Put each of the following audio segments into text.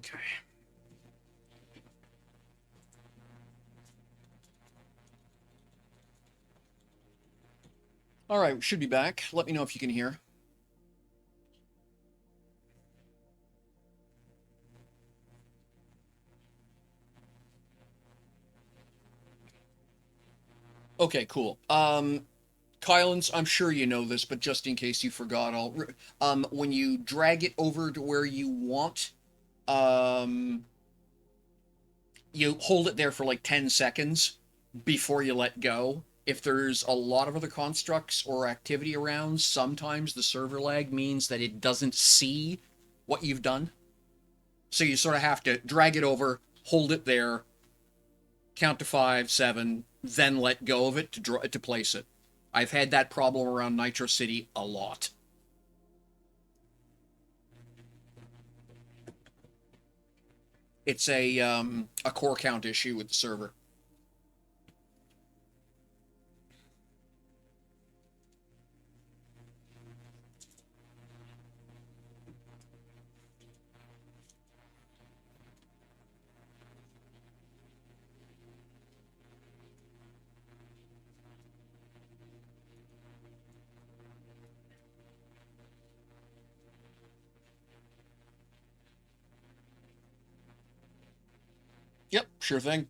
Okay. All right, we should be back. Let me know if you can hear. Okay, cool. Kylans, I'm sure you know this, but just in case you forgot, when you drag it over to where you want, um, you hold it there for like 10 seconds before you let go. If there's a lot of other constructs or activity around, sometimes the server lag means that it doesn't see what you've done. So you sort of have to drag it over, hold it there, count to 5, 7, then let go of it to place it. I've had that problem around Nitro City a lot. It's a core count issue with the server. Yep, sure thing.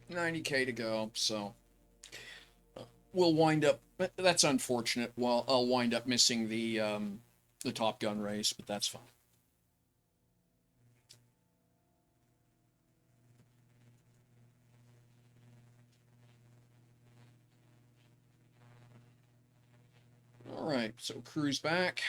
$90K to go, so we'll wind up. That's unfortunate. Well, I'll wind up missing the Top Gun race, but that's fine. All right, so crew's back.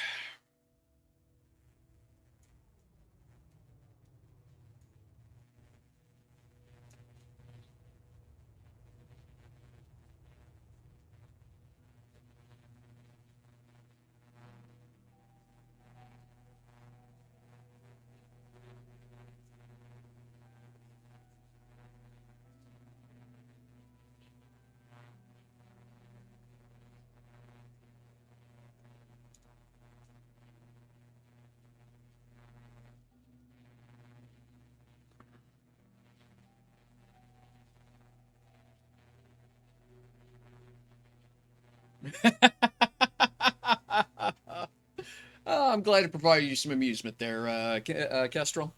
I'm glad it provided you some amusement there, Kestrel.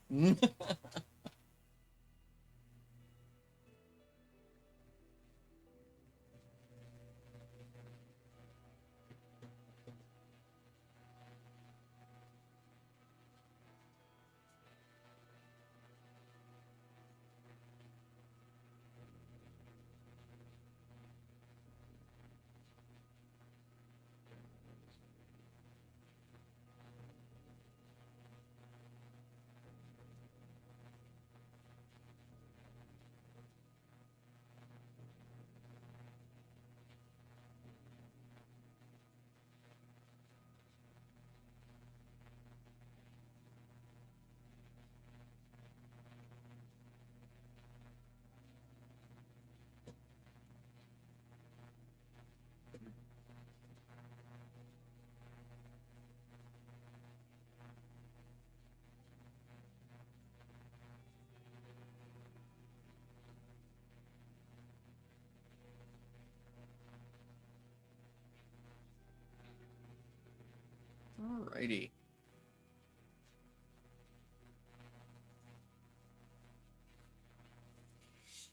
Alrighty.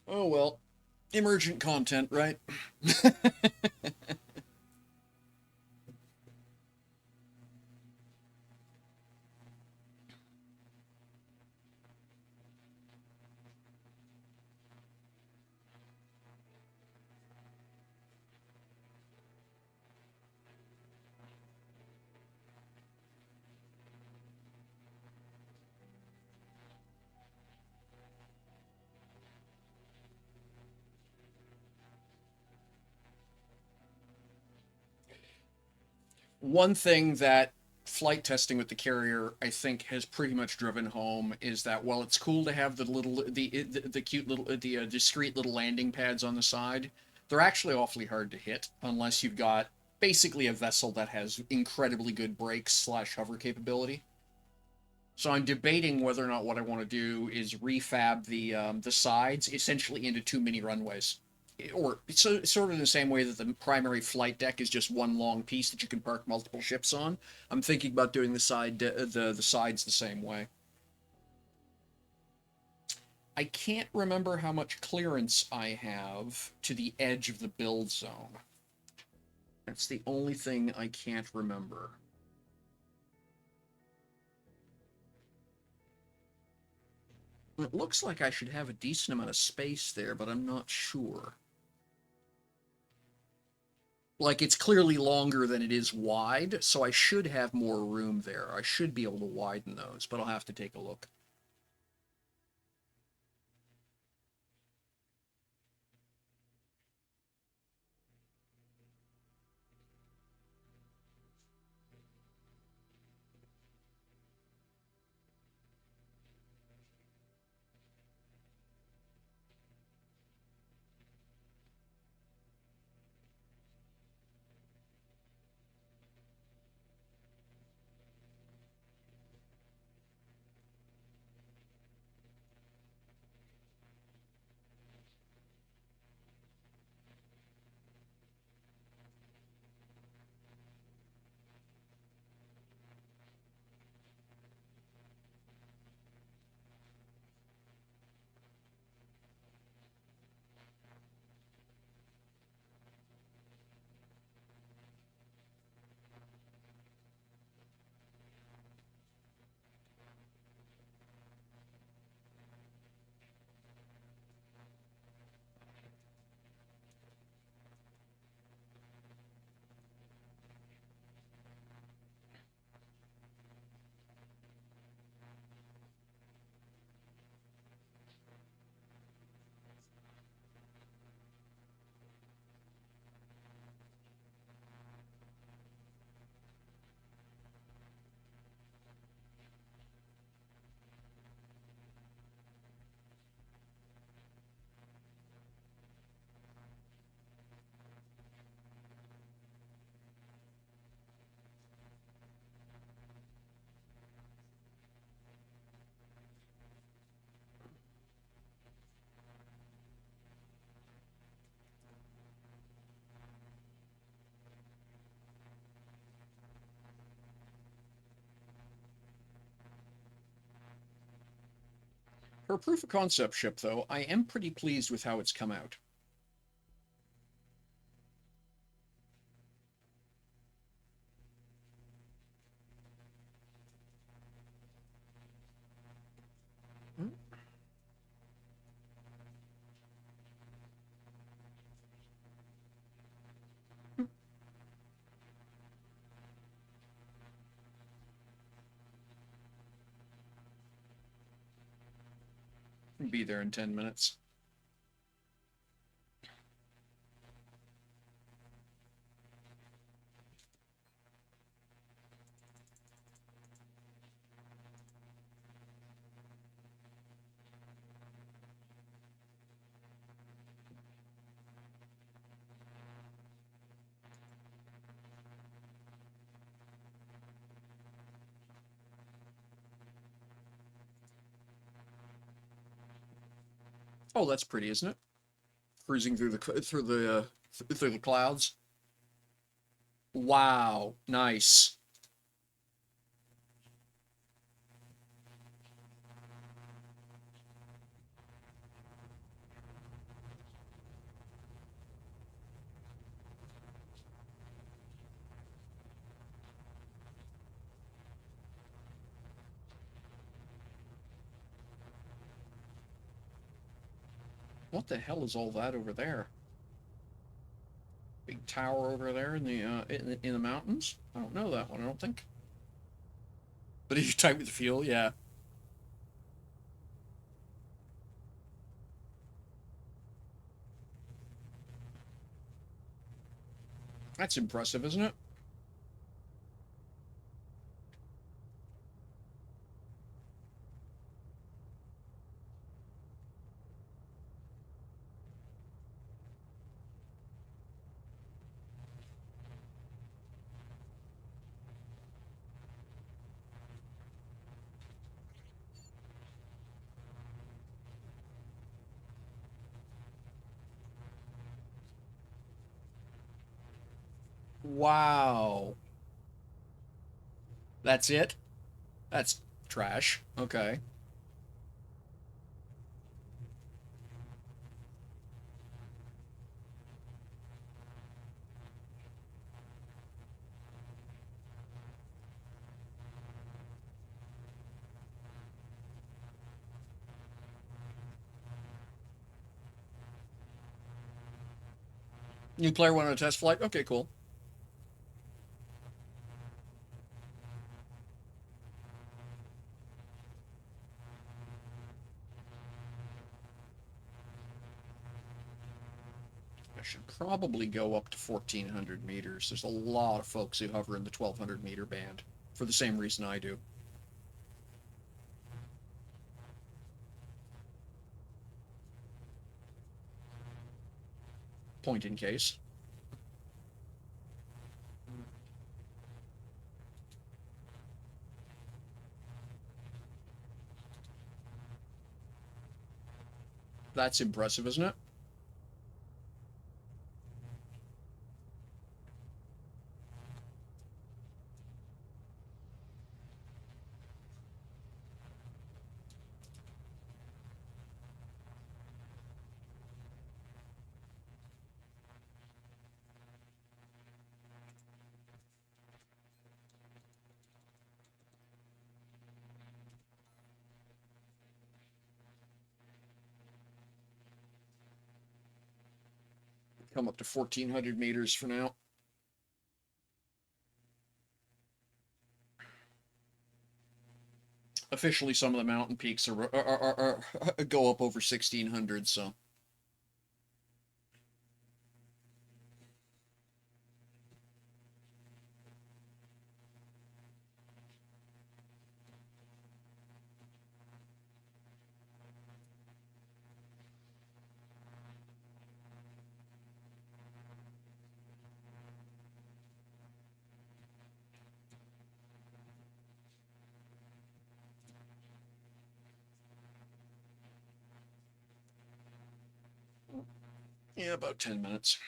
Oh well, emergent content, right? One thing that flight testing with the carrier, I think, has pretty much driven home is that while it's cool to have the cute little discreet little landing pads on the side, they're actually awfully hard to hit unless you've got basically a vessel that has incredibly good brakes slash hover capability. So I'm debating whether or not what I want to do is refab the sides essentially into two mini runways, or so sort of in the same way that the primary flight deck is just one long piece that you can park multiple ships on. I'm thinking about doing the sides the same way. I can't remember how much clearance I have to the edge of the build zone. That's the only thing I can't remember. It looks like I should have a decent amount of space there, but I'm not sure. Like, it's clearly longer than it is wide, so I should have more room there. I should be able to widen those, but I'll have to take a look. For a proof of concept ship, though, I am pretty pleased with how it's come out. Be there in 10 minutes. Oh, that's pretty, isn't it? Cruising through the clouds. Wow, nice. What the hell is all that over there? Big tower over there in the mountains? I don't know that one, I don't think. But if you type with the fuel, yeah. That's impressive, isn't it? Wow. That's it? That's trash. Okay. New player went on a test flight? Okay, cool. I should probably go up to 1,400 meters. There's a lot of folks who hover in the 1,200-meter band for the same reason I do. Point in case. That's impressive, isn't it? Come up to 1,400 meters for now. Officially, some of the mountain peaks go up over 1,600, so. Yeah, about 10 minutes.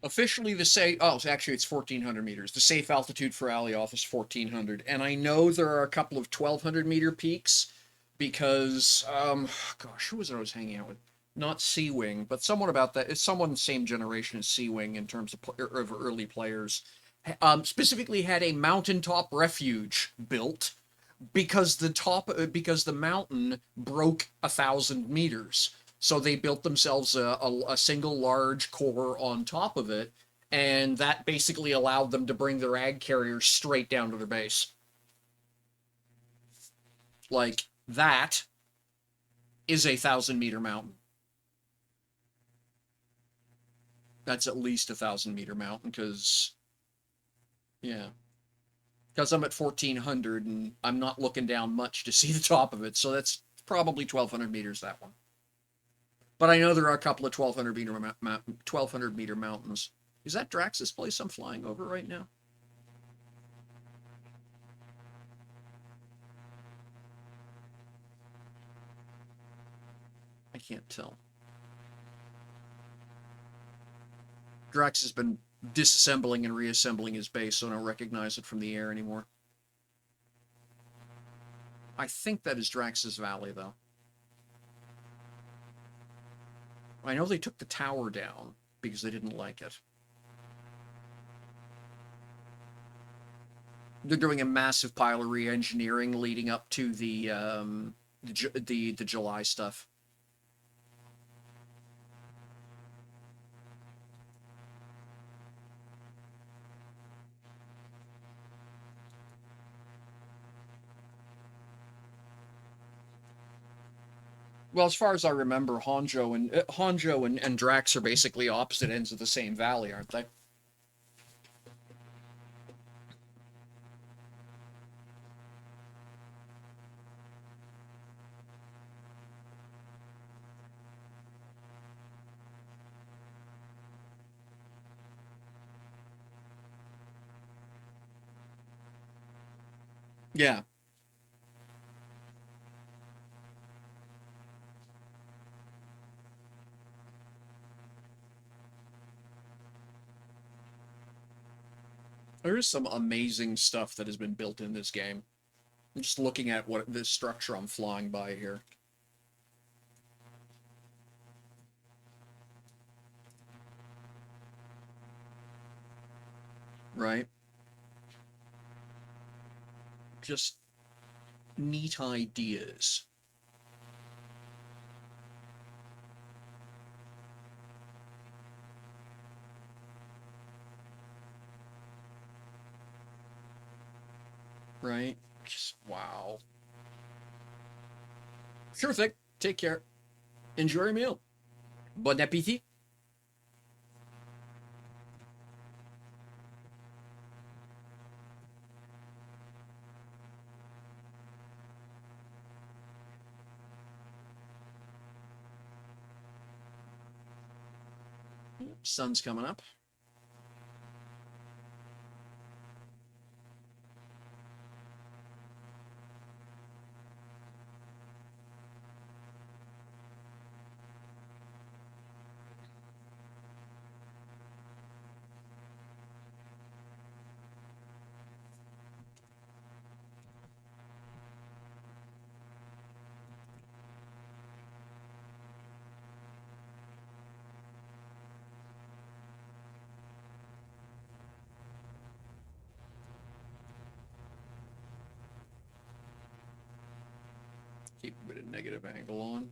Officially, actually, it's 1,400 meters. The safe altitude for Alioth is 1,400. And I know there are a couple of 1,200-meter peaks because, gosh, who was it I was hanging out with? Not Seawing, but someone about that. It's someone the same generation as Seawing in terms of early players. Specifically had a mountaintop refuge built because the mountain broke 1,000 meters. So they built themselves a single large core on top of it, and that basically allowed them to bring their ag carriers straight down to their base. Like that is 1,000-meter mountain. That's at least 1,000-meter mountain because yeah, because I'm at 1,400 and I'm not looking down much to see the top of it. So that's probably 1,200 meters, that one. But I know there are a couple of 1,200-meter mountains. Is that Drax's place I'm flying over right now? I can't tell. Drax has been disassembling and reassembling his base, so I don't recognize it from the air anymore. I think that is Drax's Valley, though. I know they took the tower down because they didn't like it. They're doing a massive pile of re-engineering leading up to the July stuff. Well, as far as I remember, Honjo and Drax are basically opposite ends of the same valley, aren't they? Yeah. There is some amazing stuff that has been built in this game. I'm just looking at what this structure I'm flying by here. Right? Just neat ideas. Right? Just wow. Sure thing. Take care. Enjoy your meal. Bon appétit. Sun's coming up. Keep a bit of negative angle on.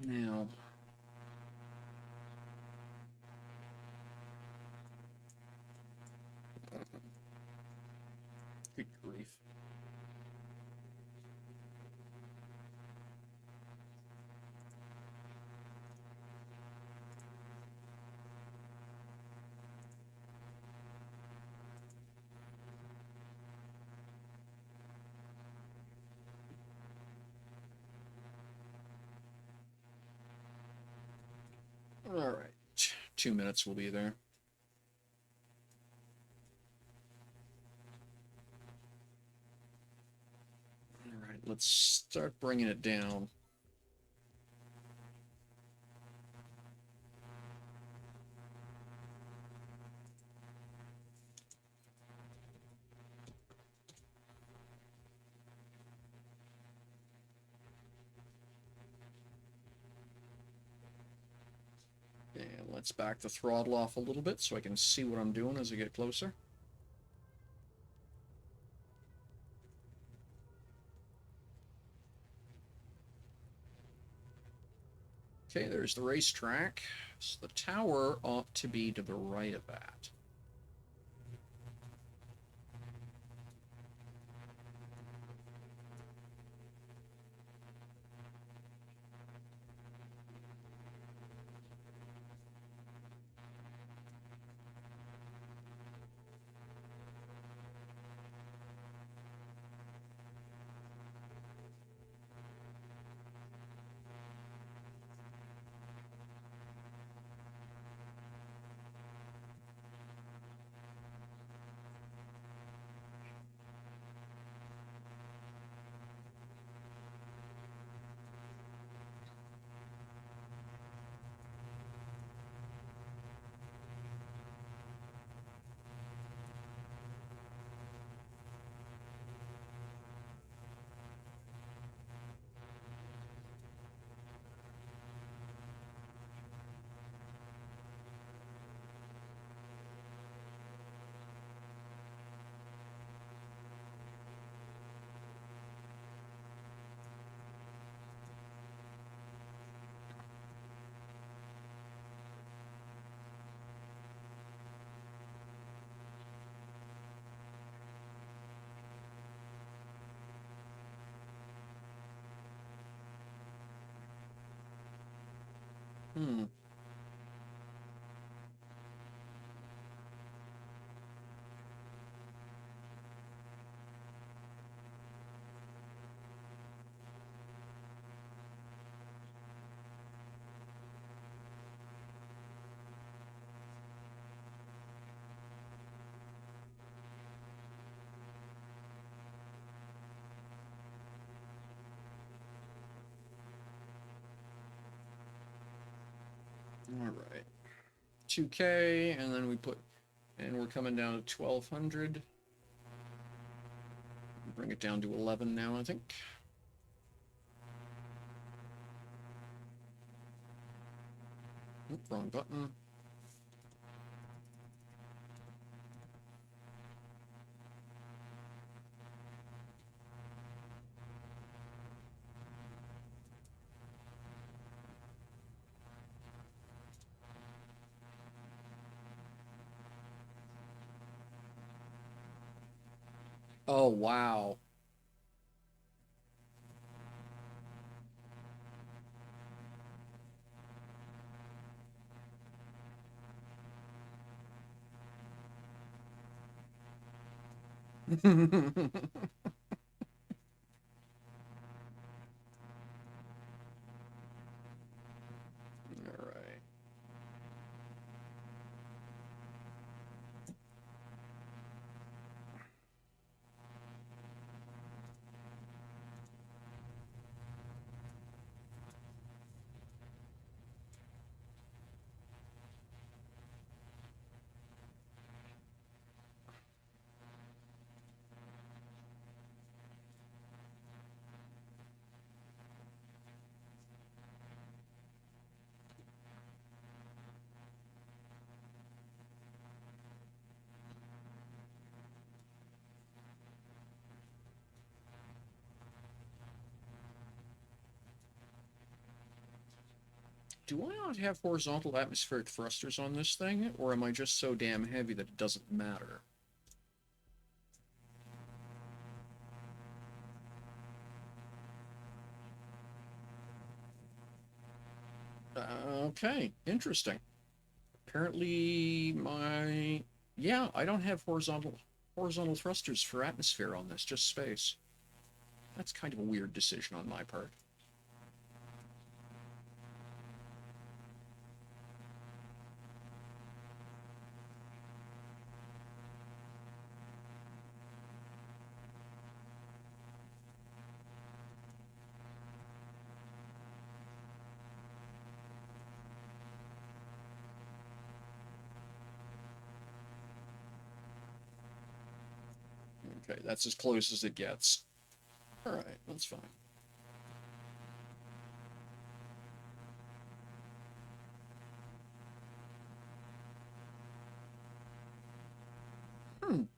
Now, good grief. All right. 2 minutes will be there. All right. Let's start bringing it down. And let's back the throttle off a little bit so I can see what I'm doing as I get closer. Okay, there's the racetrack. So the tower ought to be to the right of that. Hmm. All right. 2K, and then we put, and we're coming down to 1200. Bring it down to 11 now, I think. Oop, wrong button. Oh, wow. All right. Do I not have horizontal atmospheric thrusters on this thing, or am I just so damn heavy that it doesn't matter? Okay, interesting. Apparently my... Yeah, I don't have horizontal thrusters for atmosphere on this, just space. That's kind of a weird decision on my part. Okay, that's as close as it gets. All right, that's fine.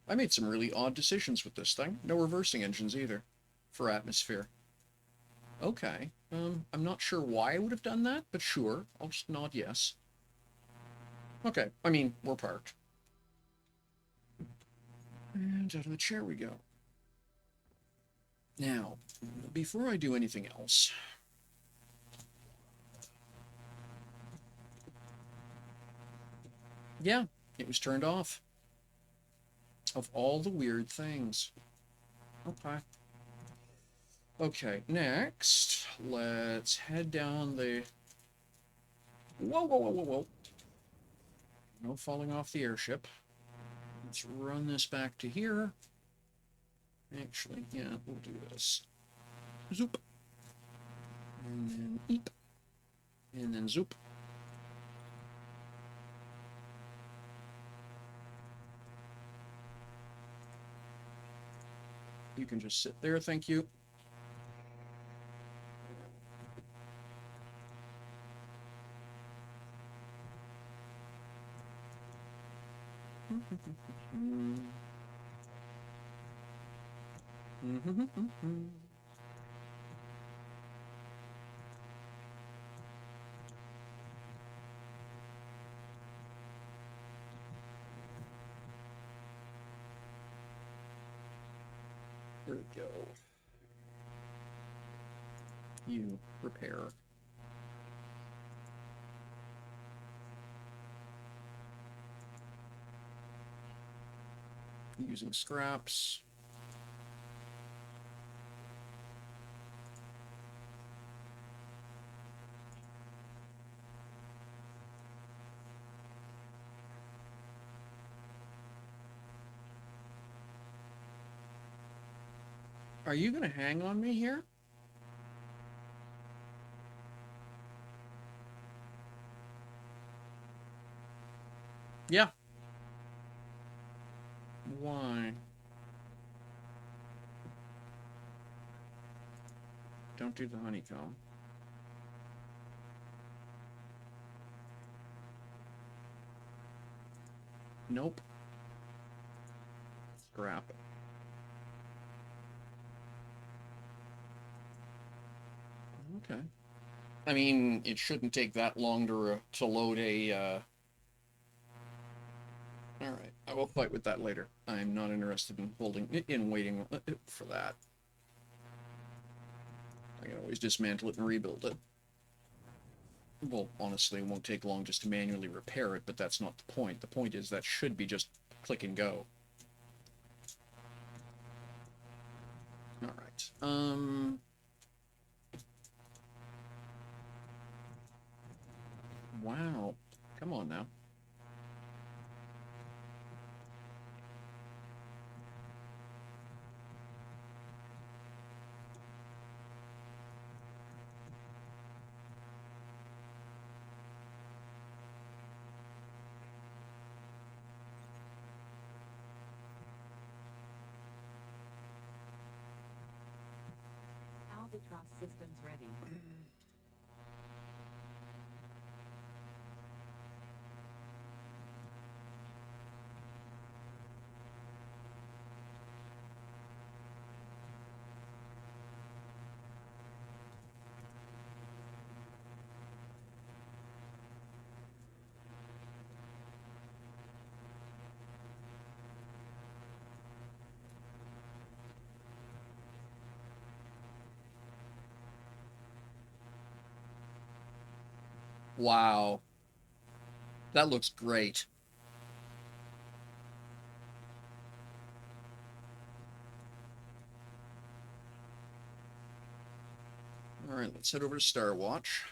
I made some really odd decisions with this thing. No reversing engines either for atmosphere. Okay. I'm not sure why I would have done that, but sure. I'll just nod yes. Okay. I mean, we're parked. And out of the chair we go. Now, before I do anything else, yeah, it was turned off. Of all the weird things. Okay. Okay, next, let's head down the... Whoa, whoa, whoa, whoa, whoa. No falling off the airship. Let's run this back to here. Actually, yeah, we'll do this. Zoop. And then eep. And then zoop. You can just sit there, thank you. There we go. You repair. Using scraps. Are you gonna hang on me here? Yeah. Why? Don't do the honeycomb. Nope. Scrap it. Okay. I mean, it shouldn't take that long to load a. All right, I will fight with that later. I'm not interested in waiting for that. I can always dismantle it and rebuild it. Well, honestly, it won't take long just to manually repair it, but that's not the point. The point is that should be just click and go. All right. Wow. Come on now. Albatross systems ready. Wow. That looks great. All right, let's head over to Starwatch.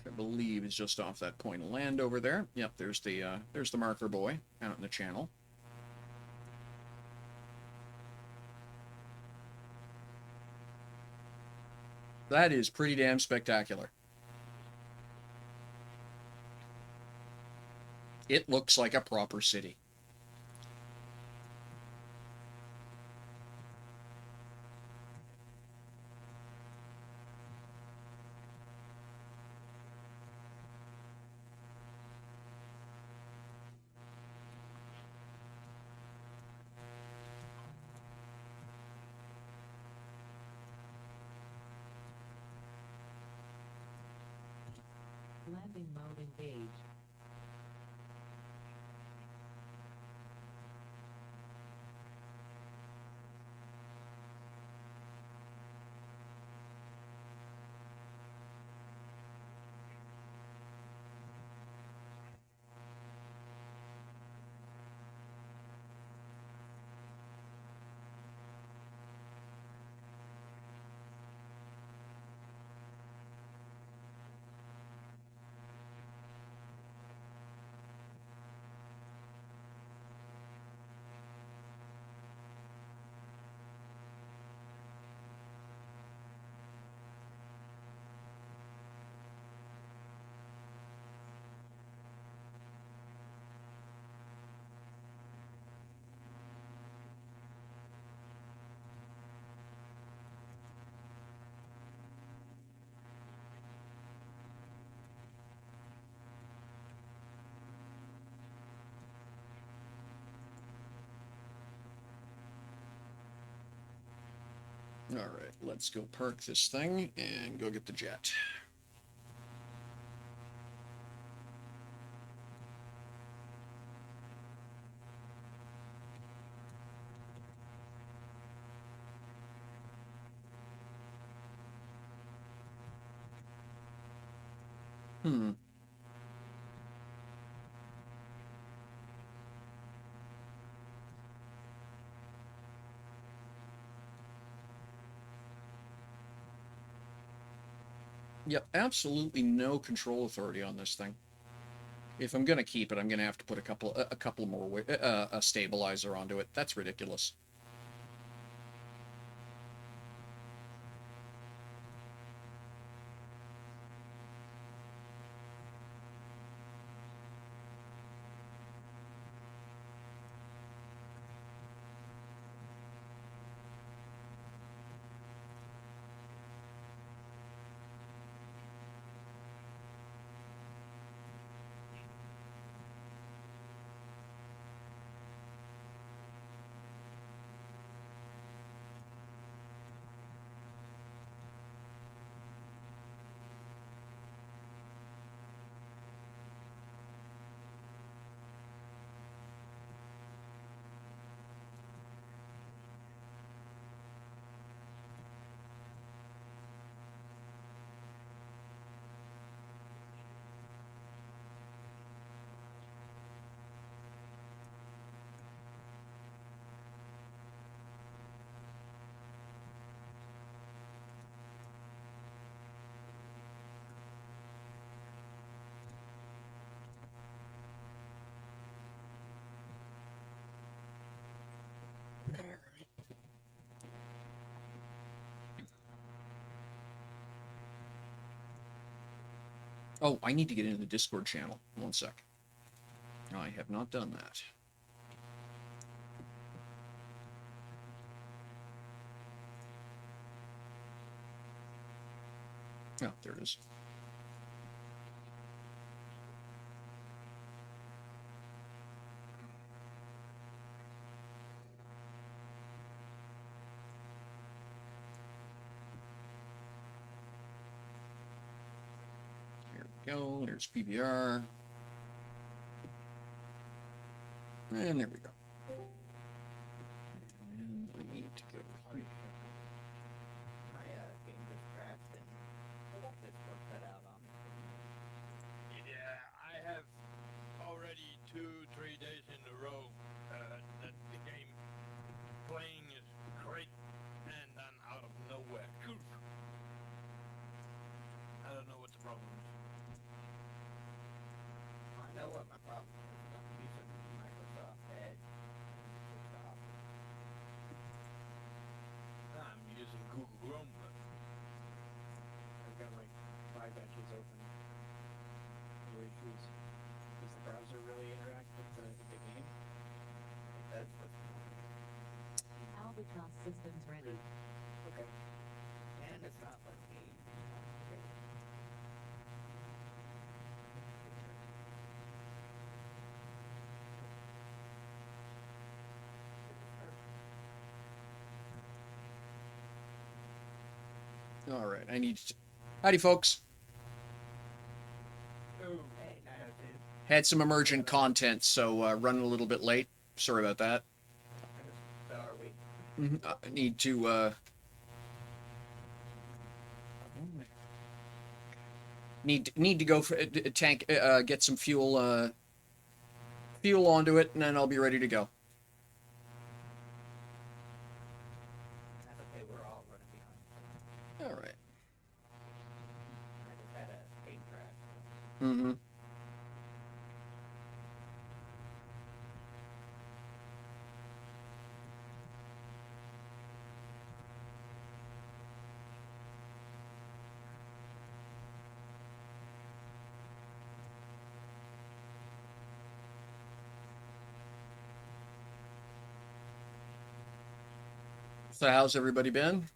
I believe is just off that point of land over there. Yep, there's the marker boy out in the channel. That is pretty damn spectacular. It looks like a proper city. Landing mode engaged. All right, let's go park this thing and go get the jet. Hmm. Yep, absolutely no control authority on this thing. If I'm gonna keep it, I'm gonna have to put a couple more a stabilizer onto it. That's ridiculous. Oh, I need to get into the Discord channel. One sec. I have not done that. Oh, there it is. Here we go. There's PBR. And there we go. And we need to go. My game just crashed and Discord cut out on me. Yeah, I have already 2-3 days in a row that the game playing is great and then out of nowhere. I don't know what the problem is. I know what my problem is. I'm using Microsoft Edge. It's off. I'm using Google Chrome, but I've got like 5 batches open. No issues. Does the browser really interact with the game? That's what's Albatross systems ready. Okay. and it's not letting me. All right, I need to. Howdy, folks. Oh, Hey, 902. Had some emergent content, so running a little bit late. Sorry about that. So are we. I need to. Need to go for tank. Get some fuel. Fuel onto it, and then I'll be ready to go. That's okay, we're all running behind. All right. I just had a game crash. Mm-hmm. So how's everybody been?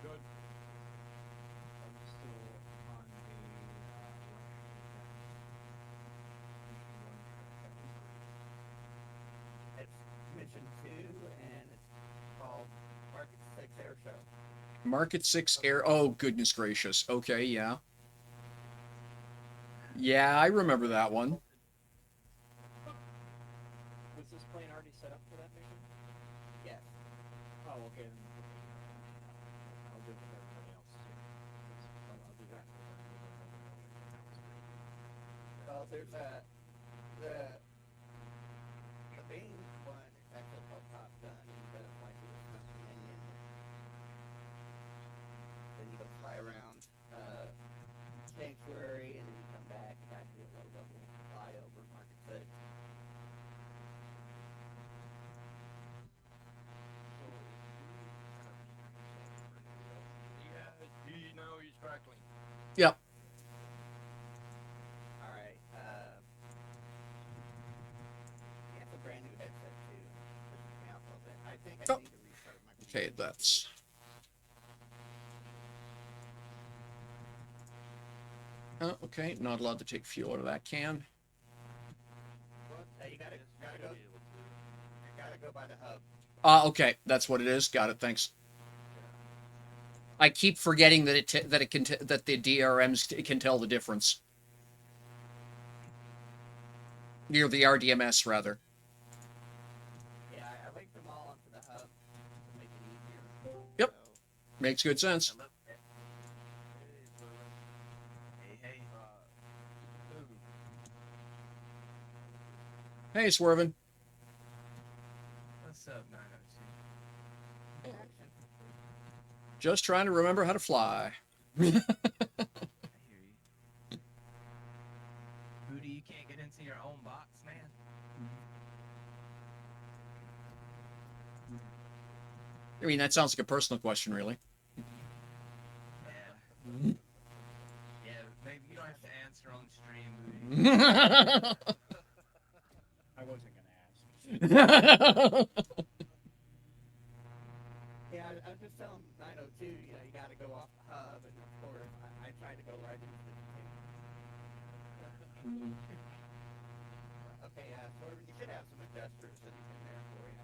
good. I'm still on the It's Mission 2 and it's called Market 6 Air Show. Market 6 Air. Oh, goodness gracious. Okay, yeah. Yeah, I remember that one. Was this plane already set up for that mission? Yes. Oh, okay. I'll do it with everybody else too. I'll do that. Well, there's the main one is actually called Top Gun, and you gotta fly through the Smoke Canyon. Then you go fly around Sanctuary, and then you come back and back to your low level flyover Market 6. Yeah, now he's crackling. Yep. Alright, yeah, it's a brand new headset too. Pushes me out a little bit. I think I Oh. need to restart my Okay, computer. that's. Okay, not allowed to take fuel out of that can. Hey, you gotta go by the hub. Okay, that's what it is. Got it. Thanks. I keep forgetting that that the DRMs can tell the difference. Near the RDMS rather. Yeah, I linked them all onto the hub to make it easier. Yep. So, Makes good sense. Hello. Hey. Hey, Swervin. What's up, 902? Just trying to remember how to fly. I hear you. Booty, you can't get into your own box, man. I mean, that sounds like a personal question, really. Yeah. Yeah, I wasn't gonna ask. Yeah, I was just telling 902, you know, you got to go off the hub, and of course, I tried to go right into the container. Okay, Sorvin, you should have some adjusters in there for you.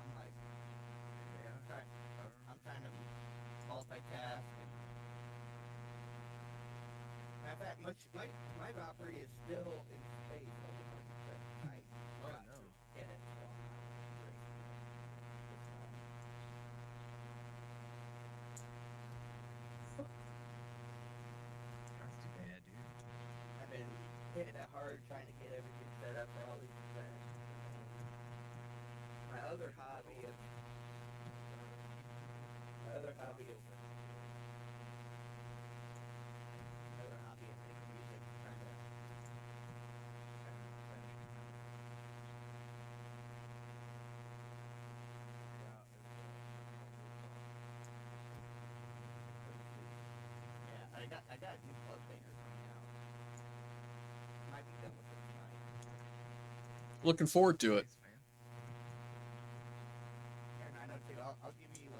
I'm like, I'm trying to multitask. And, matter of fact, my Valkyrie is still in space. I forgot to get it. So I'm not racing it this time. That's too bad, dude. I've been hitting it hard trying to get everything set up for all these events. My other hobby is making music, trying to yeah, I got new plug painter coming out. Might be done with it tonight. Looking forward to it. Nice, man. Here, 902, I'll give you,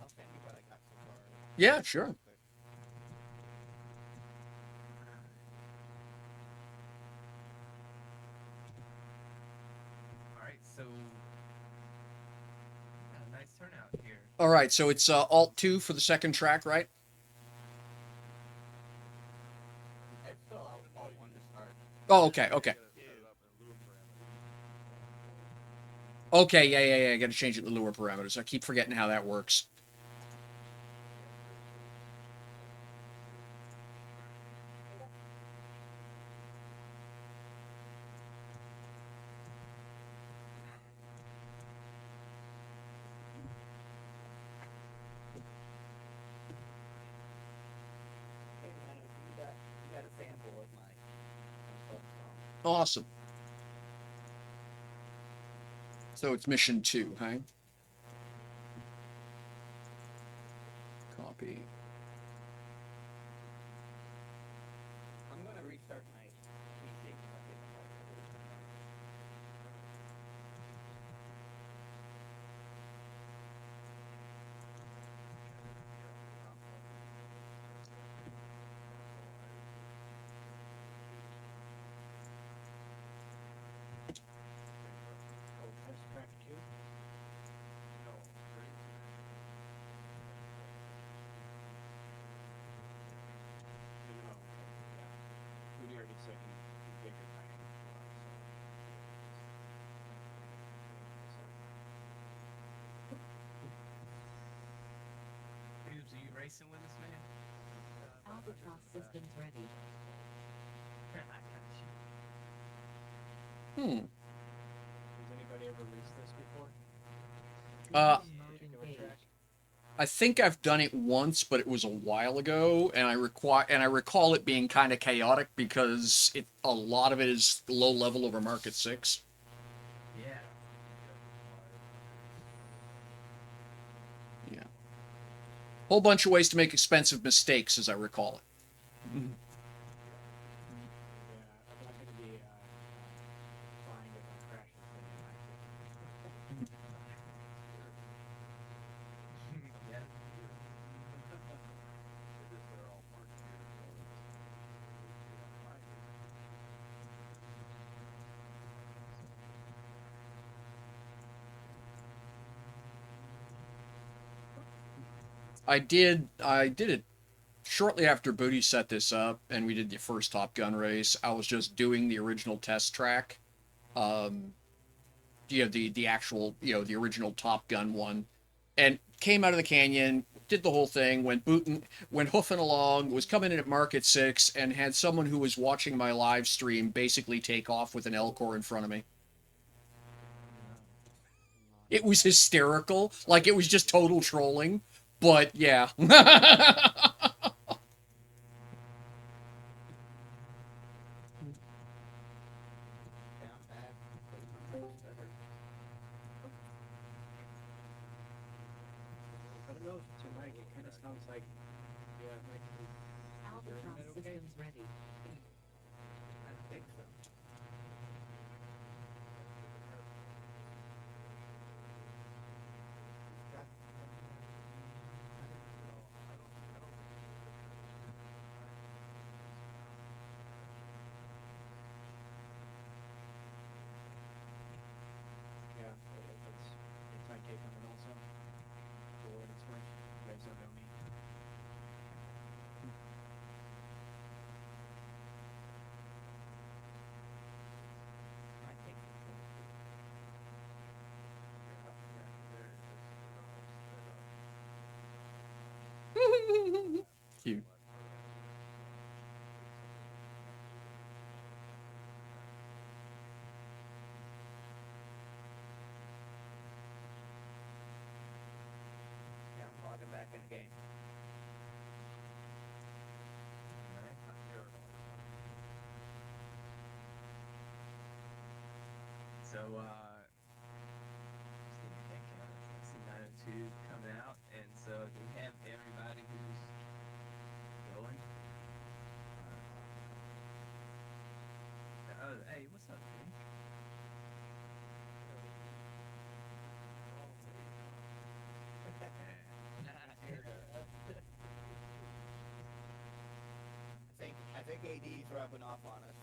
I'll send you what I got so far. Yeah, sure. Real quick. All right, so nice turnout here. All right, so it's Alt 2 for the second track, right? It's still all one to start. Oh, okay, okay. Okay, yeah. I got to change it to lure parameters. I keep forgetting how that works. Okay, 902, you got a sample of my folk song. Awesome. So it's mission 2, huh? Copy. I'm gonna restart my PC. I'll get the mic over. Oh, test track 2? No. Yeah. Rudy already said he configured my Boobs, are you racing with us, man? Albatross systems ready. I got you. Has anybody ever raced this before? Mode Particular engaged. track? I think I've done it once, but it was a while ago, and I recall it being kind of chaotic because a lot of it is low level over Market 6. Yeah. Yeah. Whole bunch of ways to make expensive mistakes, as I recall it. Yeah, I'm not gonna be fine if I'm crashing something like this. Yeah. I did it shortly after Booty set this up, and we did the first Top Gun race. I was just doing the original test track, the actual, the original Top Gun one, and came out of the canyon, did the whole thing, went hoofing along, was coming in at Market 6, and had someone who was watching my live stream basically take off with an Elcor in front of me. It was hysterical, like it was just total trolling, but yeah. Okay, I'm back. Putting my mic together. I don't know if it's your mic, it kind of sounds like Yeah, like, Albatross internet okay? systems ready. I think so. Got- Yeah, it's my take on it also. For what it's worth. You guys don't know me. I think so. Cute. Yeah, I'm logging back in the game. So, just getting heck out. It's C902 coming out, and so do we have everybody who's going? Oh, hey, what's up, man? I think AD's rubbing off on us.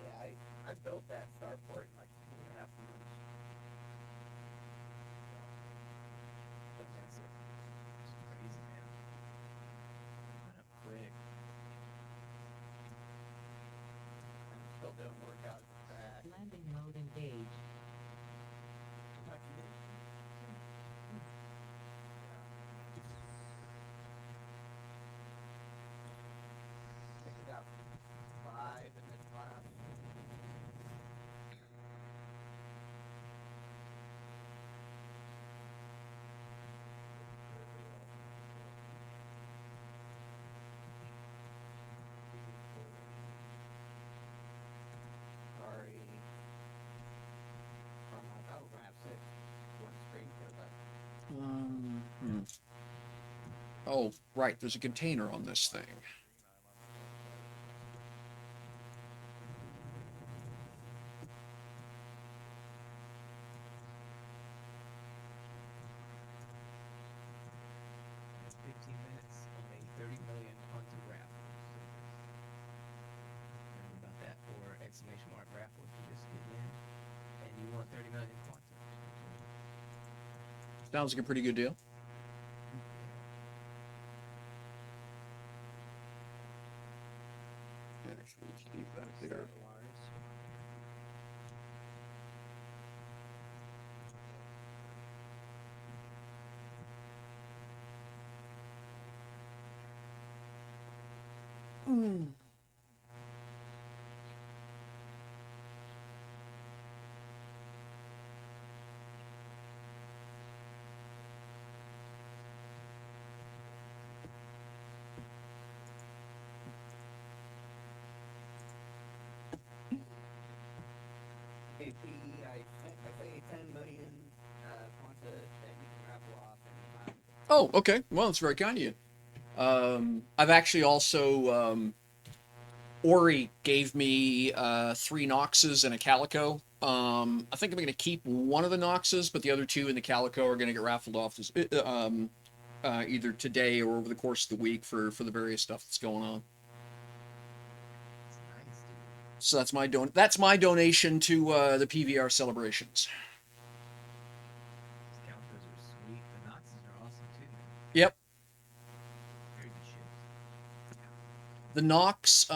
Yeah, I built that starport in like 2.5 months. It's crazy, man. Went up quick. I'm still doing workout track. Landing mode engaged. Picked it up 5 in this class. Sorry. Oh, I thought we were gonna have 6. One screen for that. Oh, right. There's a container on this thing. That's 15 minutes on a 30 million quantum raffle. Remember about that for exclamation mark raffle if you're just getting in, and you want 30 million quantum. Sounds like a pretty good deal. Actually, let's leave that there. AP, I say 10 million quanta that you can raffle off anytime. Oh, okay. Well, it's very kind of you. I've actually also Ori gave me 3 Noxes and a Calico. I think I'm going to keep one of the Noxes, but the other 2 in the Calico are going to get raffled off this, either today or over the course of the week for the various stuff that's going on. It's nice, dude. So that's my donation to the PVR celebrations. These Calicos are sweet. The Noxes are awesome too, man. Yep. Very good shit. The Nox,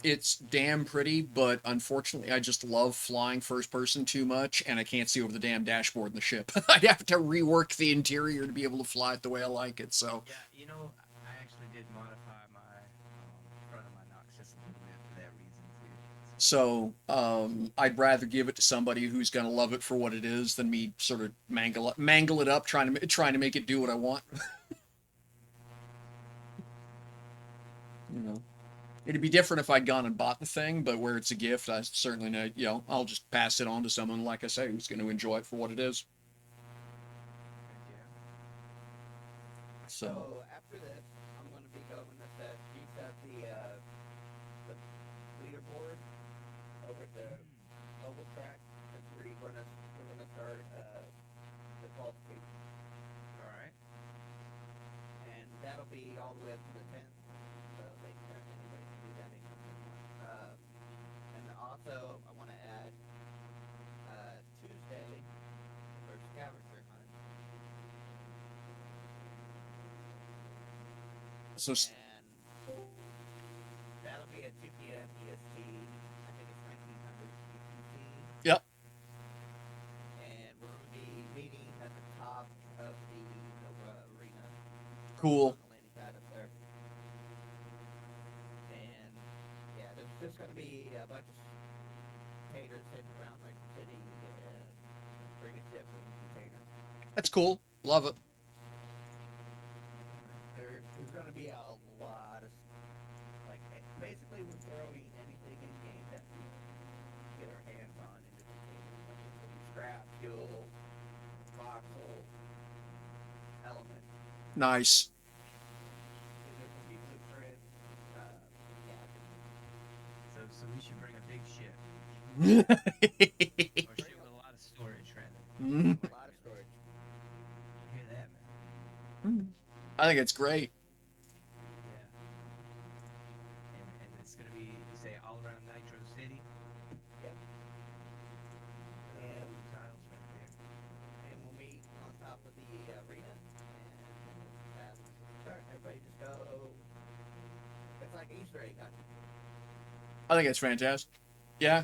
it's damn pretty, but unfortunately, I just love flying first person too much, and I can't see over the damn dashboard in the ship. I'd have to rework the interior to be able to fly it the way I like it. So, Yeah, you know, I actually did modify my front of my Nox just a little bit for that reason too. So So I'd rather give it to somebody who's gonna love it for what it is than me sort of mangle it up, trying to make it do what I want. You know, it'd be different if I'd gone and bought the thing, but where it's a gift, I certainly know. You know, I'll just pass it on to someone, like I say, who's going to enjoy it for what it is. Yeah. So So after this, I'm going to be going to reset the leaderboard over at the mobile track. That's where we're gonna start the qualification, All right. and that'll be all the way up to the 10th. So anybody can do that anytime they want. And also, I want to add Tuesday for scavenger hunt, so and that'll be at 2 p.m. EST. I think it's 1900 UTC. yep, And we're going to be meeting at the top of the Nova Arena. cool. On the landing pad up there. And yeah, there's just going to be a bunch of haters sitting around like the city and bring a tip with a container. That's cool. Love it. There's going to be a lot of, like, basically we're throwing anything in game that we get our hands on into the container. Like, it's going to be scrap, fuel, voxel, element. Nice. There's going to be blueprints. Yeah, So we should bring a big ship, I or ship with a lot of storage, rather. a lot of storage. You hear that, man? think it's great. Yeah. And it's gonna be, you say, all around Nitro City. Yep. And And tiles right there. and we'll meet on top of the arena, and that's start. Everybody just go. It's like an Easter egg hunt. I think it's fantastic. Yeah.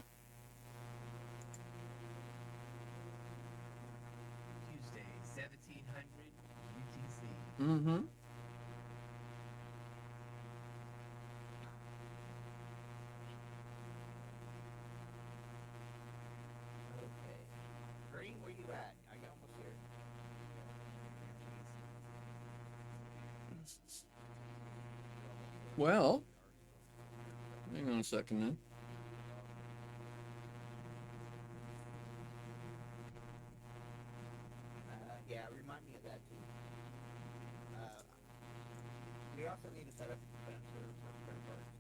Tuesday, 1700 UTC. Mm-hmm. Okay. Green, where you at? I almost here. Well, hang on a second then. Yeah, remind me of that too. We also need to set up Spencer for credit cards.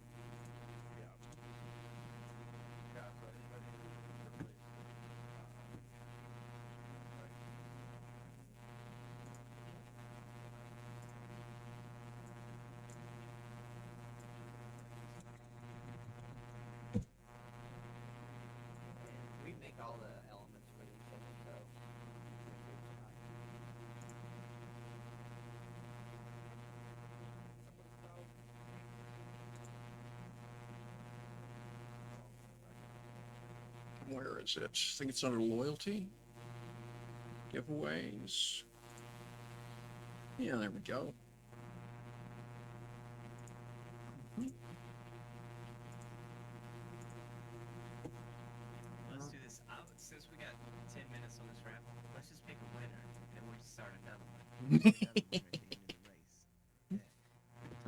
And we make all the elements for these things, so it's gonna take some time. Where is it? I think it's under loyalty. Giveaways. Yeah, there we go. Let's do this. Since we got 10 minutes on this raffle, let's just pick a winner, and we'll just start another one. Another winner at the end of the race. Yeah.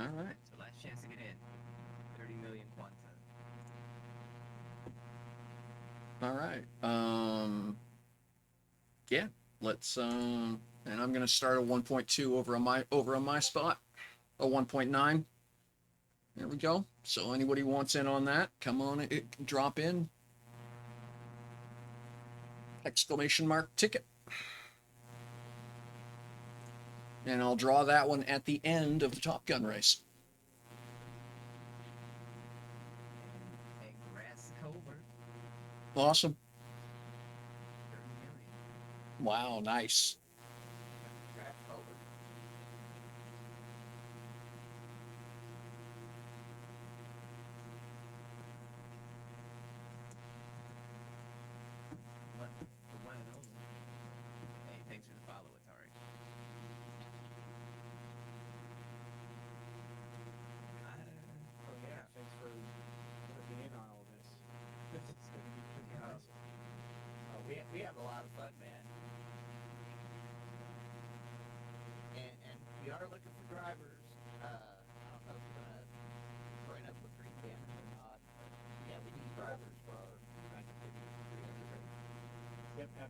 All right. So last chance to get in. 30 million Quanta. All right. Yeah. Let's and I'm gonna start a 1.2 over on my spot. A 1.9. There we go. So anybody wants in on that, come on, drop in. Exclamation mark ticket. And I'll draw that one at the end of the Top Gun race. And Grass Covert. Awesome. 30 million. Wow, nice. Scratch over. The one and only. Hey, thanks for the follow, Atari. Oh yeah, thanks for letting me in on all this.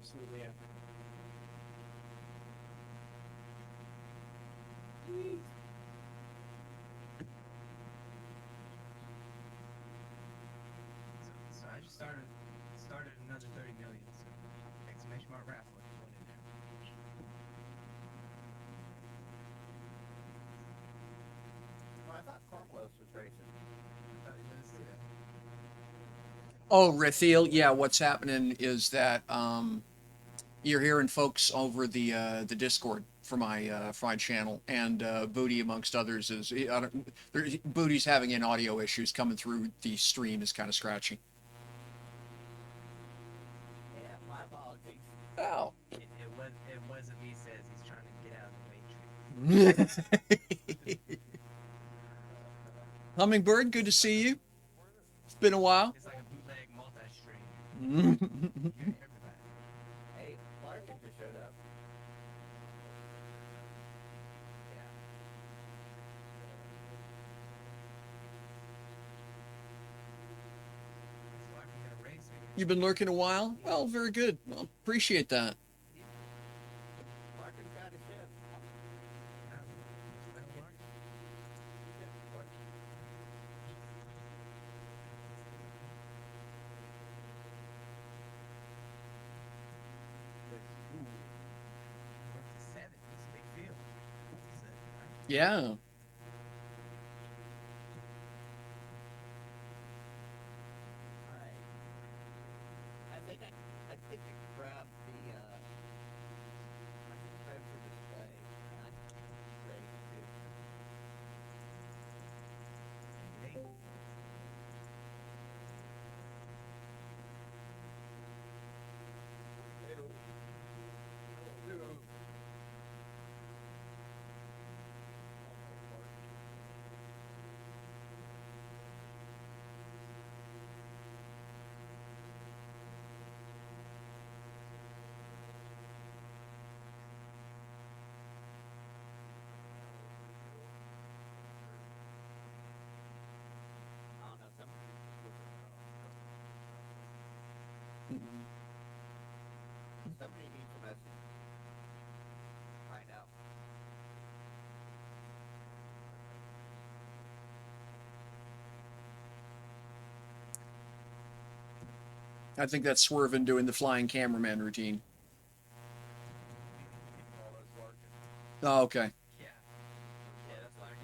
Absolutely, yeah. So I just started another 30 million. So exclamation mark raffle if you want in there. Well, I thought Cornwallis was racing. I thought it was too. Oh, Rathiel, yeah, what's happening is that you're hearing folks over the Discord for my channel, and Booty amongst others is Booty's having an audio issues coming through the stream is kind of scratchy. Yeah, my apologies. Oh. It wasn't me. Says he's trying to get out of the matrix. Hummingbird, good to see you. It's been a while. It's like a bootleg multi-stream. Mm-hmm. You're everybody. Hey, Larkin just showed up. Yeah. So I can get a race here. You've been lurking a while? Well, very good. Well, appreciate that. Larkin's got a ship. Seven. It's a big field. Seven, right? Yeah. I think I grabbed the I think I grabbed the display. And I'm ready to do. Hey, I don't know, somebody needs a message. Find out. I think that's Swervin doing the flying cameraman routine. Oh, okay. yeah. Yeah, that's Larkin.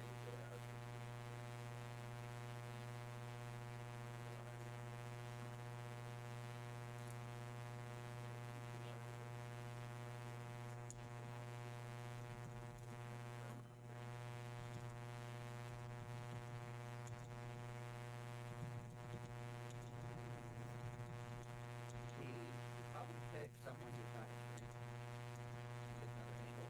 He probably picked someone who's not experienced. Get another angle.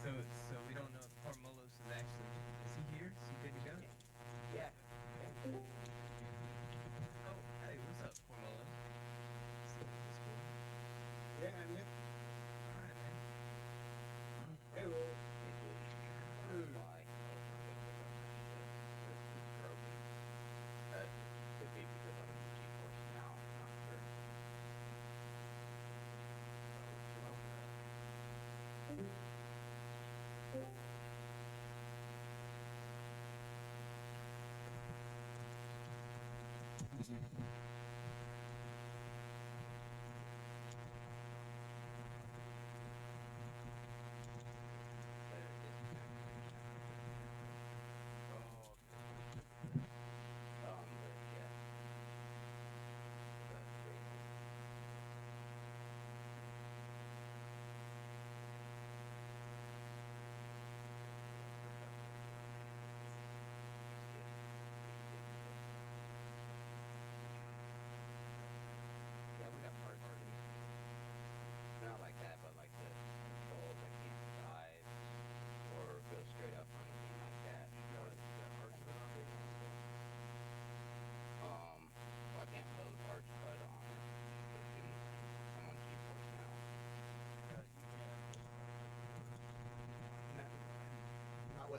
So we don't know if Cormolos is actually. Is he here? Is he good to go? Yeah. Oh, hey, what's up, Cormolos? That's cool. Yeah, I'm here. All right, man. Hello. Why? Could be because I'm in G-Force now. Not sure.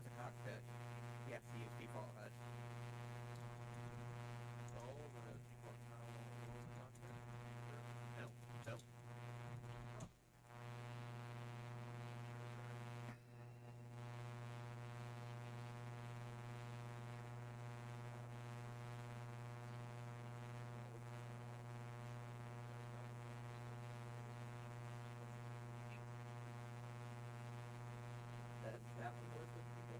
the cockpit, you have to use default HUD. Oh, the default now will not be. Nope, nope. That one works with people.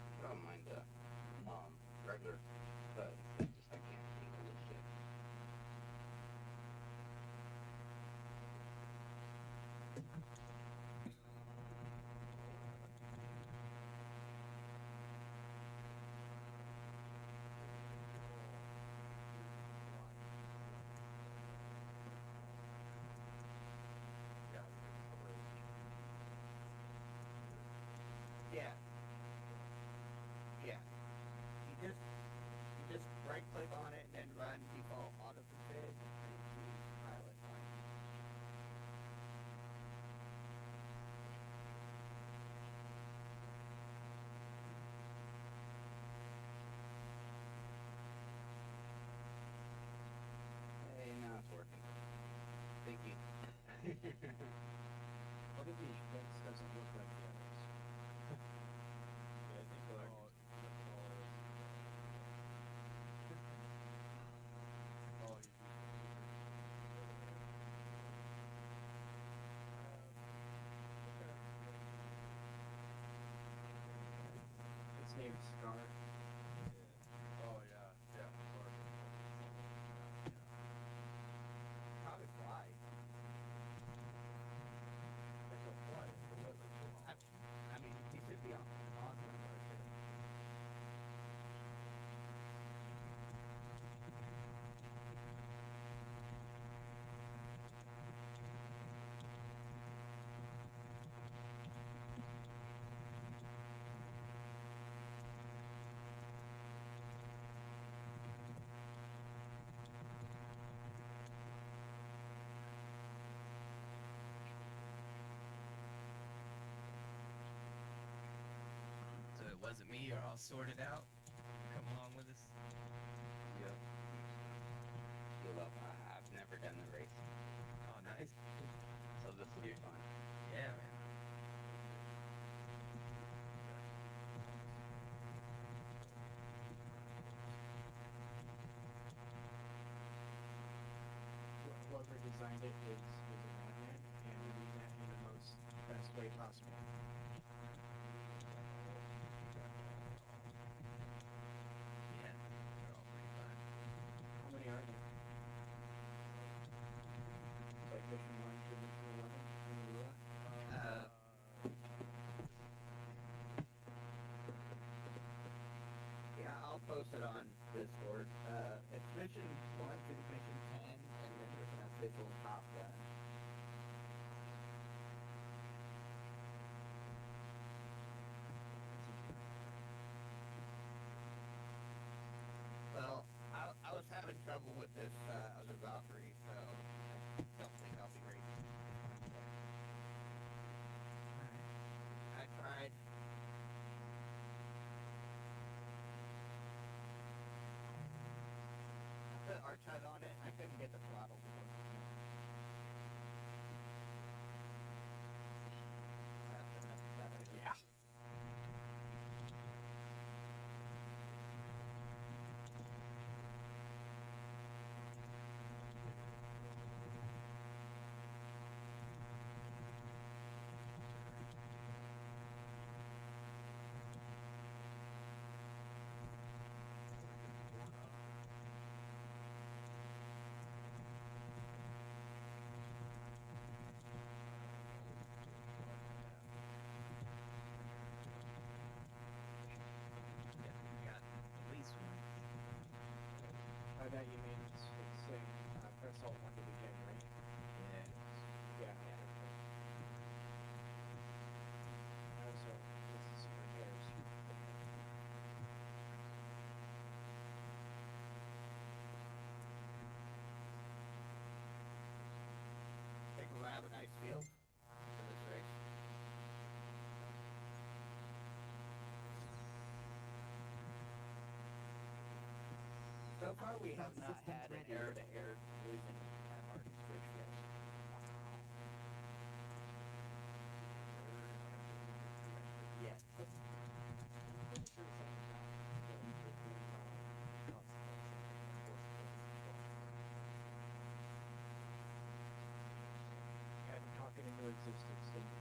I don't mind the regular, but it's just I can't handle this shit. Yeah. Yeah. You just right click on it and then run default auto config and choose pilot line. Hey, now it's working. Thank you. What if the fence doesn't look like the others? Yeah, I think like Its name's Scar. oh yeah, yeah, sorry. Probably fly. Like a fly. I mean, he should be on one version. So it wasn't me. You're all sorted out. Come along with us. Yep. Feel up. I've never done the race, Oh, nice. so this will be fun. Yeah, man. Whoever designed it is a madman, and we mean that in the most best way possible. Yeah, they're all pretty fun. How many are there? Like mission 1 to mission 11 in the Lua? Yeah, I'll post it on Discord. It's mission 1 to mission 10, and then there's an official Top Gun. Well, I was having trouble with this other Valkyrie, so I don't think I'll be racing. I tried. I put arch HUD on it, I couldn't get the throttle to work. Yeah. Yeah, we got at least one. By that you mean it's saying press alt 1 to begin, right? Yeah. Yeah. Also, this is some repairs. So far, we have not had an air-to-air collision at Hardy Switch yet. Yet. Had to talk it into existence, didn't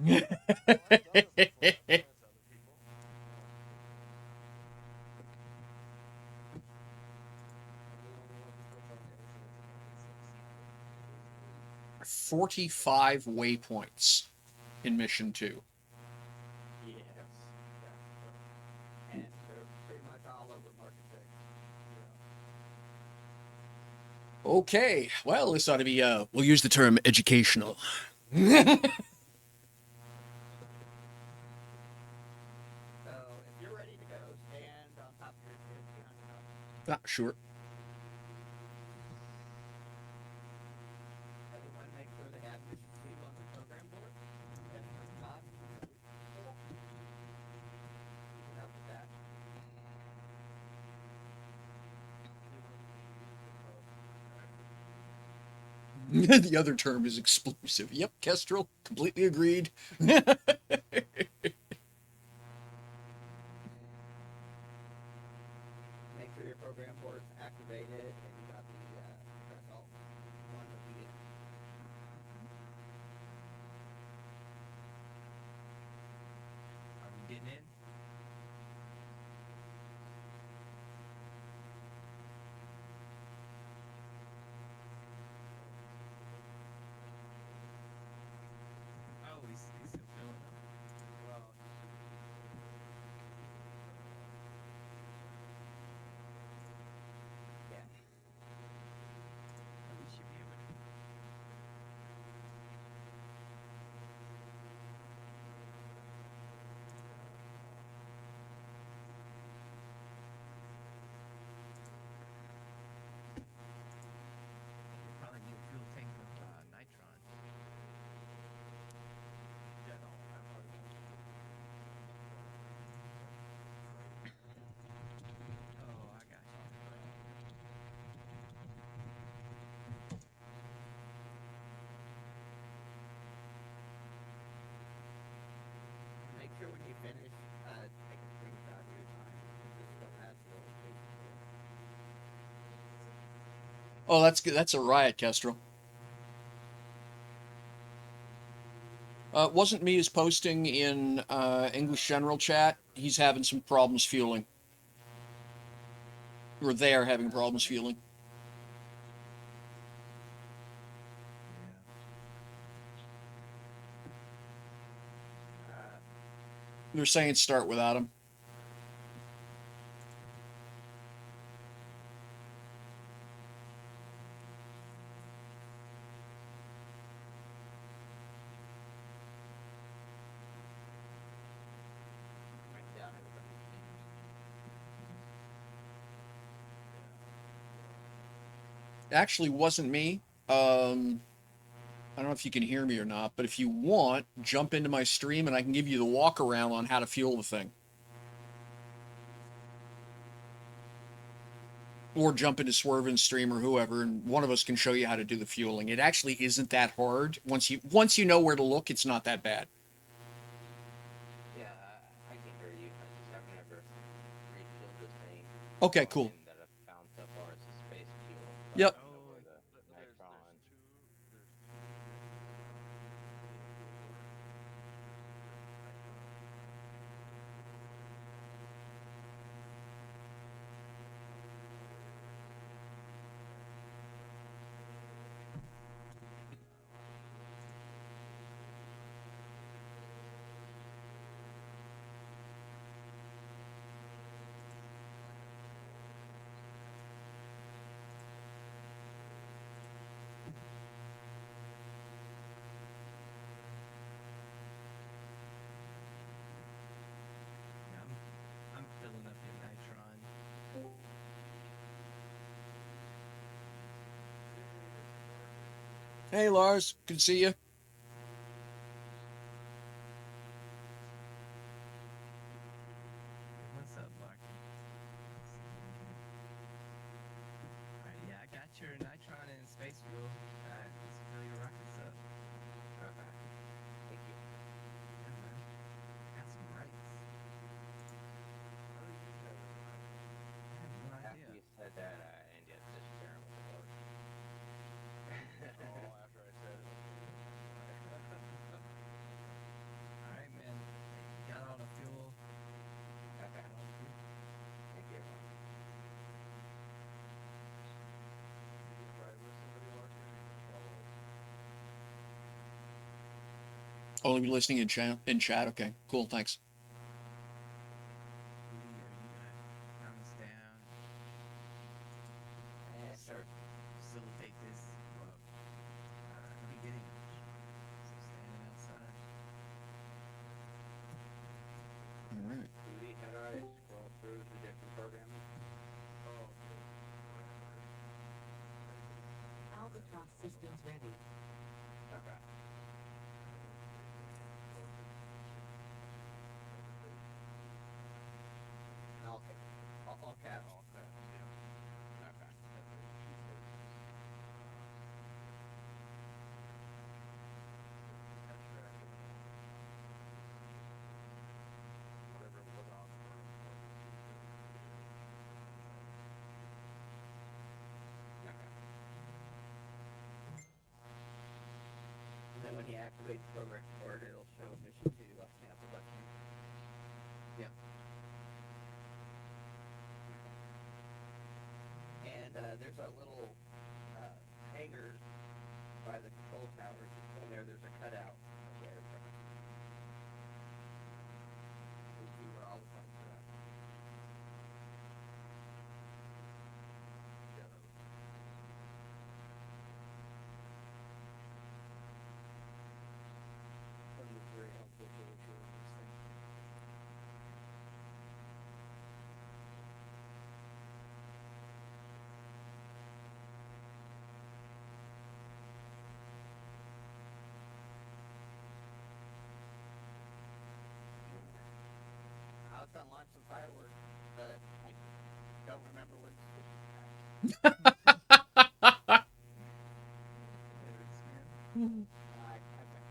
you? Yeah. 45 waypoints in mission 2. Yes. And they're pretty much all over Market 6. Okay, well, this ought to be, we'll use the term educational. So, if you're ready to go, stand on top of your ship behind the mountain. Ah, sure. Everyone make sure they have mission 2 on the program board. And not. Help with that. The other term is explosive. Yep, Kestrel, completely agreed. Make sure your program board's activated and you got the press alt 1 to begin. Are we getting in? Oh, he's still filling up. Well, Yeah. We should be able to. We'll probably need a fuel tank with nitron. yeah, no, I'm already Oh, I got you. Make sure when you finish, take a screenshot of your time. This still has the location here. Oh, that's good. That's a riot, Kestrel. Wasn't me is posting in English General Chat. He's having some problems fueling. Or they are having problems fueling. They're saying start without him. Write down everybody's names. Actually, wasn't me. I don't know if you can hear me or not, but if you want, jump into my stream and I can give you the walk around on how to fuel the thing. Or jump into Swervin's stream or whoever, and one of us can show you how to do the fueling. It actually isn't that hard. Once you know where to look, it's not that bad. Yeah, I can hear you. I just have never refilled this thing. Okay, cool. That I've found so far is the space fuel. Yep. I don't know where the nitron. Yeah, I'm filling up your nitron. Hey, Lars. Good to see you. What's up, Marky? Oh, you're listening in chat. In chat. Okay, cool. Thanks. Rudy, are you gonna count us down? And Start facilitate this. Well, how are we getting? Still standing outside. All right. Rudy, how do I scroll through the different programming? Oh, Albatross systems ready. Okay. okay. All caps. all that, yeah. Okay. Catch track of it all. Whatever was on the room. Okay. And then when you activate the program board, it'll show mission 2 up cancel button. Yep. And there's a little hangar by the control towers. In there's a cutout of the aircraft. We'll see where all the fun stuff. Yeah, that was That was very helpful for the tour of this thing. I was gonna launch some fireworks, but I don't remember when the switch is back. Lyrics, man. I think.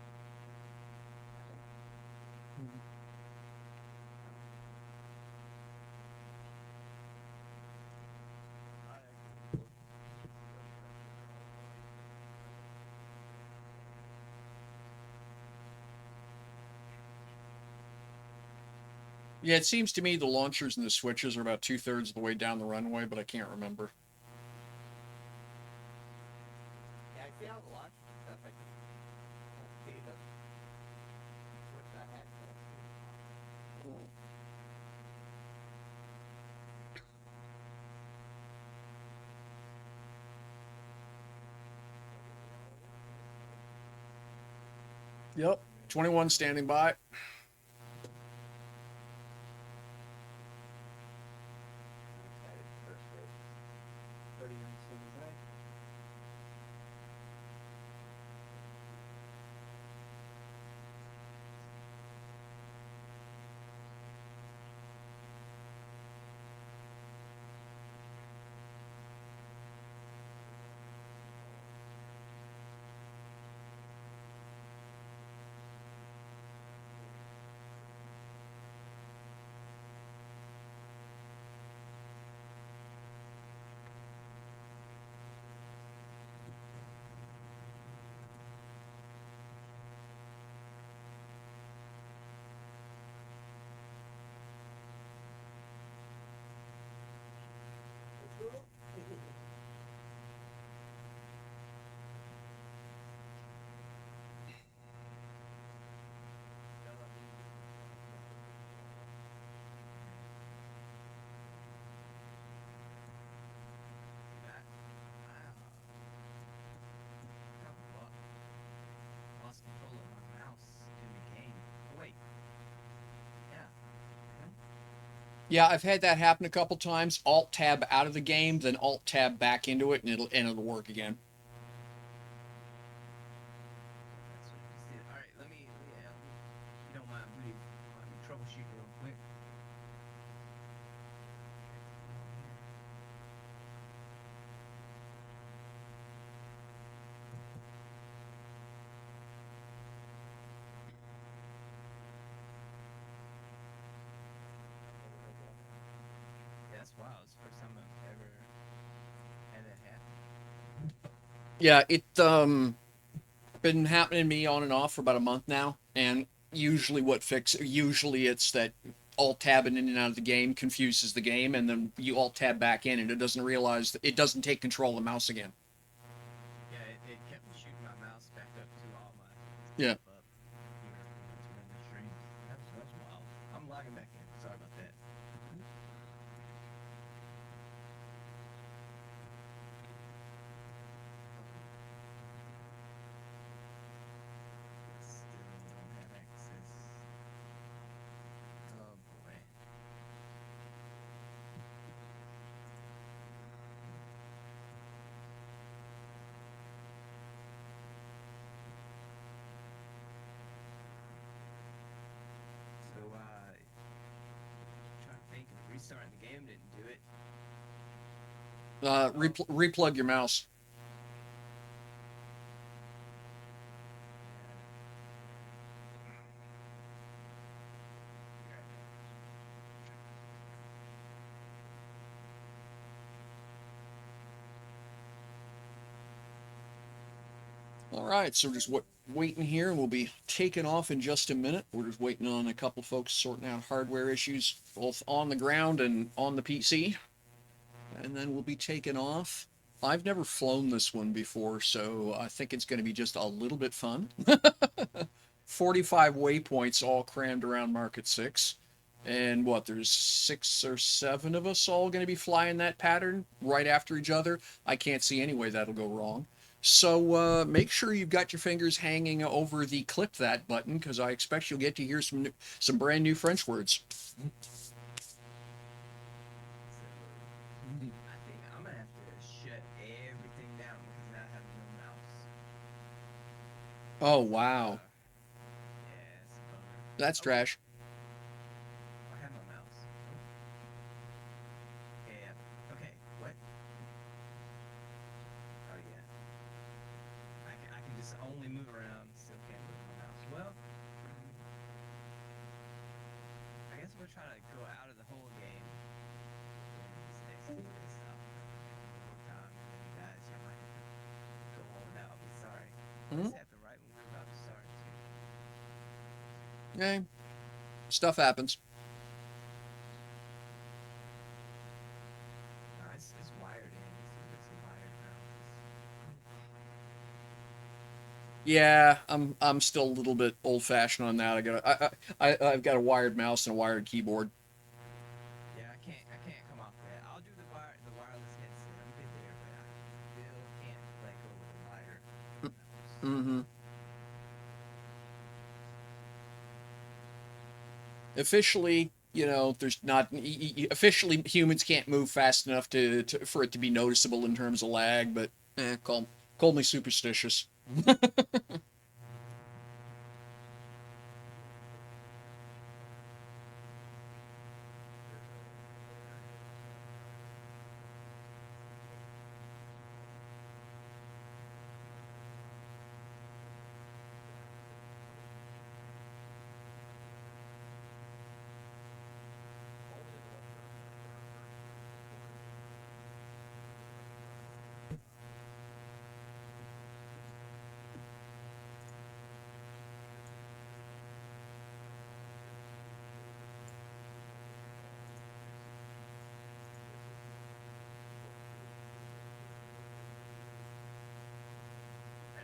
I actually looked Yeah, it seems to me the launchers and the switches are about 2/3 of the way down the runway, but I can't remember. Yeah, I see all the launch stuff. I just don't see the switch I had. Yep. 21 standing by. I'm excited for first race. 39 standing by. That. Wow. Lost control of my mouse in the game. Oh, wait. Yeah. Yeah, I've had that happen a couple times. Alt tab out of the game, then Alt tab back into it, and it'll work again. That's what you did. Alright, let me, if you don't mind, Rudy, let me troubleshoot real quick. Yeah, that's wild. It's the first time I've ever had that happen. Yeah, it been happening to me on and off for about a month now, and usually it's that alt tabbing in and out of the game confuses the game, and then you alt tab back in, and it doesn't realize that it doesn't take control of the mouse again. Yeah, it kept shooting my mouse back up to all my Yeah. stuff up here. restarting the game didn't do it. Replug your mouse. All right, so we're just waiting here, and we'll be taking off in just a minute. We're just waiting on a couple folks sorting out hardware issues, both on the ground and on the PC. And then we'll be taking off. I've never flown this one before, so I think it's going to be just a little bit fun. 45 waypoints all crammed around Market 6. And what, there's 6 or 7 of us all going to be flying that pattern right after each other. I can't see any way that'll go wrong. So make sure you've got your fingers hanging over the clip that button, because I expect you'll get to hear some brand new French words. So I think I'm gonna have to shut everything down because now I have no mouse. Oh, wow. Yeah, it's a bummer. That's trash. I have my mouse. Yeah. Okay. What? Oh yeah. I can just only move around. Still can't move my mouse. Well, I guess we're trying to go out of the whole game. This stuff. More time. And you guys, you might go on without me. Sorry. This happened right when we were about to start. Too. Okay. Stuff happens. No, it's wired in. It's wired now. Yeah, I'm still a little bit old-fashioned on that. I've got a wired mouse and a wired keyboard. Yeah, I can't come off that. I'll do the wireless headset. I'm good there, but I still can't let go with the wired mouse. Mm-hmm. Officially, there's not officially humans can't move fast enough for it to be noticeable in terms of lag, but call me superstitious. And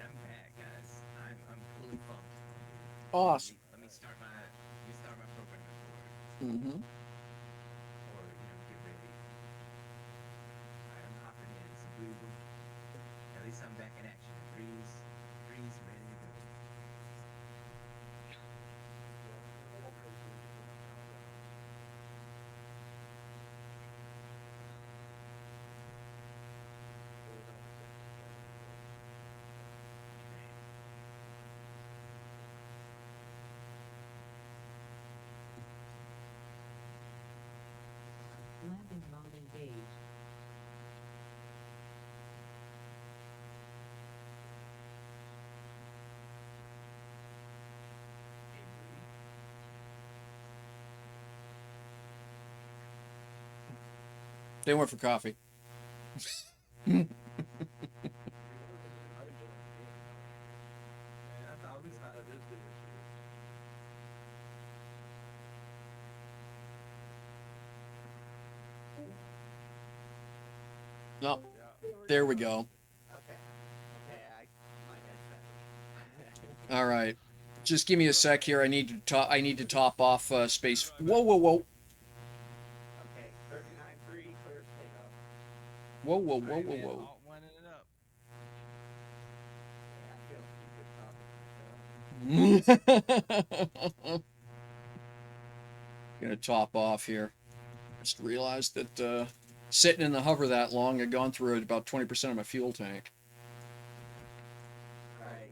I'm back, guys. I'm fully pumped. Awesome. Let me start my programming board. Mm-hmm. Or get ready. I'm hopping in. It's a blue. At least I'm back in action. Three's ready to go. Landing mode engaged. Hey, Blue. They went for coffee. Man, I thought we was about to No, there we go. Okay. Okay, my headset. All right, just give me a sec here. I need to top off space. Whoa, whoa, whoa, Okay, 39.3, clear takeoff. whoa, whoa, whoa, Alright, whoa, man, whoa. Alt winding it up. Yeah, I feel good talking. Gonna top off here. Just realized that sitting in the hover that long, I'd gone through about 20% of my fuel tank. Alright,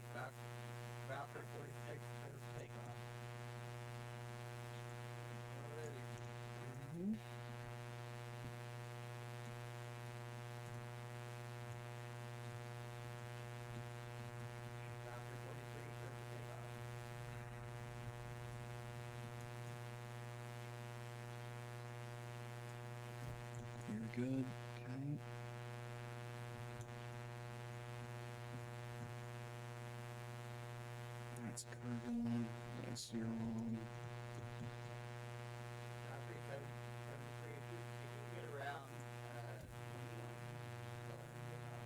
Valkyrie 46, clear takeoff. good. Okay. That's Kurgan. That's your own. Concrete 73. If you can get around 21, go ahead and get off.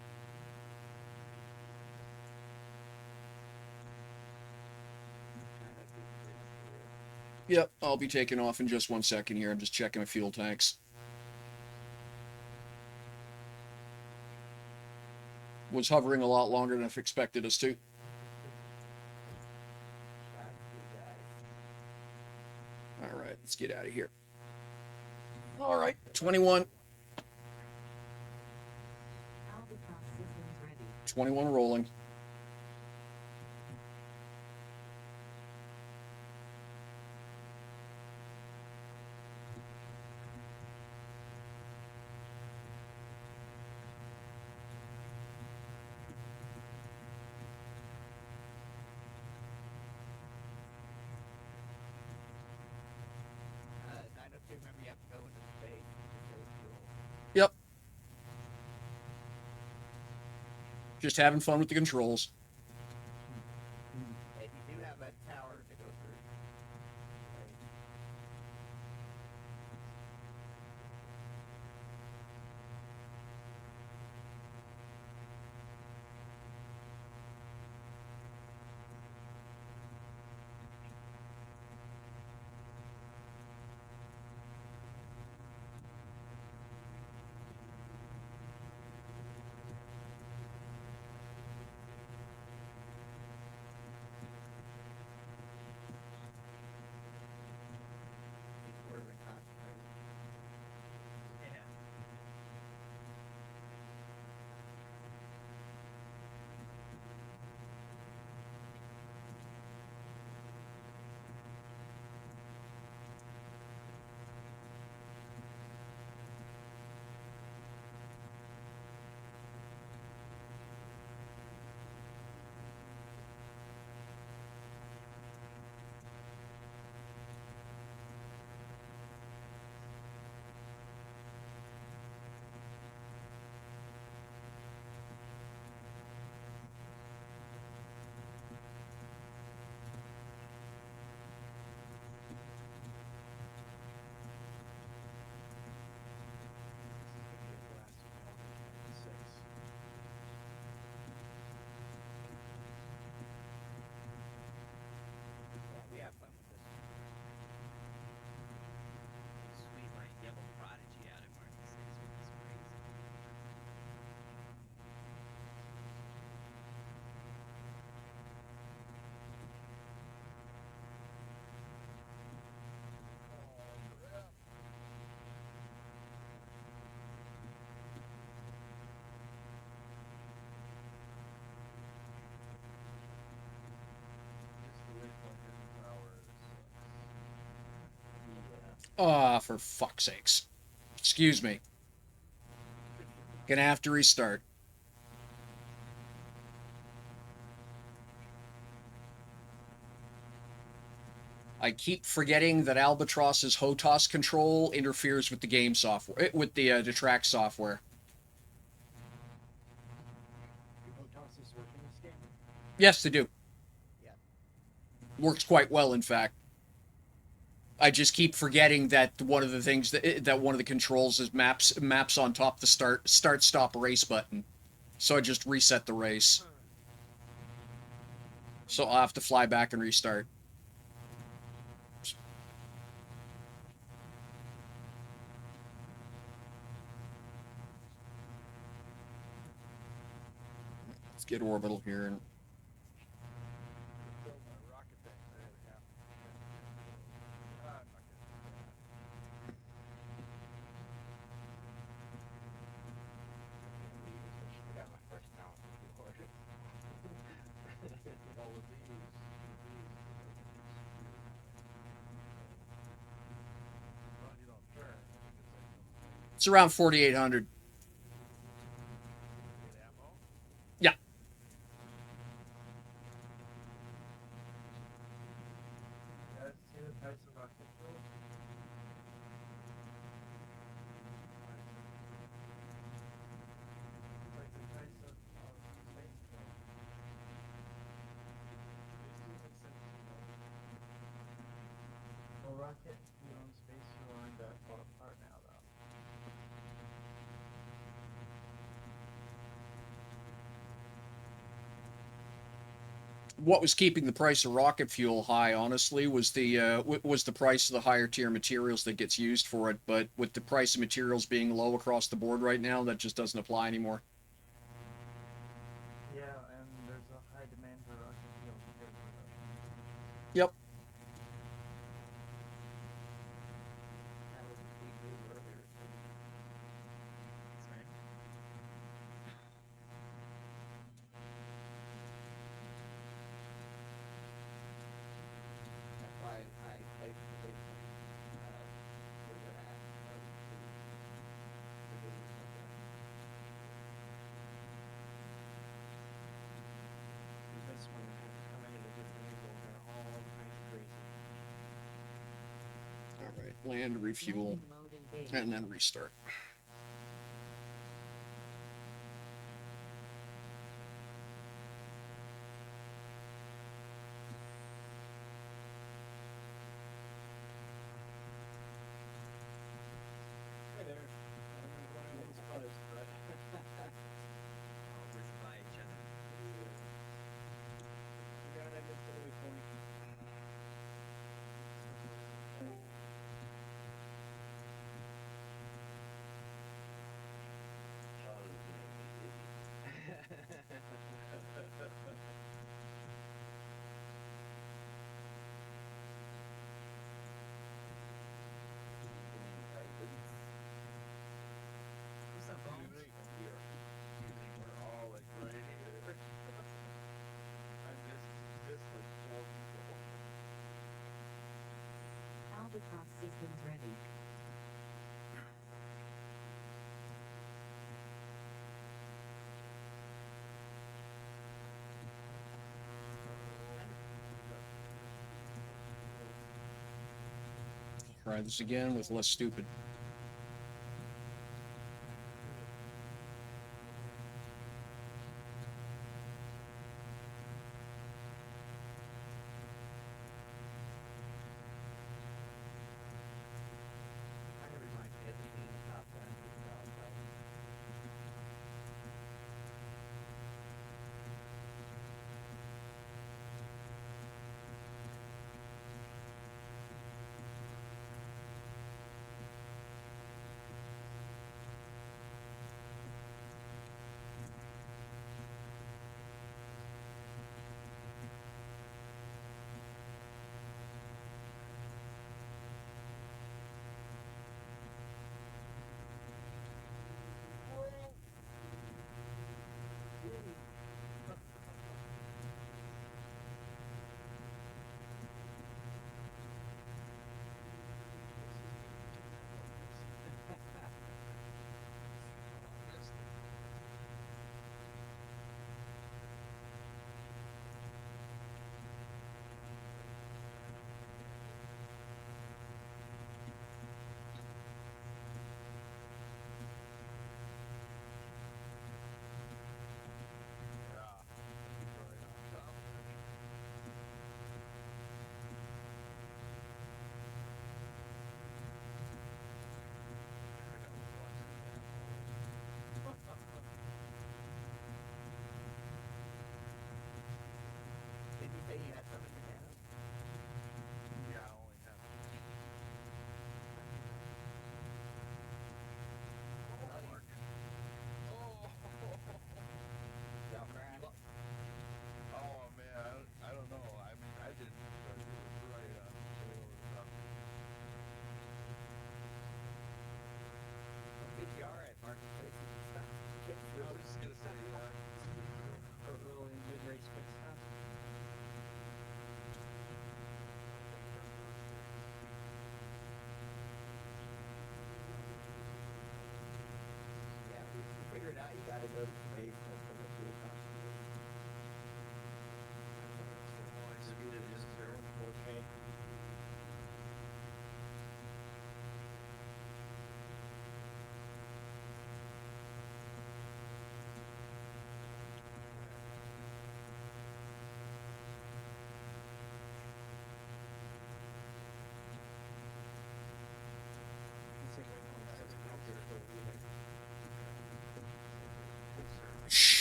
Yep, I'll be taking off in just 1 second here. I'm just checking my fuel tanks. Was hovering a lot longer than I expected us to. Godspeed, guys. All right, let's get out of here. All right, 21. Albatross systems ready. 21 rolling. Uh, 902, remember you have to go into space to save fuel. Yep. Just having fun with the controls. And you do have a tower to go through. Right. We're in concentrate. Yeah. Yeah, we have fun with this. Sweet, like yellow prodigy out at Market 6 with this crazy. Ah, for fuck's sakes. Excuse me. Gonna have to restart. I keep forgetting that Albatross's HOTAS control interferes with the game software, with the track software. HOTAS is working this game? Yes, they do. Yeah. Works quite well, in fact. I just keep forgetting that one of the things that one of the controls is maps on top the start stop race button. So I just reset the race. So I'll have to fly back and restart. Let's get orbital here. I got my first talent before. It's around 4,800. Yeah. You own space, you learned that fall apart now, though. What was keeping the price of rocket fuel high, honestly, was the price of the higher tier materials that gets used for it. But with the price of materials being low across the board right now, that just doesn't apply anymore. Yeah, and there's a high demand for rocket fuel because of the Yep. That was a sweet move earlier. Sorry. That's why I placed the big thing where they're at. The business like that. this one had to come in at a different angle. They're all kind of crazy. All right. Land, refuel, Landing mode engaged. and then restart. Hey there. I don't know what I was buzzed, but All whizzing by each other. God, I get totally funny. Charles made me dizzy. What's up, Bones? We're all like right here. And this like 4 people. Albatross systems ready. Try this again with less stupid. I can remind you of being a top 10 for the job, but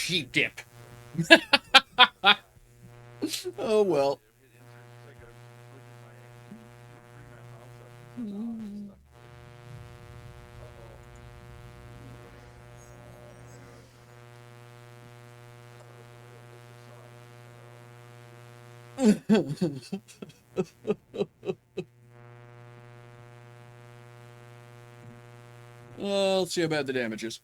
sheep dip. Oh well. Let's see how bad the damage is.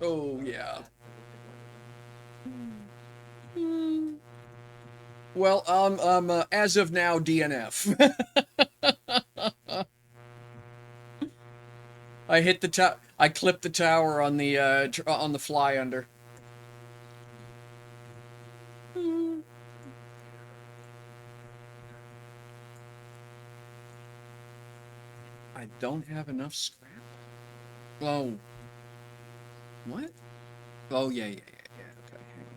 Oh yeah. Well, as of now, DNF. I hit the I clipped the tower on the fly under. I don't have enough scrap. Oh. What? Oh yeah, yeah, yeah, yeah. Okay, hang on.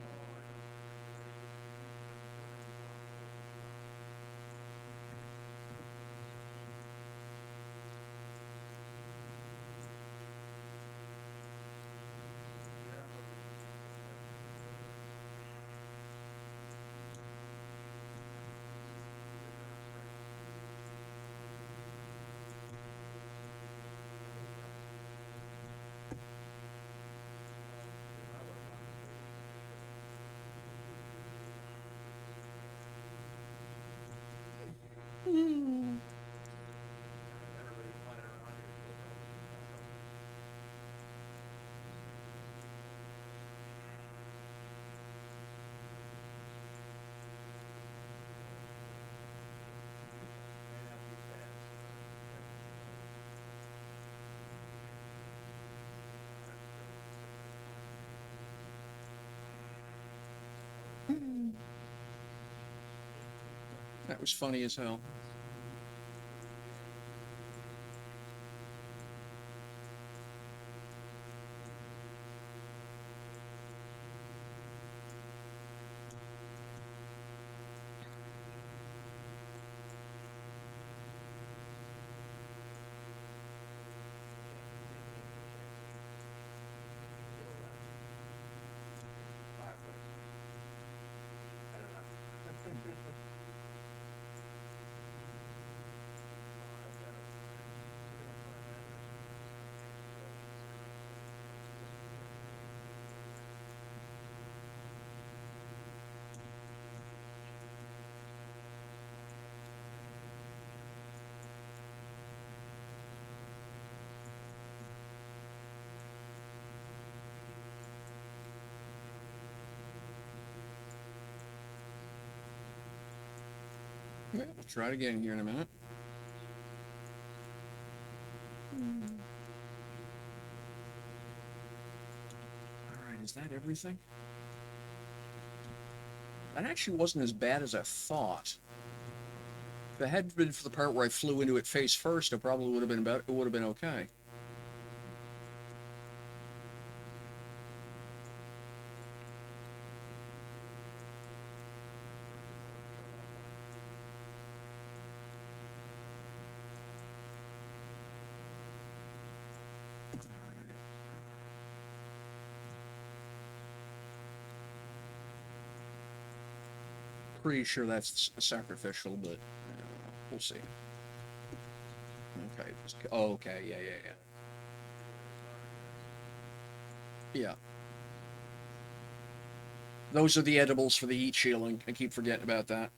That was funny as hell. Yeah, we'll try it again here in a minute. Alright, is that everything? That actually wasn't as bad as I thought. If it had been for the part where I flew into it face first, it probably would have been better. It would have been okay. Pretty sure that's sacrificial, but we'll see. Okay. Oh, okay. Yeah, yeah, yeah. Yeah. Those are the edibles for the heat shielding. I keep forgetting about that.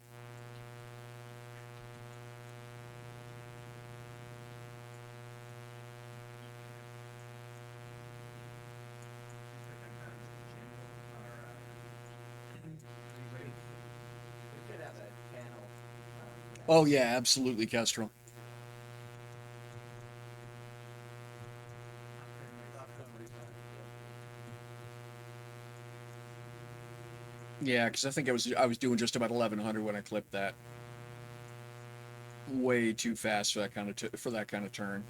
We should have a channel. Oh yeah, absolutely, Kestrel. Yeah, because I think I was doing just about 1100 when I clipped that. Way too fast for that kind of turn.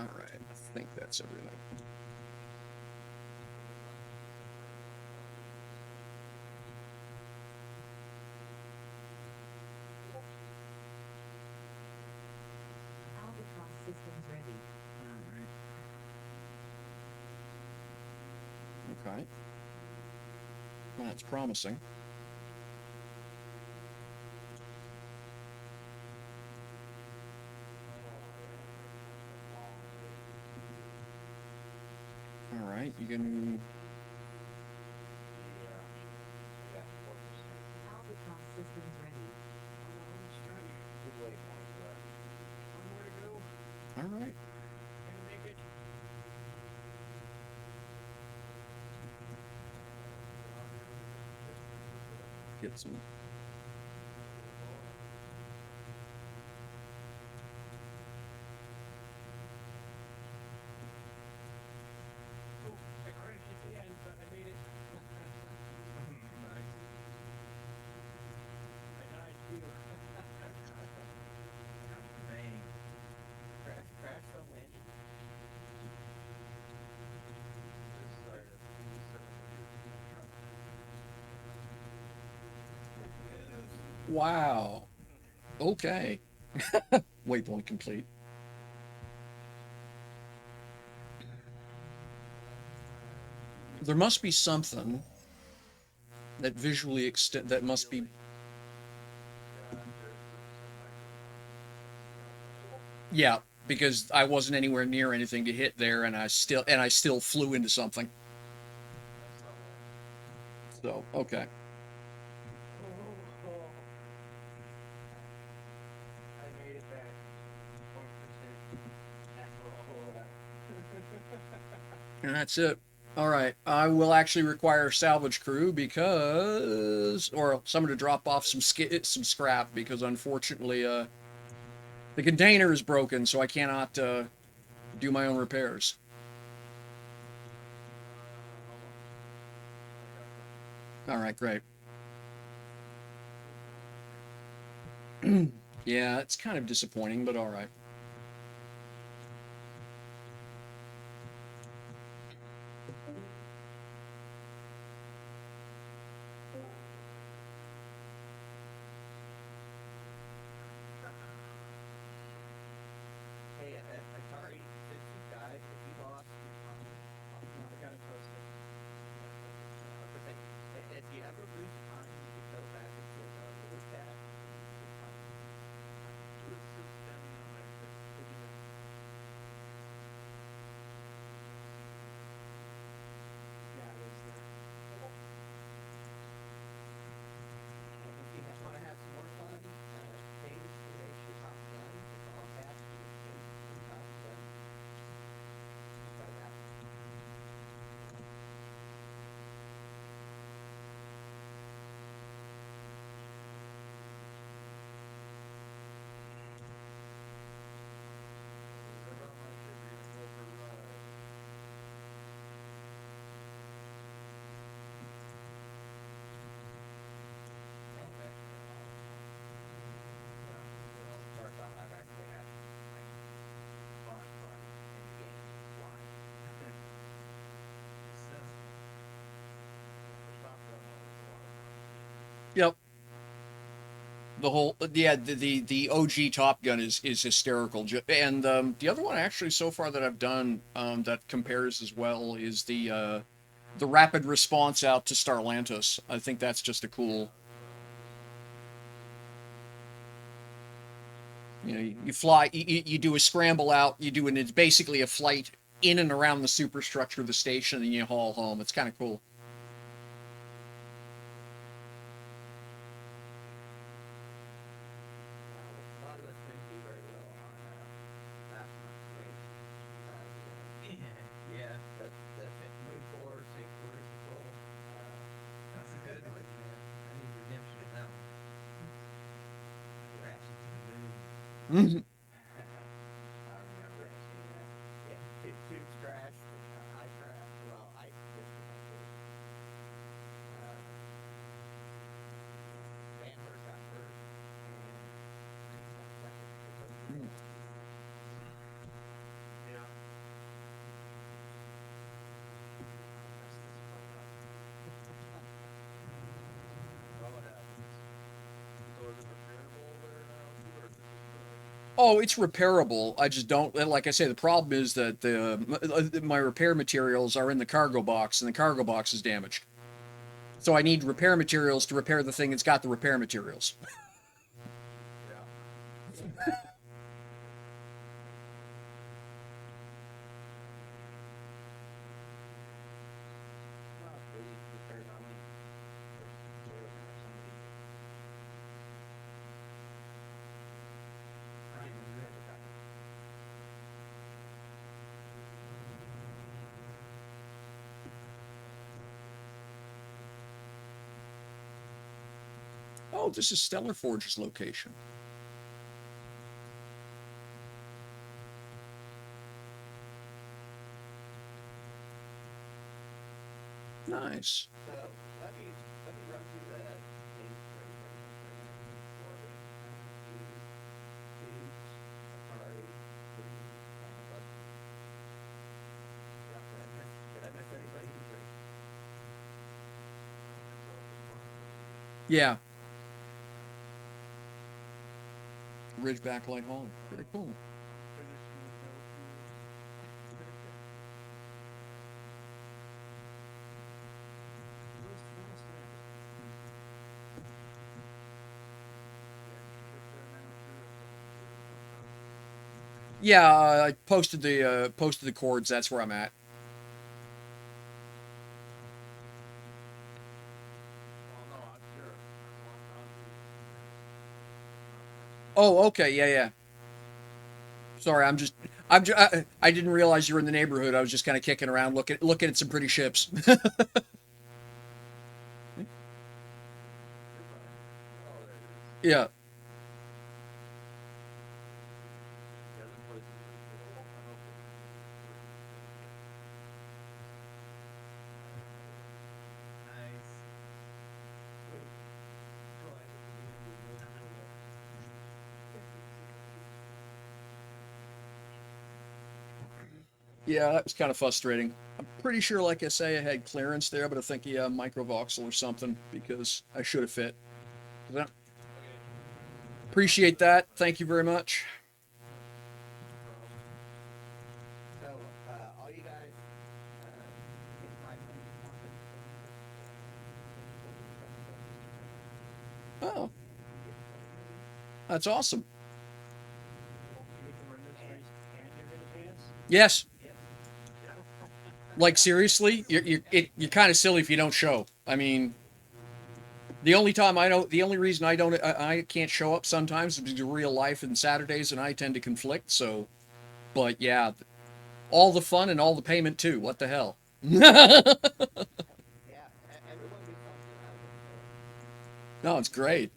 All right, I think that's everything. Albatross systems ready. Okay. Well, that's promising. All right, you can. Albatross systems ready. Good waypoint left. One more to go. All right. Gonna make it. Get some. Oh, I crashed at the end, but I made it. Nice. I died too. Bang. Crash the landing. Wow. Okay. Waypoint complete. There must be something that visually extend that must be. Yeah, because I wasn't anywhere near anything to hit there, and I still flew into something. So okay. I made it back. 1%. And that's it. All right. I will actually require a salvage crew because, or someone to drop off some scrap because unfortunately, the container is broken, so I cannot do my own repairs. All right, great. Yeah, it's kind of disappointing, but all right. Hey, Atari, since you died, if you lost your phone, I got it posted. if you ever lose time, you can go back into the little tab. Yeah, it is there. And if you want to have some more fun, change the ratio top gun. It's all tabs to change the top gun. Try that. First off, I've actually had like fun in the game flying. So, The top gun was a lot of fun. Yep. The whole the OG Top Gun is hysterical, and the other one actually so far that I've done that compares as well is the rapid response out to Starlantis. I think that's just a cool. You know, you fly, you do a scramble out, it's basically a flight in and around the superstructure of the station, and you haul home. It's kind of cool. A lot of us didn't do very well on last month's race. yeah, The move forward, take cruise control. that's a good one, man. I need redemption in that one. Crash into the moon. I remember seeing that. Yeah, tubes crashed. I crashed. Well, I disconnected. Vanberg got hurt, and Green got second. It took me Hmm. Yeah. Oh, it's repairable. I just don't, like I say, the problem is that my repair materials are in the cargo box, and the cargo box is damaged. So I need repair materials to repair the thing that's got the repair materials. Well, really repaired on me. Or Toyota or somebody. I didn't even know that. Oh, this is Stellar Forge's location. Nice. So let me run through the things for everybody. Orbit, Tubes, Safari, Green, and Bug. Yeah, did I miss anybody who's ready? Yeah. Ridgeback Light Hauling. Very cool. Yeah, I posted the chords. That's where I'm at. Oh, okay. Yeah, yeah. Sorry, I didn't realize you were in the neighborhood. I was just kind of kicking around, looking at some pretty ships. Yeah. Nice. Yeah, that was kind of frustrating. I'm pretty sure, like I say, I had clearance there, but I think yeah, microvoxel or something because I should have fit. Yeah. Appreciate that. Thank you very much. So, all you guys, get 5 minutes more than Oh, that's awesome. you're gonna pay us? Yes. Yes. Like seriously, you're kind of silly if you don't show. I mean, the only reason I can't show up sometimes is because of real life and Saturdays and I tend to conflict. So, but yeah, all the fun and all the payment too. What the hell? Yeah, everyone gets something out of it. No, it's great.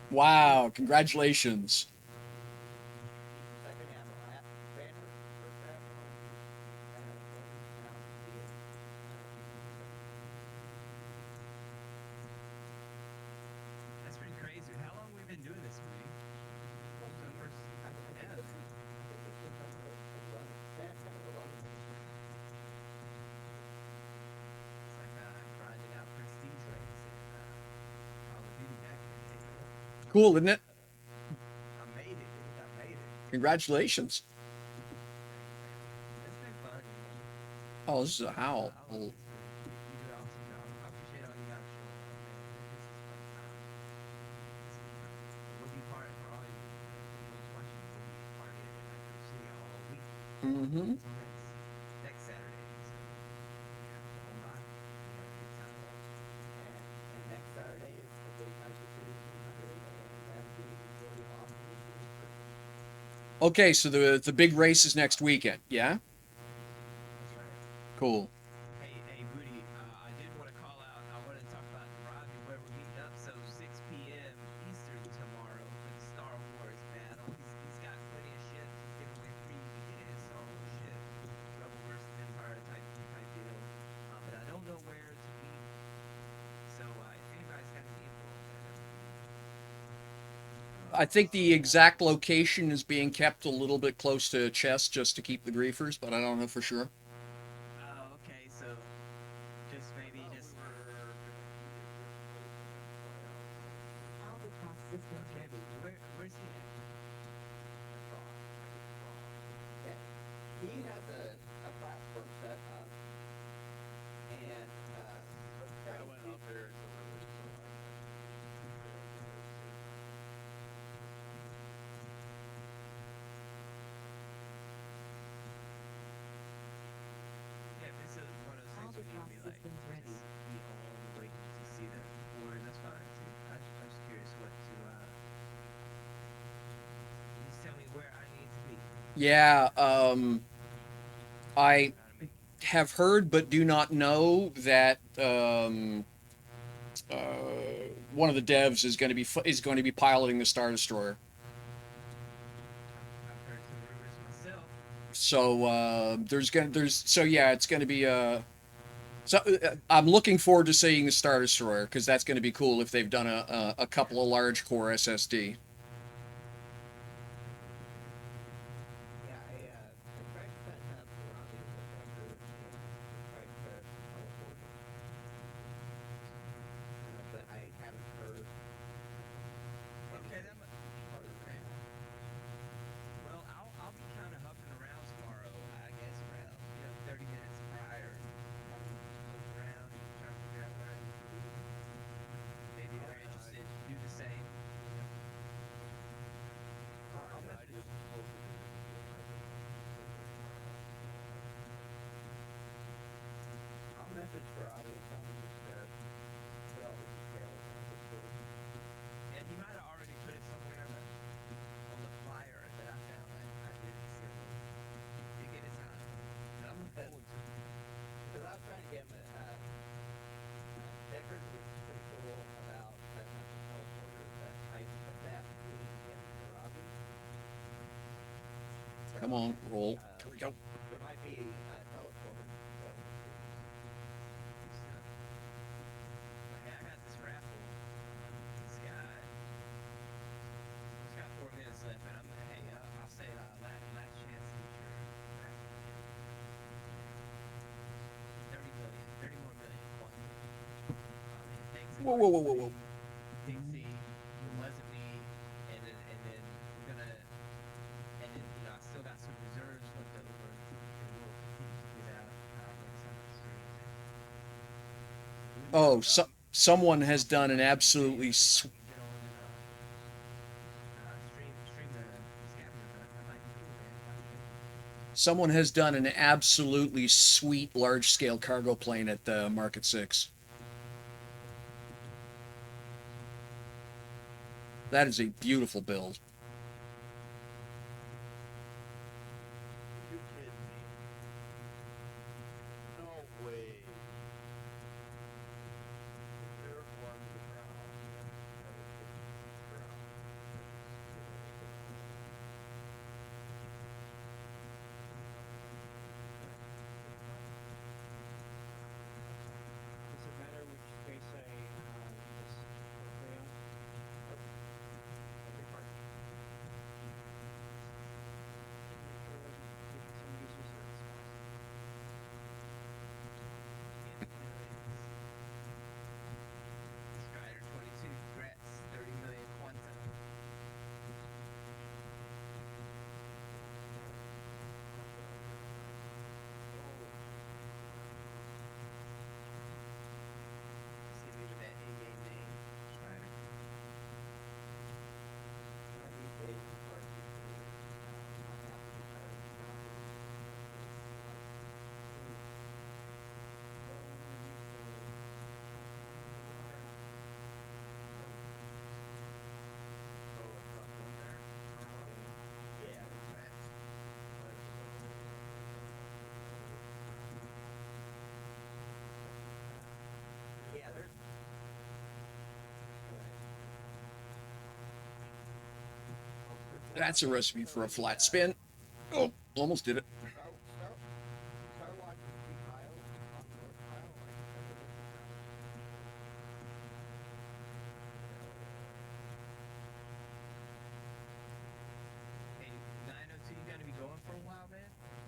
Wow, congratulations. That's pretty crazy. How long have we been doing this, Woody? Yeah. It's like grinding out prestige rates in Call of Duty back in the day. Cool, isn't it? I made it, dude. I made it. Congratulations. It's been fun. Oh, this is a howl. I love this, Woody. You do an awesome job. I appreciate all you guys showing up, man. This is fun time. We'll be part for all you watching. We'll be part of it in Metro City all week. Mm-hmm. So next Saturday. So yeah, hold on. We have a good time. And next Saturday is the big Metro City 100, and that'll be really awesome. Okay, so the big race is next weekend. Yeah. That's right. Cool. Hey, Woody, I did want to call out. I wanted to talk about Robbie where we're meeting up. So 6 p.m. Eastern tomorrow for the Star Wars battle. He's got plenty of shit. He's giving away free to get in Star Wars shit. Rebel versus Empire type deal. But I don't know where to meet I think the exact location is being kept a little bit close to chest just to keep the griefers, but I don't know for sure. Oh, okay, so just maybe just Albatross systems okay. ready. Where's he at? Yeah. He has a platform set up, and I went up there so early, so I Yeah, this is one of those things where you Albatross be like, systems ready. just be all the way to see the board. That's fine too. I was curious what to. You just tell me where I need to be. Yeah, I You know what I mean? have heard but do not know that uh, one of the devs is going to be piloting the Star Destroyer. I've heard some rumors myself. So it's going to be so I'm looking forward to seeing the Star Destroyer because that's going to be cool if they've done a couple of large core SSD. yeah, I tried setting up Robbie with Record and tried to teleport him, but I haven't heard Okay, anything that might. other than Okay. that. Well, I'll be kind of huffing around tomorrow. I guess around 30 minutes prior. Look around, trying to figure out what I need to do. Maybe if you're interested, do the same. I'll I message. just posted it in the private I'll message Robbie and tell him just to put all the details on Discord. And he might have already put it somewhere on the flyer that I found. I didn't see it. You get it time. And I'm looking forward to it. Because I was trying to get him Deckard was pretty cool about setting up the teleporter, but I adapt between him and Robbie. So, Come on, roll. Here we go. there might be a teleporter, so we'll see. Good stuff. But hey, I got this raffle. This guy. He's got 4 minutes left, and I'm hey, I'll say last chance to get your raffle ticket. 30 million, 30 more million quantum. And thanks Whoa, whoa, whoa, whoa, whoa. Dixie, it wasn't me, and then we're gonna, and then I still got some reserves left over, and we'll continue to get out next time I stream. We never Oh, know. someone has done an If I absolutely can get on and stream the scavenger hunt, that might be cool, man. Might be interesting. someone has done an absolutely sweet large scale cargo plane at the Market 6. That is a beautiful build. You kidding me? No way. They're on the ground. Does it matter which space I use play on? Every part. Make sure I'm giving some users a response. Strider 22, congrats, 30 million quantum. See me with that in-game name, Strider. These days, it's hard to not have to be tired of numbers. Oh, it's not one there. Yeah, congrats. Yeah, there's. That's a recipe for a flat spin. Oh, almost did it. Starwatch with 2 tiles on the north tile, like Federation tile.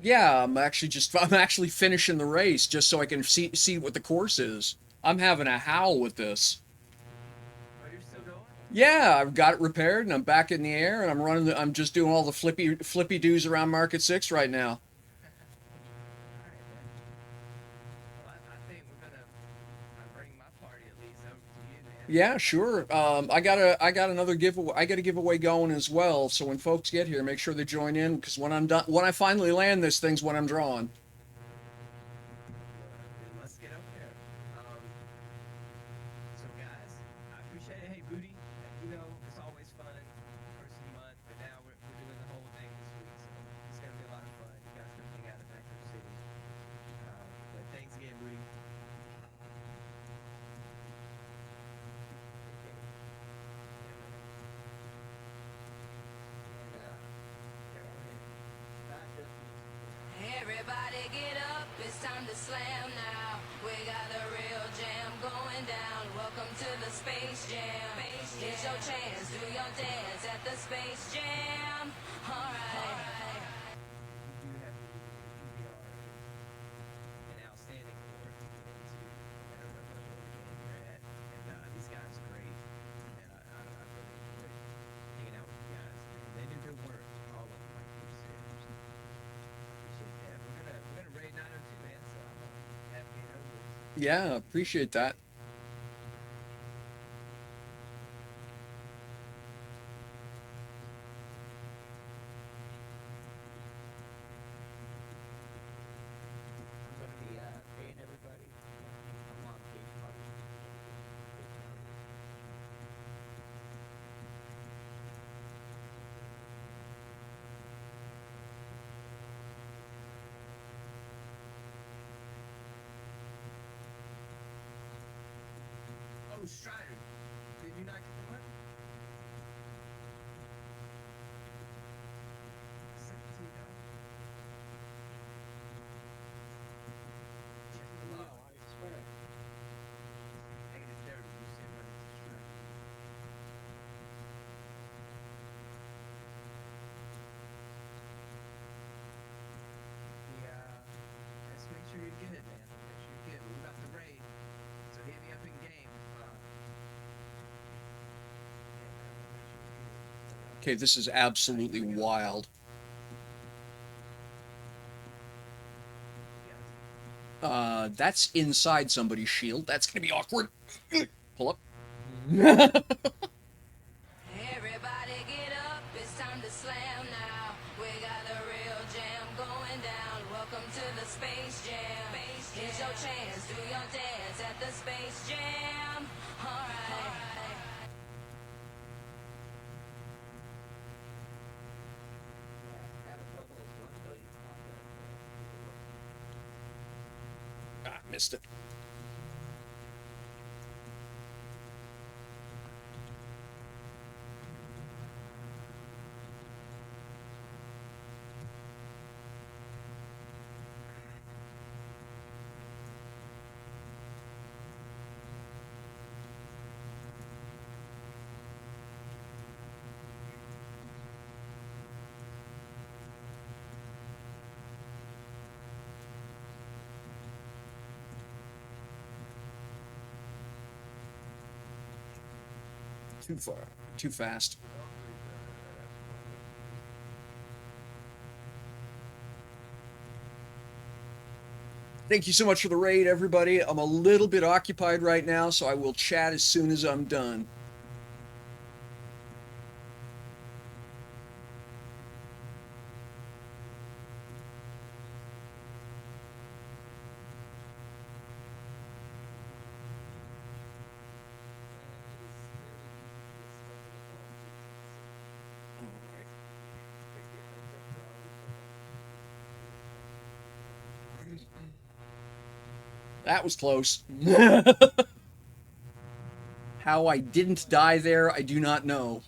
Yeah, I'm actually finishing the race just so I can see what the course is. I'm having a howl with this. Oh, you're still going? Yeah, I've got it repaired and I'm back in the air and I'm just doing all the flippy doos around Market 6 right now. All right, man. Well, I think we're gonna bring my party at least over to you, man. Yeah, sure. I got another giveaway. I got a giveaway going as well. So when folks get here, make sure they join in because when I'm done, when I finally land this thing's when I'm drawing. Then let's get over there. Um, so guys, I appreciate it. Hey, Booty, you know it's always fun first of the month, but now we're doing the whole thing this week, so it's gonna be a lot of fun. You guys come hang out at Backyard City. But thanks again, Booty. Everybody get up, it's time to slam now. We got the real jam going down. Welcome to the Space Jam. Here's your chance, do your dance at the Space Jam. Alright. You do have to do PBR is an outstanding award to get into no matter what level of the game you're at. And these guys are great. And I really enjoy hanging out with you guys. And they do good work. All of them, like you said. Appreciate that. We're gonna raid 902, man. So I'm gonna have to get over this. Yeah, appreciate that. I'm gonna be paying everybody. I'm on Cage Party. Oh, Strider, did you not get the money? $17. Check the No, log. I swear. -30, you sent money to Strider. Yeah, let's make sure you're good, man. Make sure you're good. We're about to raid, so hit me up in game. Okay, this is absolutely wild. That's inside somebody's shield. That's gonna be awkward. Pull up. Everybody get up, it's time to slam now. We got the real jam going down. Welcome to the Space Jam. Here's your chance, do your dance at the Space Jam. Alright. Yeah, have a couple of $1 billion Ah, missed it. Too far. Too fast. Thank you so much for the raid, everybody. I'm a little bit occupied right now, so I will chat as soon as I'm done. That was close. How I didn't die there, I do not know.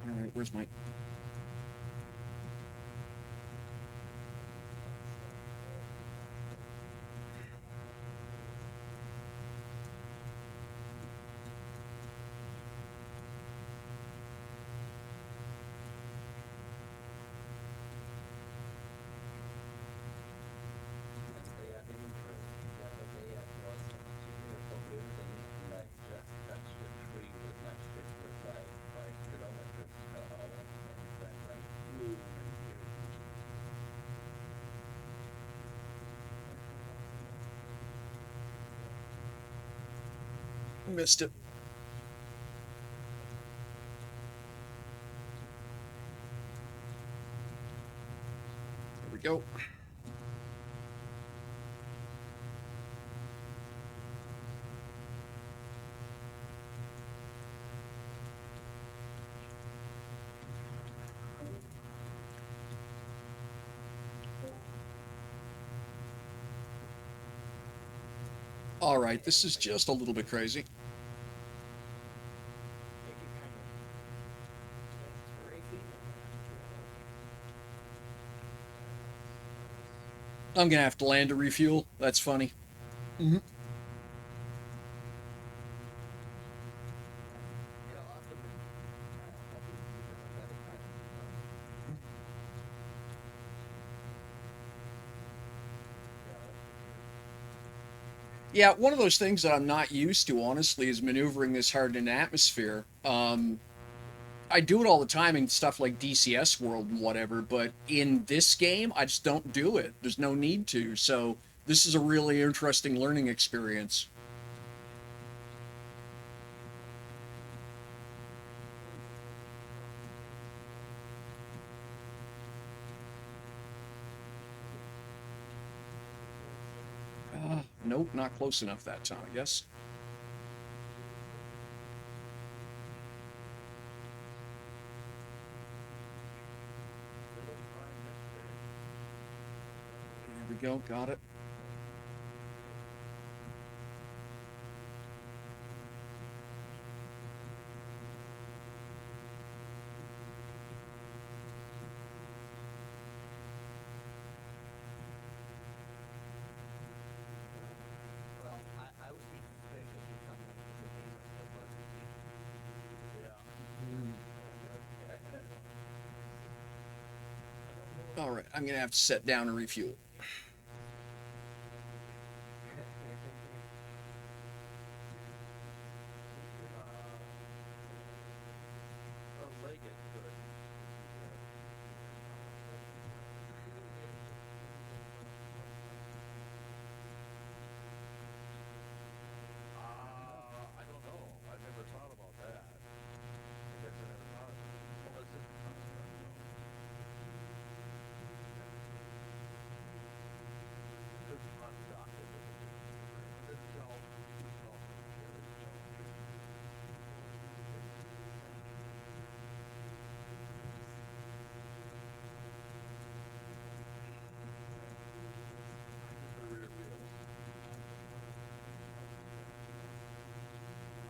All right, where's my... Missed it. There we go. All right, this is just a little bit crazy. I'm gonna have to land to refuel. That's funny. Mm-hmm. Yeah, one of those things that I'm not used to, honestly, is maneuvering this hard in atmosphere. I do it all the time in stuff like DCS World and whatever, but in this game, I just don't do it. There's no need to. So this is a really interesting learning experience. Nope, not close enough that time, I guess. There we go, got it. Well, I would be suspicious if someone was in the All right, I'm gonna have to set down and refuel. I don't know. I never thought about that. I guess I never thought. Well, it's just a concept, though. It's undocumented. It's self. The rear wheel.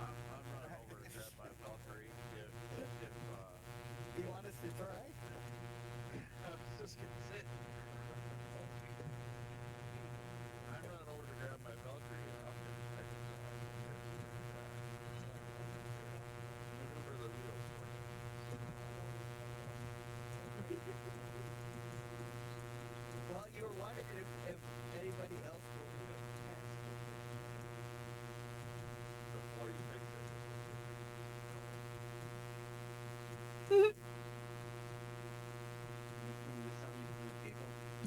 I'm running over to grab my Valkyrie if You want us to try? I was just gonna say. I'm running over to grab my Valkyrie and I'm gonna maneuver the wheels for you. Well, you were wondering if anybody else will do it. Before you fix it.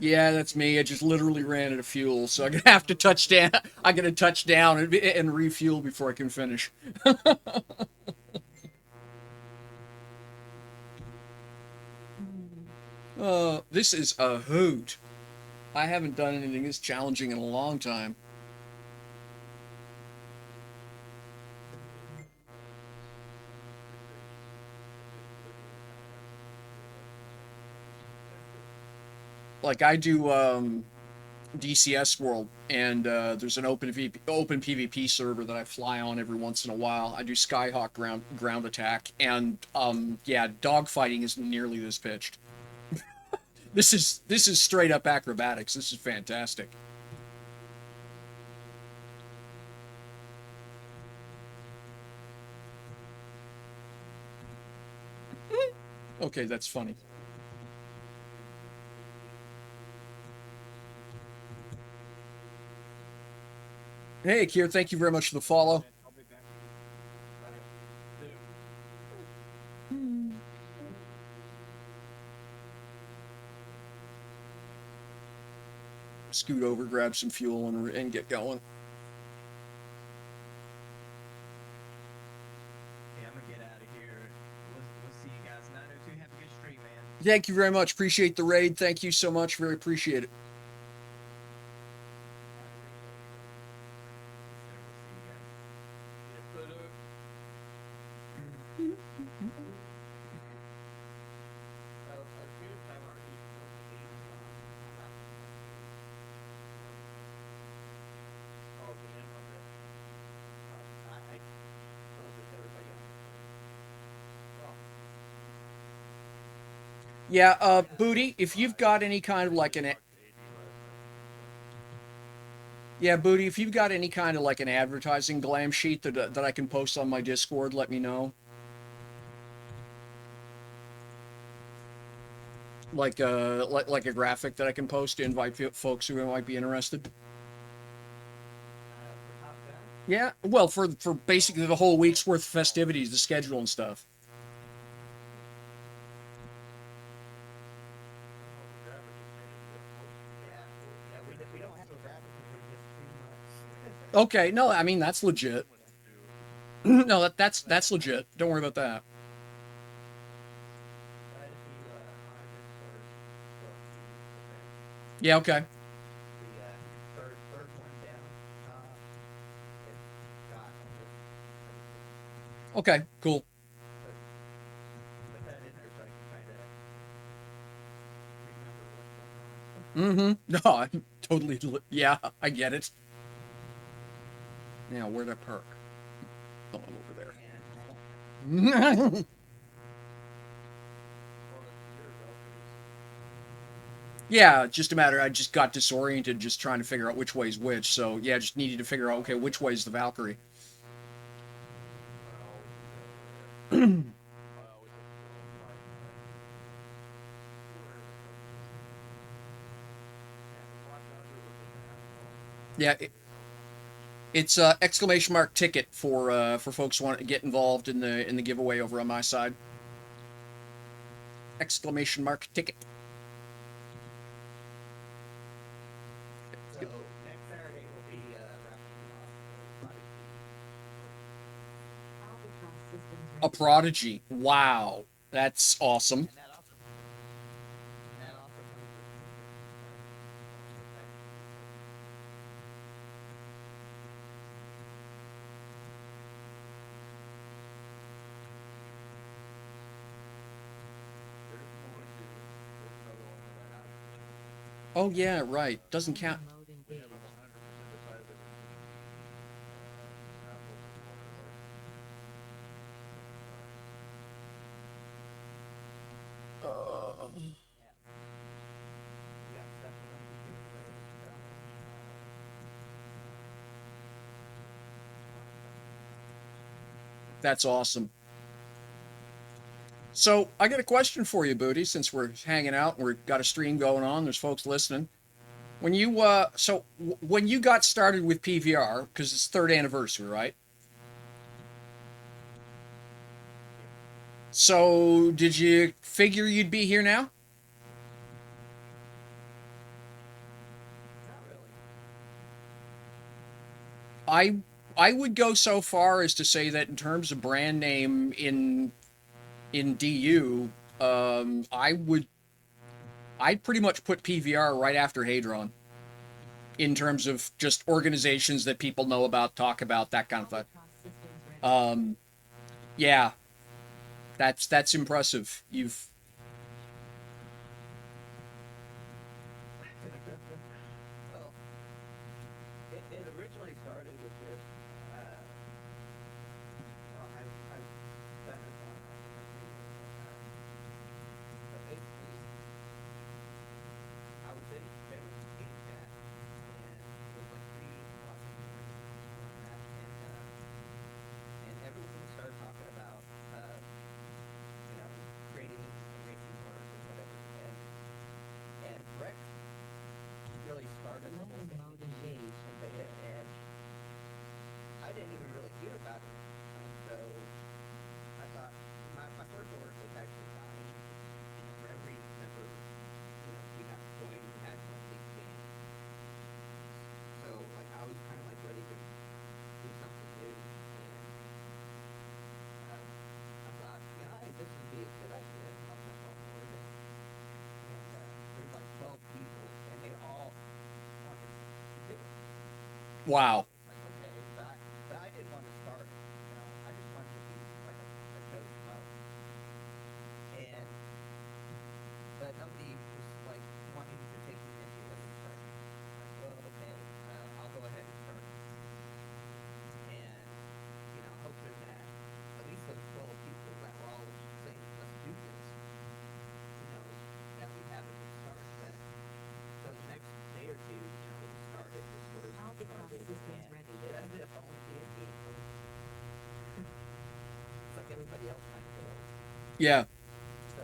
Yeah, that's me. I just literally ran out of fuel, so I'm gonna have to touch down. I'm gonna touch down and refuel before I can finish. This is a hoot. I haven't done anything this challenging in a long time. Like I do DCS World, and there's an open PvP server that I fly on every once in a while. I do Skyhawk ground attack, and yeah, dogfighting isn't nearly this pitched. This is straight up acrobatics. This is fantastic. Okay, that's funny. Hey, Kier, thank you very much for the follow. I'll be back. Scoot over, grab some fuel, and get going. Thank you very much. Appreciate the raid. Thank you so much. Very appreciate it. Yeah, Booty, if you've got any kind of like an yeah, Booty, if you've got any kind of like an advertising glam sheet that I can post on my Discord, let me know. Like like a graphic that I can post to invite folks who might be interested. Yeah, well, for basically the whole week's worth of festivities, the schedule and stuff. We don't have a graphic for just 2 months. Okay, no, I mean that's legit. No, that's legit. Don't worry about that. Yeah, okay. The third one down, it's got almost Okay, cool. put that in there so I can kind of remember what's going on. Mm-hmm. No, I'm totally. Yeah, I get it. Now, where'd I park? Oh, I'm over there. Yeah, just a matter. I just got disoriented just trying to figure out which way is which. So yeah, just needed to figure out okay, which way is the Valkyrie. Yeah, it's exclamation mark ticket for folks who want to get involved in the giveaway over on my side. Exclamation mark ticket. So next Saturday we'll be wrapping off Albatross systems A ready. prodigy. Wow, that's awesome. and that also comes with Oh yeah, right. Doesn't count. Mode engaged. we got stuff we're gonna be giving away. That's awesome. So I got a question for you, Booty. Since we're hanging out and we've got a stream going on, there's folks listening. When you when you got started with PVR, because it's third anniversary, right? So did you figure you'd be here now? Not really. I would go so far as to say that in terms of brand name in DU, I'd pretty much put PVR right after Hadron in terms of just organizations that people know about, talk about, that kind of thing. Albatross systems ready. Yeah, that's impressive. You've Well, it originally started with just, well, I've done this on but basically, I was sitting there with the game chat, and it was like watching that, and everyone started talking about, creating racing cars or whatever, and Rex really started the whole Weapons thing. mode engaged. And beta edge, Wow. Like, okay, but I didn't want to start it. I just wanted to be like a chosen mode. And but nobody was like wanting to take the initiative and start. Like, well, okay, I'll go ahead and start. And hoping that at least those 12 people that were all saying let's do this, that we have a good start. But so the next day or two, it started, the stores Albatross started, systems and ready. it ended up only being me. It's like everybody else might go. Yeah. So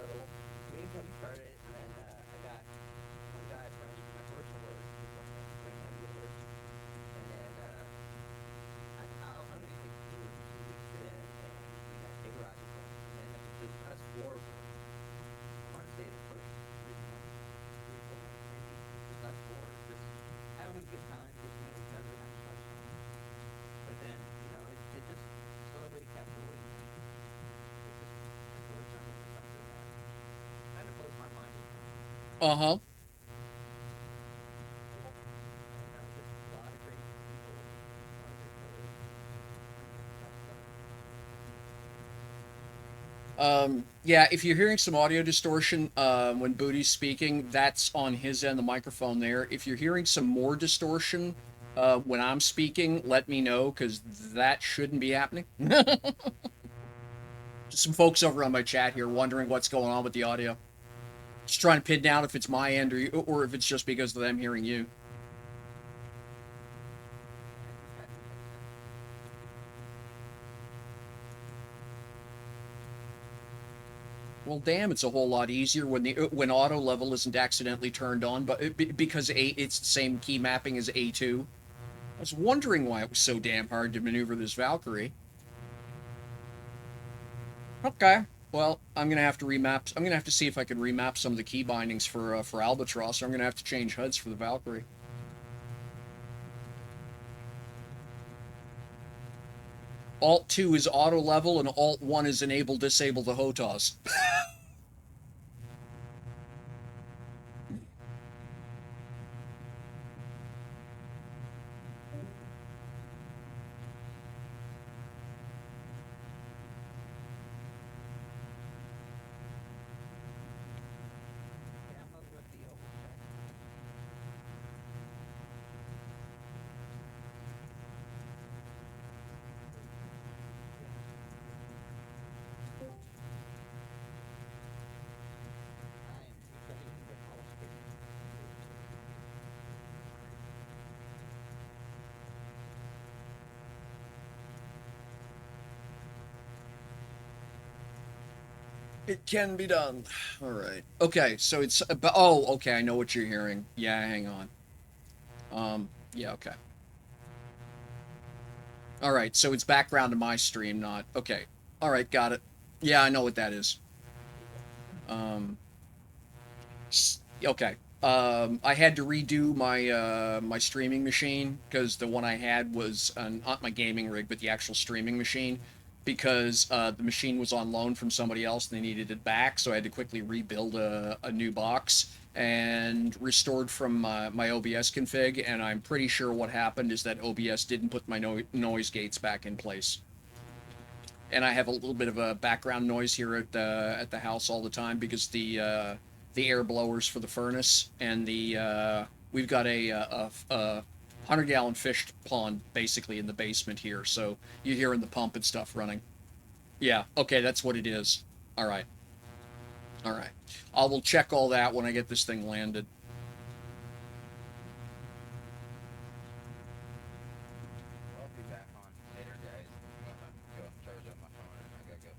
me and Cody started, and then I got one guy from my first alert, who's like a spring heavy alert, and then I don't know anything. We were 2 weeks in, and we got K Garage going, and then it was just us four. I want to say the first 3 months, 3 4 months maybe, just us four, just having a good time, getting to know each other, having fun. But then it just slowly kept going. It just turned into something that kind of blows my mind. Uh-huh. Just a lot of great people, a lot of great players. That's fun. Yeah, if you're hearing some audio distortion when Booty's speaking, that's on his end, the microphone there. If you're hearing some more distortion when I'm speaking, let me know, because that shouldn't be happening. Some folks over on my chat here wondering what's going on with the audio. Just trying to pin down if it's my end or if it's just because of them hearing you. That makes sense. Well, damn, it's a whole lot easier when auto level isn't accidentally turned on, but because it's the same key mapping as A2. I was wondering why it was so damn hard to maneuver this Valkyrie. Okay. Well, I'm gonna have to remap. I'm gonna have to see if I can remap some of the key bindings for Albatross. Or I'm gonna have to change HUDs for the Valkyrie. Alt 2 is auto level, and Alt 1 is disable the HOTAS. Download with the overcheck. I am resetting the call script. It can be done. All right. Okay, so it's about. Oh, okay. I know what you're hearing. Yeah, hang on. Yeah, okay. All right, so it's background to my stream, not okay. All right, got it. Yeah, I know what that is. Um, okay. I had to redo my streaming machine because the one I had was not my gaming rig, but the actual streaming machine, because the machine was on loan from somebody else and they needed it back, so I had to quickly rebuild a new box and restored from my OBS config. And I'm pretty sure what happened is that OBS didn't put my noise gates back in place. And I have a little bit of a background noise here at the house all the time because the air blowers for the furnace and we've got a 100-gallon fish pond basically in the basement here, so you're hearing the pump and stuff running. Yeah, okay, that's what it is. All right, all right. I will check all that when I get this thing landed. Well, I'll be back on later, guys. I'm gonna go charge up my phone and I gotta go do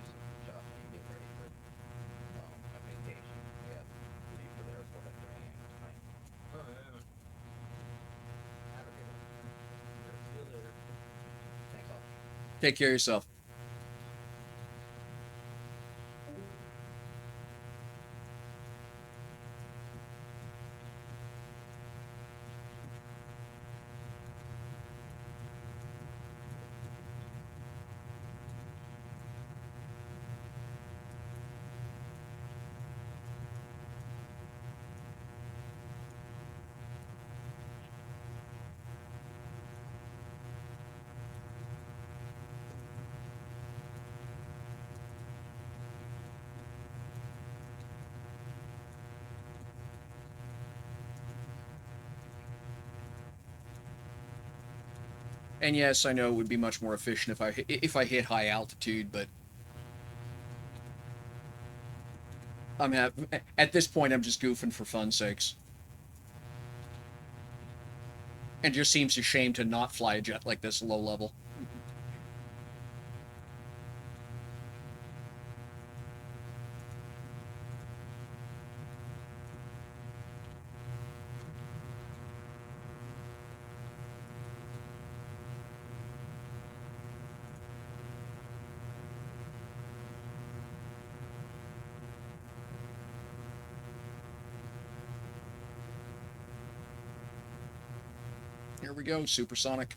some shopping and get ready for my vacation. We have to leave for the airport at 3 a.m. tonight. Oh, yeah. Have a good one. See you later. Thanks all. Take care of yourself. And yes, I know it would be much more efficient if I hit high altitude, but at this point I'm just goofing for fun's sakes. And just seems a shame to not fly a jet like this low level. Here we go, supersonic.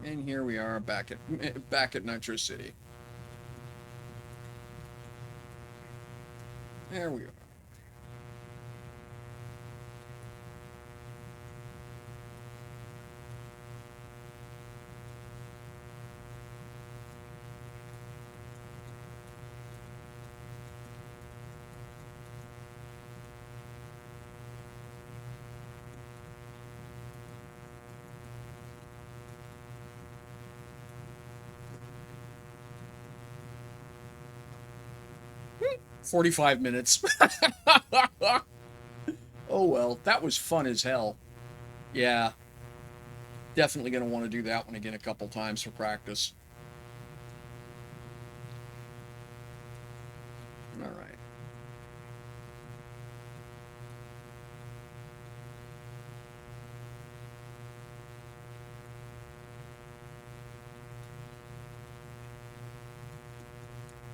And here we are back at Nitro City. There we are. Hmm, 45 minutes. Oh well, that was fun as hell. Yeah, definitely going to want to do that one again a couple times for practice. All right.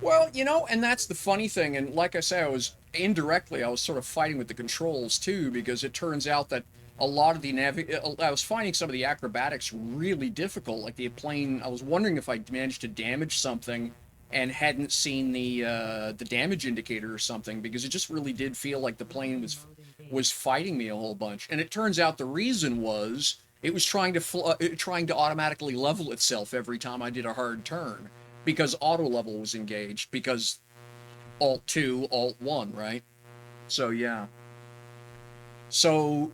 Well, and that's the funny thing. And like I say, I was sort of fighting with the controls too, because it turns out that a lot of I was finding some of the acrobatics really difficult. Like the plane, I was wondering if I managed to damage something and hadn't seen the damage indicator or something, because it just really did feel like the plane was fighting me a whole bunch. And it turns out the reason was it was trying to automatically level itself every time I did a hard turn, because auto level was engaged, because Alt 2, Alt 1, right? So yeah. So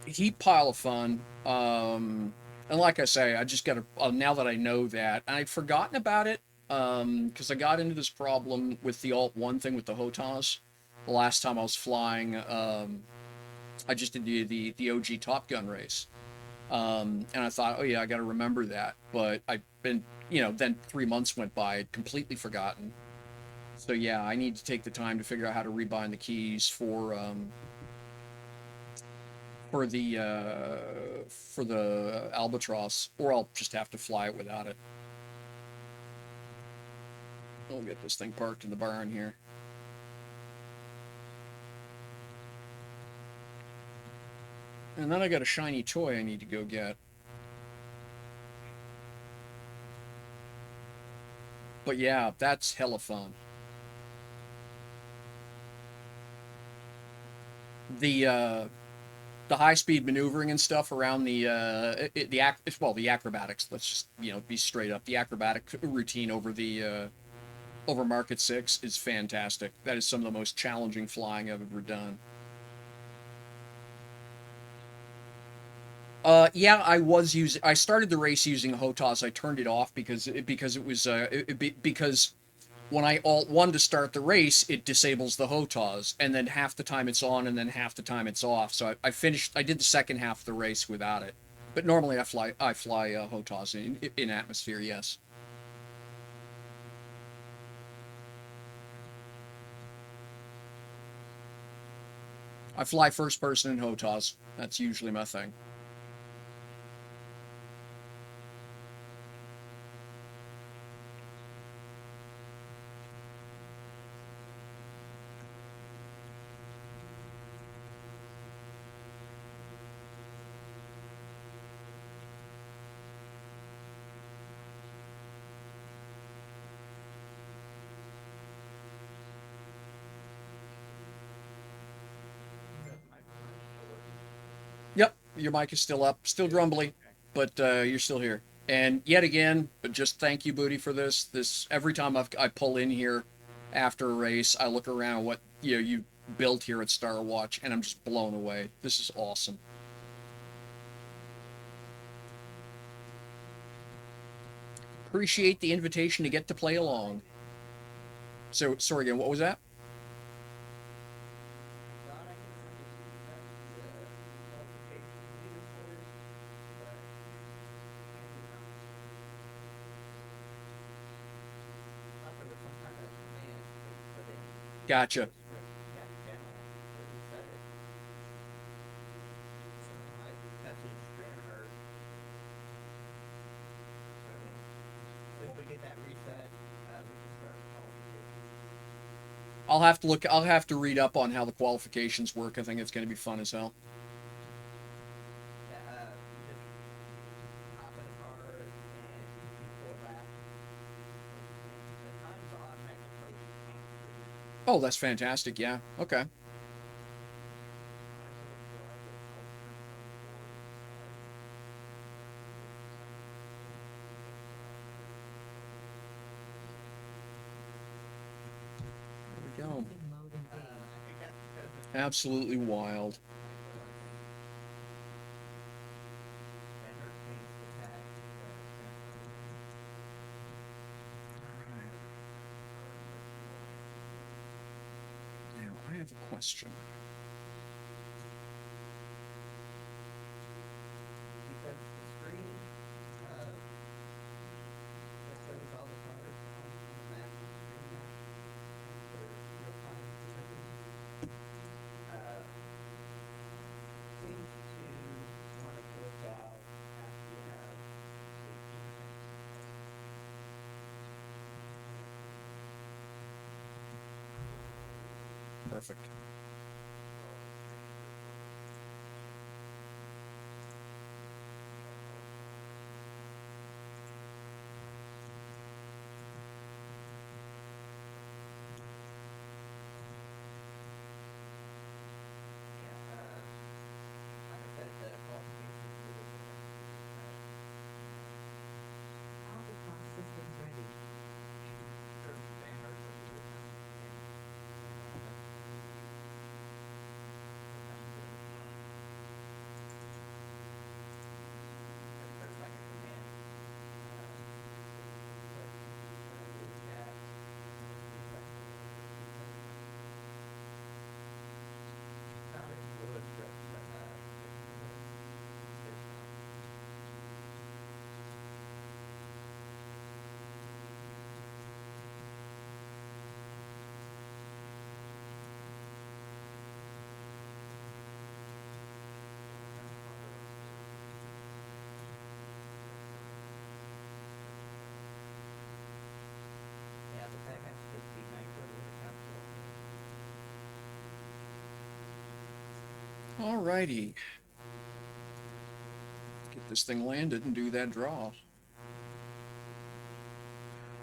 heap pile of fun. And like I say, I just got to, now that I know that, and I'd forgotten about it, because I got into this problem with the Alt 1 thing with the HOTAS. The last time I was flying, I just did the OG Top Gun race. And I thought, oh yeah, I got to remember that. But I've been, then 3 months went by, I'd completely forgotten. So yeah, I need to take the time to figure out how to rebind the keys for the Albatross, or I'll just have to fly it without it. We'll get this thing parked in the barn here. And then I got a shiny toy I need to go get. But yeah, that's hella fun. The high-speed maneuvering and stuff around the acrobatics. Let's just be straight up. The acrobatic routine over Market 6 is fantastic. That is some of the most challenging flying I've ever done. Yeah, I started the race using HOTAS. I turned it off because when I Alt 1 to start the race, it disables the HOTAS, and then half the time it's on, and then half the time it's off. So I did the second half of the race without it. But normally I fly HOTAS in atmosphere, yes. I fly first person in HOTAS. That's usually my thing. Yep, your mic is still up, still grumbly, but you're still here. And yet again, but just thank you, Booty, for this. This every time I pull in here after a race, I look around what you built here at Star Watch, and I'm just blown away. This is awesome. Appreciate the invitation to get to play along. So sorry again, what was that? Thought I could send it the qualification leaderboard, but can't do that. Thought there was some kind of command that you put in Gotcha. the script back channel that reset it. So I messaged Granherd. So if we get that reset, we can start the qualification. I'll have to read up on how the qualifications work. I think it's going to be fun as hell. Yeah, you just hop in a car and do 4 laps. The times automatically change for you. Oh, that's fantastic. Yeah. Okay. There we go. Testing mode engaged. I think that's because it's Absolutely wild. Banner changed the tag. Now I have a question. Because the screen that shows all the cars on the map, the screen map, for real-time positions, seems to want to glitch out after you have 18 minutes. Perfect. Yeah, like I said, the qualifications for this Alpha class systems ready. sure banners will do it. There's like a command. Sounded fluid, but yeah, the tag has to be nitro with a capital. Alrighty. Get this thing landed and do that draw.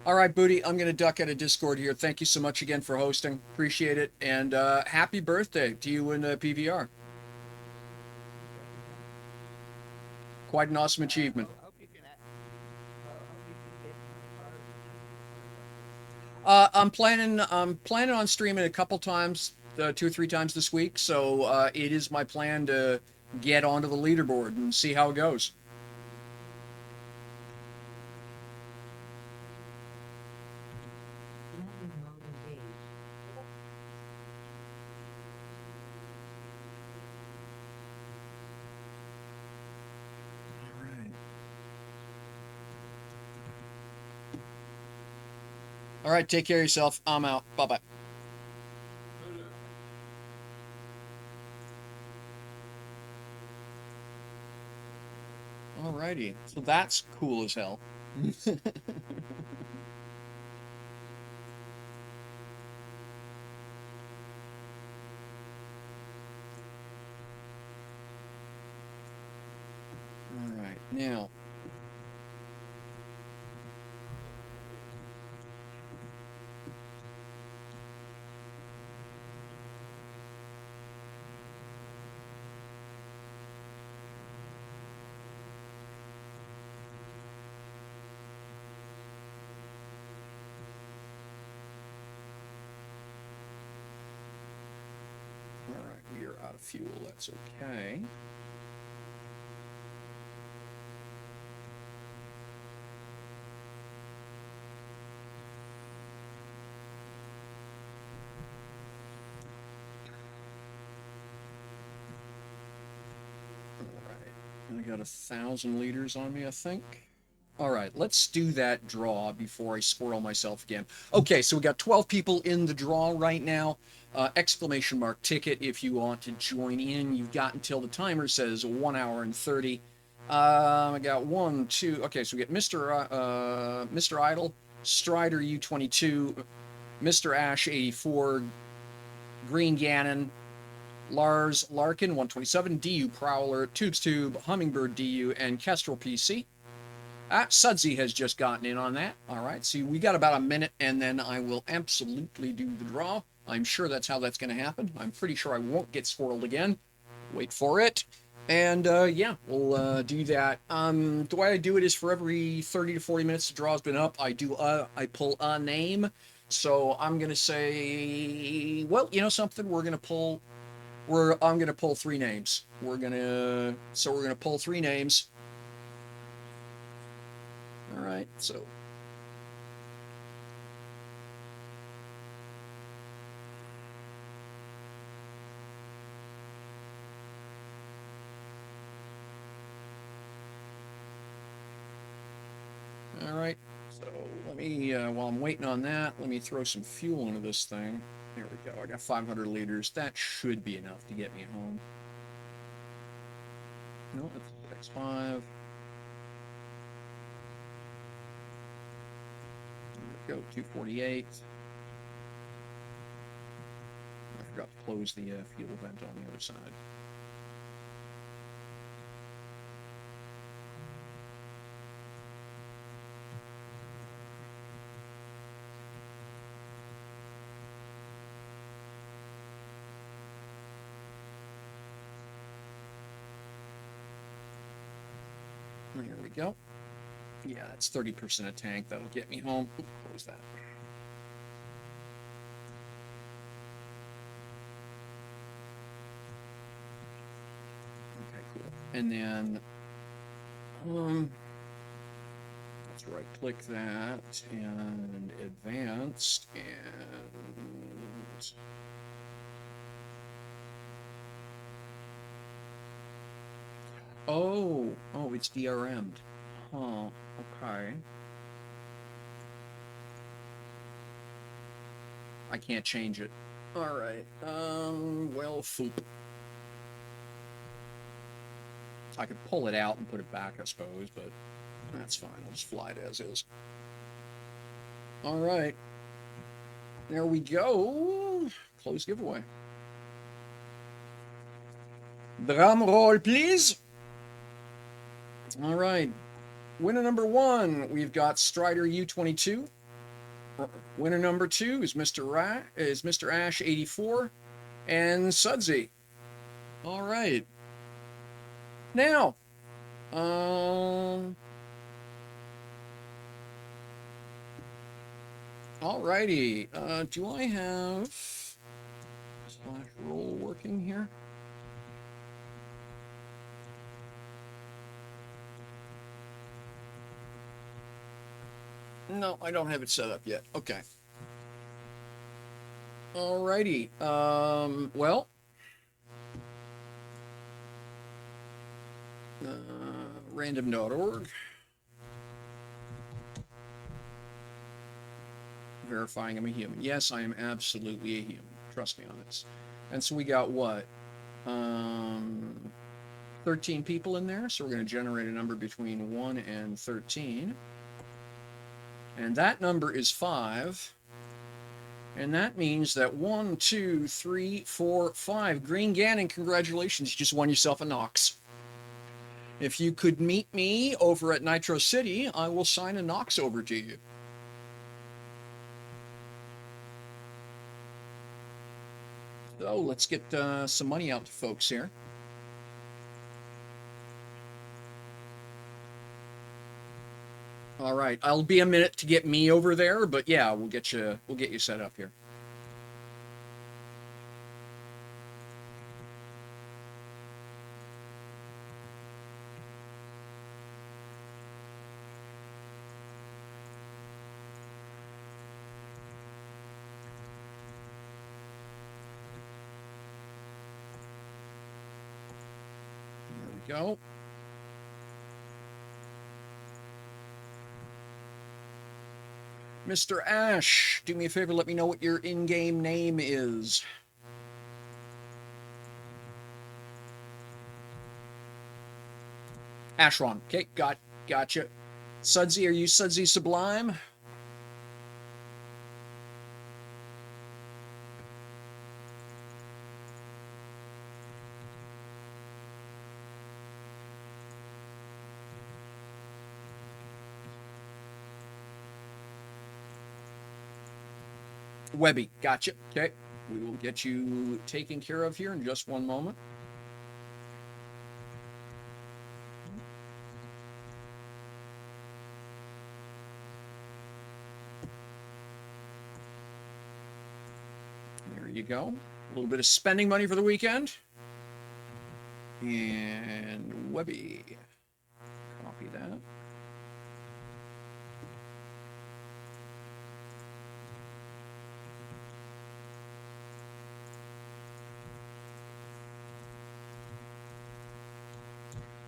All right, Booty, I'm going to duck out of Discord here. Thank you so much again for hosting. Appreciate it. And happy birthday to you and PVR. Quite an awesome achievement. Hope you can get cars. I'm planning on streaming a couple times, 2 or 3 times this week. So it is my plan to get onto the leaderboard and see how it goes. Landing mode engaged. All right. All right, take care of yourself. I'm out. Bye-bye. Alrighty, so that's cool as hell. Alright, now. out of fuel. That's okay. I got 1,000 liters on me, I think. All right, let's do that draw before I squirrel myself again. Okay, so we got 12 people in the draw right now. Exclamation mark ticket if you want to join in. You've got until the timer says 1 hour and 30. I got 1, 2. Okay, so we get Mr. Idle, Strider U22, Mr. Ash 84, Green Gannon, Lars Larkin 127, DU Prowler, Tubes Tube, Hummingbird DU, and Kestrel PC. Sudsy has just gotten in on that. All right, so we got about a minute, and then I will absolutely do the draw. I'm sure that's how that's going to happen. I'm pretty sure I won't get squirreled again. Wait for it. And yeah, we'll do that. The way I do it is for every 30 to 40 minutes the draw's been up, I pull a name. So I'm going to say, well, you know something? I'm going to pull 3 names. We're going to pull 3 names. All right, so. All right, so let me, while I'm waiting on that, let me throw some fuel into this thing. There we go, I got 500 liters. That should be enough to get me home. No, that's X5. Go 248. I forgot to close the fuel vent on the other side. There we go. Yeah, that's 30% a tank. That'll get me home. Ooh, close that. Okay, cool. And then, let's right click that and advanced and oh, it's DRM'd. Huh, okay. I can't change it. All right, well, foop. I could pull it out and put it back, I suppose, but that's fine. I'll just fly it as is. All right. There we go. Close giveaway. Drum roll, please. All right. Winner number 1, we've got Strider U22. Winner number 2 is Mr. Ash 84 and Sudsy. All right. Now, alrighty. Do I have /roll working here? No, I don't have it set up yet. Okay. Alrighty. Well. Random.org. Verifying I'm a human. Yes, I am absolutely a human. Trust me on this. And so we got what? 13 people in there. So we're going to generate a number between 1 and 13. And that number is 5. And that means that 1, 2, 3, 4, 5. Green Gannon, congratulations. You just won yourself a Nox. If you could meet me over at Nitro City, I will sign a Nox over to you. So let's get some money out to folks here. All right, I'll be a minute to get me over there, but yeah, we'll get you set up here. we go. Mr. Ash, do me a favor, let me know what your in-game name is. Ashron. Okay, gotcha. Sudsy, are you Sudsy Sublime? Webby, gotcha. Okay, we will get you taken care of here in just one moment. There you go. A little bit of spending money for the weekend. And Webby. Copy that.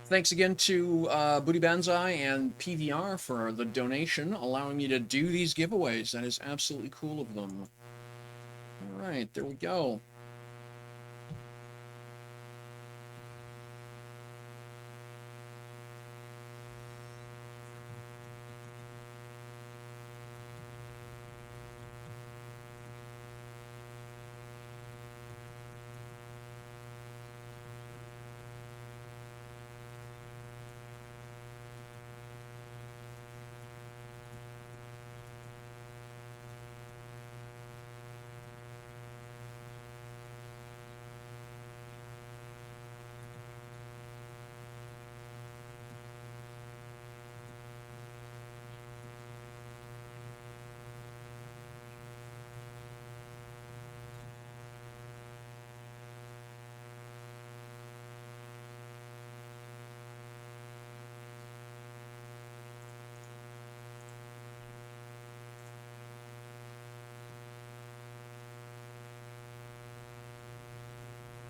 Thanks again to Booty Banzai and PVR for the donation, allowing me to do these giveaways. That is absolutely cool of them. All right, there we go.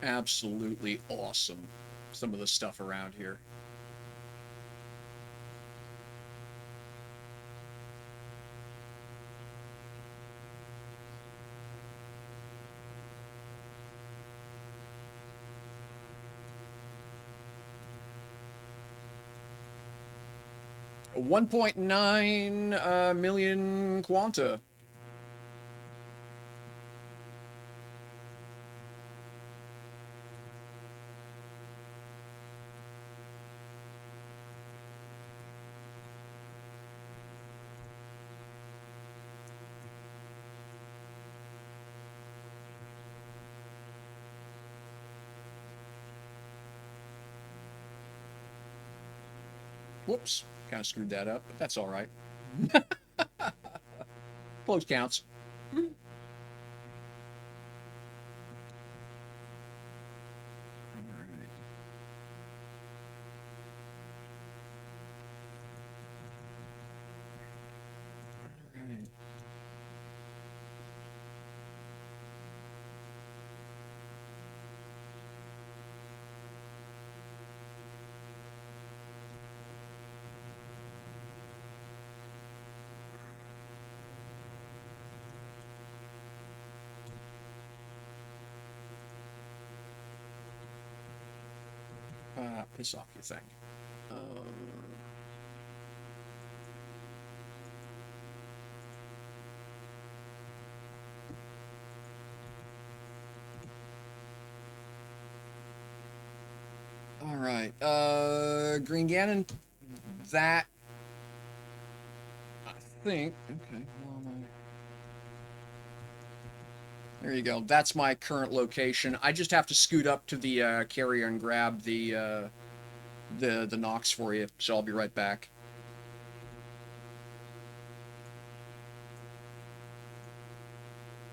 Absolutely awesome, some of the stuff around here. A 1.9 million quanta. Whoops, kind of screwed that up, but that's all right. Close counts. Piss off, you think. All right. Green Ganon, that I think. Okay. Well, there you go. That's my current location. I just have to scoot up to the carrier and grab the Nox for you. So I'll be right back.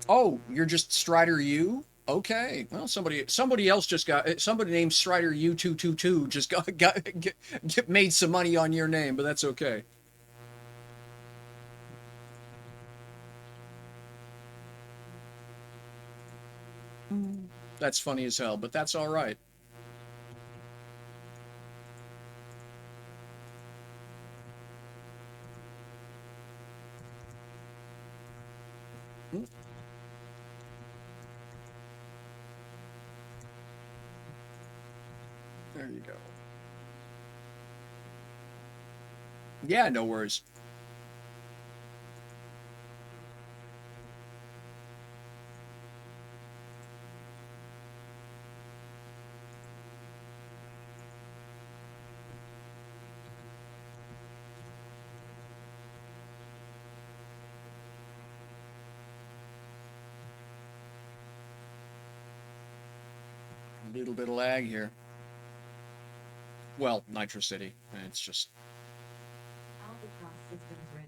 Oh, you're just Strider U? Okay. Well, somebody else just got somebody named Strider U222 just made some money on your name, but that's okay. That's funny as hell, but that's all right. There you go. Yeah, no worries. A little bit of lag here. Well, Nitro City. It's just Albatross systems ready.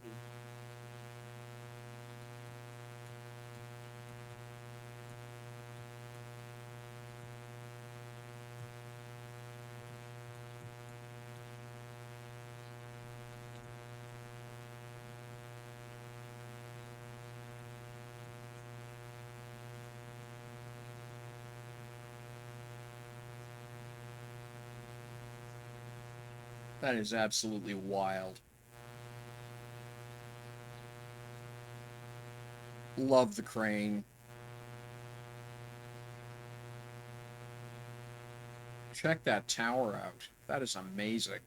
that is absolutely wild. Love the crane. Check that tower out. That is amazing.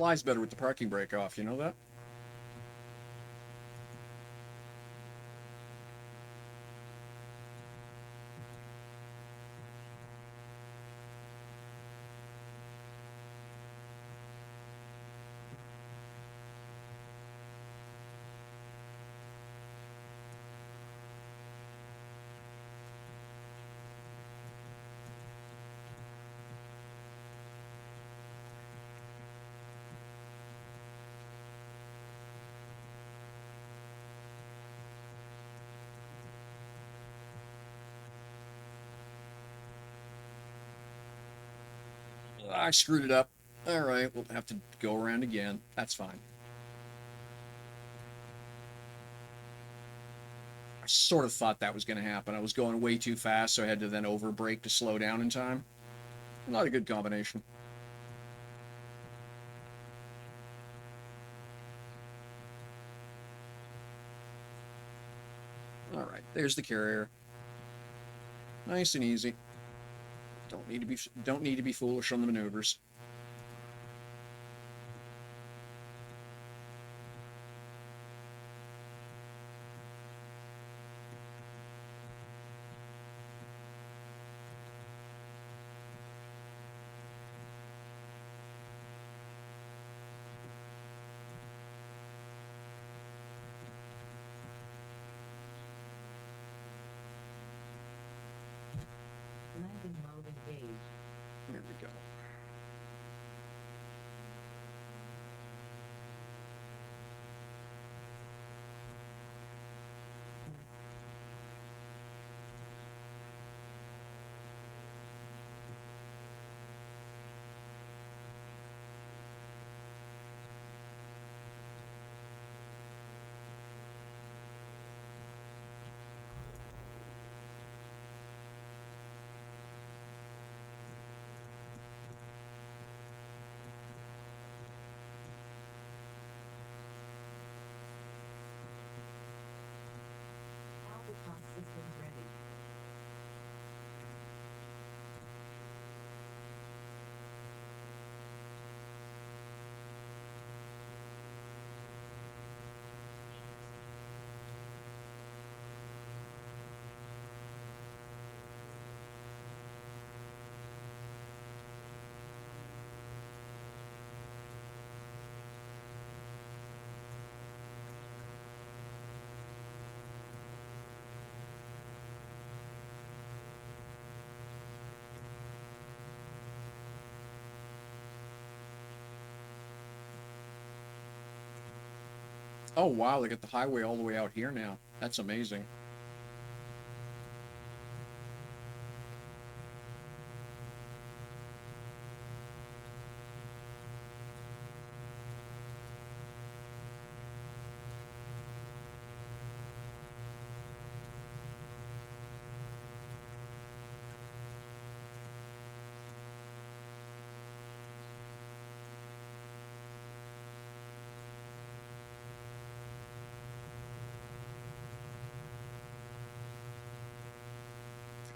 Flies better with the parking brake off, you know that? I screwed it up. All right, we'll have to go around again. That's fine. I sort of thought that was going to happen. I was going way too fast, so I had to then over brake to slow down in time. Not a good combination. All right, there's the carrier. Nice and easy. Don't need to be foolish on the maneuvers. Landing mode engaged. There we go. Albatross systems ready. Oh wow, they got the highway all the way out here now. That's amazing.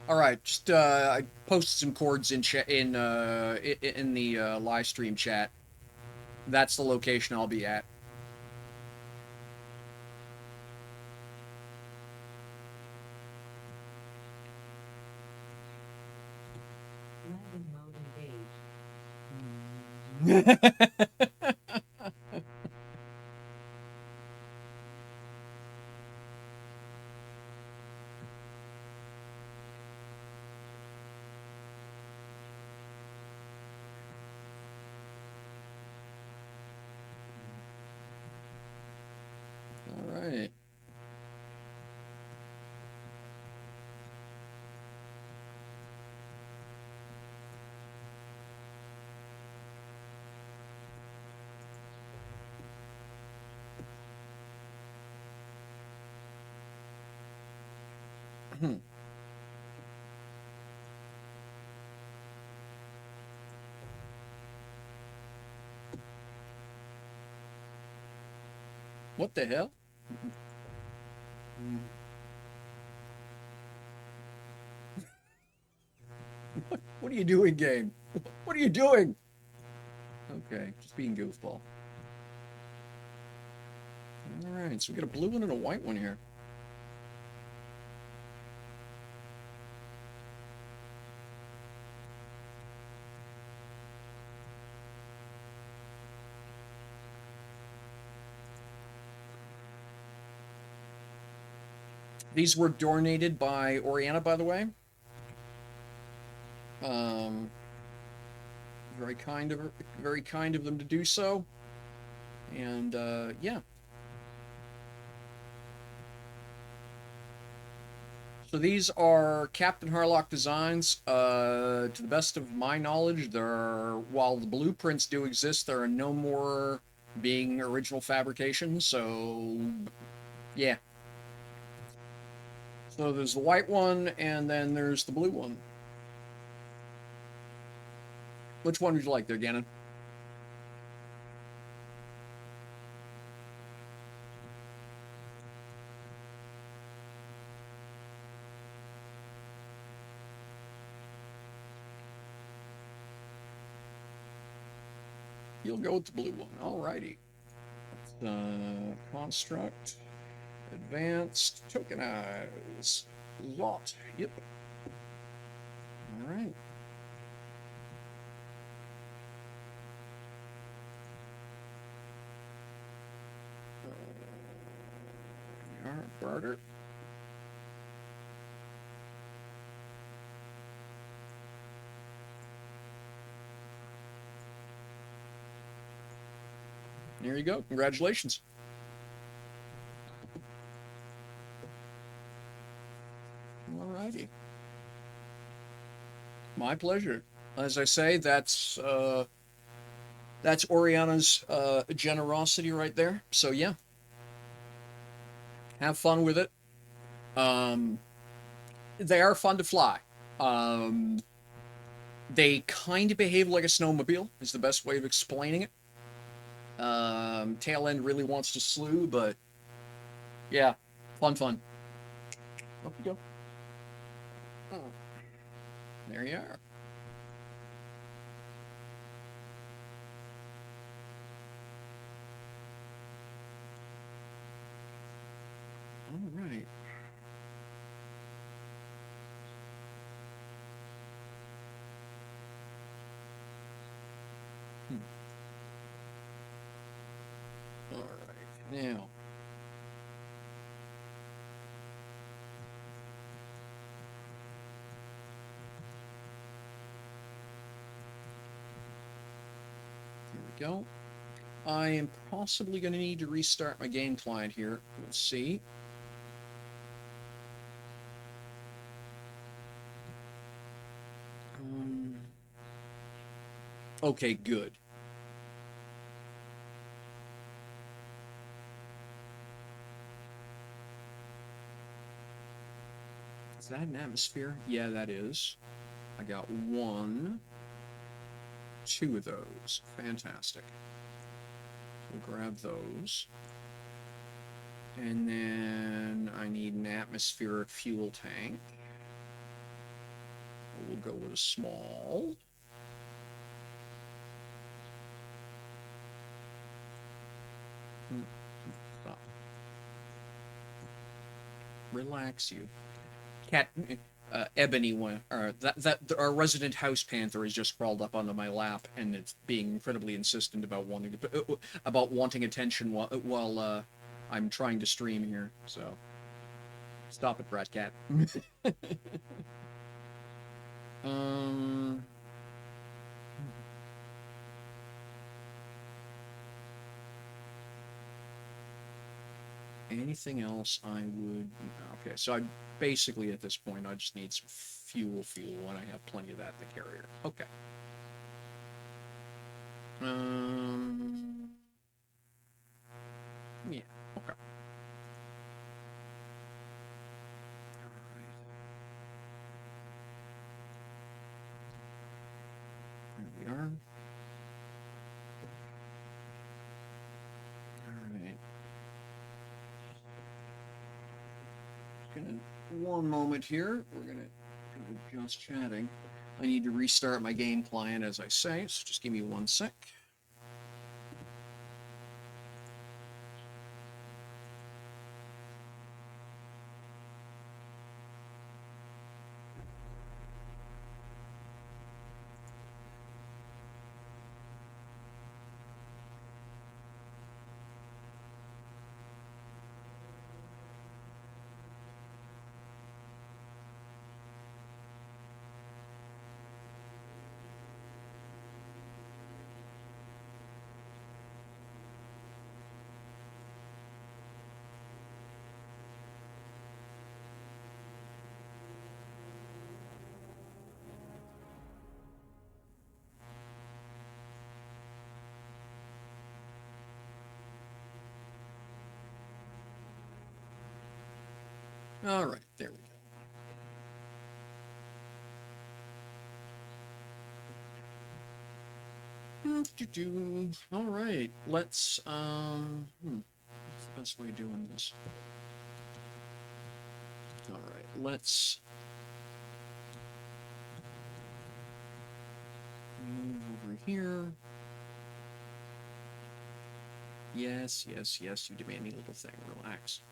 All right, just I posted some chords in chat in the live stream chat. That's the location I'll be at. Landing mode engaged. All right. Hmm. What the hell? What are you doing, game? What are you doing? Okay, just being goofball. All right, so we got a blue one and a white one here. These were donated by Oriana, by the way. Very kind of them to do so. And yeah. So these are Captain Harlock designs. To the best of my knowledge, while the blueprints do exist, there are no more being original fabrications. So yeah. So there's the white one, and then there's the blue one. Which one would you like there, Gannon? You'll go with the blue one. Alrighty. Construct. Advanced. Tokenize. Lot. Yep. Alright. Barter. There you go. Congratulations. Alrighty. My pleasure. As I say, that's Oriana's generosity right there. So yeah. Have fun with it. They are fun to fly. They kind of behave like a snowmobile, is the best way of explaining it. Tail end really wants to slew, but yeah, fun. Up you go. Oh. There you are. All right. All right. Now. Here we go. I am possibly going to need to restart my game client here. We'll see. Okay, good. Is that an atmosphere? Yeah, that is. I got 1, 2 of those. Fantastic. We'll grab those. And then I need an atmospheric fuel tank. we'll go with a small. Stop. Relax, you. Cat, Ebony one, that our resident house panther has just crawled up onto my lap, and it's being incredibly insistent about wanting attention while I'm trying to stream here. So, stop it, brat cat. um. Anything else I would... Okay, so I basically at this point I just need some fuel, and I have plenty of that in the carrier. Okay. Yeah, okay. There we are. Alright. One moment here. We're gonna just chatting. I need to restart my game client, as I say, so just give me 1 sec. All right, there we go. All right, let's what's the best way of doing this? All right, let's move over here. Yes, yes, yes, you demanding little thing. Relax.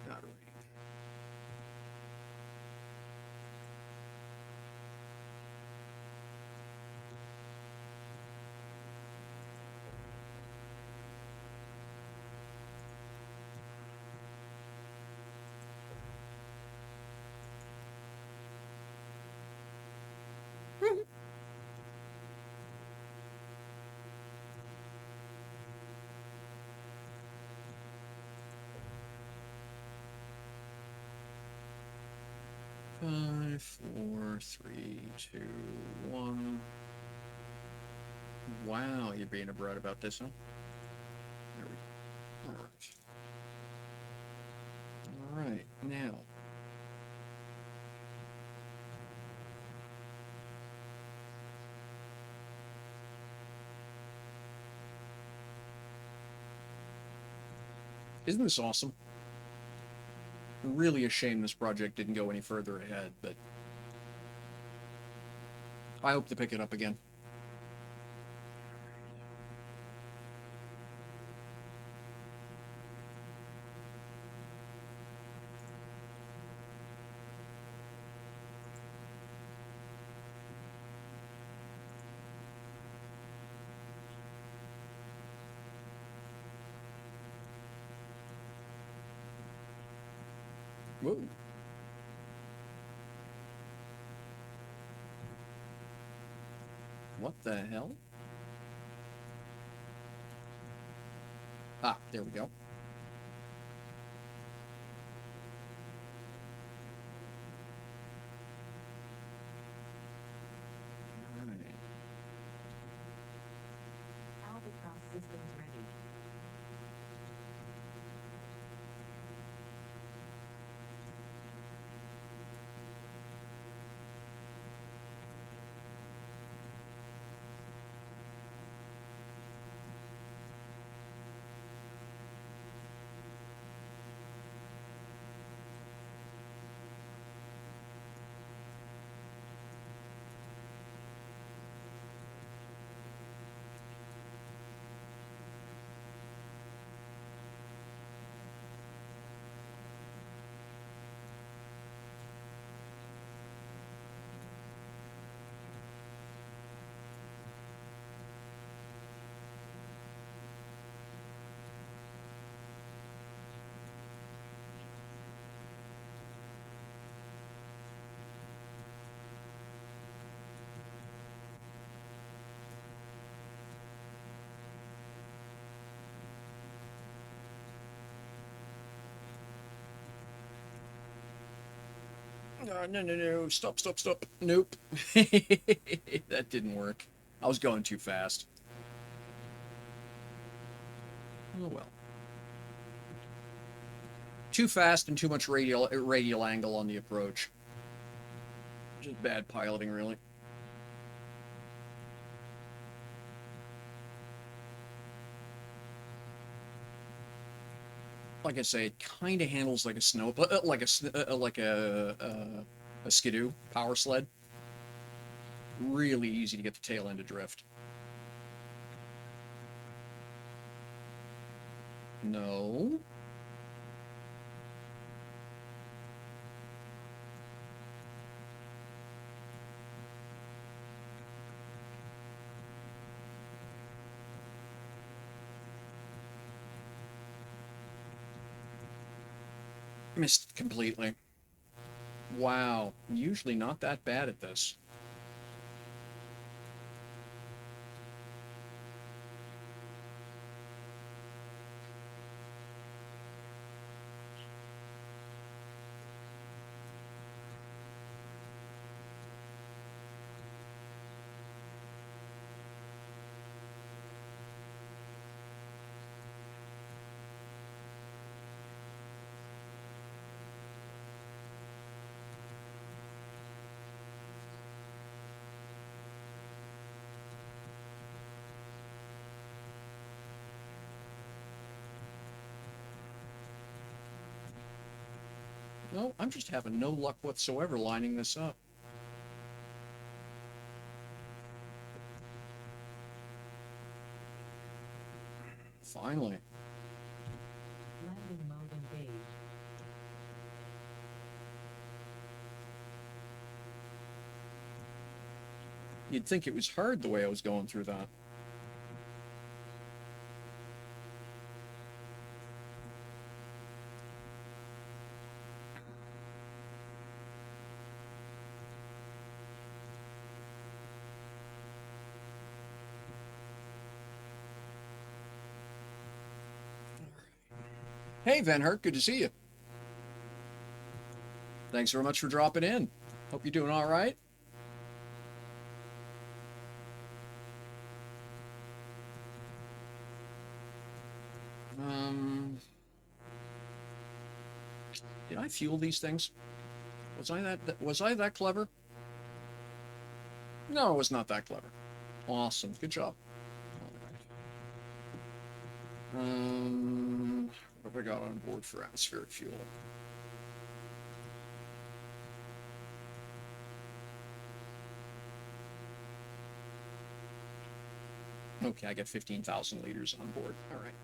Not right. Five, four, three, two, one. Wow, you're being a brat about this, huh? There we go. All right, now. Isn't this awesome? Really a shame this project didn't go any further ahead, but I hope to pick it up again. Whoa. What the hell? Ah, there we go. All right. Albatross systems ready. No, no, no. Stop, stop, stop. Nope. That didn't work. I was going too fast. Oh well. Too fast and too much radial angle on the approach. Just bad piloting, really. Like I say, it kind of handles like a a skidoo power sled. Really easy to get the tail end to drift. No. Missed completely. Wow. Usually not that bad at this. No, I'm just having no luck whatsoever lining this up. Finally. Landing mode engaged. You'd think it was hard the way I was going through that. Hey, Van Hurt, good to see you. Thanks very much for dropping in. Hope you're doing all right. Did I fuel these things? Was I that clever? No, I was not that clever. Awesome. Good job. What have I got on board for atmospheric fuel? Okay, I got 15,000 liters on board. All right.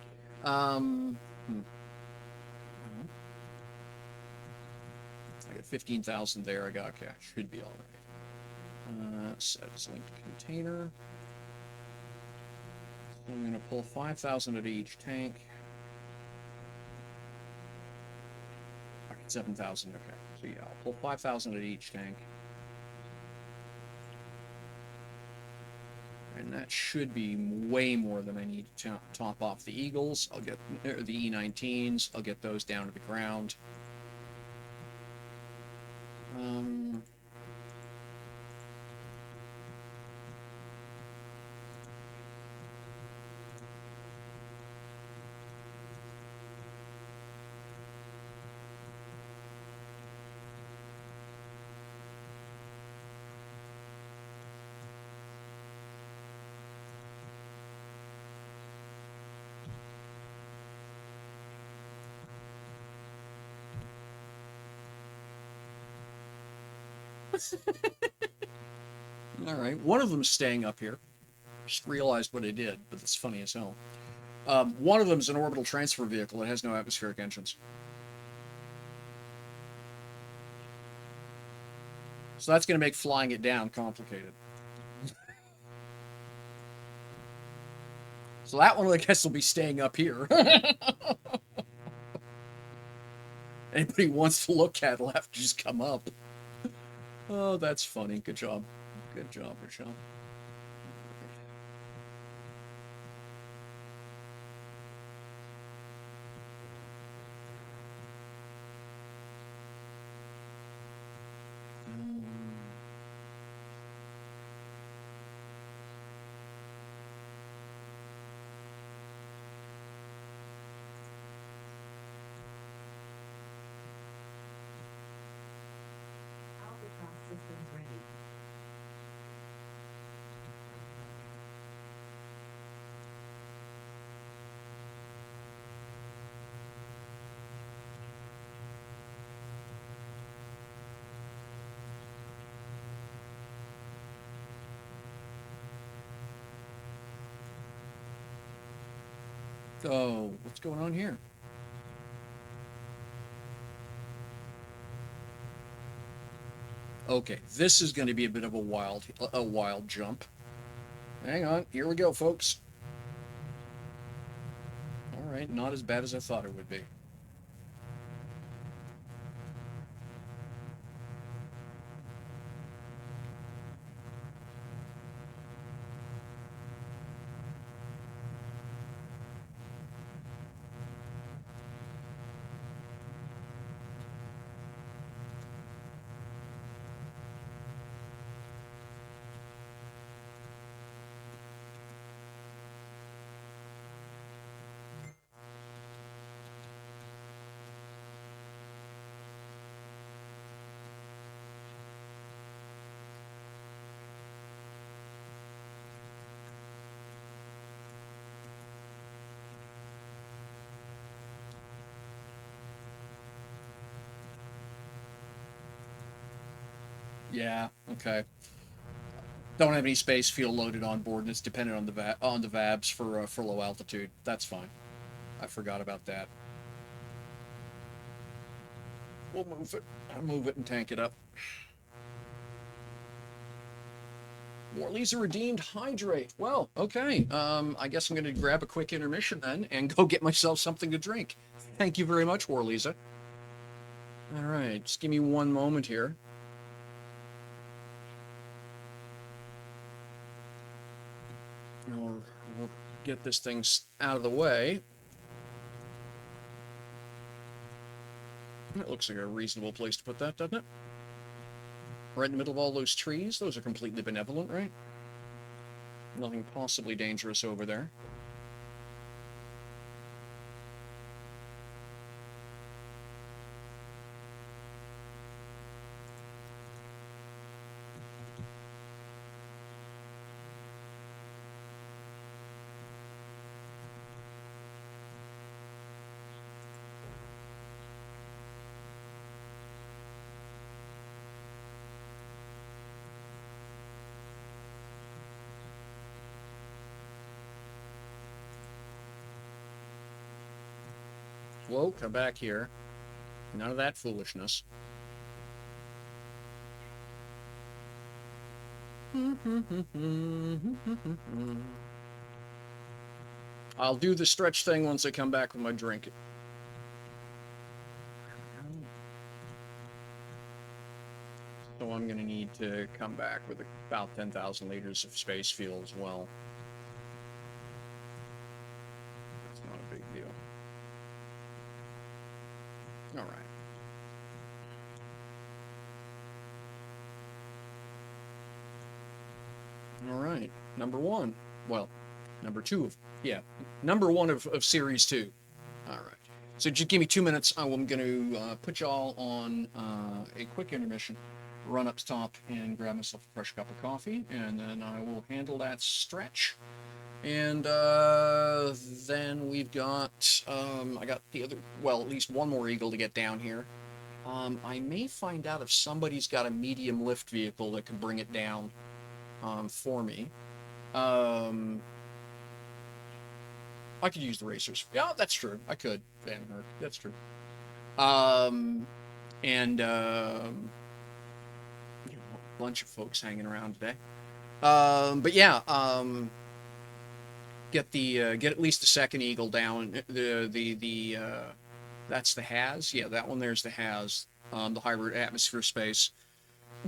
I got 15,000 there. I got, okay, I should be all right. Set as linked container. So I'm going to pull 5,000 at each tank. All right, 7,000. Okay, so yeah, I'll pull 5,000 at each tank. And that should be way more than I need to top off the Eagles. I'll get the E19s. I'll get those down to the ground. All right, one of them's staying up here. Just realized what I did, but it's funny as hell. One of them is an orbital transfer vehicle that has no atmospheric engines. So that's going to make flying it down complicated. So that one, I guess, will be staying up here. Anybody wants to look at it will have to just come up. Oh, that's funny. Good job. Good job, Rochelle. Oh, what's going on here? Okay, this is going to be a bit of a wild jump. Hang on, here we go, folks. All right, not as bad as I thought it would be. Yeah, okay. Don't have any space fuel loaded on board, and it's dependent on the VABs for low altitude. That's fine. I forgot about that. We'll move it. I'll move it and tank it up. More Lisa redeemed hydrate. Well, okay. I guess I'm going to grab a quick intermission then and go get myself something to drink. Thank you very much, War Lisa. All right, just give me one moment here. We'll get this thing out of the way. That looks like a reasonable place to put that, doesn't it? Right in the middle of all those trees. Those are completely benevolent, right? Nothing possibly dangerous over there. Whoa, come back here. None of that foolishness. I'll do the stretch thing once I come back with my drink. So I'm going to need to come back with about 10,000 liters of space fuel as well. That's not a big deal. All right. All right. Number one. Well, number two of, yeah. Number one of Series 2. All right. So just give me 2 minutes. I'm going to put y'all on a quick intermission, run up to top and grab myself a fresh cup of coffee, and then I will handle that stretch. And then we've got, I got the other, well, at least one more Eagle to get down here. I may find out if somebody's got a medium lift vehicle that can bring it down for me. I could use the racers. Yeah, that's true. I could. Van Herk. That's true. And a bunch of folks hanging around today. But yeah, get at least the second Eagle down. That's the Has. Yeah, that one there's the Has. The hybrid atmosphere space.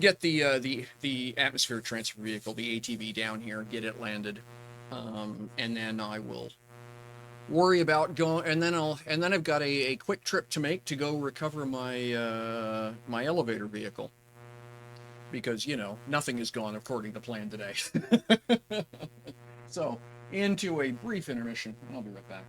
Get the atmosphere transfer vehicle, the ATV down here. Get it landed, and then I will worry about going. And then I've got a quick trip to make to go recover my my elevator vehicle, because nothing has gone according to plan today. So into a brief intermission, and I'll be right back.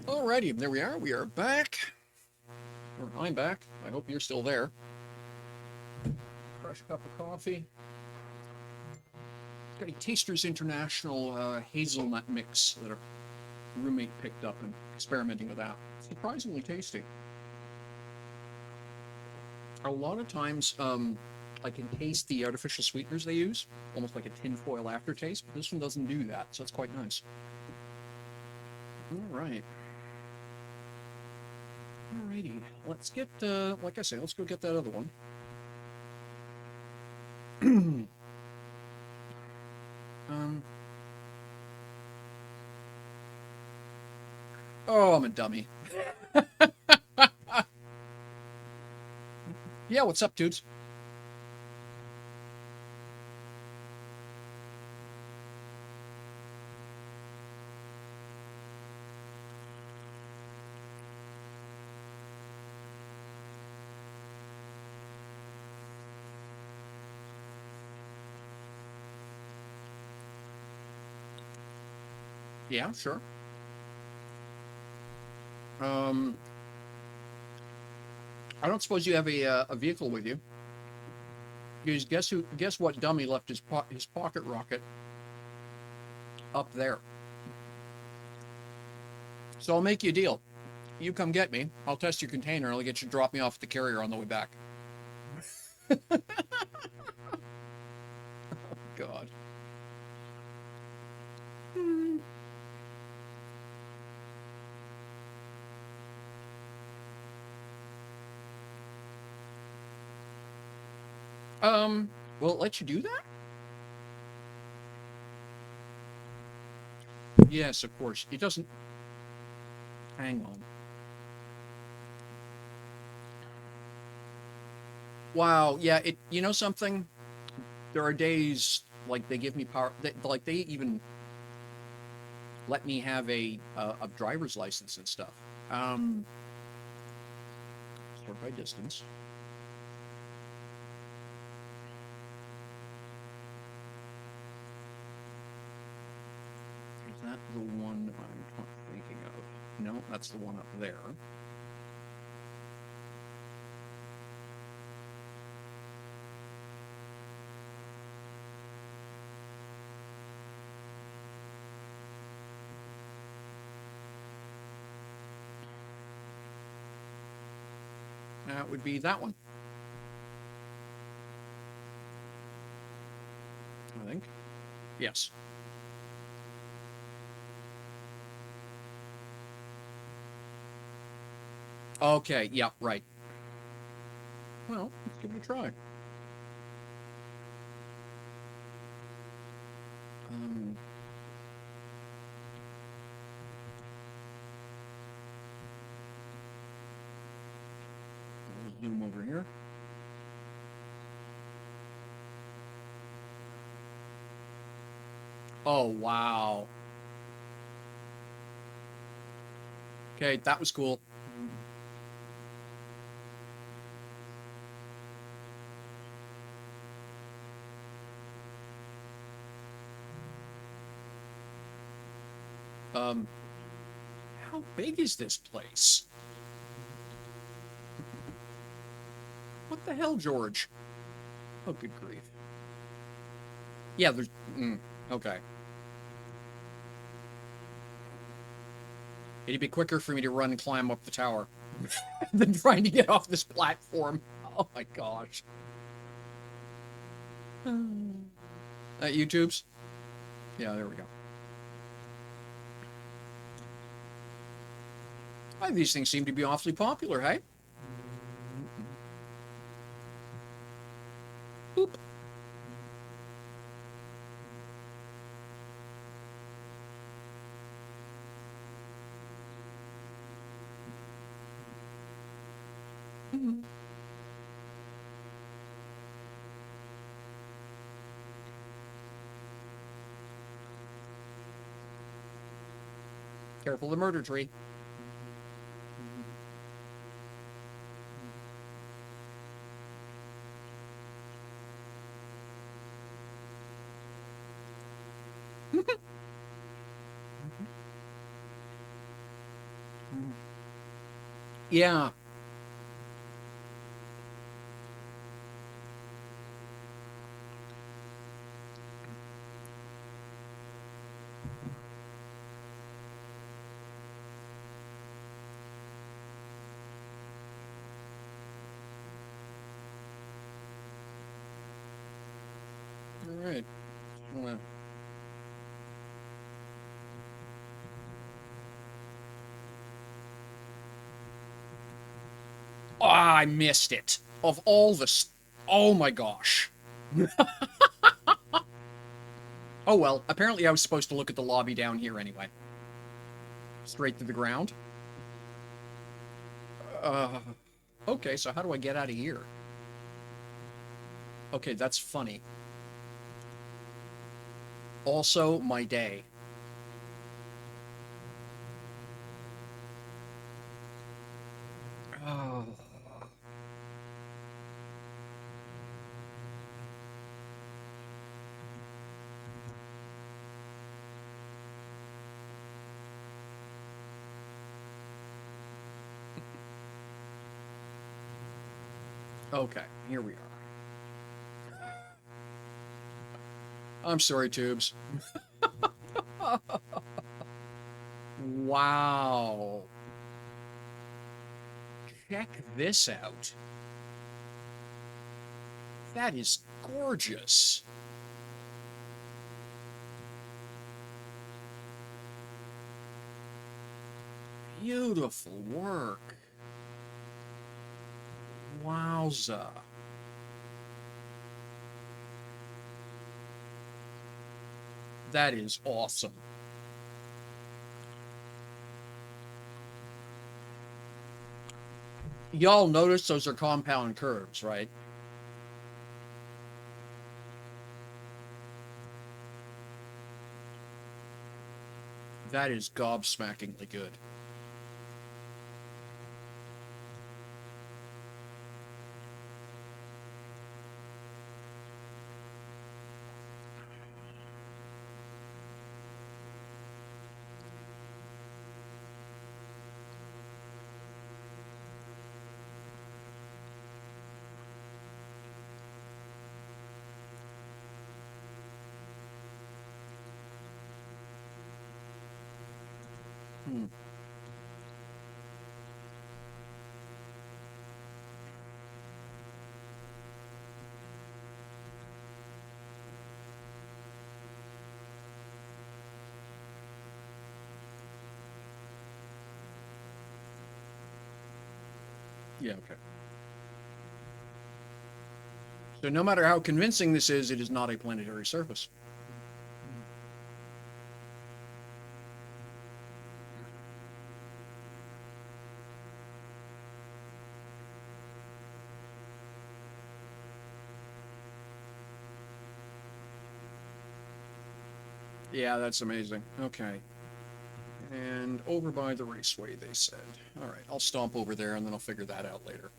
Alrighty, there we are. We are back. Or I'm back. I hope you're still there. Fresh cup of coffee. Got a Tasters International hazelnut mix that a roommate picked up and experimenting with that. Surprisingly tasty. A lot of times, I can taste the artificial sweeteners they use, almost like a tinfoil aftertaste, but this one doesn't do that, so it's quite nice. All right. Alrighty, let's get, like I say, let's go get that other one. Oh, I'm a dummy. Yeah, what's up, dudes? Yeah, sure. I don't suppose you have a vehicle with you. Because guess what dummy left his pocket rocket up there. So I'll make you a deal. You come get me. I'll test your container and I'll get you to drop me off at the carrier on the way back. God. Will it let you do that? Yes, of course. It doesn't. Hang on. Wow. Yeah. You know something? There are days like they give me power. Like they even let me have a driver's license and stuff. Sort by distance. Is that the one I'm thinking of? No, that's the one up there. That would be that one. I think. Yes. Okay, yeah, right. Well, let's give it a try. Zoom over here. Oh, wow. Okay, that was cool. How big is this place? What the hell, George? Oh, good grief. Yeah, there's... okay. It'd be quicker for me to run and climb up the tower than trying to get off this platform. Oh my gosh. YouTube's? Yeah, there we go. These things seem to be awfully popular, hey? Boop. Careful the murder tree. Yeah. All right. Well, ah, I missed it. Of all the... Oh my gosh. Oh well, apparently I was supposed to look at the lobby down here anyway. Straight to the ground. Uh, okay, so how do I get out of here? Okay, that's funny. Also, my day. Oh. Okay, here we are. I'm sorry, Tubes. Wow. Check this out. That is gorgeous. Beautiful work. Wowza. That is awesome. Y'all notice those are compound curves, right? That is gobsmackingly good. Hmm. Yeah, okay. So no matter how convincing this is, it is not a planetary surface. Yeah, that's amazing. Okay. And over by the raceway, they said. All right, I'll stomp over there and then I'll figure that out later.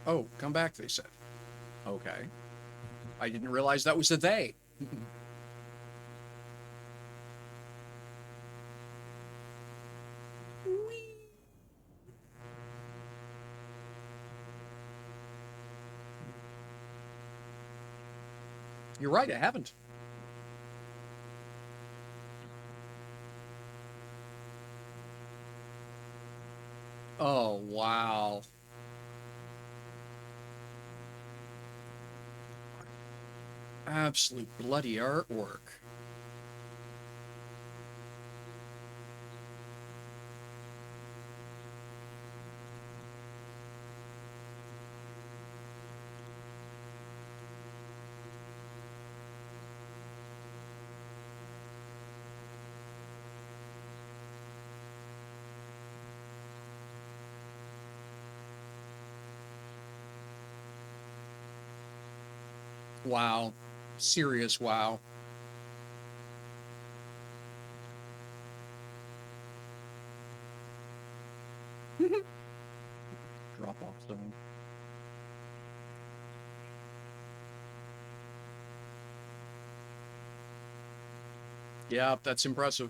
Oh, come back, they said. Okay. I didn't realize that was a they. You're right, I haven't. Oh, wow. Absolute bloody artwork. Wow. Serious wow. drop-off zone. Yeah, that's impressive.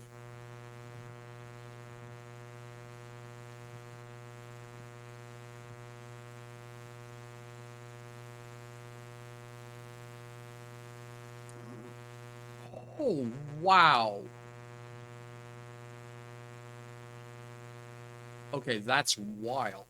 Oh, wow. Okay, that's wild.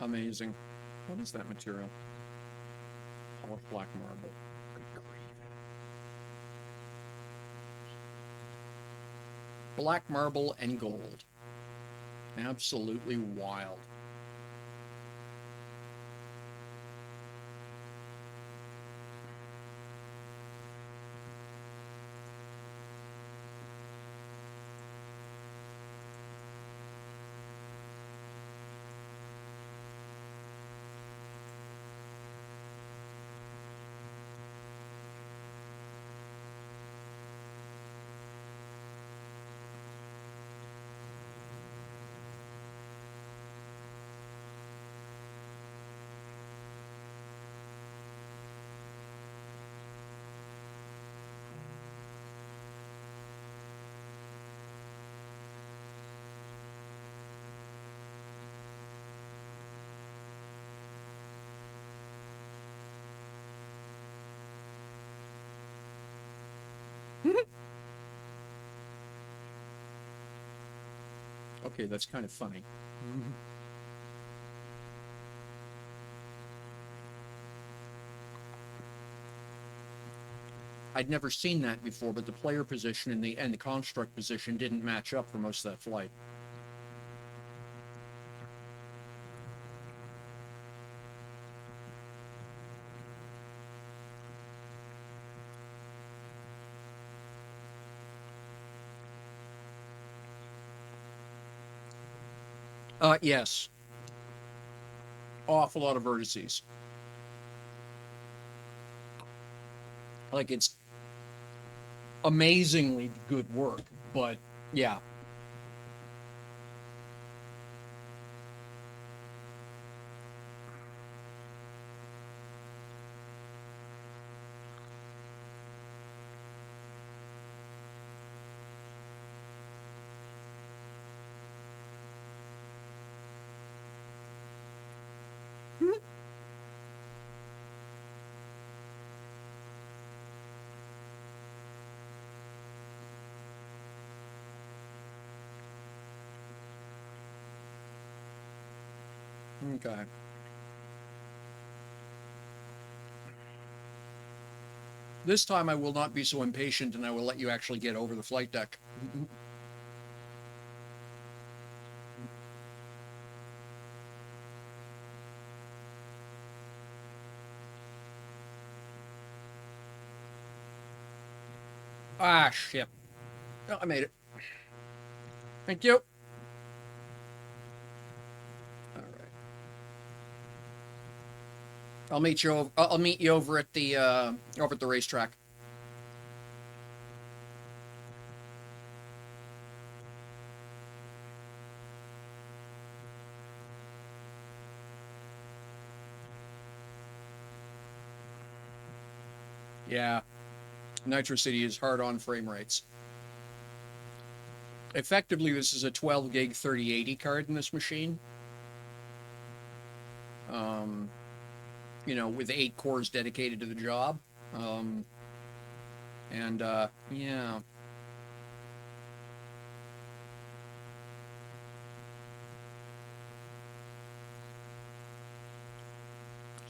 Amazing. What is that material? Polished black marble. Good grief. Black marble and gold. Absolutely wild. Okay, that's kind of funny. I'd never seen that before, but the player position and the construct position didn't match up for most of that flight. Yes. Awful lot of vertices. Like, it's amazingly good work, but yeah. Okay. This time I will not be so impatient and I will let you actually get over the flight deck. Ah, shit. Oh, I made it. Thank you. All right. I'll meet you. I'll meet you over at the racetrack. Yeah, Nitro City is hard on frame rates. Effectively, this is a 12 gig 3080 card in this machine. You know, with 8 cores dedicated to the job. Yeah.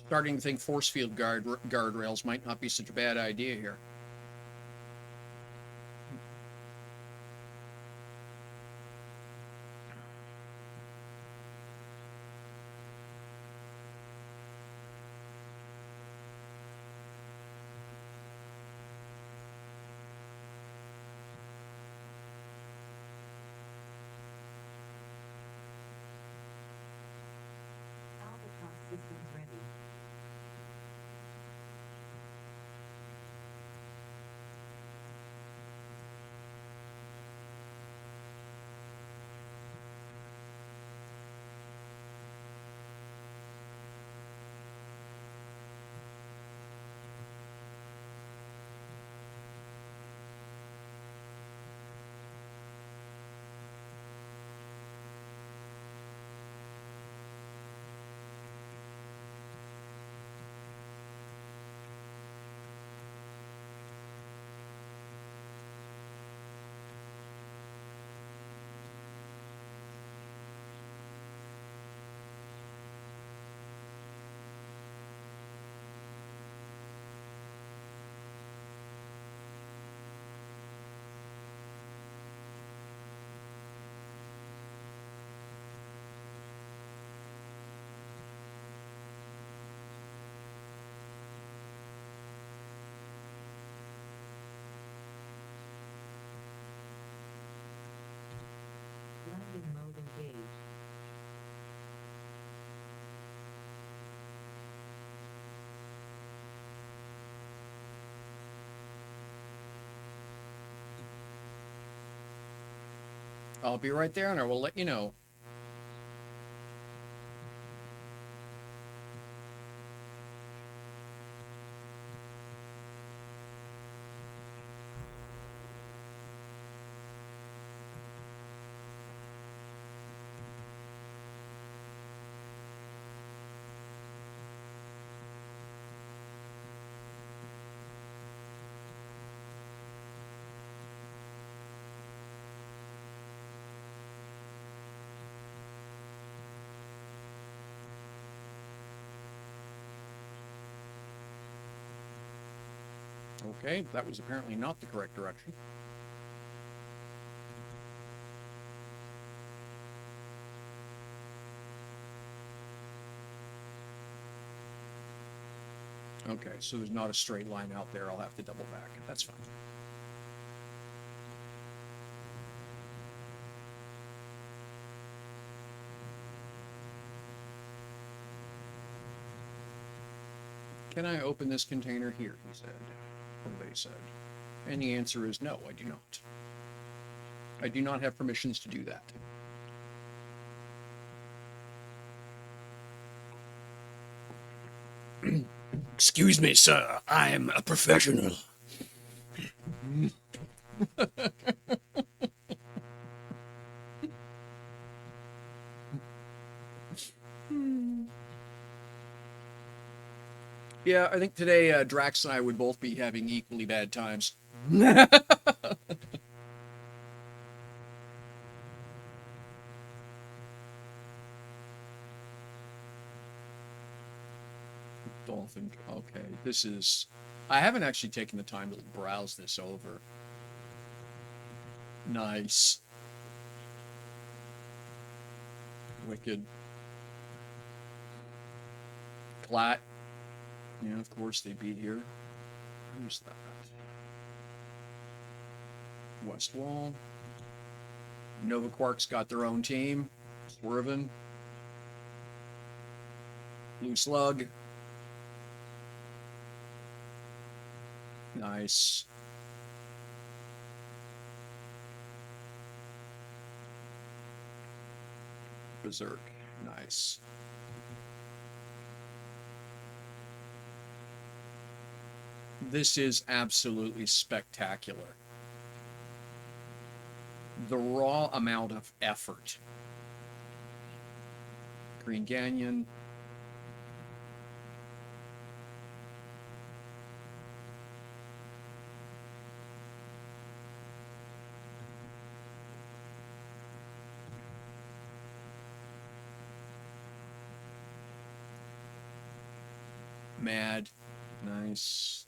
Starting to think force field guardrails might not be such a bad idea here. Albatross systems ready. I'll be right there and I will let you know. Okay, that was apparently not the correct direction. Okay, so there's not a straight line out there. I'll have to double back. That's fine. Can I open this container here? He said. Or they said. And the answer is no, I do not. I do not have permissions to do that. Excuse me, sir. I'm a professional. Yeah, I think today Drax and I would both be having equally bad times. Dolphin. Okay, this is... I haven't actually taken the time to browse this over. Nice. Wicked. Clat. Yeah, of course they beat here. Who's that? West Wall. Nova Quark's got their own team. Swervin. Blue Slug. Nice. Berserk. Nice. This is absolutely spectacular. The raw amount of effort. Green Canyon. Mad. Nice.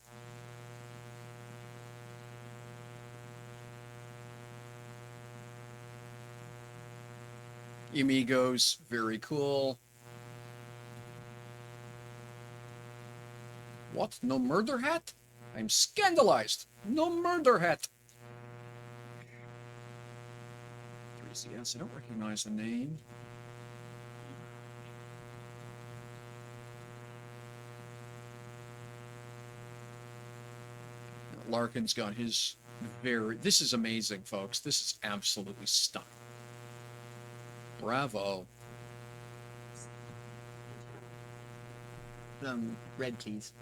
Amigos, very cool. What? No murder hat? I'm scandalized. No murder hat. 3CS, I don't recognize the name. Larkin's got his very... This is amazing, folks. This is absolutely stunning. Bravo. Red, please.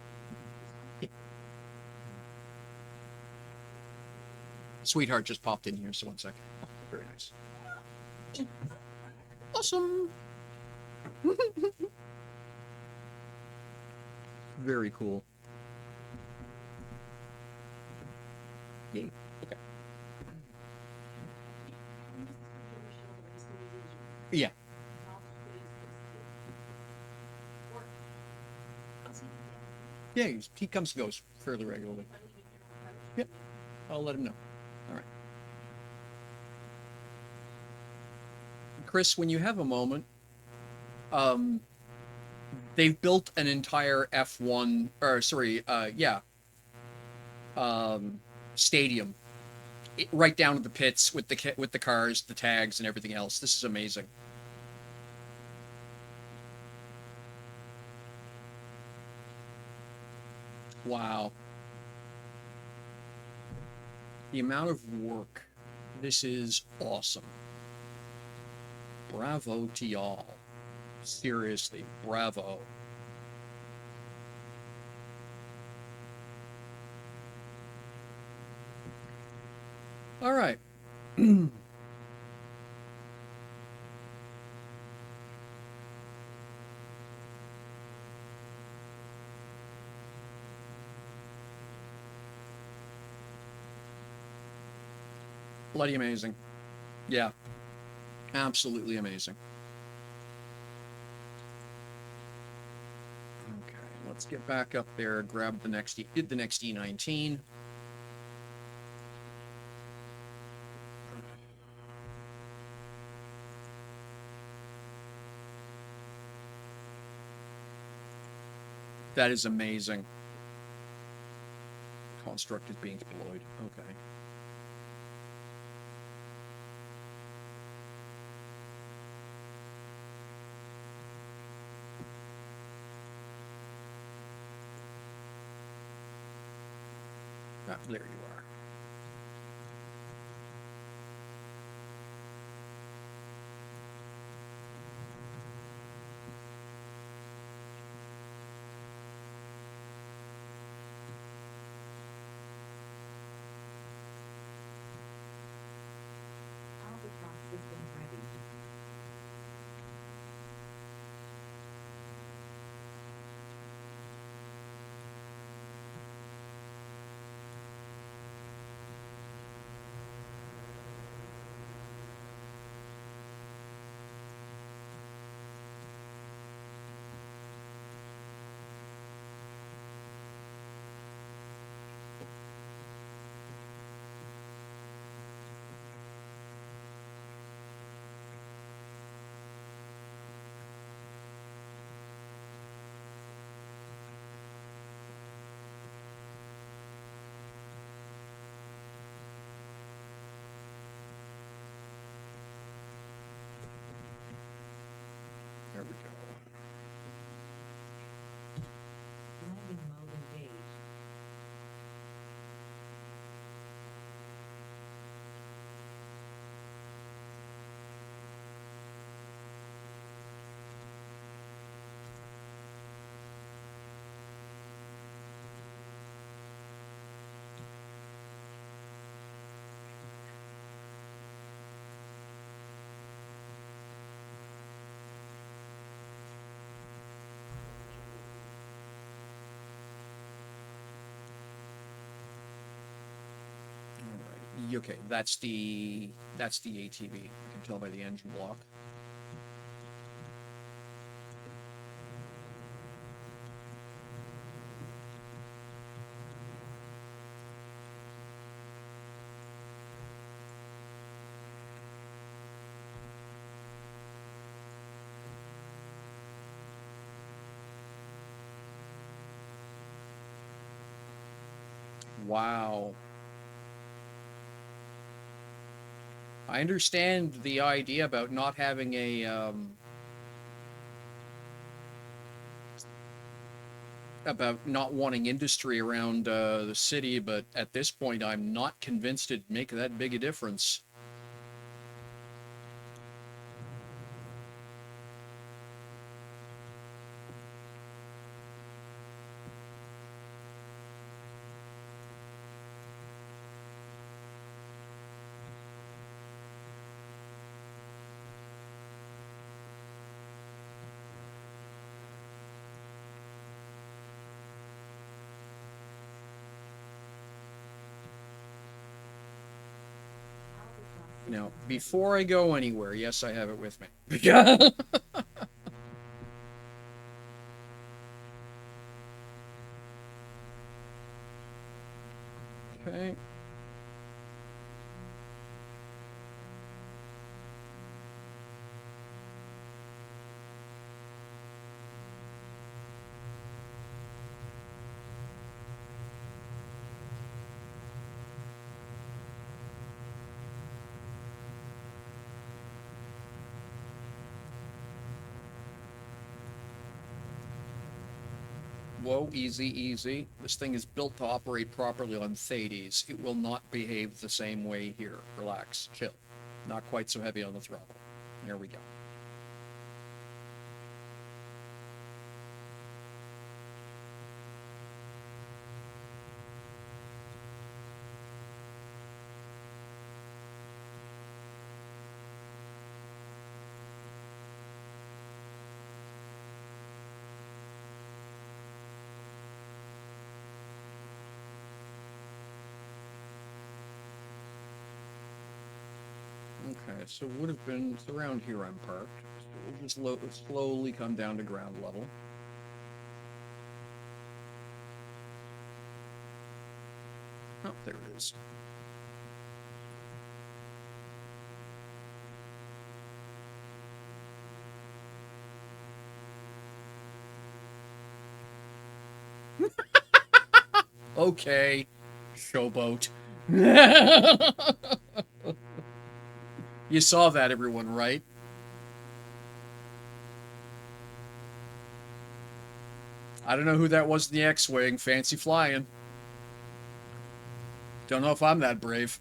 Sweetheart just popped in here, so 1 second. Very nice. Awesome. Very cool. Yay. Okay. Yeah. Yeah, he comes and goes fairly regularly. Yep. I'll let him know. All right. Chris, when you have a moment, they've built an entire F1, or sorry, stadium right down to the pits with the cars, the tags, and everything else. This is amazing. Wow. The amount of work. This is awesome. Bravo to y'all. Seriously, bravo. All right. Bloody amazing. Yeah. Absolutely amazing. Okay, let's get back up there, grab the next, did the next E19. That is amazing. Construct is being deployed. Okay. Ah, there you are. Albatross systems ready. There we go. Landing mode engaged. All right. Okay, that's the ATV. I can tell by the engine block. Wow. I understand the idea about not having a about not wanting industry around the city, but at this point, I'm not convinced it'd make that big a difference. Albatross Now, systems ready. before I go anywhere, yes, I have it with me. Okay. Whoa, easy, easy. This thing is built to operate properly on Thedes. It will not behave the same way here. Relax, chill. Not quite so heavy on the throttle. There we go. Alright, so it would have been it's around here I'm parked. So we'll just slowly come down to ground level. Oh, there it is. Okay, showboat. You saw that, everyone, right? I don't know who that was in the X-Wing. Fancy flying. Don't know if I'm that brave.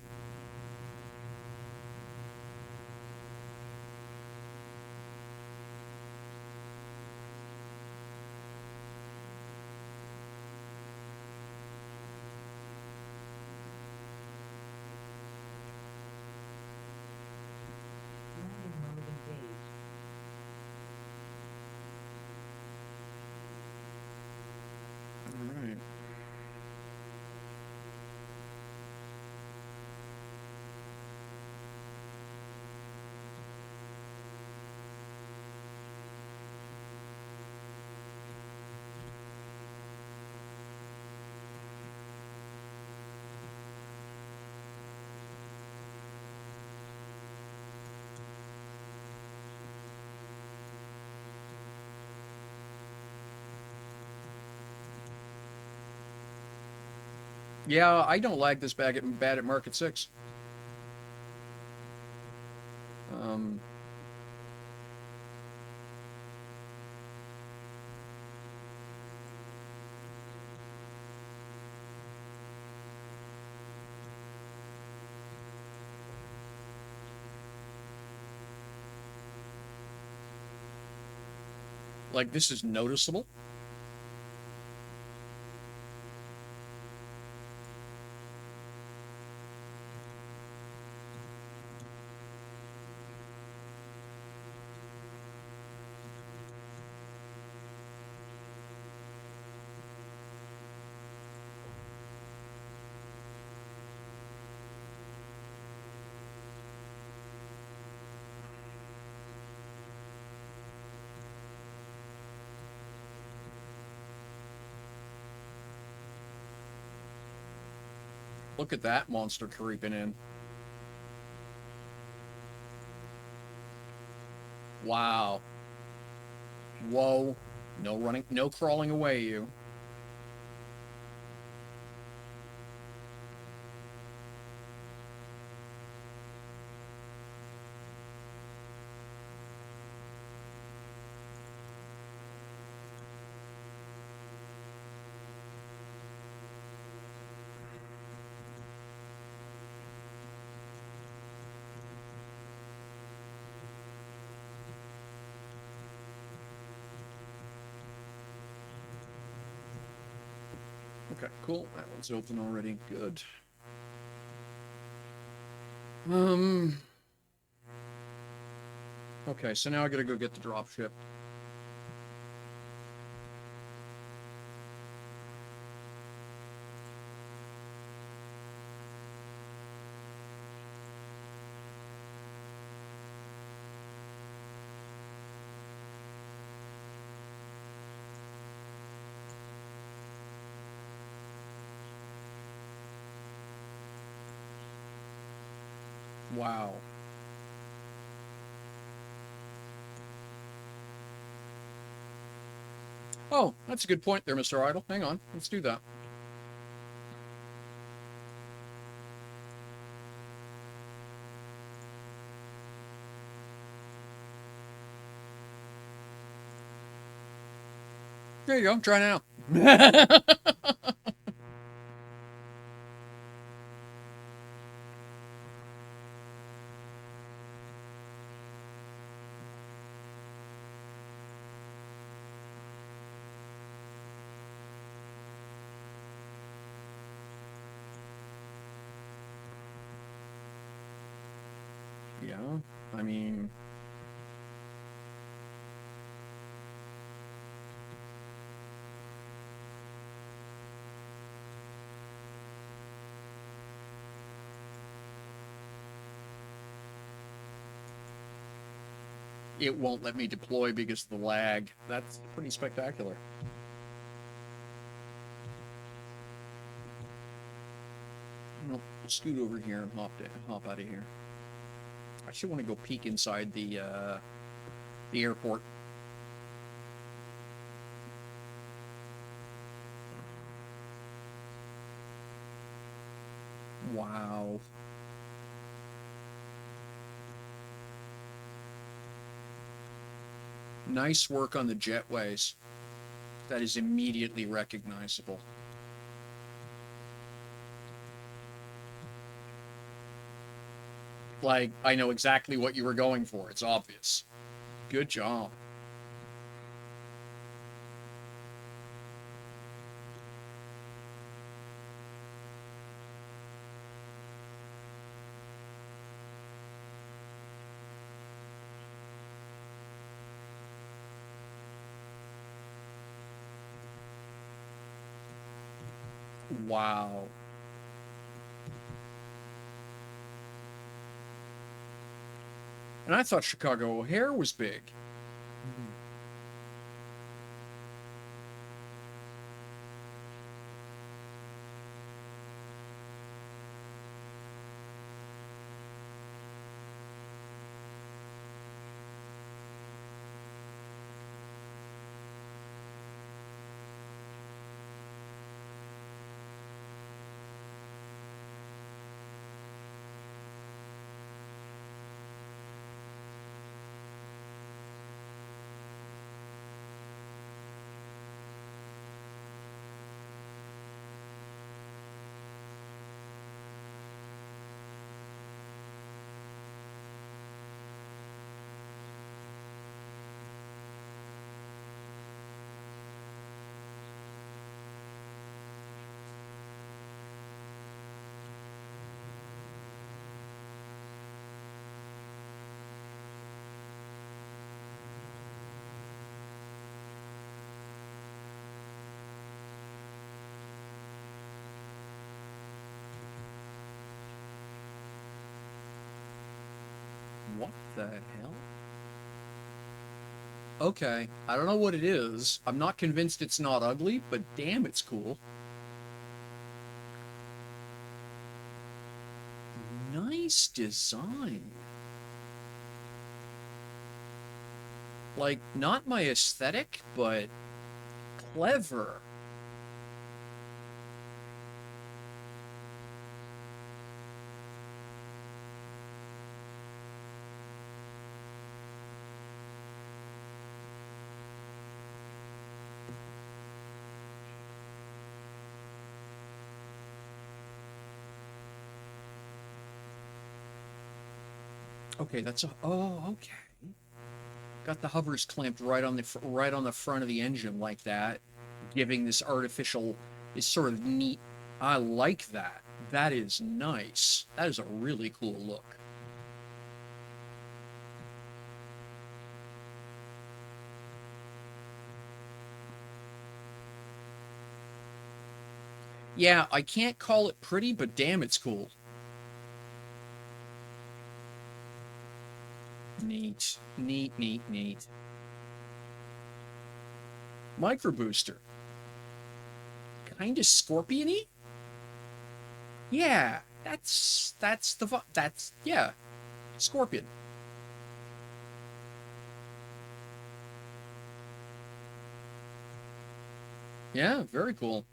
Landing mode engaged. All right. Yeah, I don't like this bad at Market 6. Um, like, this is noticeable. Look at that monster creeping in. Wow. Whoa. No running, no crawling away, you. Okay, cool. That one's open already. Good. Okay, so now I gotta go get the dropship. Wow. Oh, that's a good point there, Mr. Idle. Hang on, let's do that. There you go, try now. Yeah, I mean... it won't let me deploy because of the lag. That's pretty spectacular. I'll scoot over here and hop out of here. I actually want to go peek inside the airport. Wow. Nice work on the jetways. That is immediately recognizable. Like, I know exactly what you were going for. It's obvious. Good job. Wow. And I thought Chicago O'Hare was big. What the hell? Okay, I don't know what it is. I'm not convinced it's not ugly, but damn, it's cool. Nice design. Like, not my aesthetic, but clever. Okay, that's a. Oh, okay. Got the hovers clamped right on the front of the engine like that, giving this artificial, this sort of neat. I like that. That is nice. That is a really cool look. Yeah, I can't call it pretty, but damn, it's cool. Neat, neat, neat, neat. Micro booster. Kind of scorpion-y? Yeah, that's yeah, Scorpion. Yeah, very cool.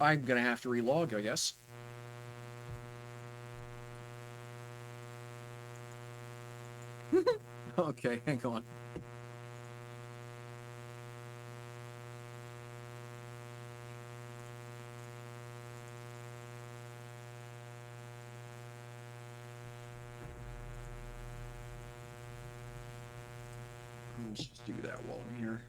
I'm gonna have to relog, I guess. Okay, hang on. Let's just do that while I'm here.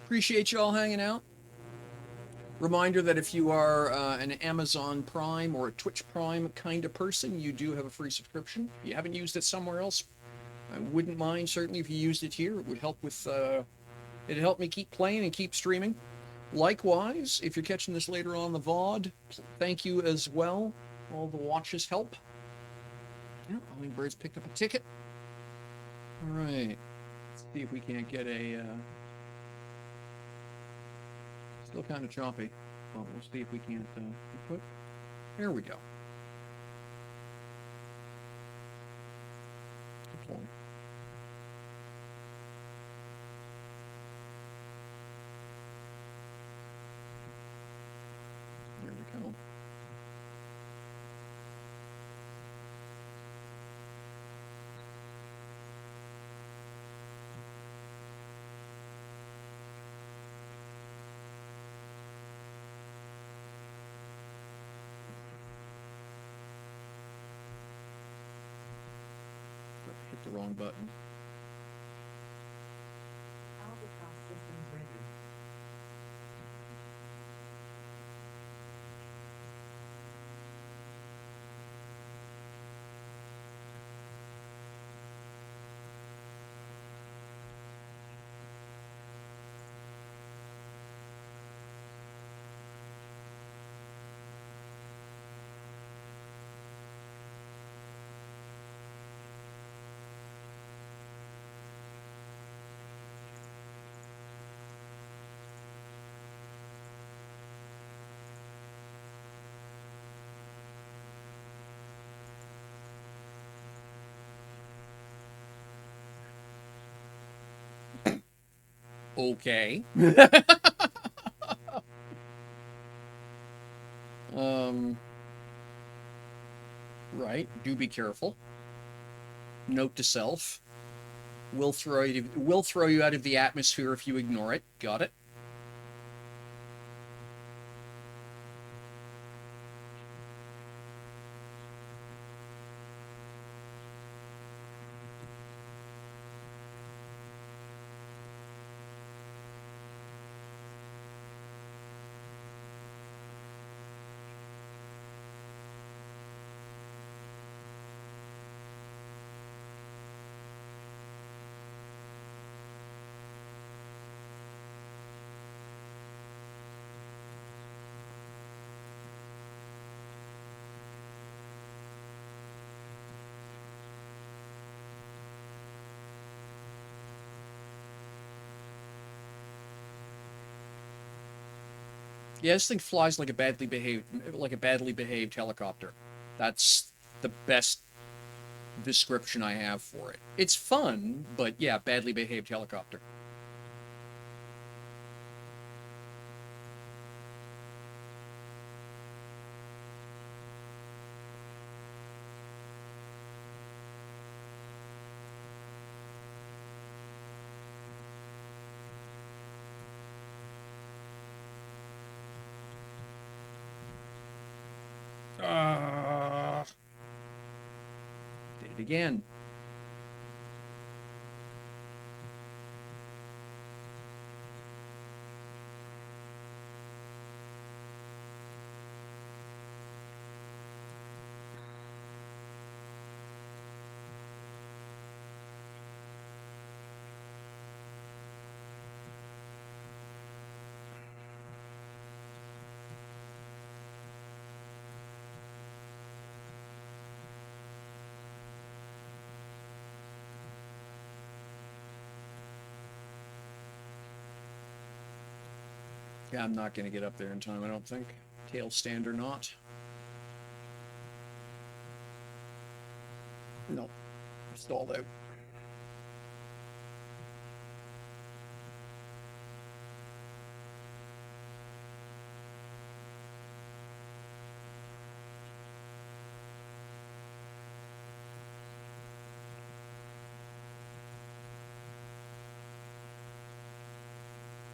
Appreciate you all hanging out. Reminder that if you are an Amazon Prime or a Twitch Prime kind of person, you do have a free subscription. If you haven't used it somewhere else, I wouldn't mind, certainly, if you used it here. It would help with, it'd help me keep playing and keep streaming. Likewise, if you're catching this later on the VOD, thank you as well. All the watches help. Yeah, Hummingbird's picked up a ticket. All right. Let's see if we can't get a... Still kind of choppy. Well, we'll see if we can't put. There we go. Deploy. There we go. Hit the wrong button. Albatross systems ready. Okay. Right. Do be careful. Note to self. Will throw you out of the atmosphere if you ignore it. Got it. Yeah, this thing flies like a badly behaved helicopter. That's the best description I have for it. It's fun, but yeah, badly behaved helicopter. Did it again. Yeah, I'm not going to get up there in time, I don't think. Tail stand or not. No. Stalled out.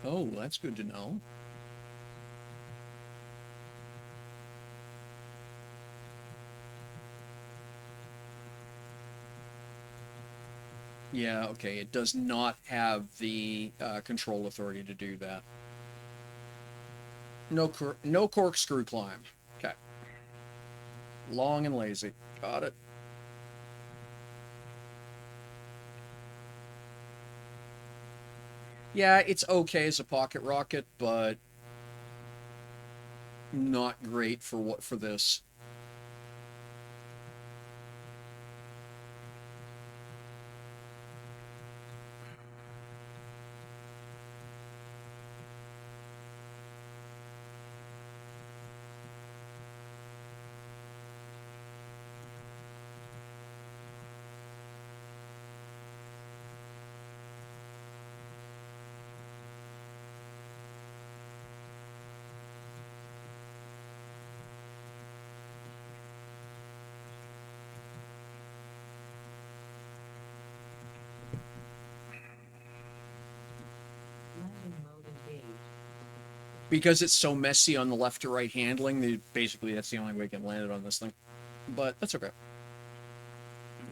Oh, that's good to know. Yeah, okay, it does not have the control authority to do that. No corkscrew climb. Okay. Long and lazy. Got it. Yeah, it's okay as a pocket rocket, but not great for this. Landing mode engaged. Because it's so messy on the left to right handling, basically that's the only way you can land it on this thing. But that's okay.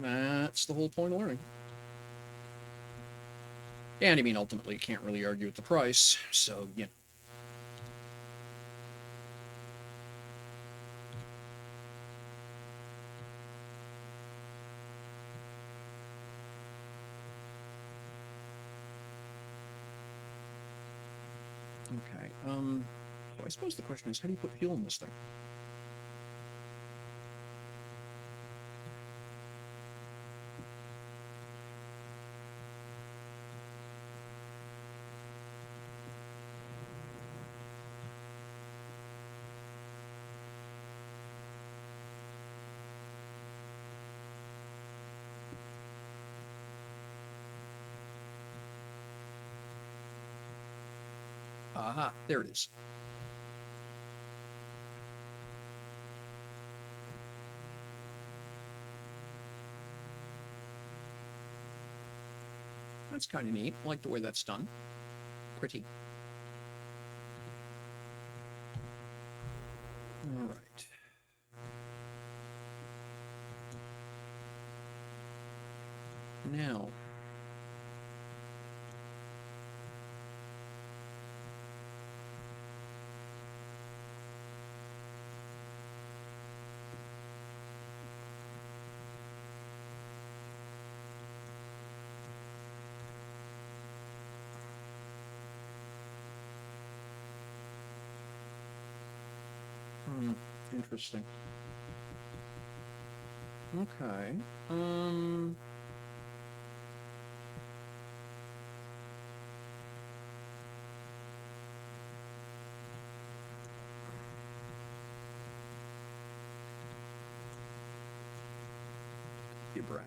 That's the whole point of learning. And I mean, ultimately, you can't really argue with the price, so, you know. Okay, so I suppose the question is, how do you put fuel in this thing? Aha, there it is. That's kind of neat. I like the way that's done. Pretty. All right. Now. Interesting. Okay. You brat.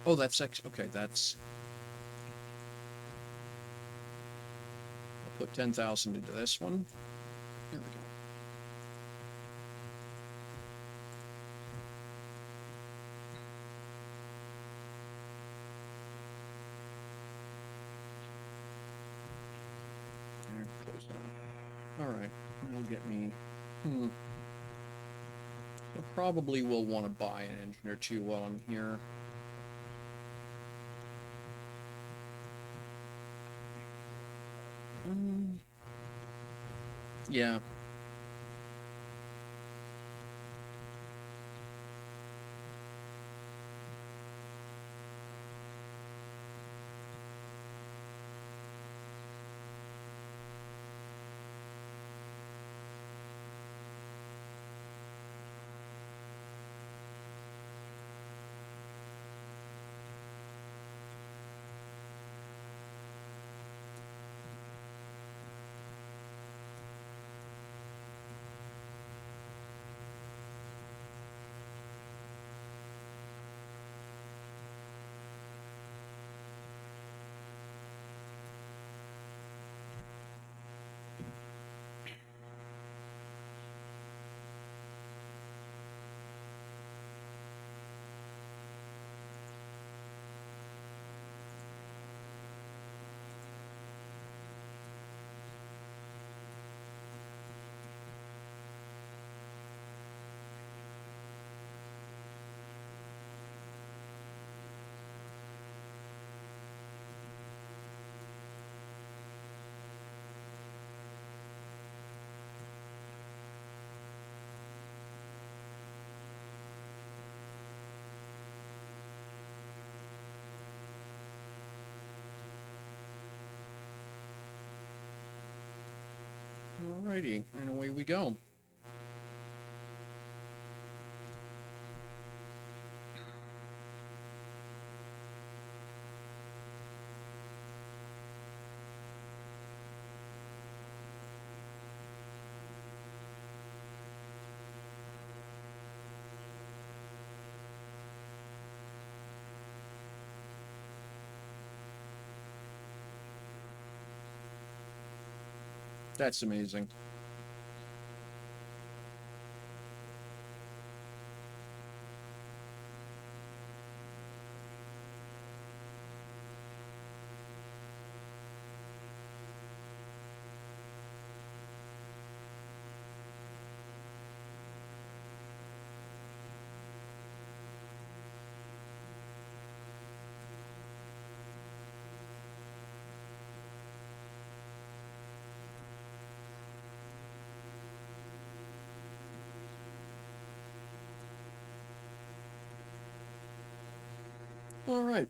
Oh, that's okay. That's. I'll put 10,000 into this one. There we go. There, close that. All right, that'll get me. So probably will want to buy an engine or two while I'm here. Yeah. Alrighty, and away we go. That's amazing. All right.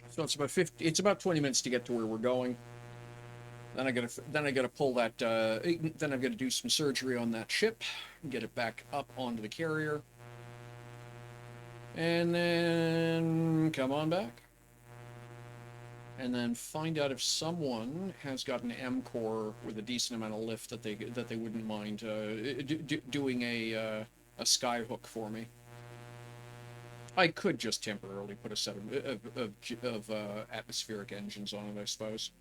So it's about 50. It's about 20 minutes to get to where we're going. Then I gotta pull that. Then I've got to do some surgery on that ship, get it back up onto the carrier, and then come on back. And then find out if someone has got an M-Core with a decent amount of lift that they wouldn't mind doing a skyhook for me. I could just temporarily put a set of atmospheric engines on it, I suppose.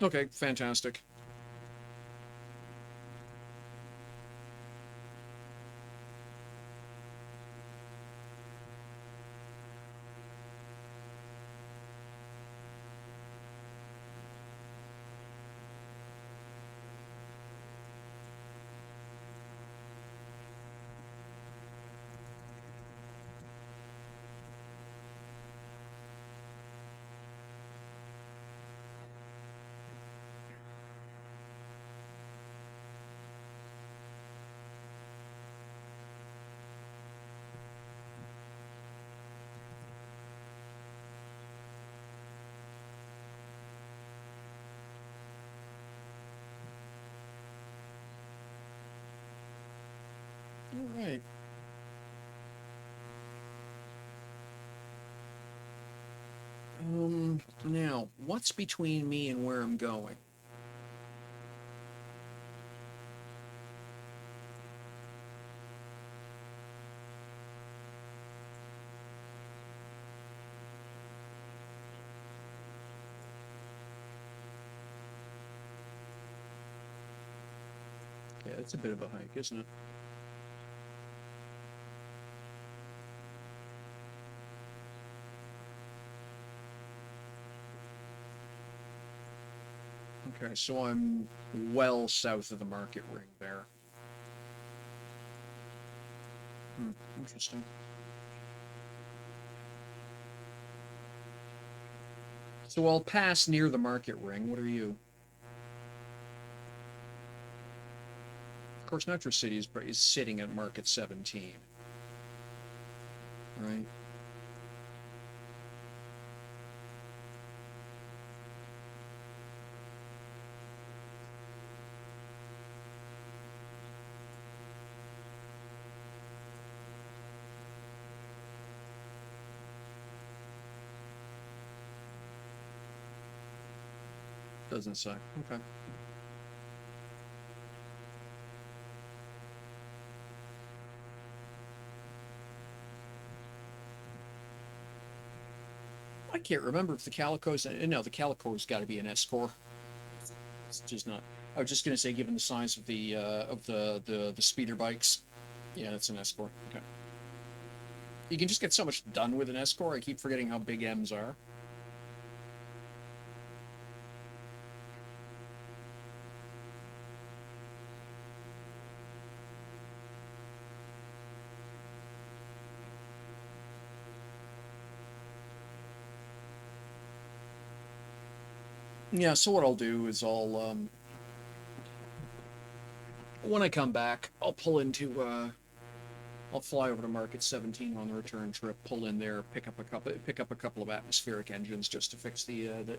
Okay, fantastic. All right. Now, what's between me and where I'm going? Yeah, it's a bit of a hike, isn't it? Okay, so I'm well south of the market ring there. Interesting. So I'll pass near the market ring. What are you? Of course, Nitro City is sitting at market 17. Right? Doesn't say. Okay. I can't remember if the Calico's. No, the Calico's got to be an S-Core. It's just not. I was just gonna say, given the size of the speeder bikes, yeah, it's an S-Core. Okay. You can just get so much done with an S-Core. I keep forgetting how big M's are. Yeah, so what I'll do is when I come back, I'll fly over to Market 17 on the return trip, pull in there, pick up a couple of atmospheric engines just to fix the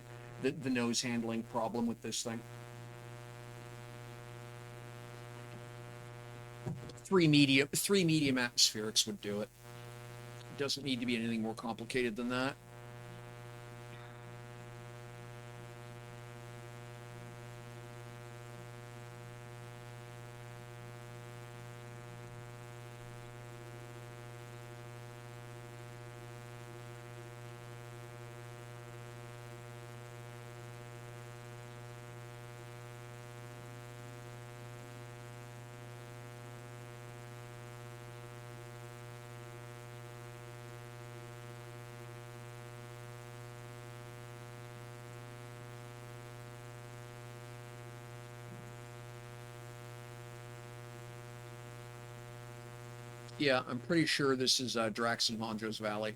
nose handling problem with this thing. Three medium atmospherics would do it. It doesn't need to be anything more complicated than that. Yeah, I'm pretty sure this is Drax and Honjo's Valley.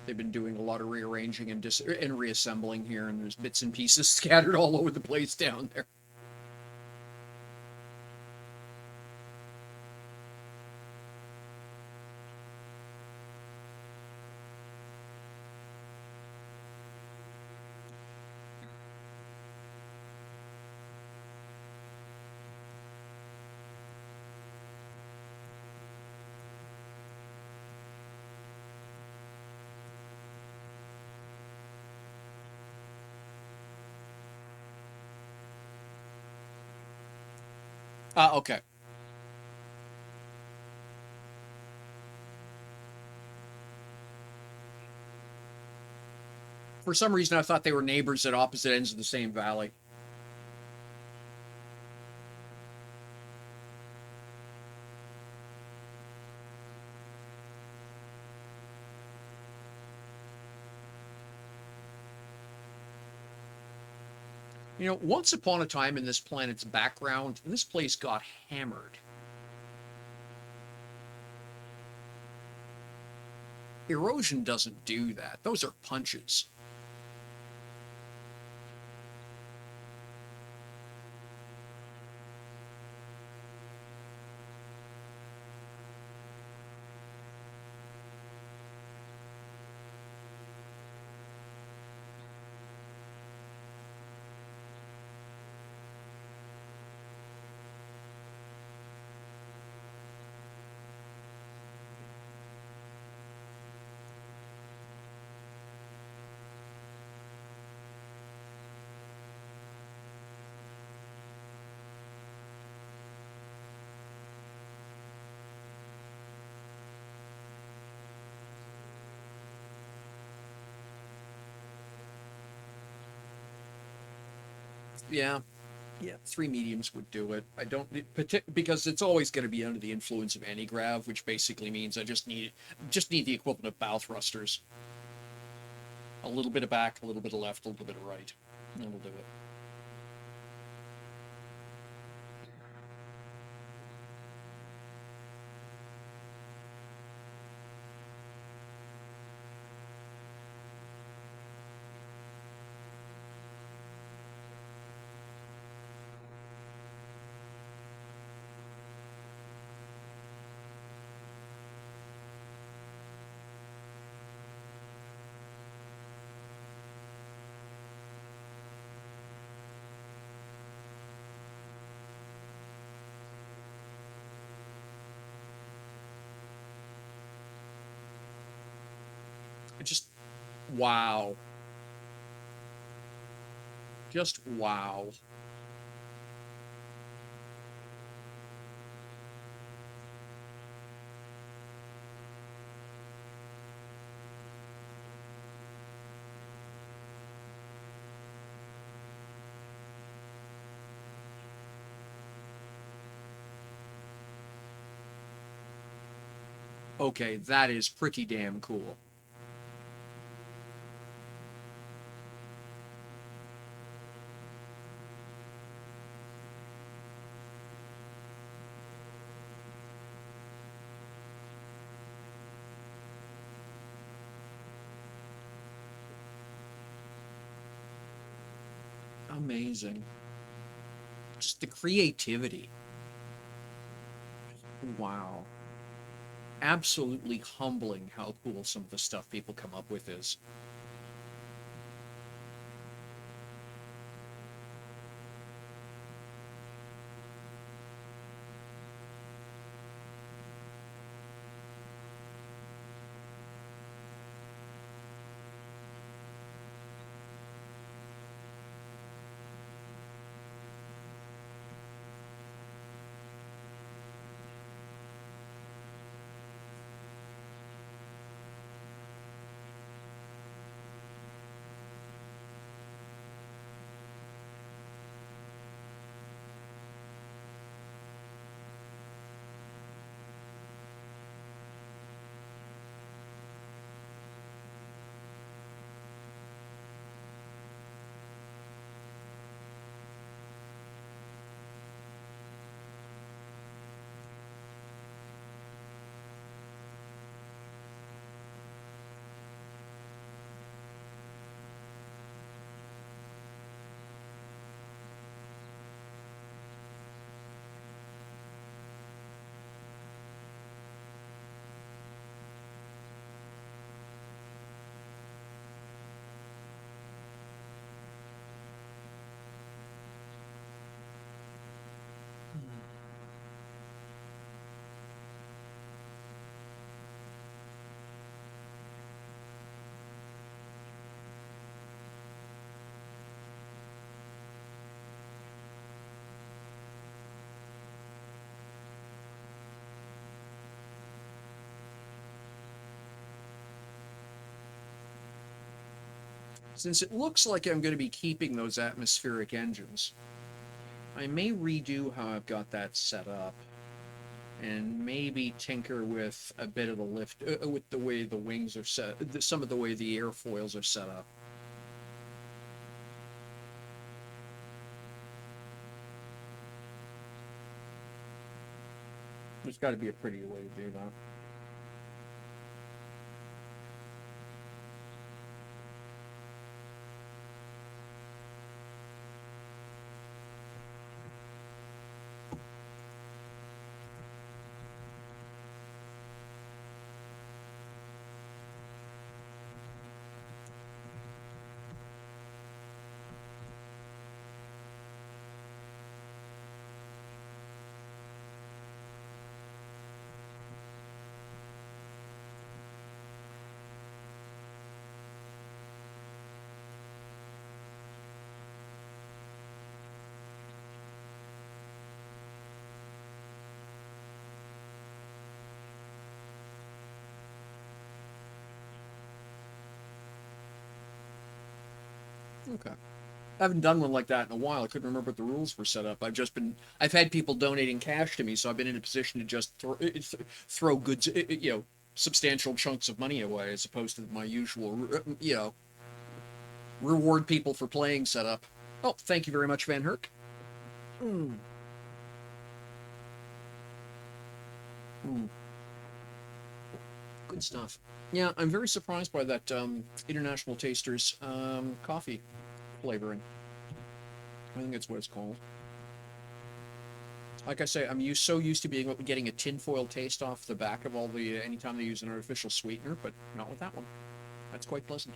They've been doing a lot of rearranging and reassembling here, and there's bits and pieces scattered all over the place down there. Okay. For some reason, I thought they were neighbors at opposite ends of the same valley. You know, once upon a time in this planet's background, this place got hammered. Erosion doesn't do that. Those are punches. Yeah. Yeah, three mediums would do it. I don't because it's always going to be under the influence of anti-grav, which basically means I just need the equivalent of bow thrusters. A little bit of back, a little bit of left, a little bit of right. That'll do it. Just wow. Just wow. Okay, that is pretty damn cool. Amazing. Just the creativity. Wow. Absolutely humbling how cool some of the stuff people come up with is. Since it looks like I'm going to be keeping those atmospheric engines, I may redo how I've got that set up and maybe tinker with a bit of the lift, with the way the wings are set, some of the way the airfoils are set up. There's got to be a prettier way to do that. Okay. I haven't done one like that in a while. I couldn't remember what the rules were set up. I've had people donating cash to me, so I've been in a position to just throw goods, substantial chunks of money away as opposed to my usual, reward people for playing setup. Oh, thank you very much, Van Herk. Mm. Mm. Good stuff. Yeah, I'm very surprised by that International Tasters coffee flavoring. I think that's what it's called. Like I say, I'm so used to getting a tinfoil taste off the back of all the anytime they use an artificial sweetener, but not with that one. That's quite pleasant.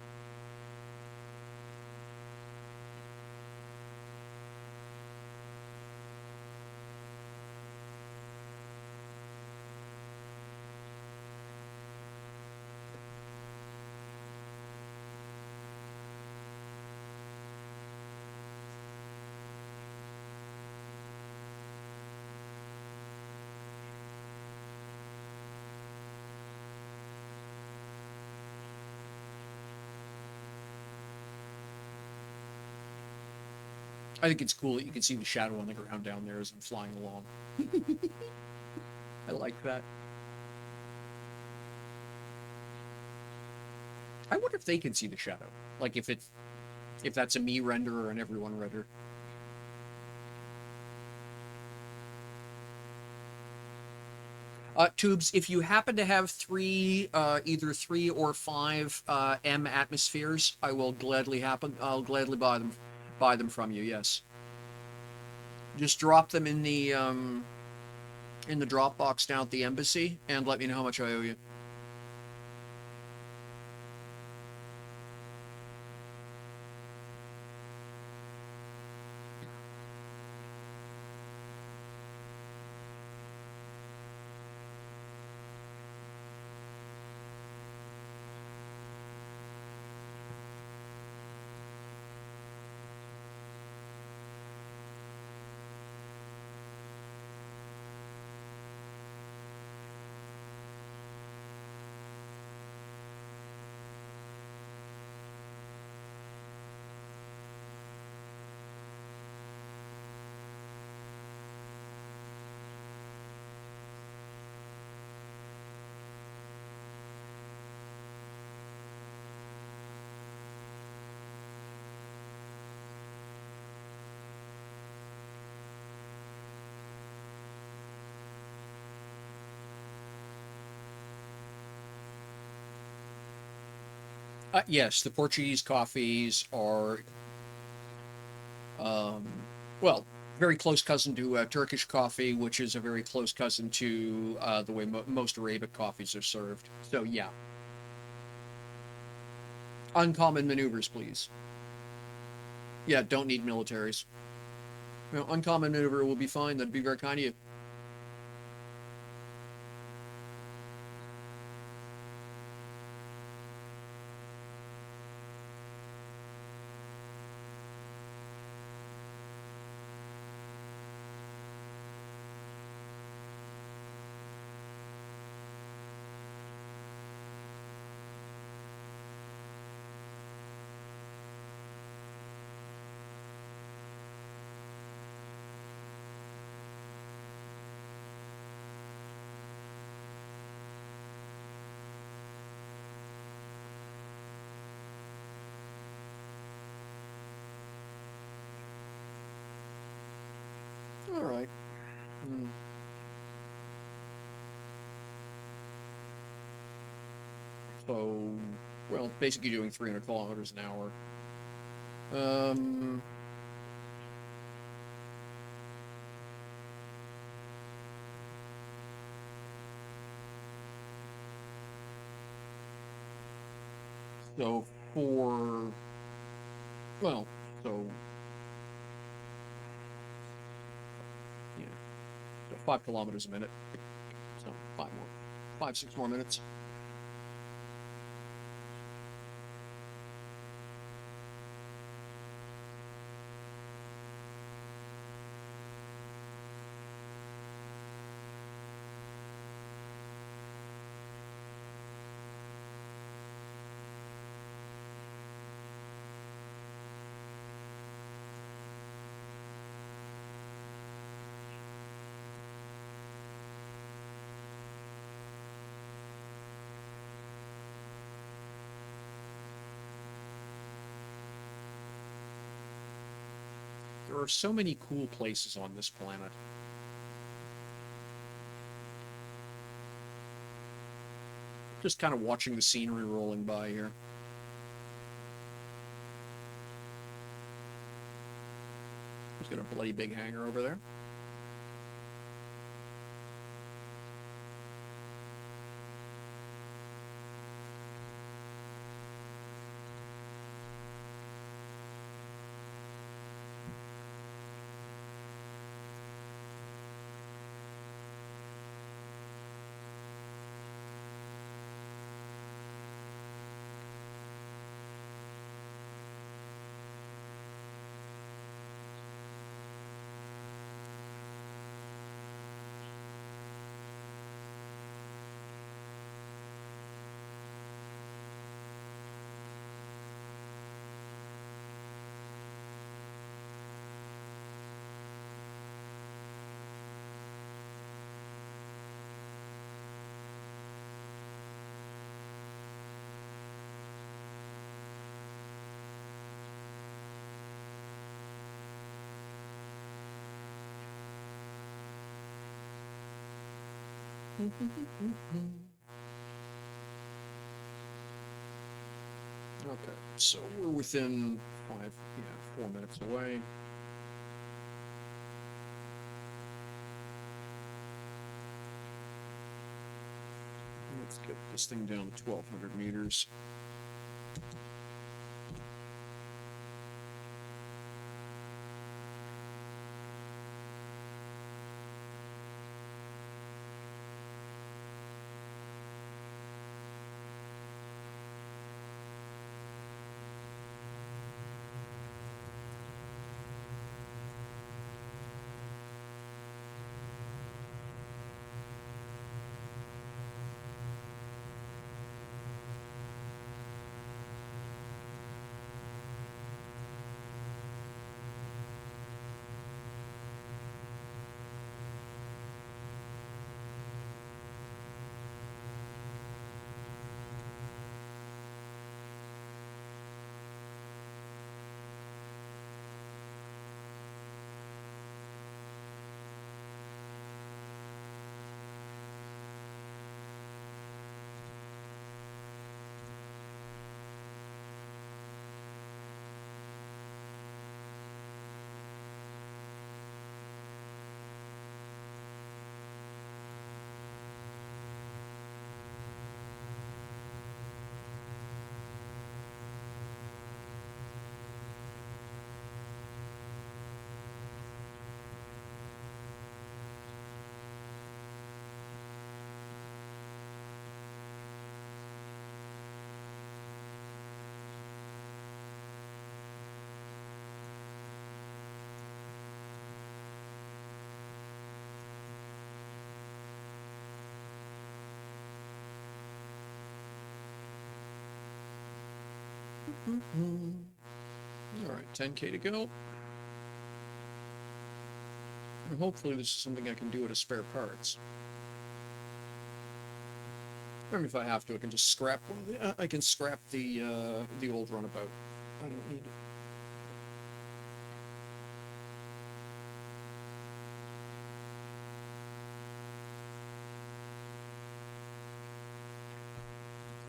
I think it's cool that you can see the shadow on the ground down there as I'm flying along. I like that. I wonder if they can see the shadow. Like if that's a me render or an everyone render. Tubes, if you happen to have either 3 or 5 M atmospheres, I'll gladly buy them. buy them from you. Yes. Just drop them in the Dropbox down at the embassy, and let me know how much I owe you. Yes, the Portuguese coffees are, um, well, very close cousin to Turkish coffee, which is a very close cousin to the way most Arabic coffees are served. So, yeah. Uncommon maneuvers, please. Yeah, don't need militaries. You know, uncommon maneuver will be fine. That'd be very kind of you. All right. Hmm. So, well, basically doing 300 kilometers an hour. Um, so for, well, so, yeah, so 5 kilometers a minute. So 5, 6 more minutes. There are so many cool places on this planet. Just kind of watching the scenery rolling by here. There's got a bloody big hangar over there. Okay, so we're within 4 minutes away. Let's get this thing down to 1,200 meters. All right, 10K to go. And hopefully this is something I can do at a spare parts. Or if I have to, I can just scrap one of the, I can scrap the old runabout. I don't need it.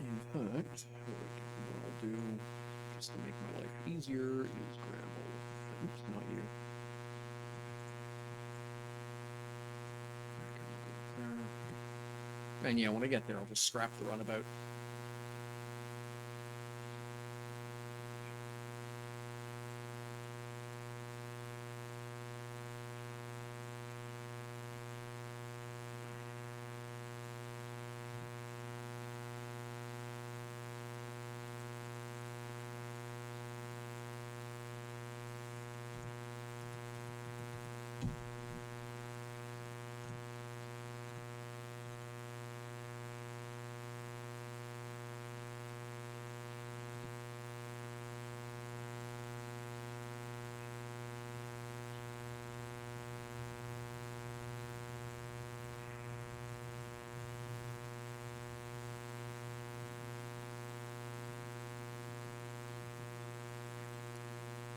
In fact, what I'll do, just to make my life easier, is grab all. Oops, not you. And yeah, when I get there, I'll just scrap the runabout.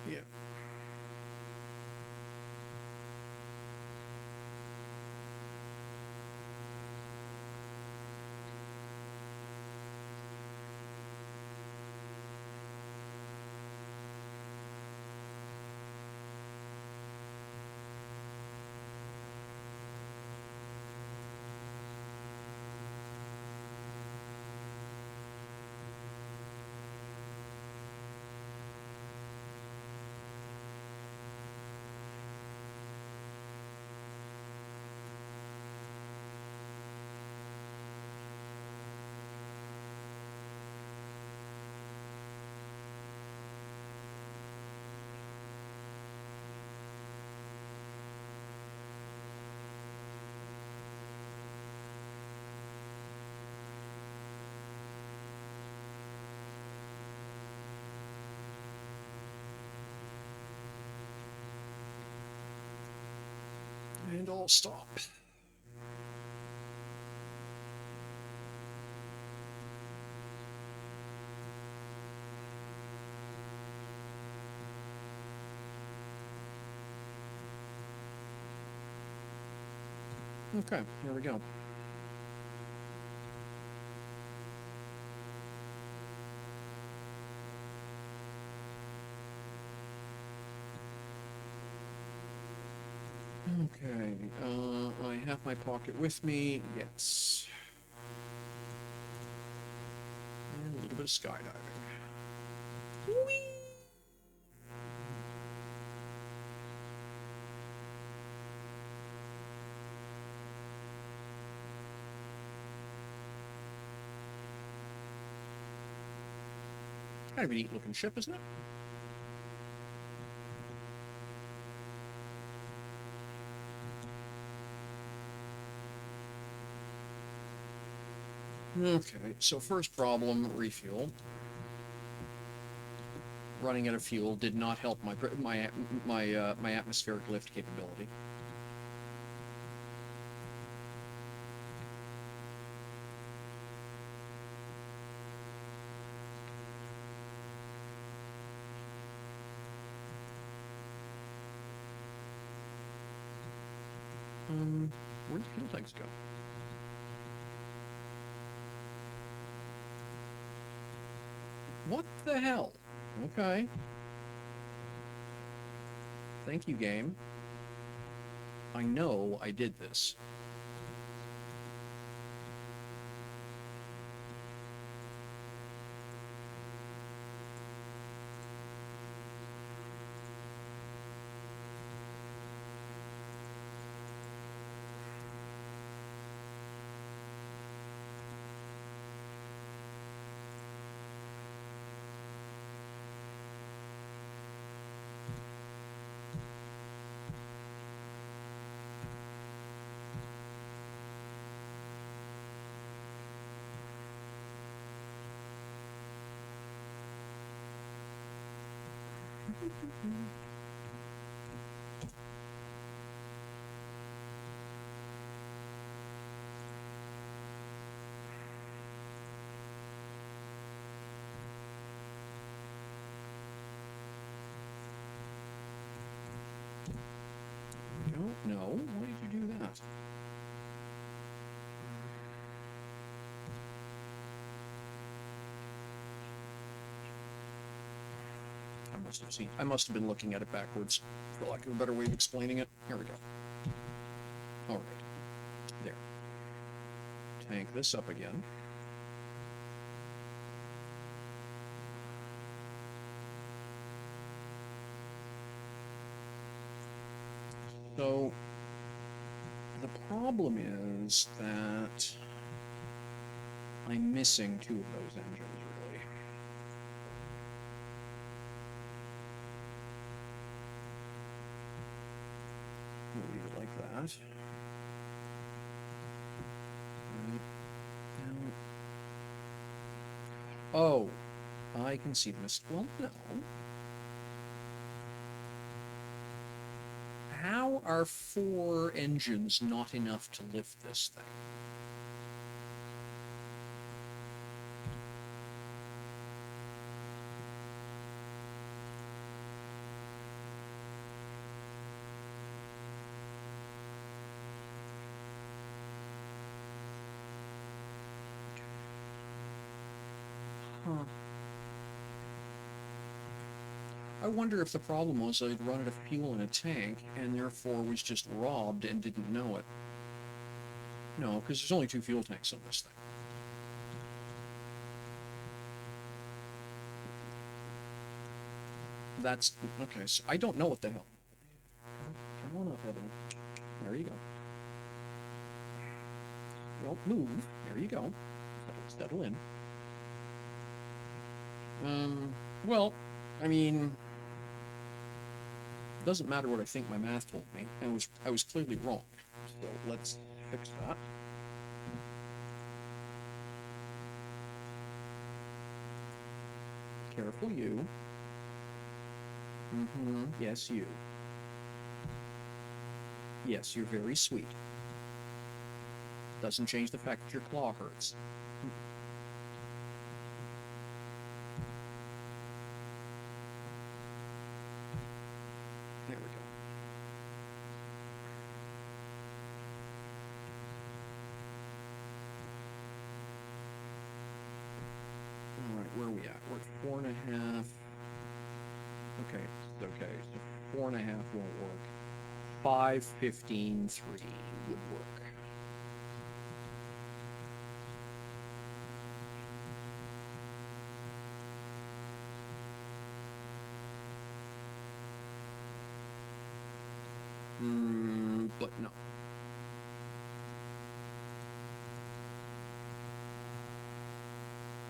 Yeah. And I'll stop. Okay, here we go. Okay, I have my pocket with me, yes. And a little bit of skydiving. Whee! Kind of a neat looking ship, isn't it? Okay, so first problem, refuel. Running out of fuel did not help my atmospheric lift capability. Where'd the fuel tanks go? What the hell? Okay. Thank you, game. I know I did this. Don't know. Why did you do that? I must have been looking at it backwards, for lack of a better way of explaining it. Here we go. All right. There. Tank this up again. So, the problem is that I'm missing two of those engines, really. We'll leave it like that. Right. Now. Oh, I can see this. Well, no. How are 4 engines not enough to lift this thing? Huh. I wonder if the problem was I'd run out of fuel in a tank and therefore was just robbed and didn't know it. No, because there's only 2 fuel tanks on this thing. That's okay. So I don't know what the hell. Come on up, Evan. There you go. Well, move. There you go. Settle in. Well, I mean, it doesn't matter what I think my math told me. I was clearly wrong. So let's fix that. Careful, you. Yes, you. Yes, you're very sweet. Doesn't change the fact that your claw hurts. There we go. Alright, where are we at? We're at 4.5. Okay, okay. So 4.5 won't work. 5:15:3 would work. But no.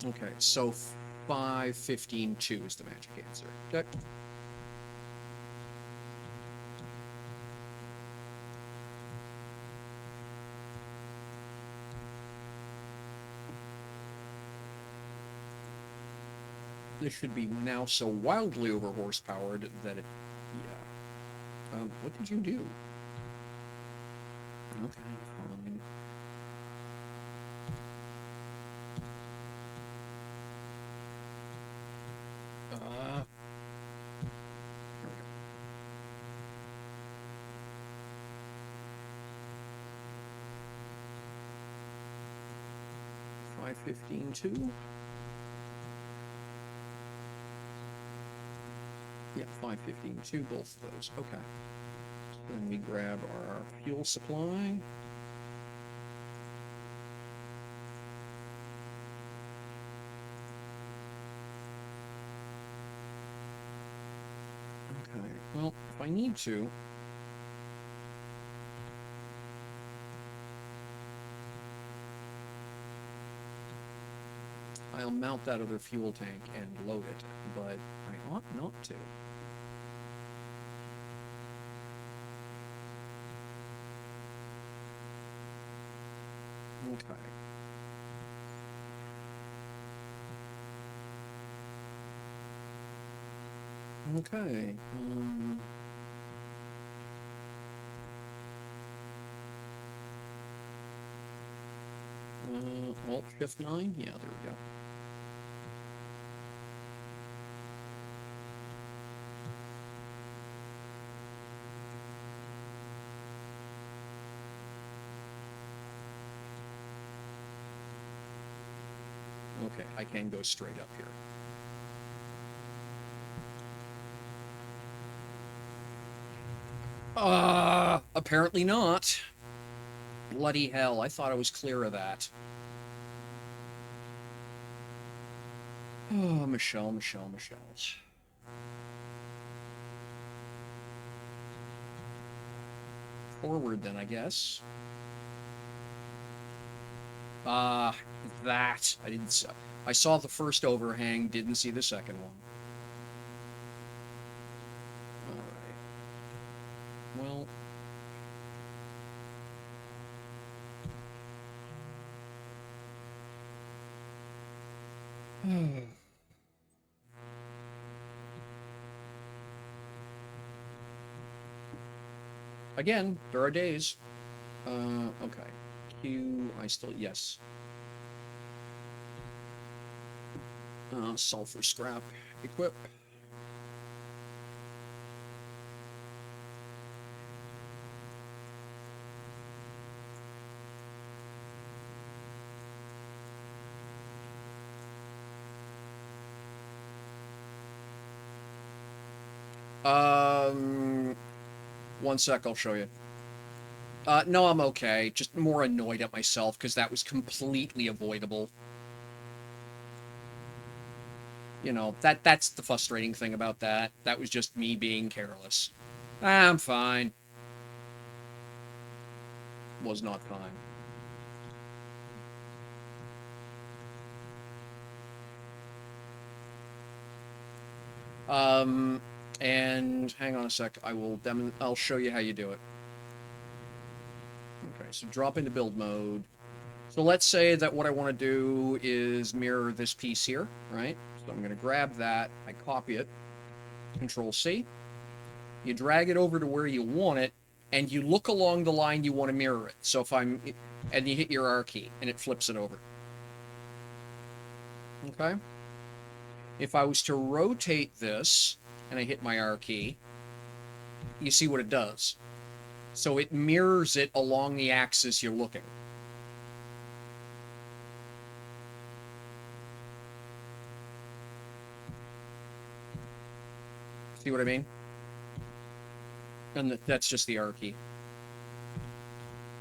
Okay, so 5:15:2 is the magic answer. Okay. This should be now so wildly over horsepowered that it, yeah. What did you do? Okay, fine. Here we go. $5:15:2. Yeah, 5:15:2, both of those. Okay. So then we grab our fuel supply. Okay, well, if I need to, I'll mount that other fuel tank and load it, but I ought not to. Okay. Okay. Alt Shift 9? Yeah, there we go. Okay, I can go straight up here. Apparently not. Bloody hell, I thought I was clear of that. Oh, Michelle. Forward then, I guess. That. I saw the first overhang, didn't see the second one. Alright. Well. Again, there are days. Okay. Q, yes. Sulfur scrap, equip. One sec, I'll show you. No, I'm okay. Just more annoyed at myself because that was completely avoidable. You know, that's the frustrating thing about that. That was just me being careless. I'm fine. Was not fine. And hang on a sec. I'll show you how you do it. Okay, so drop into build mode. So let's say that what I want to do is mirror this piece here, right? So I'm going to grab that, I copy it, Control-C. You drag it over to where you want it, and you look along the line you want to mirror it. So and you hit your R key, and it flips it over. Okay? If I was to rotate this, and I hit my R key, you see what it does. So it mirrors it along the axis you're looking. See what I mean? And that's just the R key.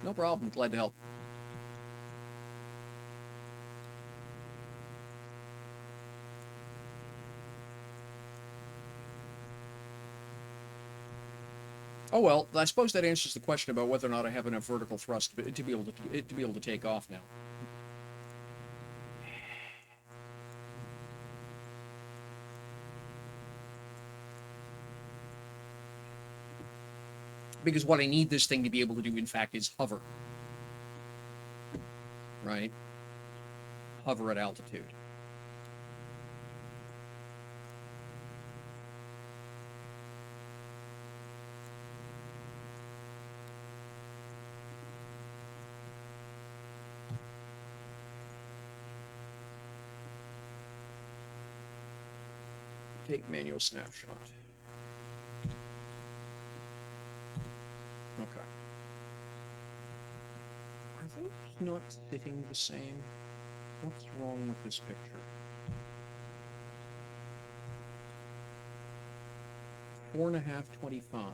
No problem. Glad to help. Oh well, I suppose that answers the question about whether or not I have enough vertical thrust to be able to take off now. Because what I need this thing to be able to do, in fact, is hover. Right? Hover at altitude. Take manual snapshot. Okay. Are those not sitting the same? What's wrong with this picture? 4.5, 25.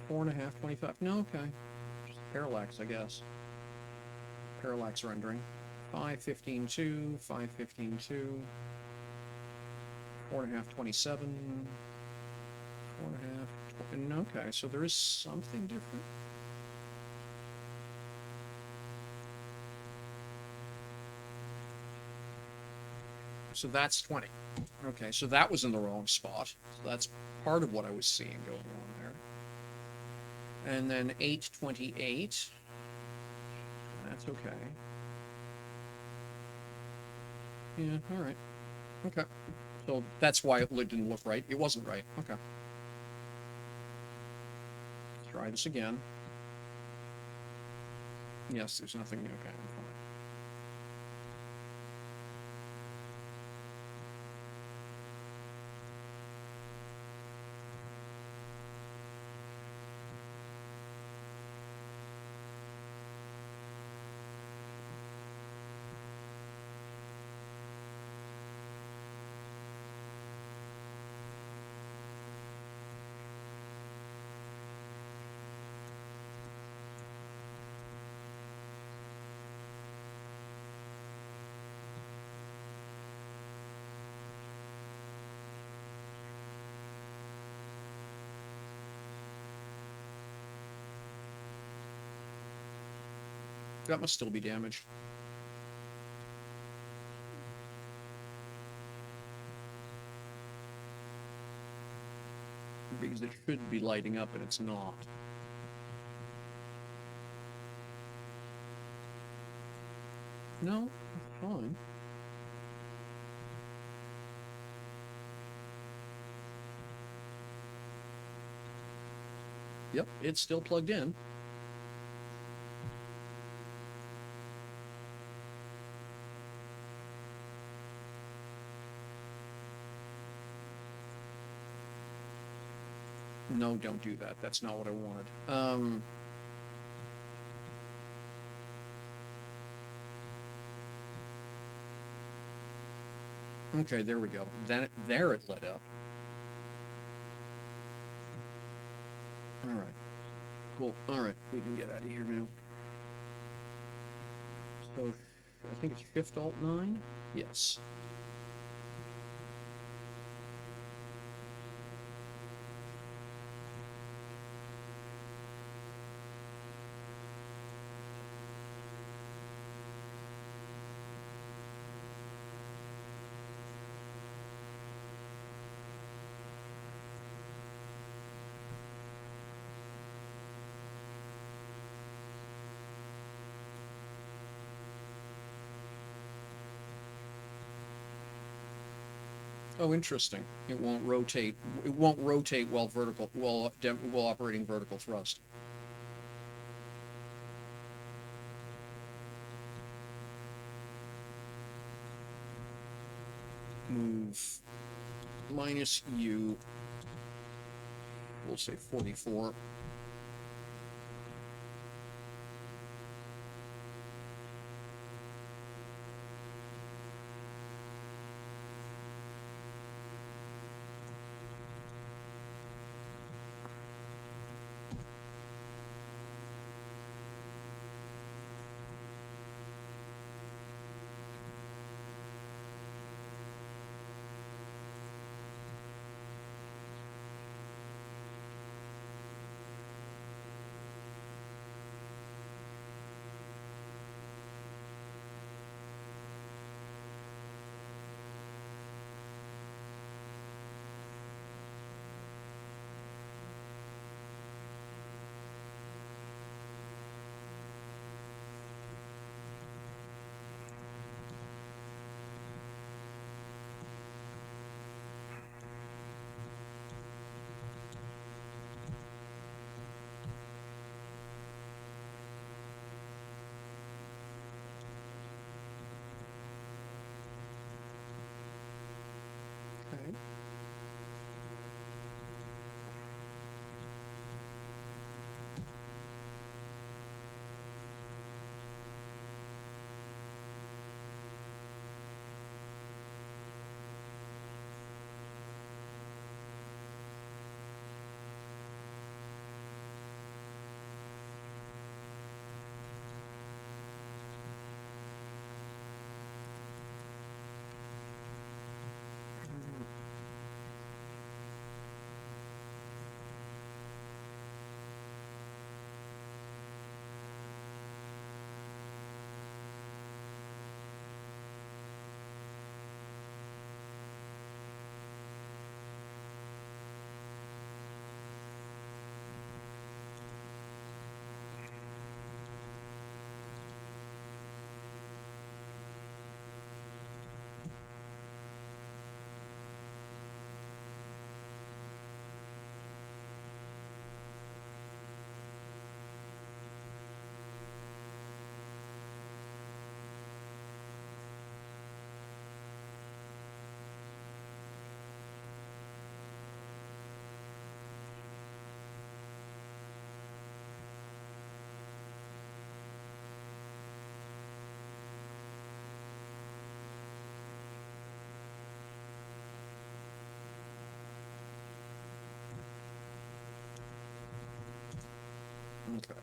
4.5, 25. No, okay. Just parallax, I guess. Parallax rendering. 5, 15, 2. 5, 15, 2. 4.5, 27. 4.5. Okay, so there is something different. So that's 20. Okay, so that was in the wrong spot. So that's part of what I was seeing going on there. And then 828. That's okay. Yeah, all right. Okay. So that's why it didn't look right. It wasn't right. Okay. Let's try this again. Yes, there's nothing. Okay, I'm fine. That must still be damaged. Because it should be lighting up and it's not. No, it's fine. Yep, it's still plugged in. No, don't do that. That's not what I wanted. Okay, there we go. Then there it lit up. All right. Cool. All right, we can get out of here now. So, I think it's Shift Alt 9. Yes. Oh, interesting. It won't rotate. It won't rotate while while operating vertical thrust. Move minus U. We'll say 44. Okay.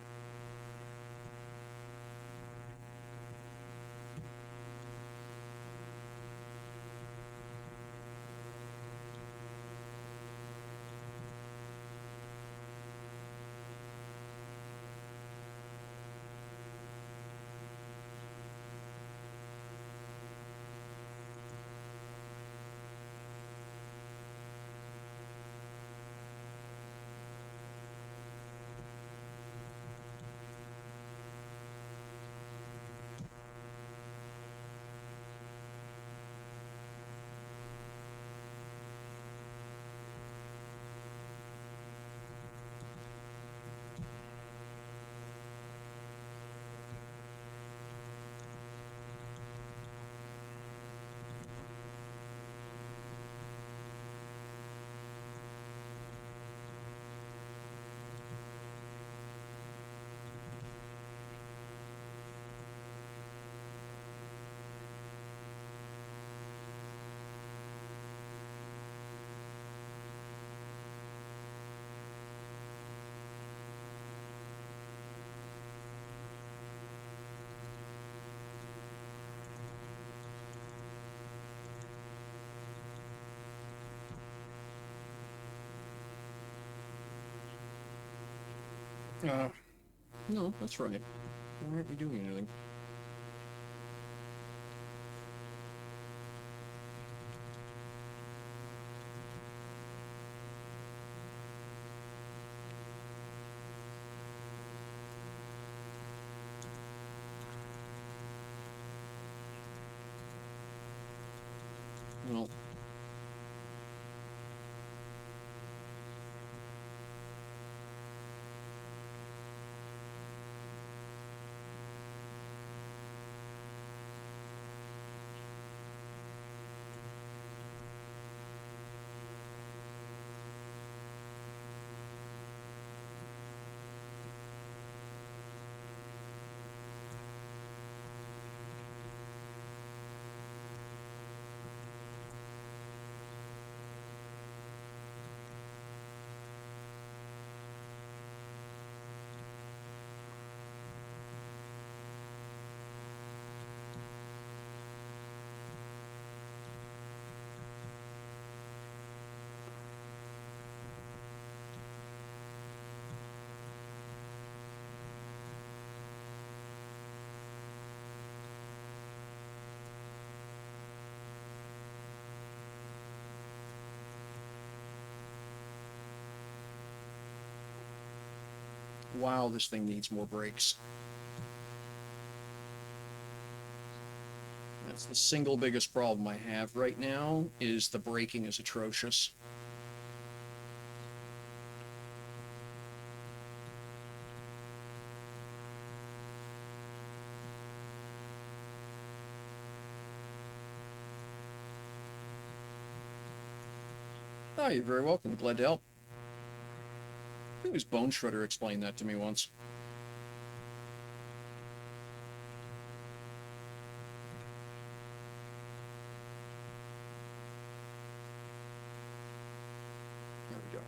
No, that's right. Why aren't we doing anything? Well, wow, this thing needs more brakes. That's the single biggest problem I have right now, is the braking is atrocious. Oh, you're very welcome. Glad to help. I think it was Bone Shredder explained that to me once. There we go.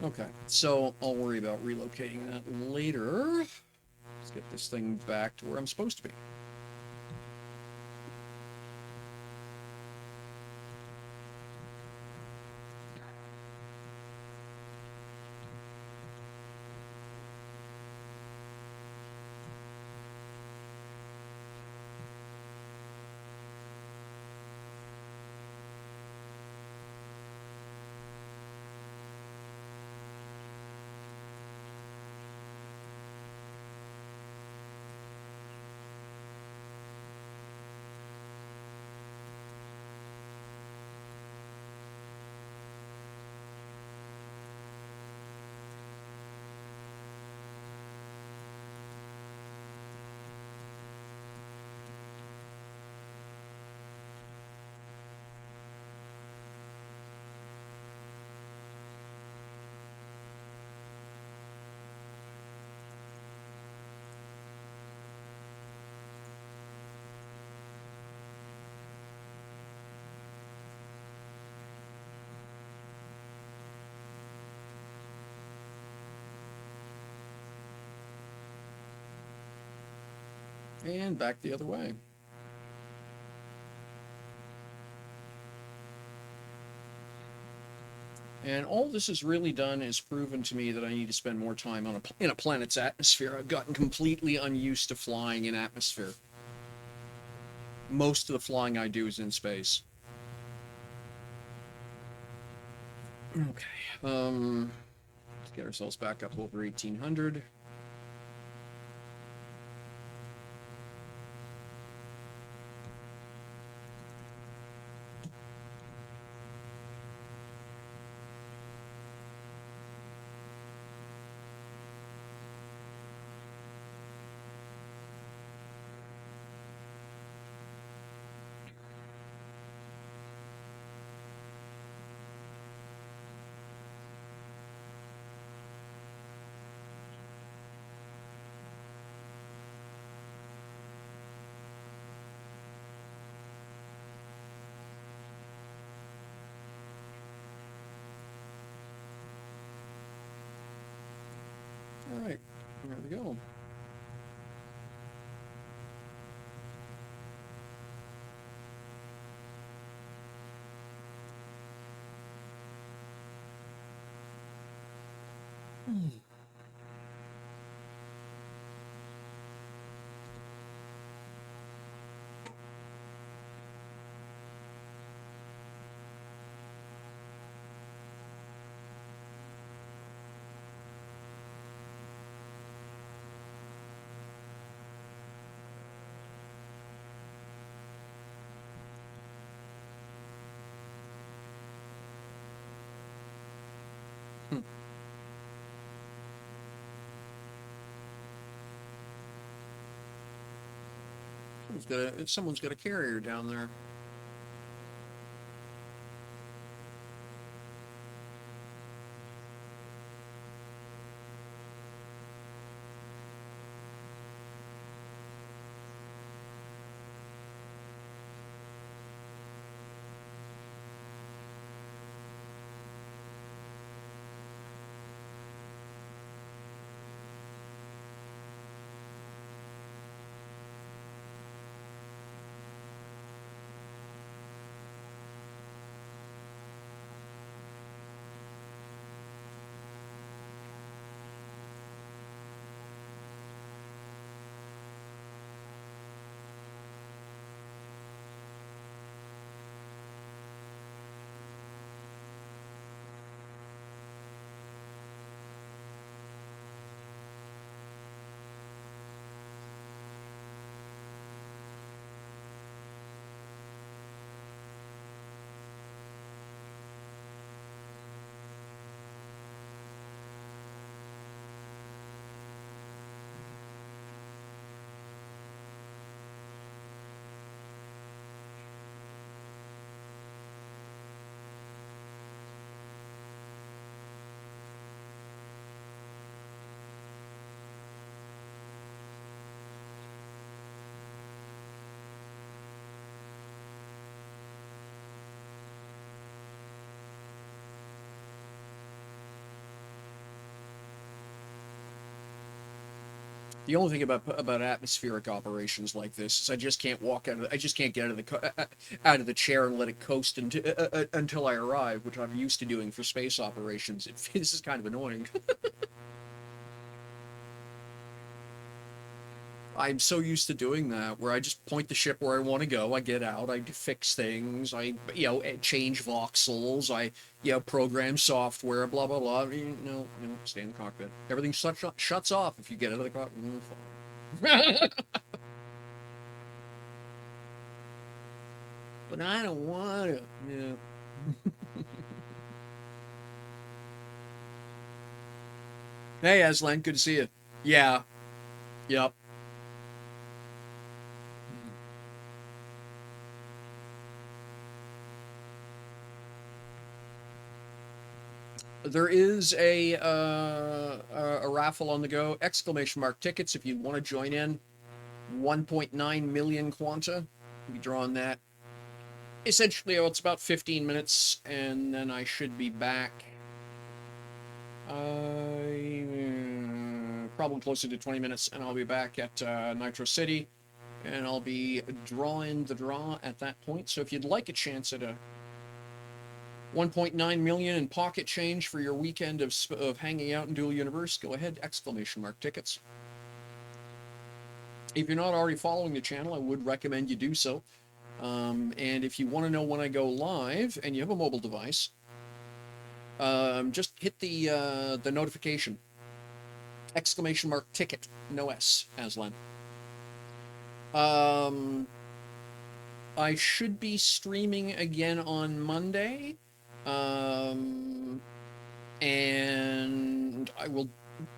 Okay, so I'll worry about relocating that later. Let's get this thing back to where I'm supposed to be. And back the other way. And all this has really done is proven to me that I need to spend more time on in a planet's atmosphere. I've gotten completely unused to flying in atmosphere. Most of the flying I do is in space. Okay. Let's get ourselves back up over 1800. All right, there we go. Someone's got a carrier down there. The only thing about atmospheric operations like this is I just can't walk out of I just can't get out of the chair and let it coast until I arrive, which I'm used to doing for space operations. This is kind of annoying. I'm so used to doing that, where I just point the ship where I want to go. I get out, I fix things, I change voxels, I program software, blah blah blah. No, stay in the cockpit. Everything shuts off if you get out of the cockpit. Fine. But I don't want to. Yeah. Hey, Aslan, good to see you. Yeah. Yep. There is a raffle on the go. Exclamation mark tickets if you want to join in. 1.9 million quanta. We draw on that. Essentially, it's about 15 minutes, and then I should be back. Probably closer to 20 minutes, and I'll be back at Nitro City. and I'll be drawing the draw at that point. So if you'd like a chance at a 1.9 million in pocket change for your weekend of hanging out in Dual Universe, go ahead, ! Tickets. If you're not already following the channel, I would recommend you do so. And if you want to know when I go live and you have a mobile device, just hit the notification. ! Ticket, no S, Aslan. I should be streaming again on Monday. And I will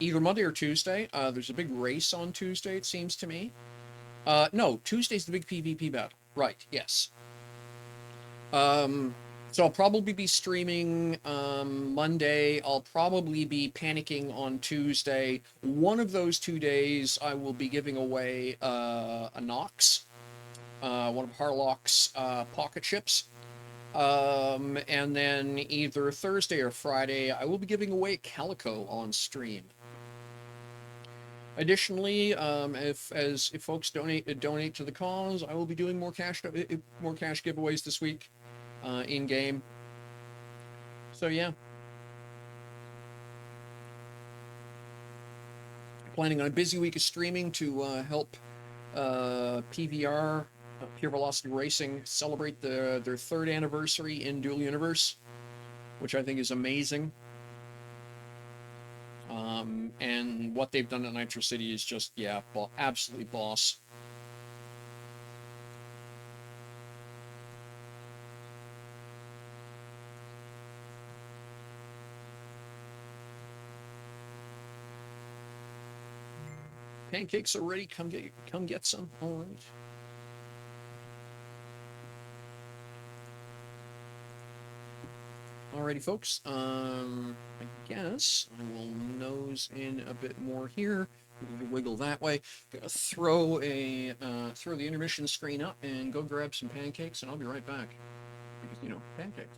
either Monday or Tuesday. There's a big race on Tuesday, it seems to me. No, Tuesday's the big PvP battle. Right, yes. So I'll probably be streaming Monday. I'll probably be panicking on Tuesday. One of those 2 days, I will be giving away a Nox, one of Harlock's pocket chips. And then either Thursday or Friday, I will be giving away Calico on stream. Additionally, if folks donate to the cause, I will be doing more cash giveaways this week, in game. So yeah, planning on a busy week of streaming to help PVR, Pure Velocity Racing, celebrate their 3rd anniversary in Dual Universe, which I think is amazing. And what they've done at Nitro City is just, yeah, absolutely boss. Pancakes are ready. Come get some. All right. Alrighty, folks. I guess I will nose in a bit more here. Wiggle that way. Gonna throw the intermission screen up and go grab some pancakes, and I'll be right back. Because, you know, pancakes.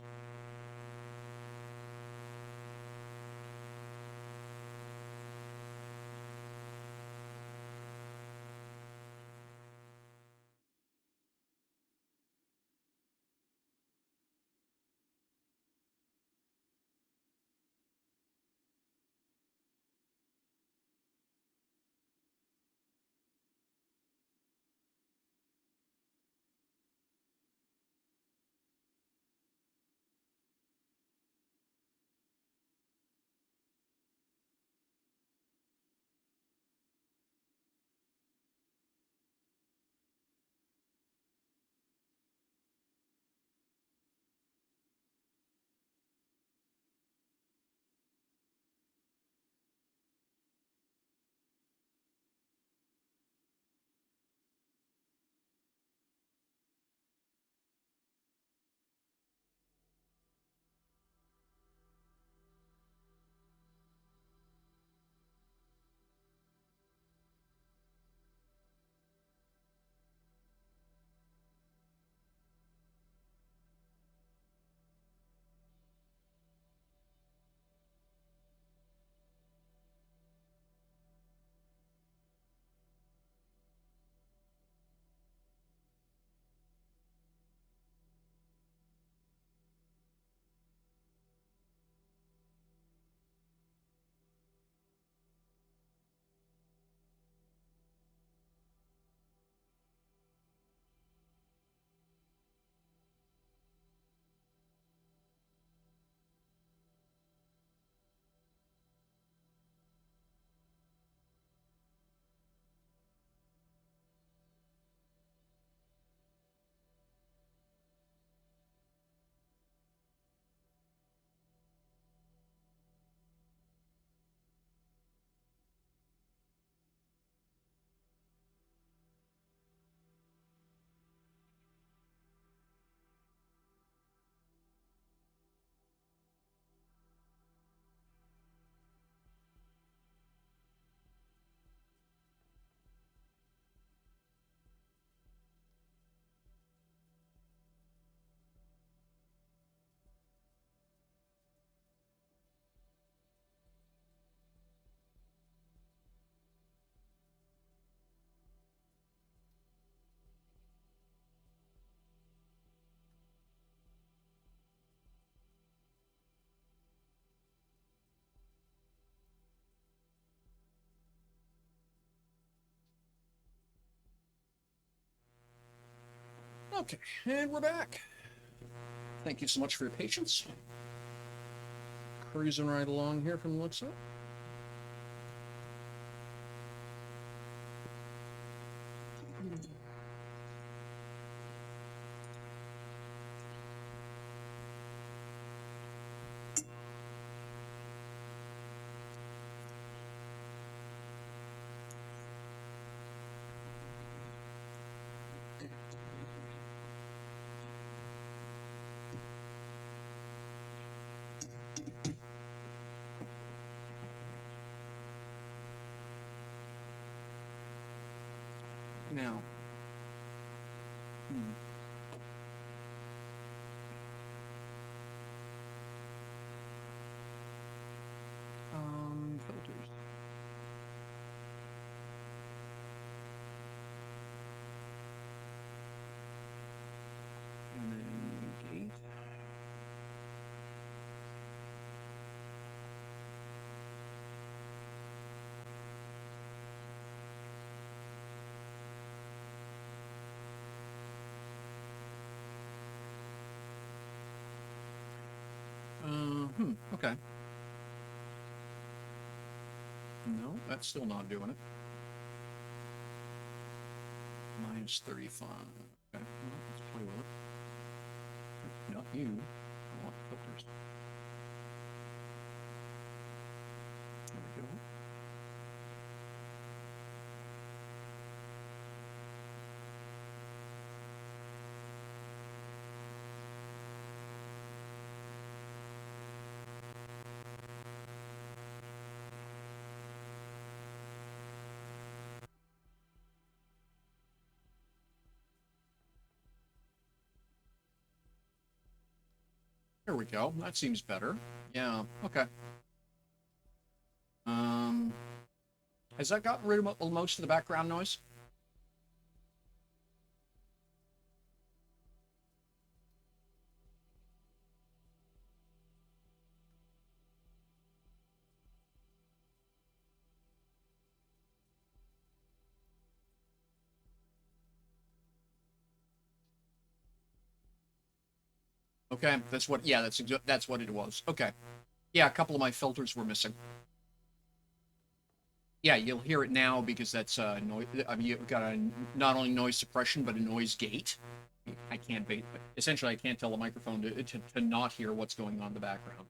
Okay, and we're back. Thank you so much for your patience. Cruising right along here from the looks of it. Now, filters. And then gate. Okay. No, that's still not doing it. Minus 35. Okay, well, let's play with it. Not you. I want filters. There we go. There we go. That seems better. Yeah, okay. Has that gotten rid of most of the background noise? Okay, that's what, yeah, that's what it was. Okay. Yeah, a couple of my filters were missing. Yeah, you'll hear it now because that's noise. I mean, you've got a not only noise suppression but a noise gate. I can't essentially I can't tell the microphone to not hear what's going on in the background.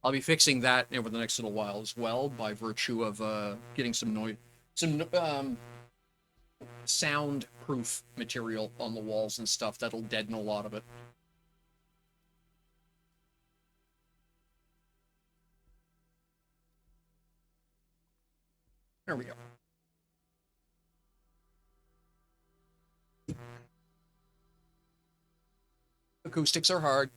I'll be fixing that over the next little while as well by virtue of getting some noise, some soundproof material on the walls and stuff that'll deaden a lot of it. There we go. Acoustics are hard.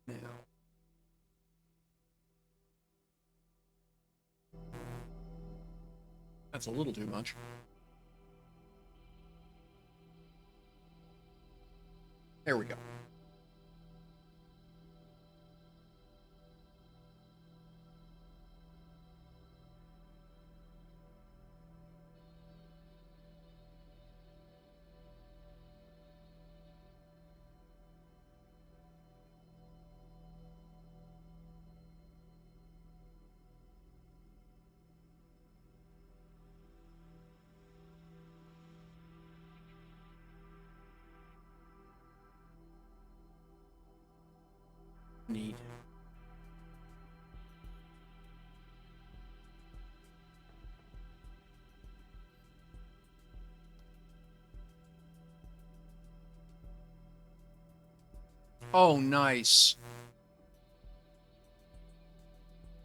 Now. That's a little too much. There we go. Neat. Oh, nice.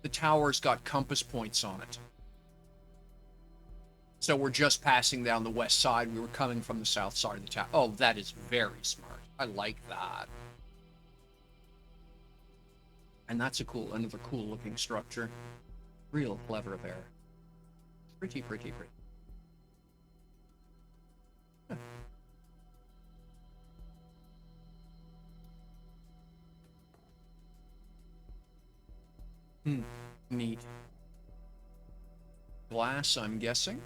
The tower's got compass points on it. So we're just passing down the west side. We were coming from the south side of the tower. Oh, that is very smart. I like that. And that's another cool looking structure. Real clever there. Pretty, pretty, pretty. Huh. Neat. Glass, I'm guessing.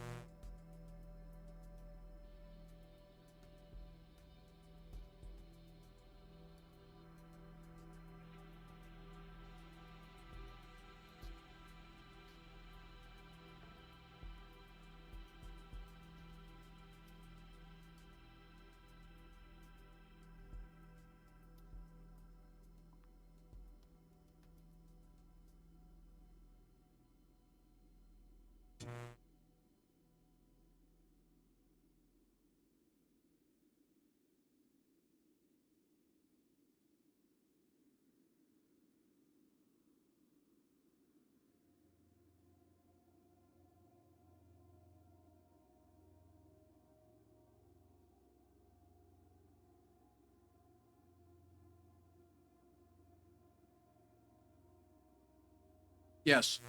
Yes.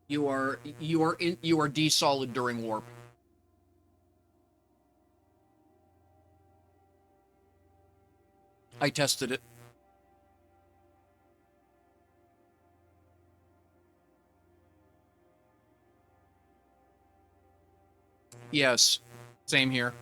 You are D-solid during warp. I tested it. Yes. Same here.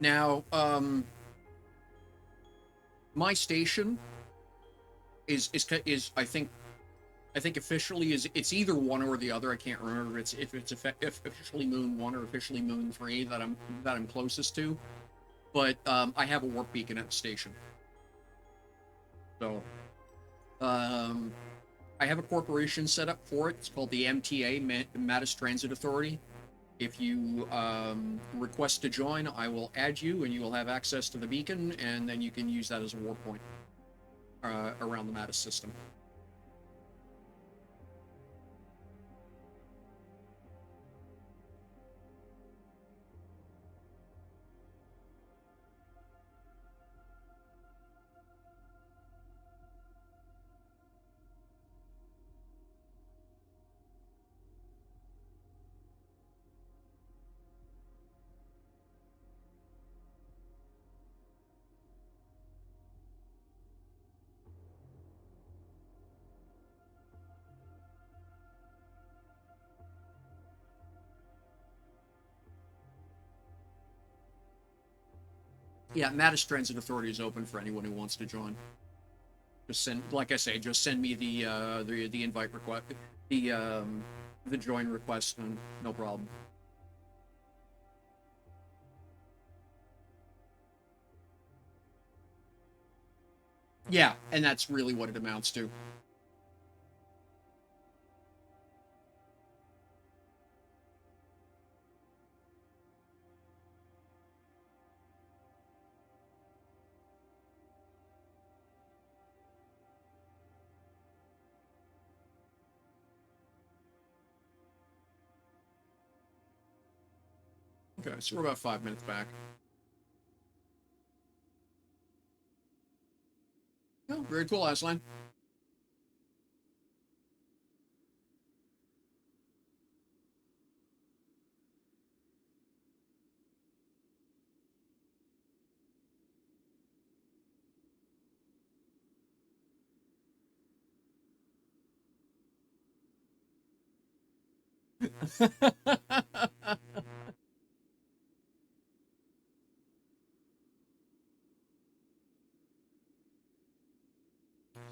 Now, my station is I think officially is it's either one or the other. I can't remember if officially Moon 1 or officially Moon 3 that I'm closest to. But I have a warp beacon at the station. So I have a corporation set up for it. It's called the MTA, Mattis Transit Authority. If you request to join, I will add you, and you will have access to the beacon, and then you can use that as a warp point around the Mattis system. Yeah, Mattis Transit Authority is open for anyone who wants to join. Just send, like I say, just send me the invite request, the join request, and no problem. Yeah, and that's really what it amounts to. Okay, so we're about 5 minutes back. Oh, very cool, Aslan.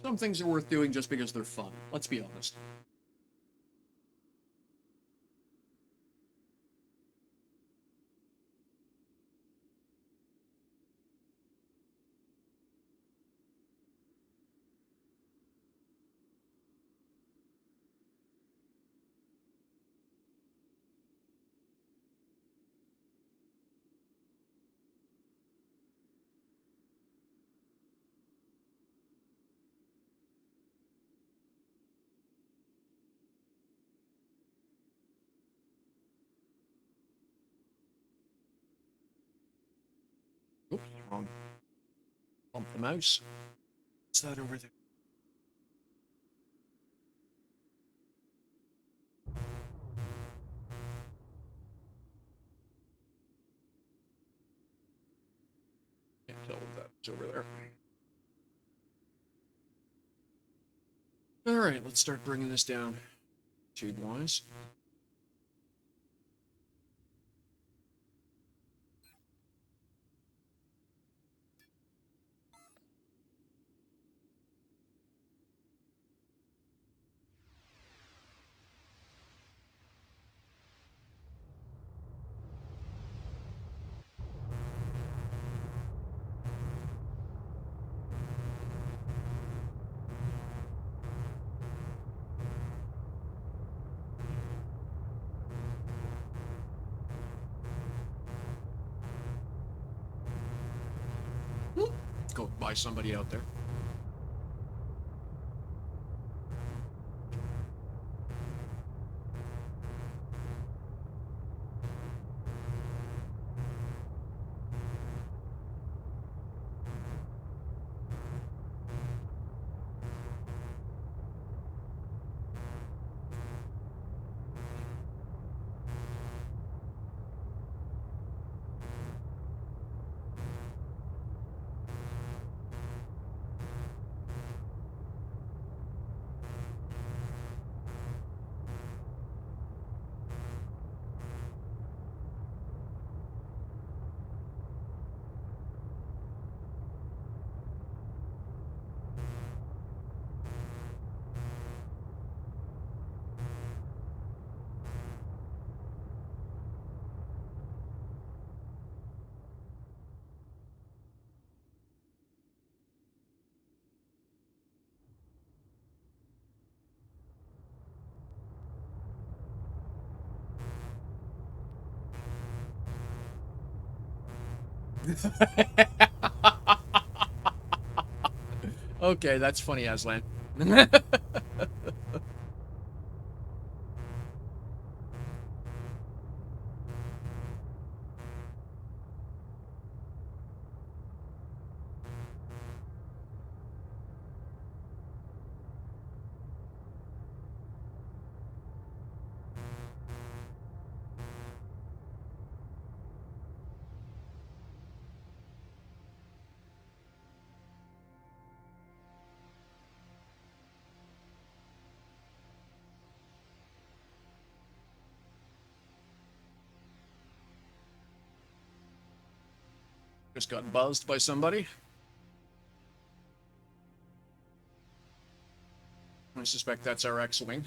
Some things are worth doing just because they're fun. Let's be honest. Oops, wrong. Bump the mouse. What's that over there? Can't tell what that's over there. All right, let's start bringing this down. Shade-wise. Go buy somebody out there. Okay, that's funny, Aslan. Just got buzzed by somebody. I suspect that's our X-Wing.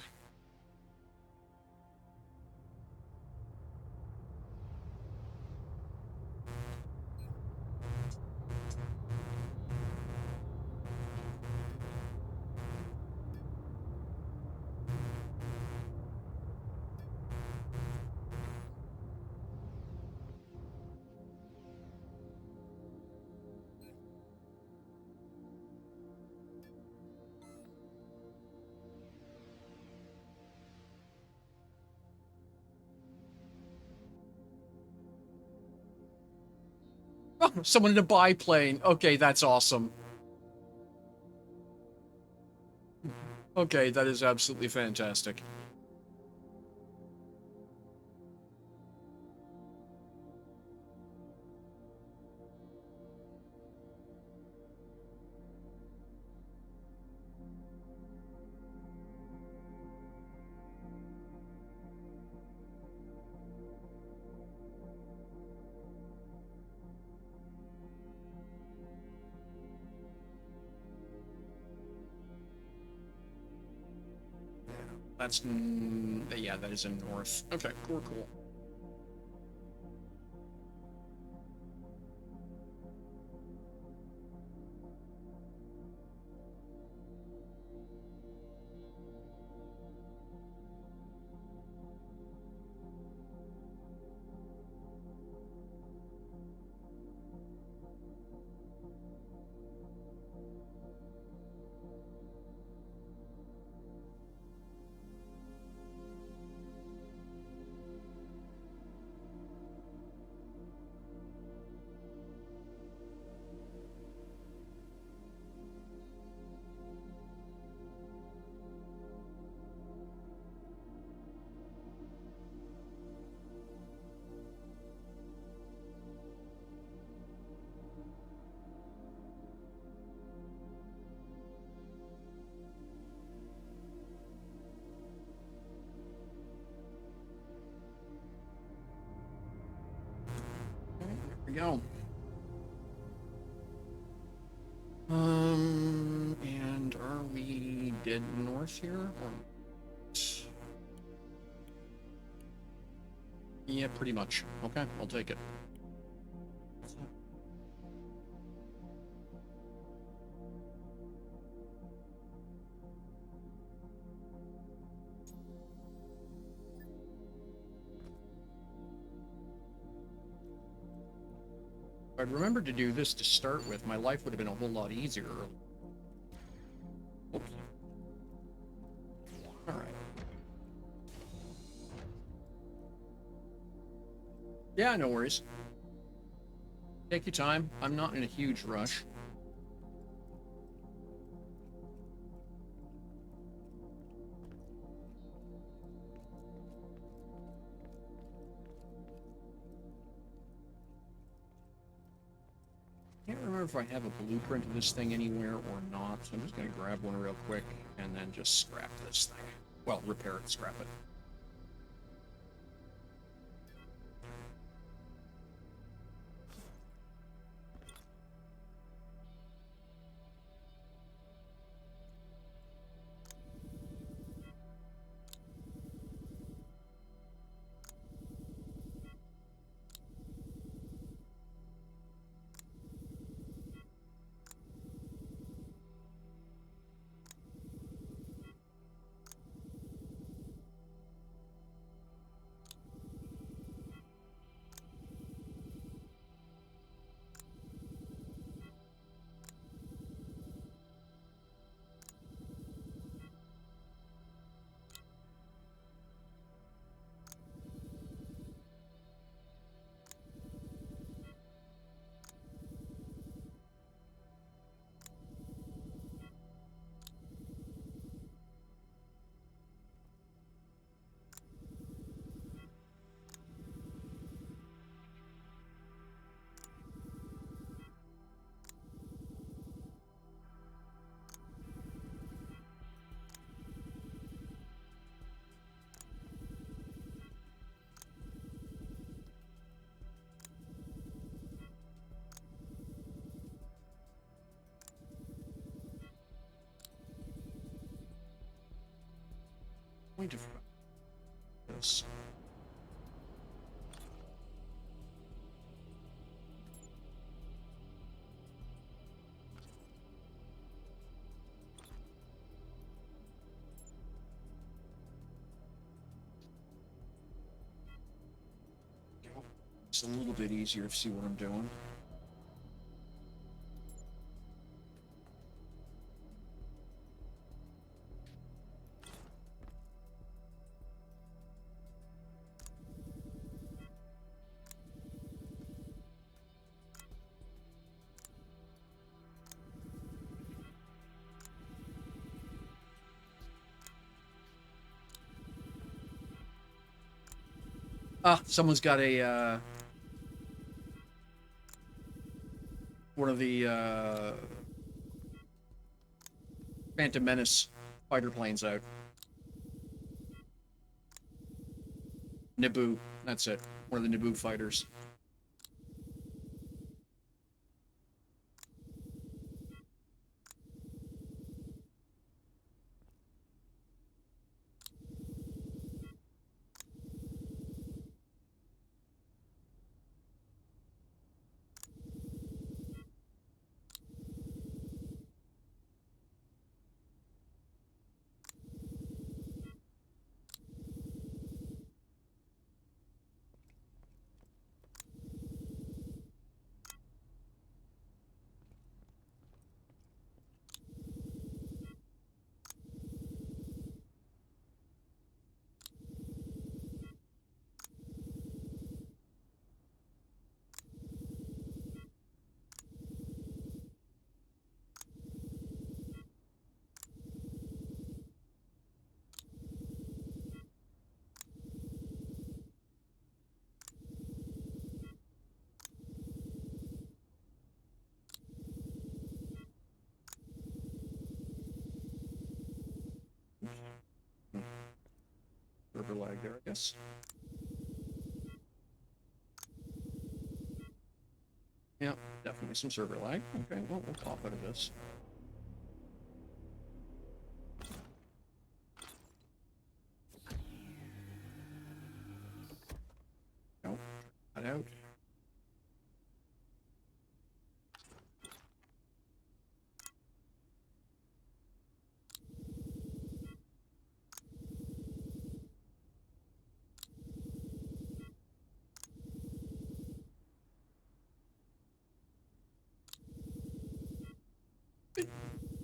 Someone in a biplane. Okay, that's awesome. Okay, that is absolutely fantastic. That's, yeah, that is in north. Okay, cool, cool. There we go. And are we dead north here? Or... Yeah, pretty much. Okay, I'll take it. If I'd remembered to do this to start with, my life would have been a whole lot easier. Oops. Alright. Yeah, no worries. Take your time. I'm not in a huge rush. Can't remember if I have a blueprint of this thing anywhere or not, so I'm just going to grab one real quick and then just scrap this thing. Well, repair it, scrap it. Point of this. It's a little bit easier to see what I'm doing. Someone's got a, one of the, Phantom Menace fighter planes out. Naboo, that's it. One of the Naboo fighters. Server lag there, I guess. Yeah, definitely some server lag. Okay, well, we'll pop out of this. Nope, cut out.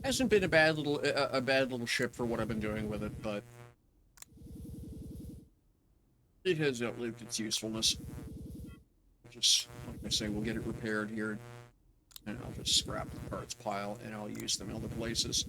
Hasn't been a bad little ship for what I've been doing with it, but it has outlived its usefulness. Just like I say, we'll get it repaired here, and I'll just scrap the parts pile, and I'll use them in other places.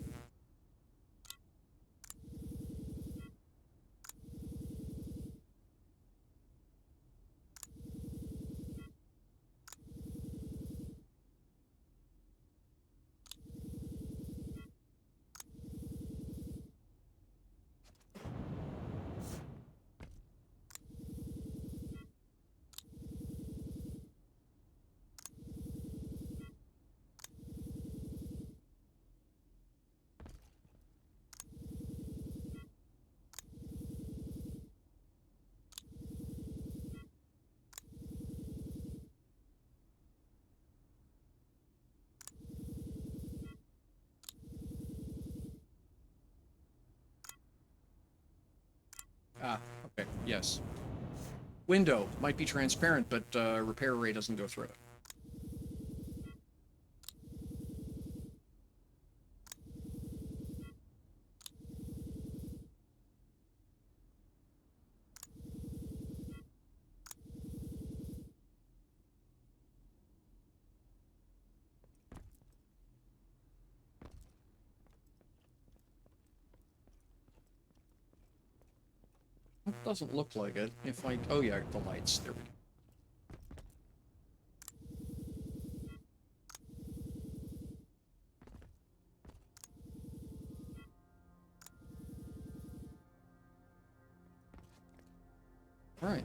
Ah, okay, yes. Window might be transparent, but repair array doesn't go through it. It doesn't look like it. If I, oh yeah, the lights, there we go. All right.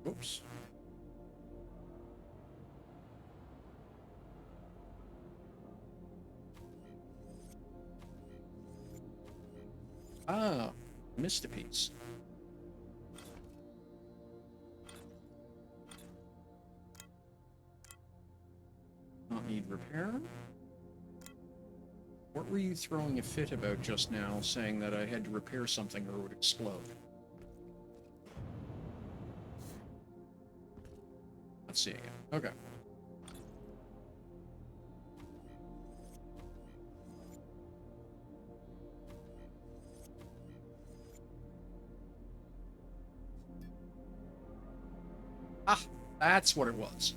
Oops. Ah, missed a piece. need repair? What were you throwing a fit about just now, saying that I had to repair something or it would explode? Not seeing it. Okay. Ah, that's what it was.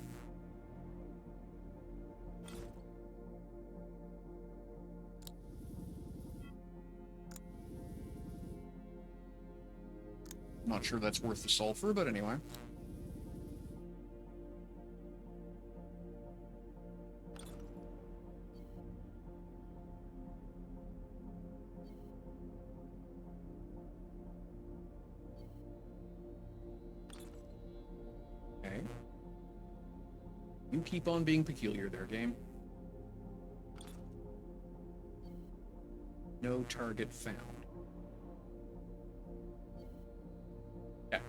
Not sure that's worth the sulfur, but anyway. Okay. You keep on being peculiar there, game. No target found. Yeah.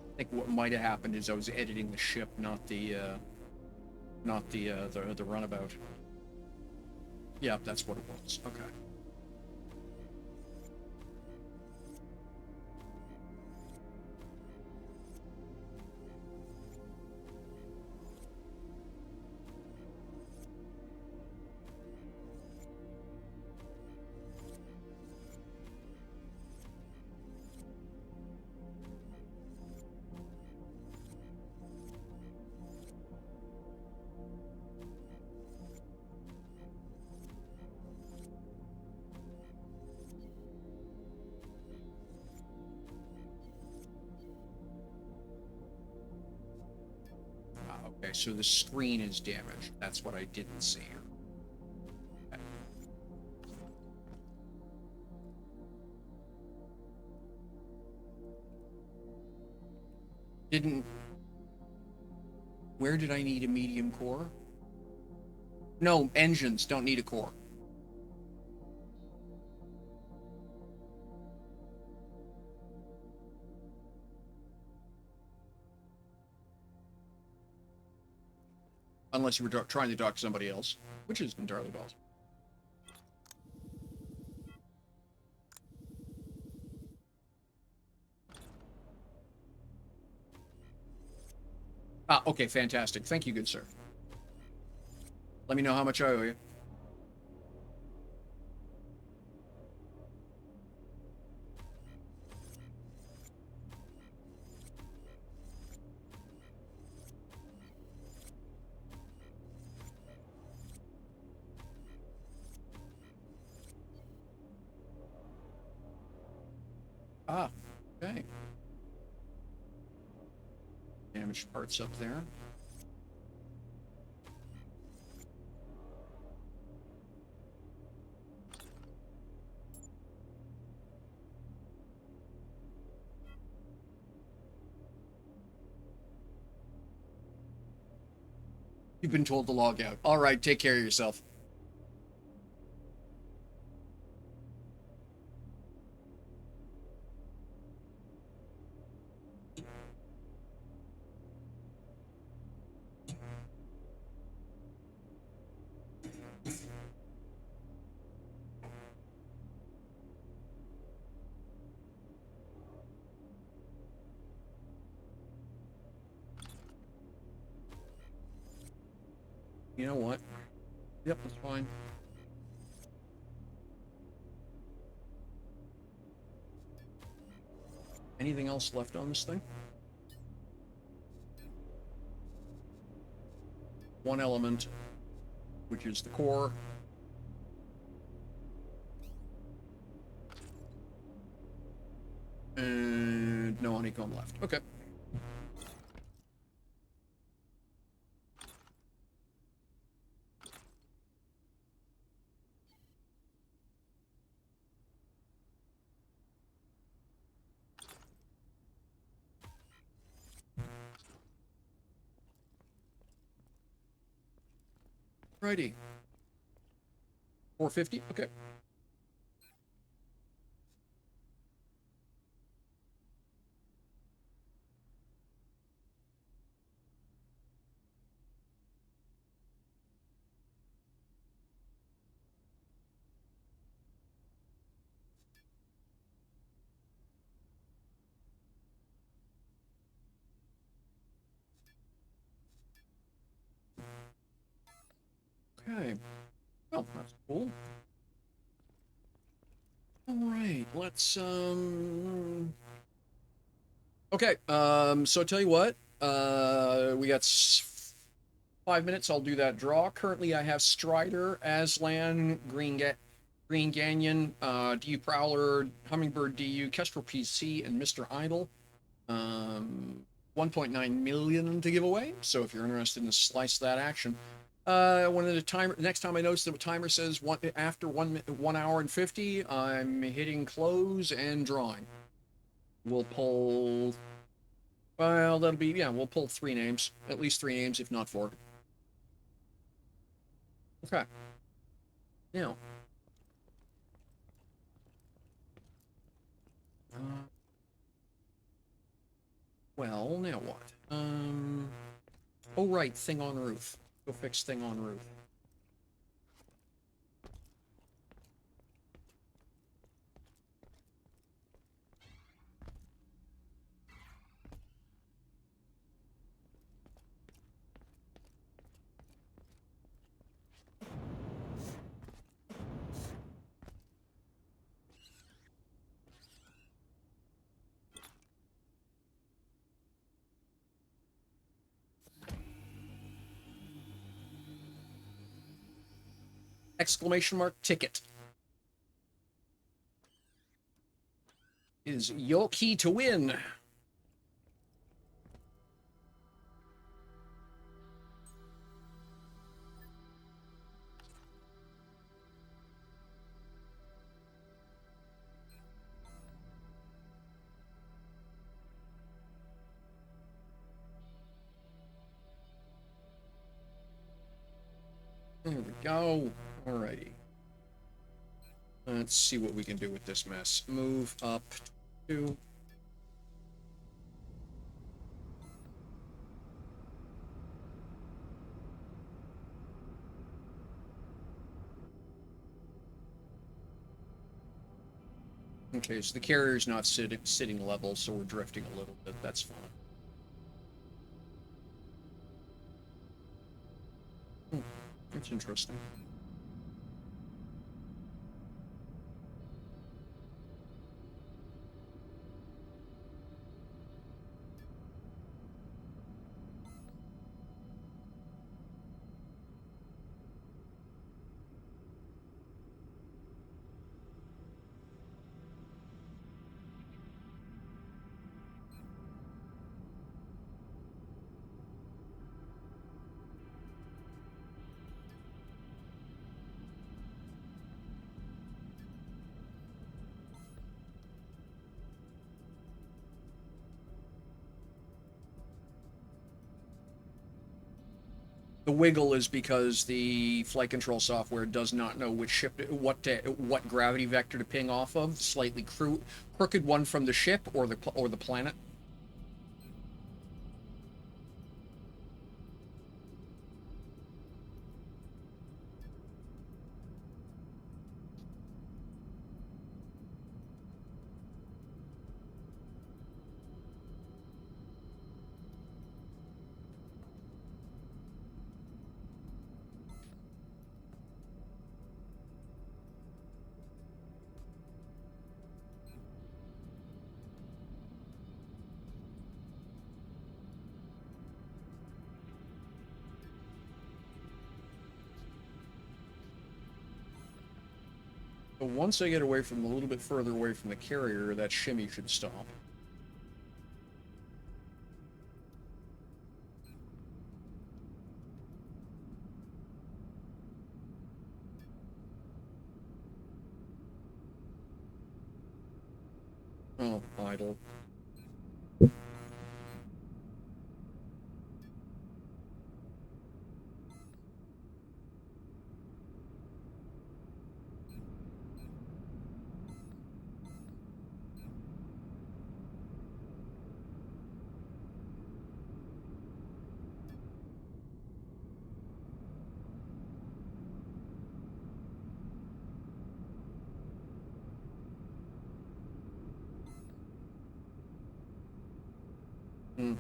I think what might have happened is I was editing the ship, not the runabout. Yeah, that's what it was. Okay. Okay, so the screen is damaged. That's what I didn't see here. Okay. Didn't... Where did I need a medium core? No, engines don't need a core. Unless you were trying to talk to somebody else, which is entirely possible. Ah, okay, fantastic. Thank you, good sir. Let me know how much I owe you. Ah, okay. Damaged parts up there. You've been told to log out. All right, take care of yourself. You know what? Yep, that's fine. Anything else left on this thing? One element, which is the core. And no honeycomb left. Okay. Righty. 450. Okay. Okay. Well, that's cool. All right, let's okay, so tell you what, we got 5 minutes. I'll do that draw. Currently, I have Strider, Aslan, Green Canyon, DU Prowler, Hummingbird DU, Kestrel PC, and Mr. Idle. 1.9 million to give away. So if you're interested in a slice of that action, when the timer next time I notice the timer says after 1 hour and 50, I'm hitting close and drawing. We'll pull. Well, that'll be we'll pull 3 names, at least 3 names, if not 4. Okay. Now. Well, now what? Oh right, thing on roof. Go fix thing on roof. Exclamation mark ticket. Is your key to win. There we go. Alrighty. Let's see what we can do with this mess. Move up 2. Okay, so the carrier's not sitting level, so we're drifting a little bit. That's fine. That's interesting. The wiggle is because the flight control software does not know which ship, what gravity vector to ping off of. Slightly crooked one from the ship or the planet. But once I get away from a little bit further away from the carrier, that shimmy should stop. Oh, idle. Hmm.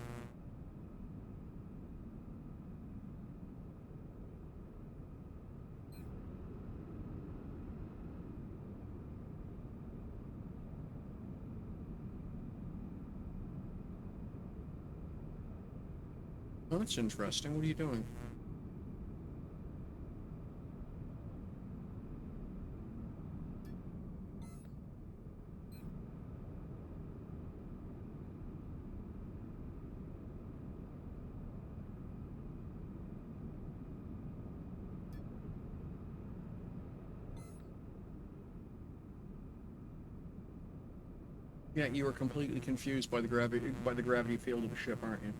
Oh, that's interesting. What are you doing? Yeah, you are completely confused by the gravity field of the ship, aren't you?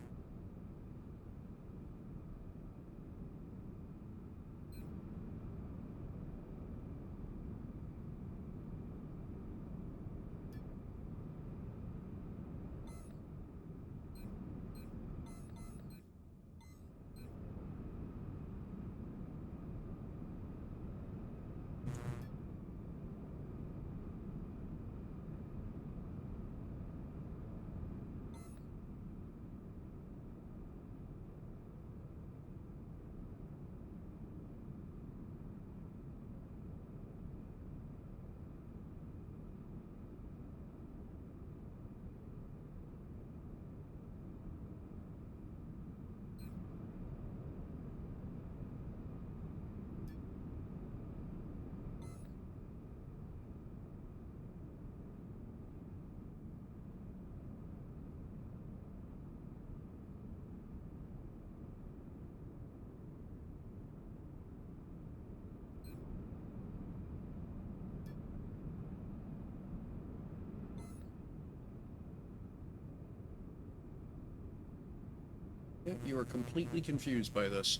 Yeah, you are completely confused by this.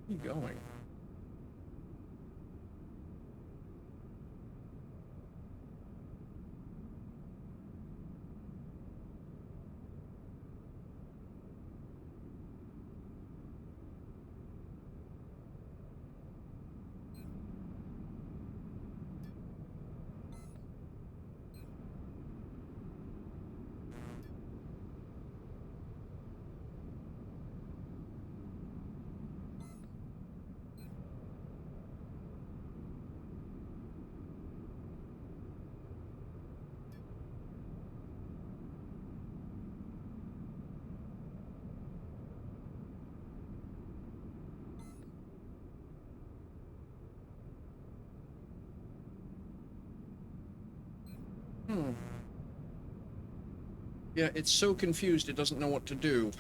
Where are you going? Hmm. Yeah, it's so confused it doesn't know what to do.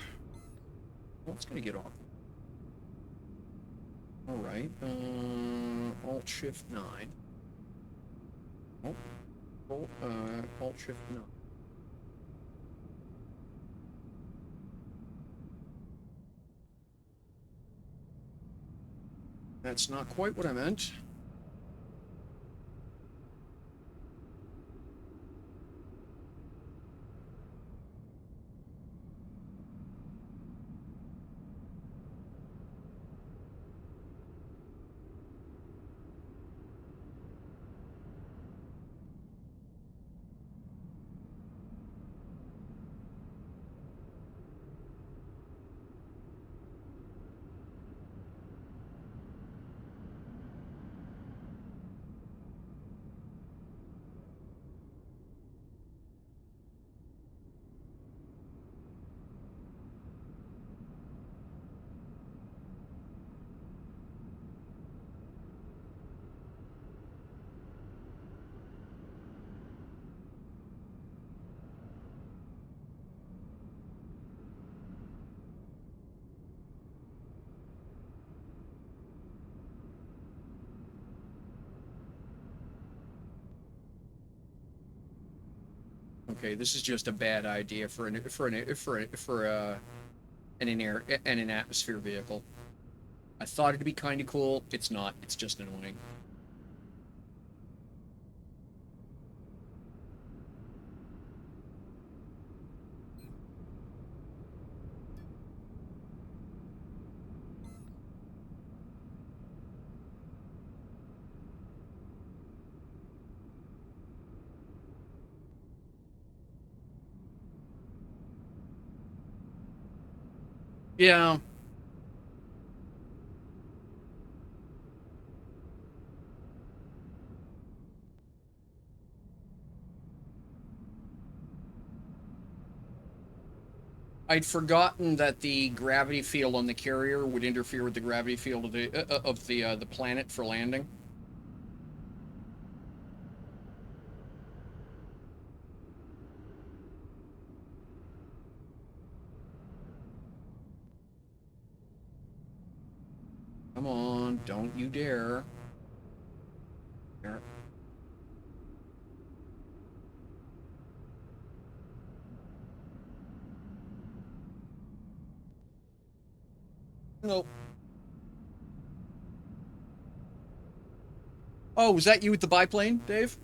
Well, it's gonna get off. Alright, Alt-Shift-9. Oh, Alt-Shift-9. That's not quite what I meant. Okay, this is just a bad idea for an atmosphere vehicle. I thought it'd be kind of cool. It's not. It's just annoying. Yeah. I'd forgotten that the gravity field on the carrier would interfere with the gravity field of the planet for landing. Come on, don't you dare. There. Nope. Oh, was that you with the biplane, Dave?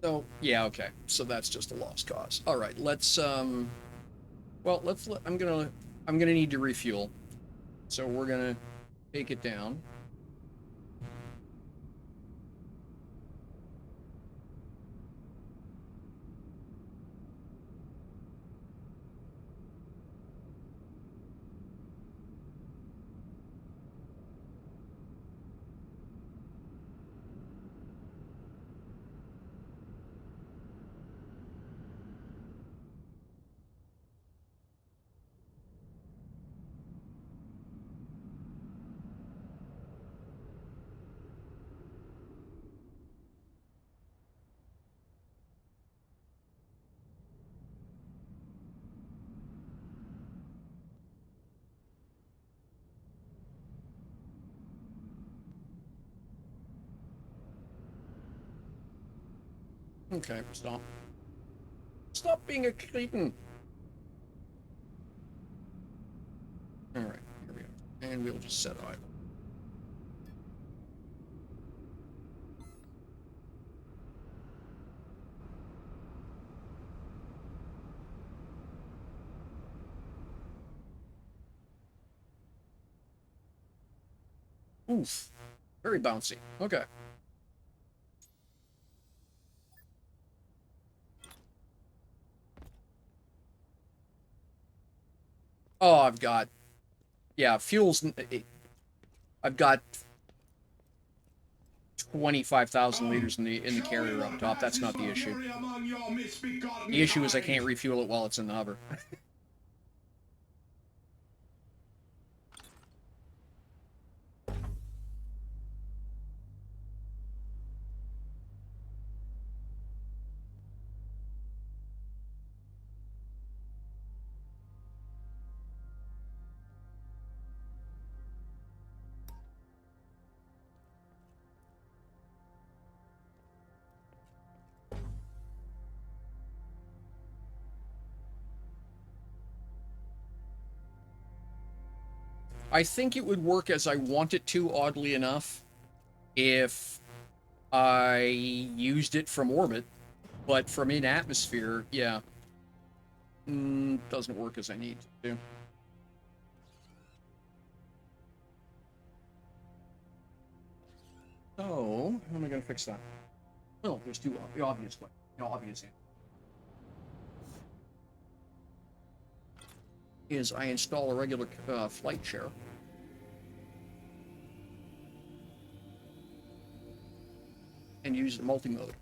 No. Yeah, okay. So that's just a lost cause. All right, let's well, I'm gonna need to refuel. So we're gonna take it down. Okay, stop. Stop being a cretin. All right, here we go. And we'll just set idle. Oof. Very bouncy. Okay. Oh, I've got, yeah, fuel's, I've got 25,000 liters in the carrier up top. That's not the issue. The issue is I can't refuel it while it's in the hover. I think it would work as I want it to, oddly enough, if I used it from orbit, but from in atmosphere, yeah. Doesn't work as I need to. So, how am I going to fix that? Well, there's two obvious ways. Obvious is I install a regular flight chair. And use the multi-mode.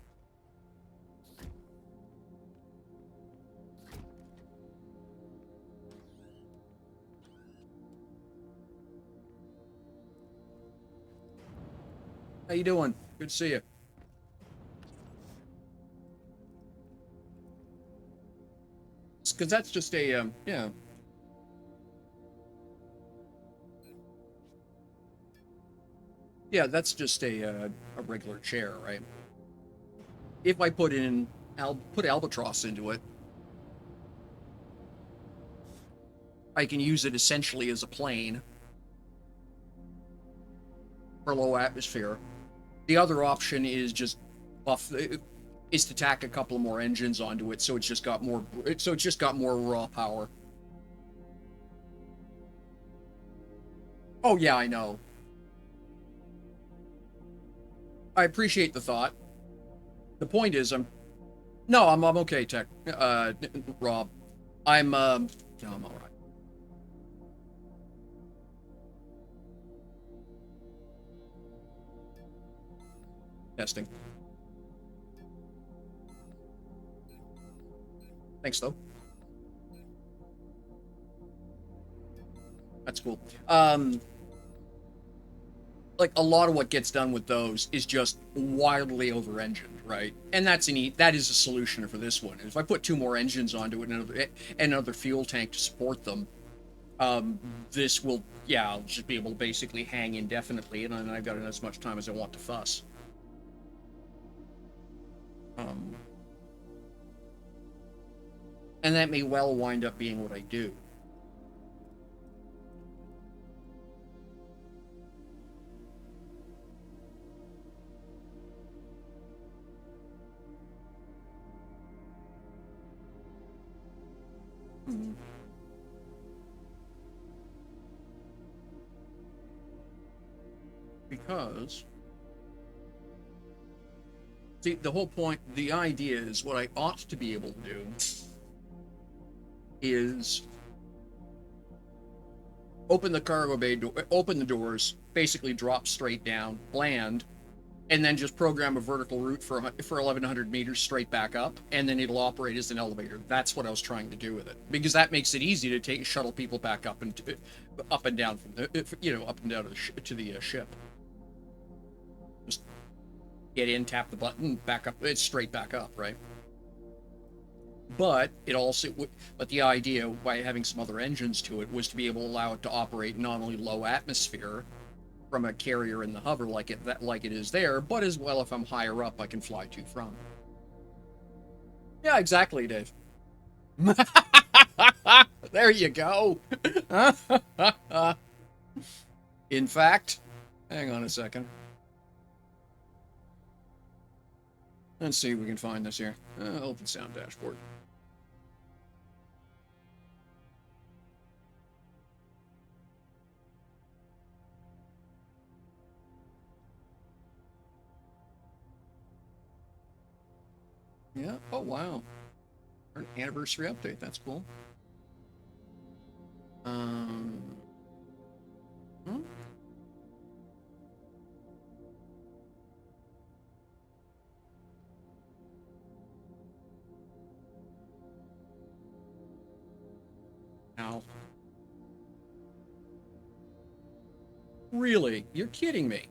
How you doing? Good to see you. Because that's just a, yeah. Yeah, that's just a regular chair, right? If I put put Albatross into it, I can use it essentially as a plane for low atmosphere. The other option is just is to tack a couple more engines onto it, so it's just got more raw power. Oh yeah, I know. I appreciate the thought. The point is, I'm okay, Tech. Rob, I'm all right. Testing. Thanks, though. That's cool. Like a lot of what gets done with those is just wildly over-engined, right? And that is a solution for this one. If I put 2 more engines onto it and another fuel tank to support them, this will, yeah, I'll just be able to basically hang indefinitely, and then I've got as much time as I want to fuss. And that may well wind up being what I do. Because, see, the whole point, the idea is what I ought to be able to do is open the cargo bay door, open the doors, basically drop straight down, land, and then just program a vertical route for 1,100 meters straight back up, and then it'll operate as an elevator. That's what I was trying to do with it, because that makes it easy to shuttle people back up and down from the, up and down to the ship. Just get in, tap the button, back up. It's straight back up, right? But the idea by having some other engines to it was to be able to allow it to operate not only low atmosphere from a carrier in the hover like it is there, but as well if I'm higher up, I can fly to from. Yeah, exactly, Dave. There you go. In fact, hang on a second. Let's see if we can find this here. Open sound dashboard. Yeah. Oh, wow. An anniversary update. That's cool. Ow. Really? You're kidding me.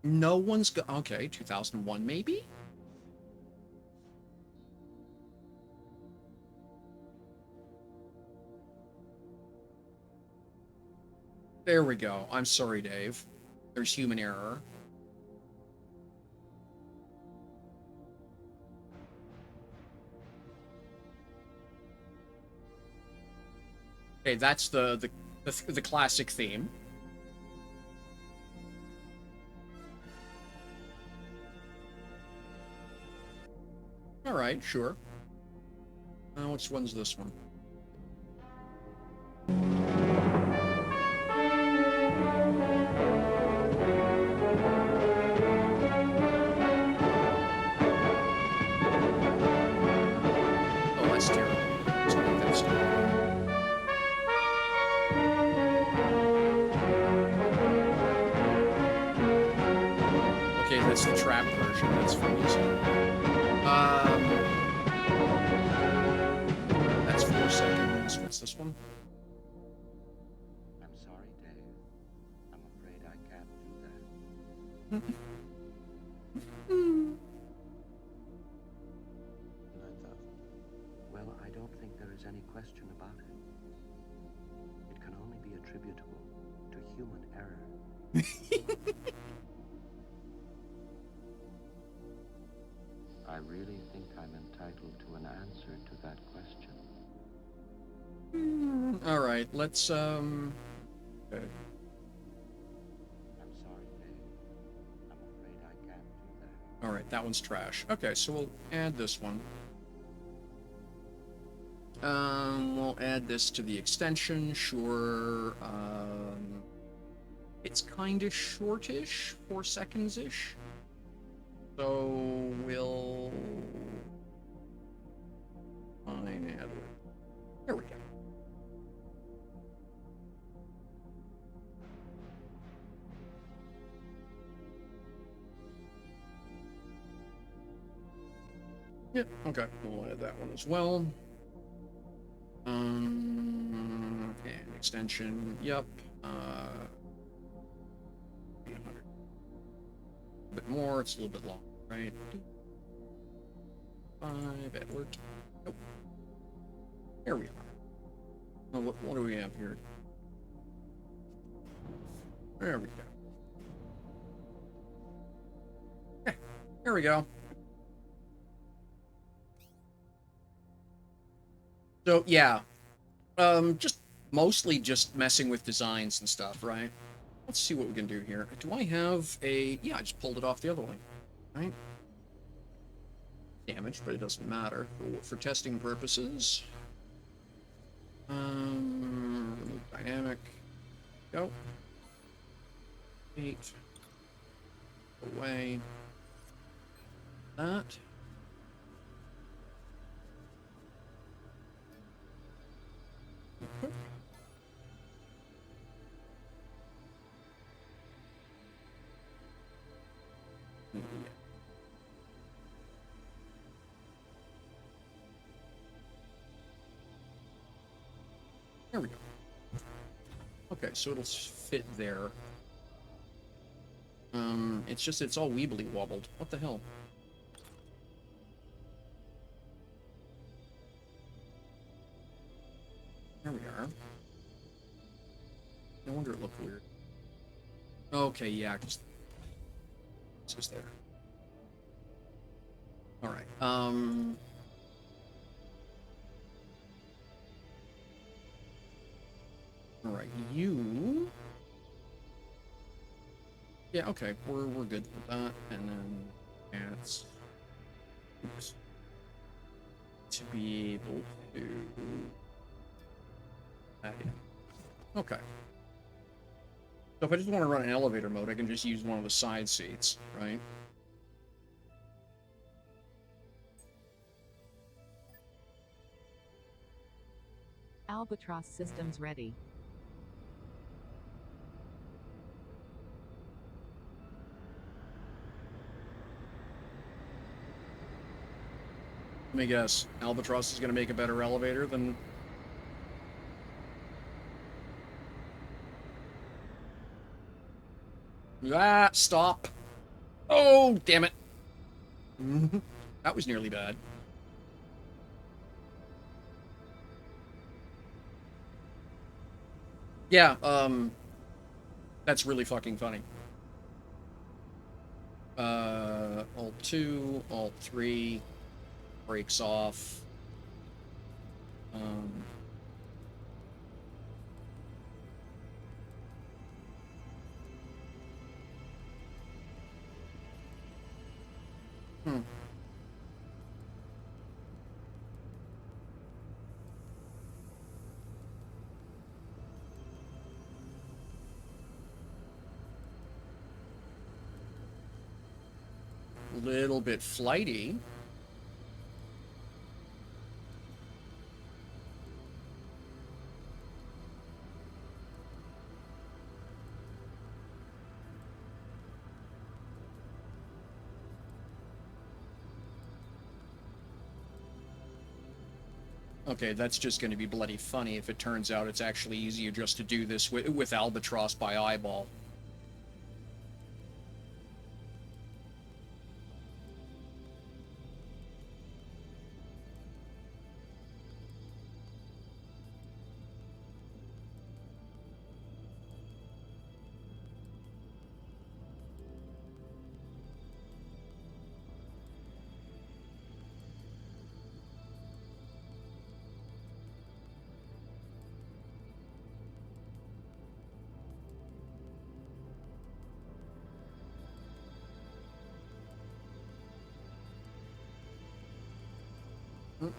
No one's okay, 2001 maybe? There we go. I'm sorry, Dave. There's human error. Okay, that's the classic theme. All right, sure. Which one's this one? Oh, that's terrible. Let's make that stop. Okay, that's the trap version. That's from music. That's 4 seconds. What's this one? I'm sorry, Dave. I'm afraid I can't do that. Well, I don't think there is any question about it. It can only be attributable to human error. I really think I'm entitled to an answer to that question. All right, let's okay. I'm sorry, Dave. I'm afraid I can't do that. All right, that one's trash. Okay, so we'll add this one. We'll add this to the extension, sure. It's kind of shortish, 4 seconds-ish. So we'll find out. There we go. Yep, okay, we'll add that one as well. And extension, yep. 800. A bit more, it's a little bit long, right? 5, Edward. Nope. There we are. Oh, what do we have here? There we go. Okay, there we go. So yeah, just mostly just messing with designs and stuff, right? Let's see what we can do here. Do I have a? Yeah, I just pulled it off the other one, right? Damage, but it doesn't matter for testing purposes. Dynamic. Go. 8. Away. That. Yeah. There we go. Okay, so it'll fit there. It's all weebly wobbled. What the hell? There we are. No wonder it looked weird. Okay, yeah, just it's just there. All right. All right, you. Yeah, okay, we're good with that, and then it's oops, to be able to. Yeah. Okay. So if I just want to run an elevator mode, I can just use one of the side seats, right? Albatross systems ready. Let me guess. Albatross is going to make a better elevator than... Ah, stop. Oh, damn it. That was nearly bad. Yeah, that's really fucking funny. Alt 2, Alt 3, breaks off. Little bit flighty. Okay, that's just going to be bloody funny if it turns out it's actually easier just to do this with Albatross by eyeball.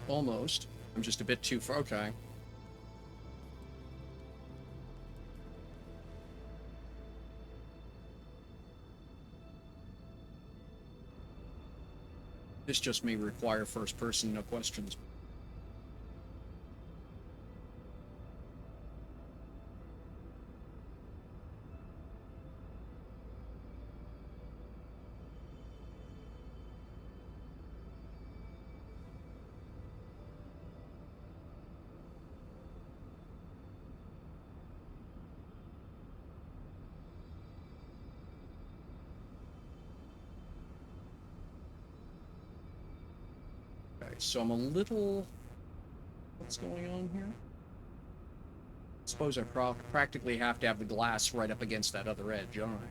Almost. I'm just a bit too far. Okay. This just may require first person, no questions. Okay, so I'm a little... What's going on here? Suppose I practically have to have the glass right up against that other edge, don't I?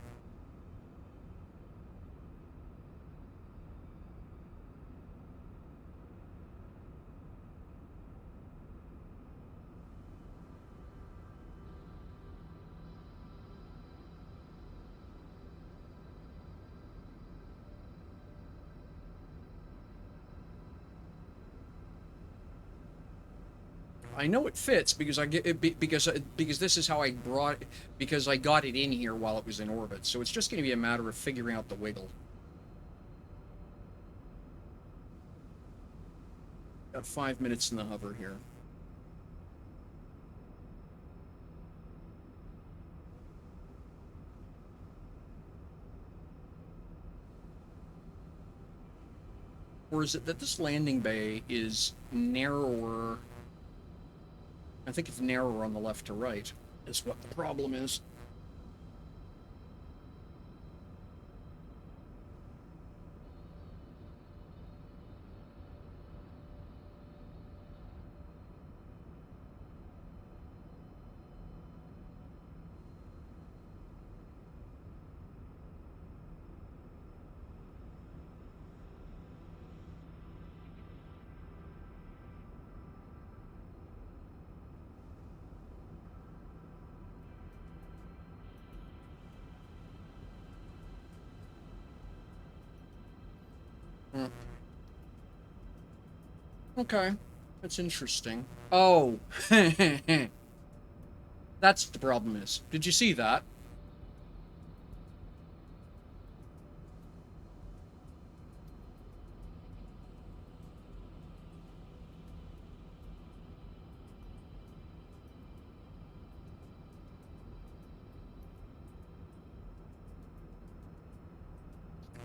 I know it fits because I get it because this is how I because I got it in here while it was in orbit. So it's just going to be a matter of figuring out the wiggle. Got 5 minutes in the hover here. Or is it that this landing bay is narrower? I think it's narrower on the left to right, is what the problem is. Okay, that's interesting. Oh, that's what the problem is. Did you see that?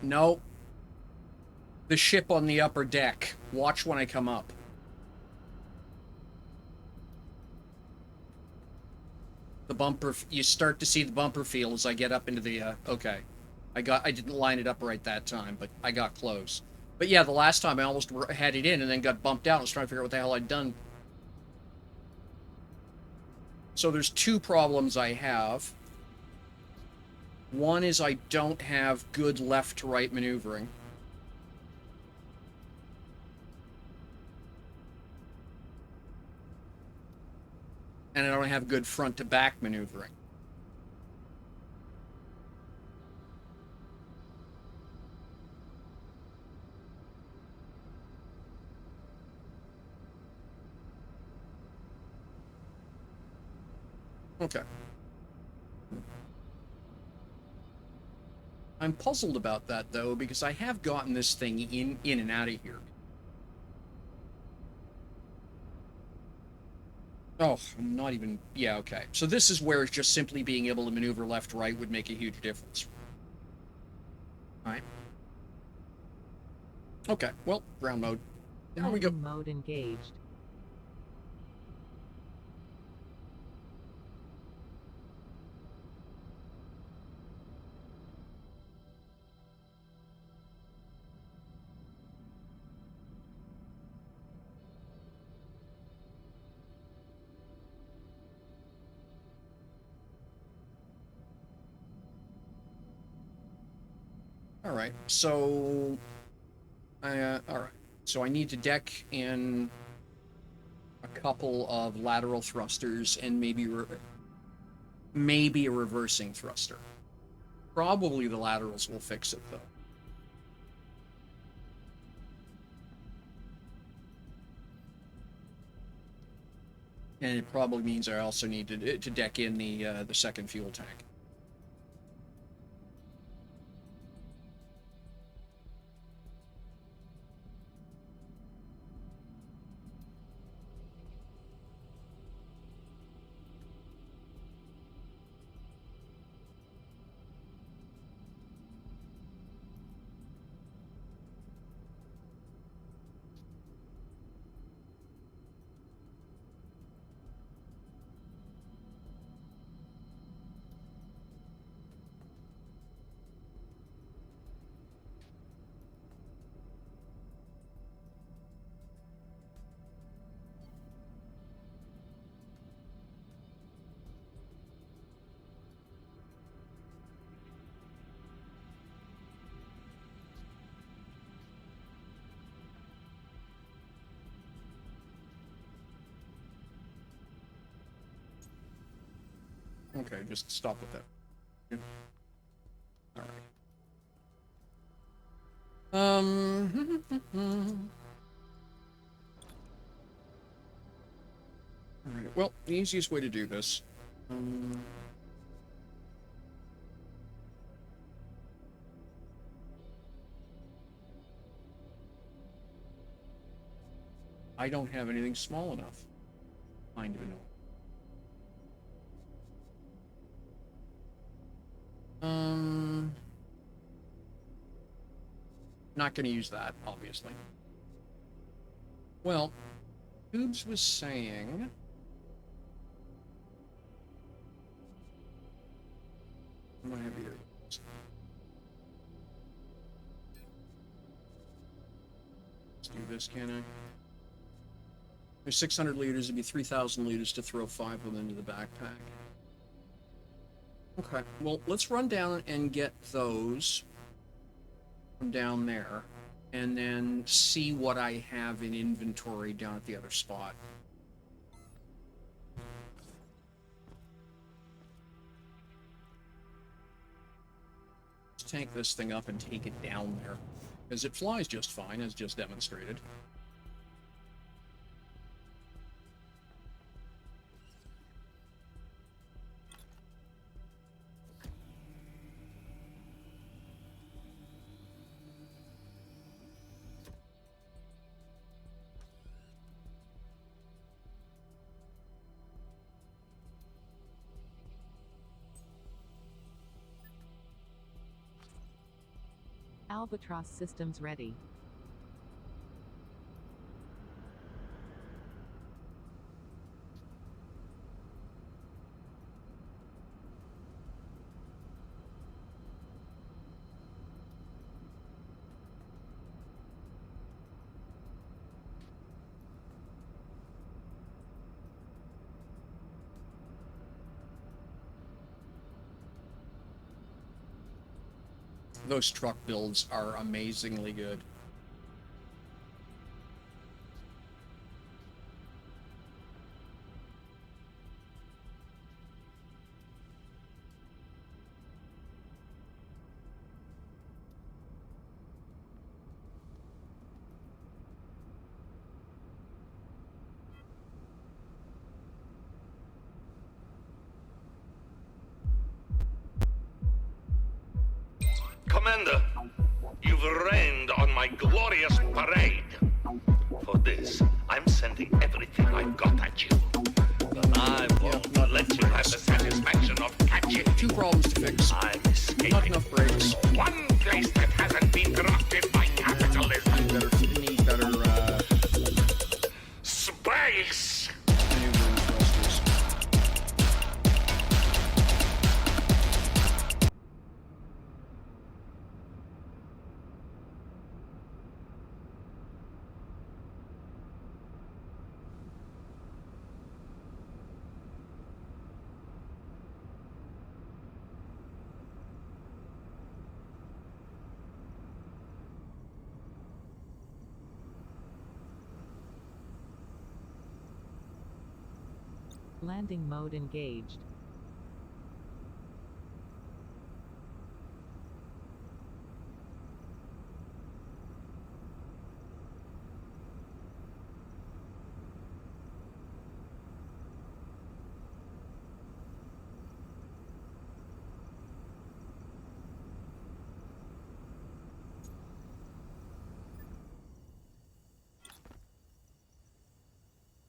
No. The ship on the upper deck. Watch when I come up. The bumper, you start to see the bumper feel as I get up into the, okay. I didn't line it up right that time, but I got close. But yeah, the last time I almost had it in and then got bumped out. I was trying to figure out what the hell I'd done. So there's two problems I have. One is I don't have good left to right maneuvering. And I don't have good front to back maneuvering. Okay. I'm puzzled about that, though, because I have gotten this thing in and out of here. Oh, I'm not even... Yeah, okay. So this is where just simply being able to maneuver left-right would make a huge difference. Alright. Okay, well, ground mode. There we go. Landing mode engaged. Alright, so... alright. So I need to deck in a couple of lateral thrusters and maybe a reversing thruster. Probably the laterals will fix it, though. And it probably means I also need to deck in the second fuel tank. Okay, just stop with that. Yeah. All right. All right. Well, the easiest way to do this. I don't have anything small enough. Kind of annoying. Not going to use that, obviously. Well, Tubes was saying. I'm gonna have you. Let's do this, can I? There's 600 liters. It'd be 3,000 liters to throw 5 of them into the backpack. Okay. Well, let's run down and get those from down there, and then see what I have in inventory down at the other spot. Let's tank this thing up and take it down there, because it flies just fine, as just demonstrated. Albatross systems ready. Those truck builds are amazingly good. Commander, you've rained on my glorious parade. For this, I'm sending everything I've got at you. But I won't let you have the satisfaction of catching. 2 problems to fix. I'm escaping. Not enough brakes. One place that hasn't been corrupted by capitalism. Need better Space! maneuvering thrusters. Landing mode engaged.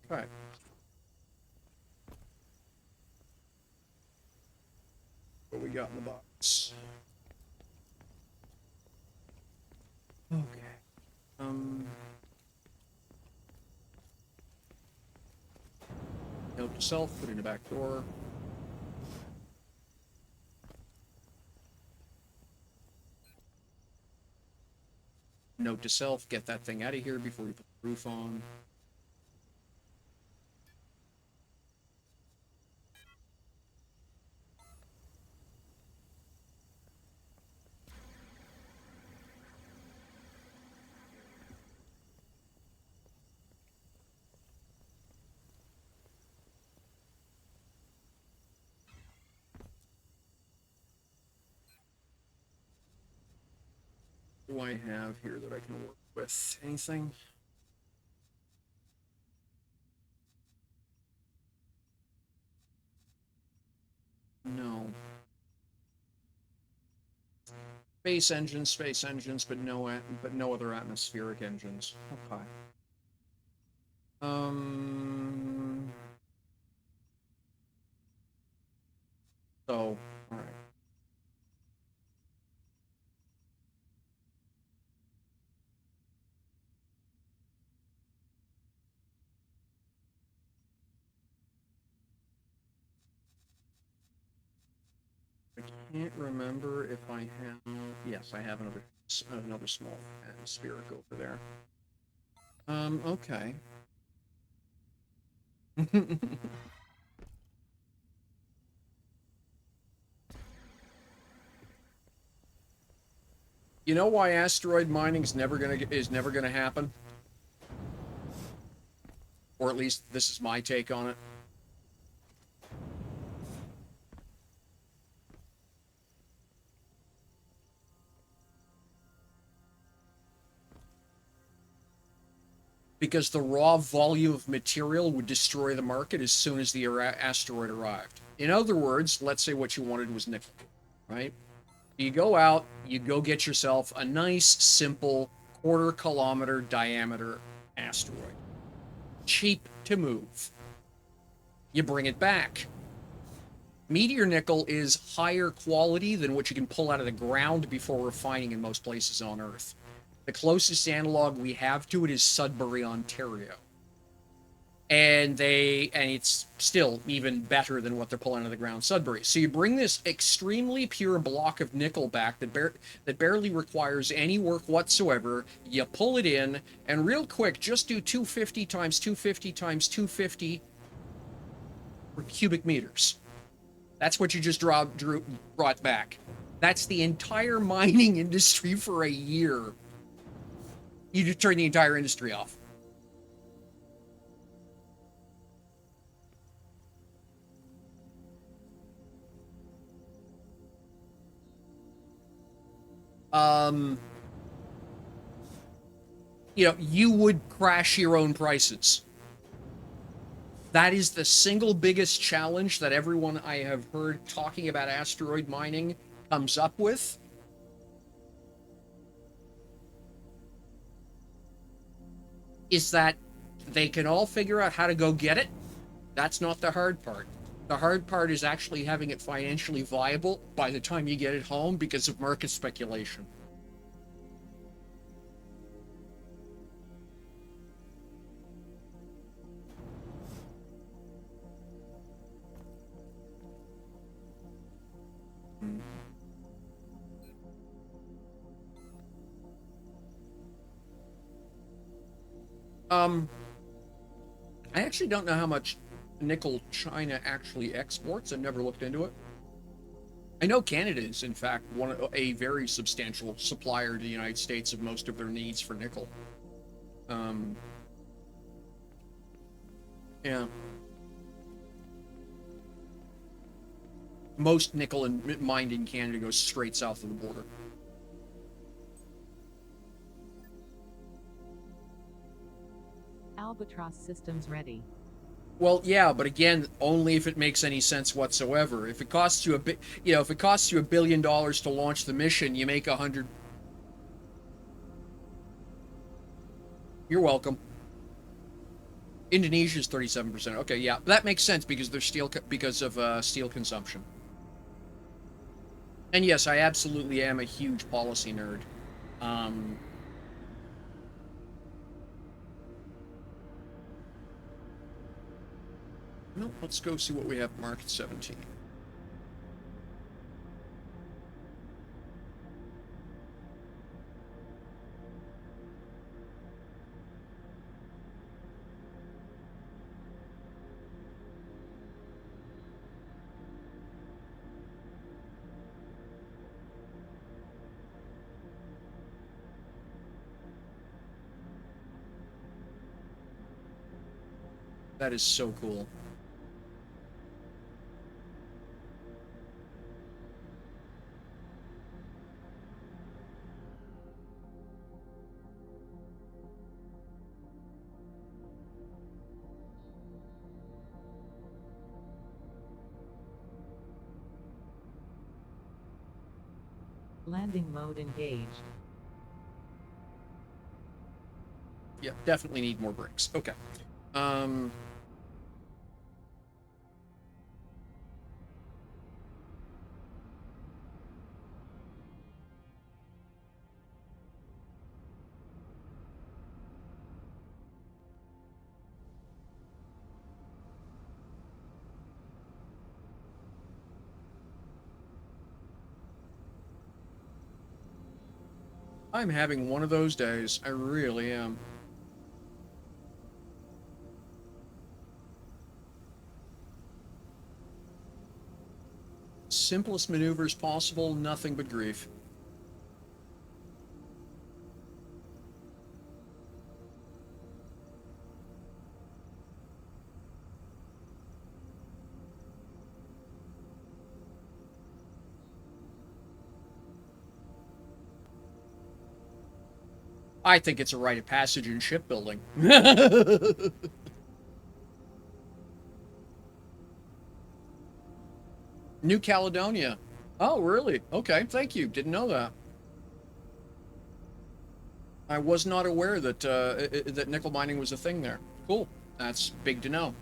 Okay. What we got in the box? Okay. Note to self, put in the back door. Note to self, get that thing out of here before you put the roof on. do I have here that I can work with? Anything? No. Space engines, but no other atmospheric engines. Okay. So, all right. I can't remember if I have. Yes, I have another small atmospheric over there. Okay. You know why asteroid mining is never gonna happen? Or at least this is my take on it. Because the raw volume of material would destroy the market as soon as the asteroid arrived. In other words, let's say what you wanted was nickel, right? You go out, you go get yourself a nice, simple, quarter-kilometer diameter asteroid. Cheap to move. You bring it back. Meteor nickel is higher quality than what you can pull out of the ground before refining in most places on Earth. The closest analog we have to it is Sudbury, Ontario. And it's still even better than what they're pulling out of the ground, Sudbury. So you bring this extremely pure block of nickel back that barely requires any work whatsoever. You pull it in, and real quick, just do 250 times 250 times 250 for cubic meters. That's what you just brought back. That's the entire mining industry for a year. You just turn the entire industry off. You would crash your own prices. That is the single biggest challenge that everyone I have heard talking about asteroid mining comes up with. Is that they can all figure out how to go get it. That's not the hard part. The hard part is actually having it financially viable by the time you get it home because of market speculation. I actually don't know how much nickel China actually exports. I've never looked into it. I know Canada is, in fact, a very substantial supplier to the United States of most of their needs for nickel. Yeah. Most nickel mined in Canada goes straight south of the border. Albatross systems ready. Well, yeah, but again, only if it makes any sense whatsoever. If it costs you if it costs you $1 billion to launch the mission, you make 100. You're welcome. Indonesia's 37%. Okay, yeah, that makes sense because there's because of steel consumption. And yes, I absolutely am a huge policy nerd. No, let's go see what we have at Market 17. That is so cool. Landing mode engaged. Yeah, definitely need more bricks. Okay. I'm having one of those days. I really am. Simplest maneuvers possible, nothing but grief. I think it's a rite of passage in shipbuilding. New Caledonia. Oh, really? Okay, thank you. Didn't know that. I was not aware that that nickel mining was a thing there. Cool. That's big to know.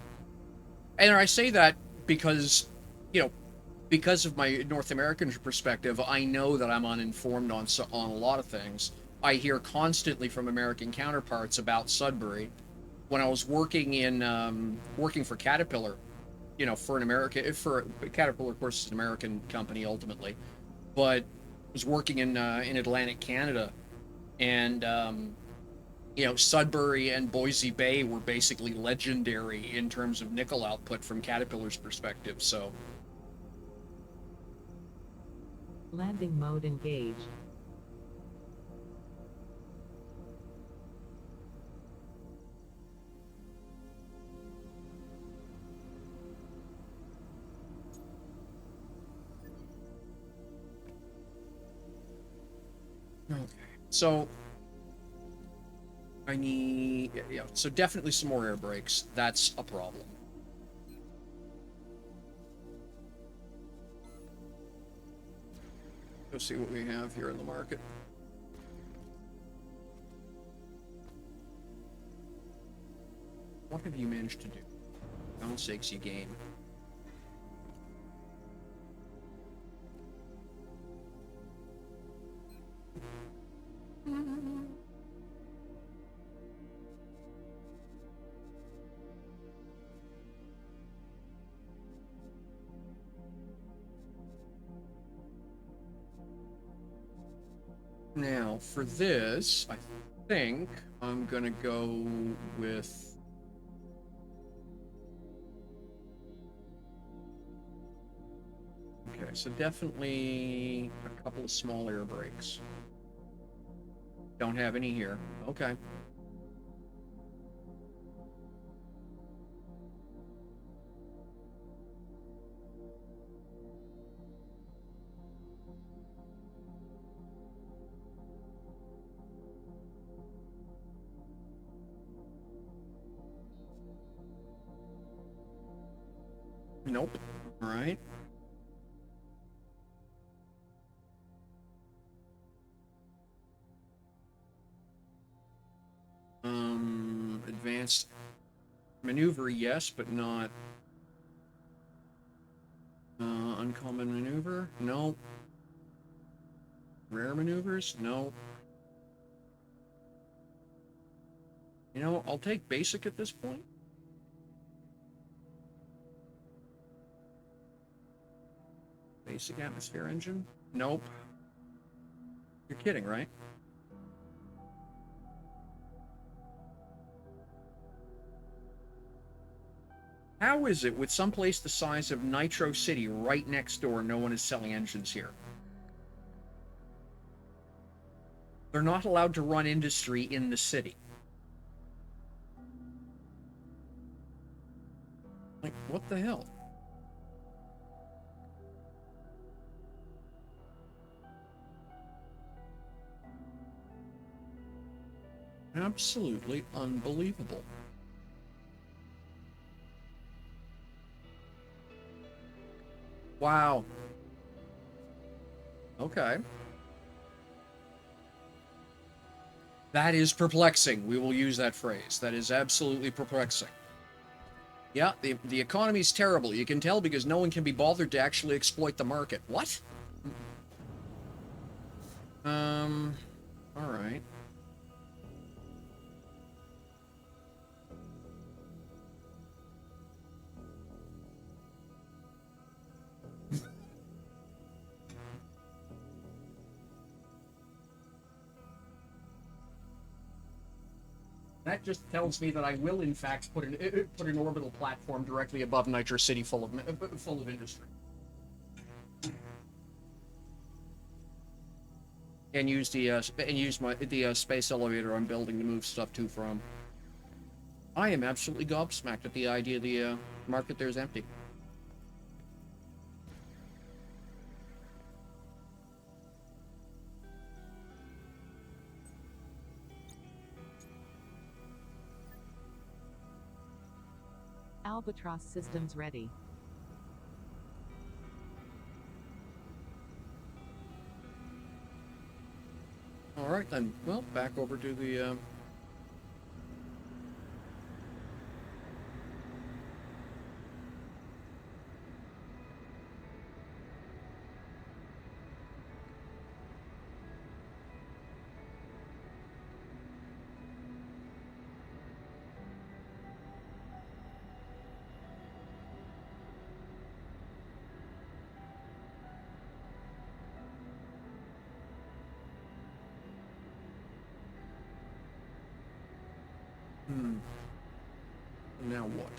And I say that because, you know, because of my North American perspective, I know that I'm uninformed on a lot of things. I hear constantly from American counterparts about Sudbury. When I was working for Caterpillar, you know, for Caterpillar, of course, is an American company ultimately, but was working in Atlantic Canada, and you know, Sudbury and Boise Bay were basically legendary in terms of nickel output from Caterpillar's perspective. So, Landing mode engaged. okay, so I need, yeah, so definitely some more air brakes. That's a problem. Go see what we have here in the market. What have you managed to do? For God's sakes, you game. Now, for this, I think I'm gonna go with... Okay, so definitely a couple of small air brakes. Don't have any here. Okay. Nope. All right. Advanced maneuver, yes, but not uncommon maneuver. No. Rare maneuvers. No. You know, I'll take basic at this point. Basic atmosphere engine. Nope. You're kidding, right? How is it with some place the size of Nitro City right next door, no one is selling engines here? They're not allowed to run industry in the city. Like, what the hell? Absolutely unbelievable. Wow. Okay. That is perplexing. We will use that phrase. That is absolutely perplexing. Yeah, the economy's terrible. You can tell because no one can be bothered to actually exploit the market. What? All right. That just tells me that I will, in fact, put an orbital platform directly above Nitro City, full of industry, and use the space elevator I'm building to move stuff to from. I am absolutely gobsmacked at the idea the market there's empty. Albatross systems ready. All right then. Well, back over to the. Now what?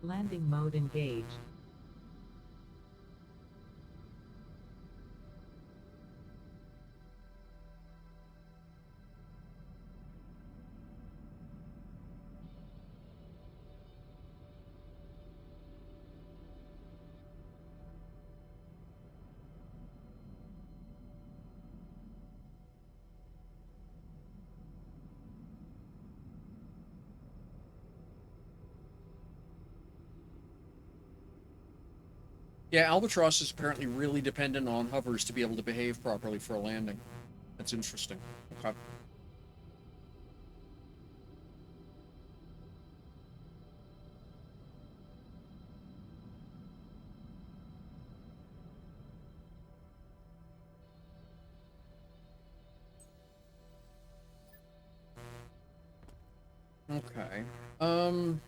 Landing mode engaged. Yeah, Albatross is apparently really dependent on hovers to be able to behave properly for a landing. That's interesting. Okay. Okay. Um.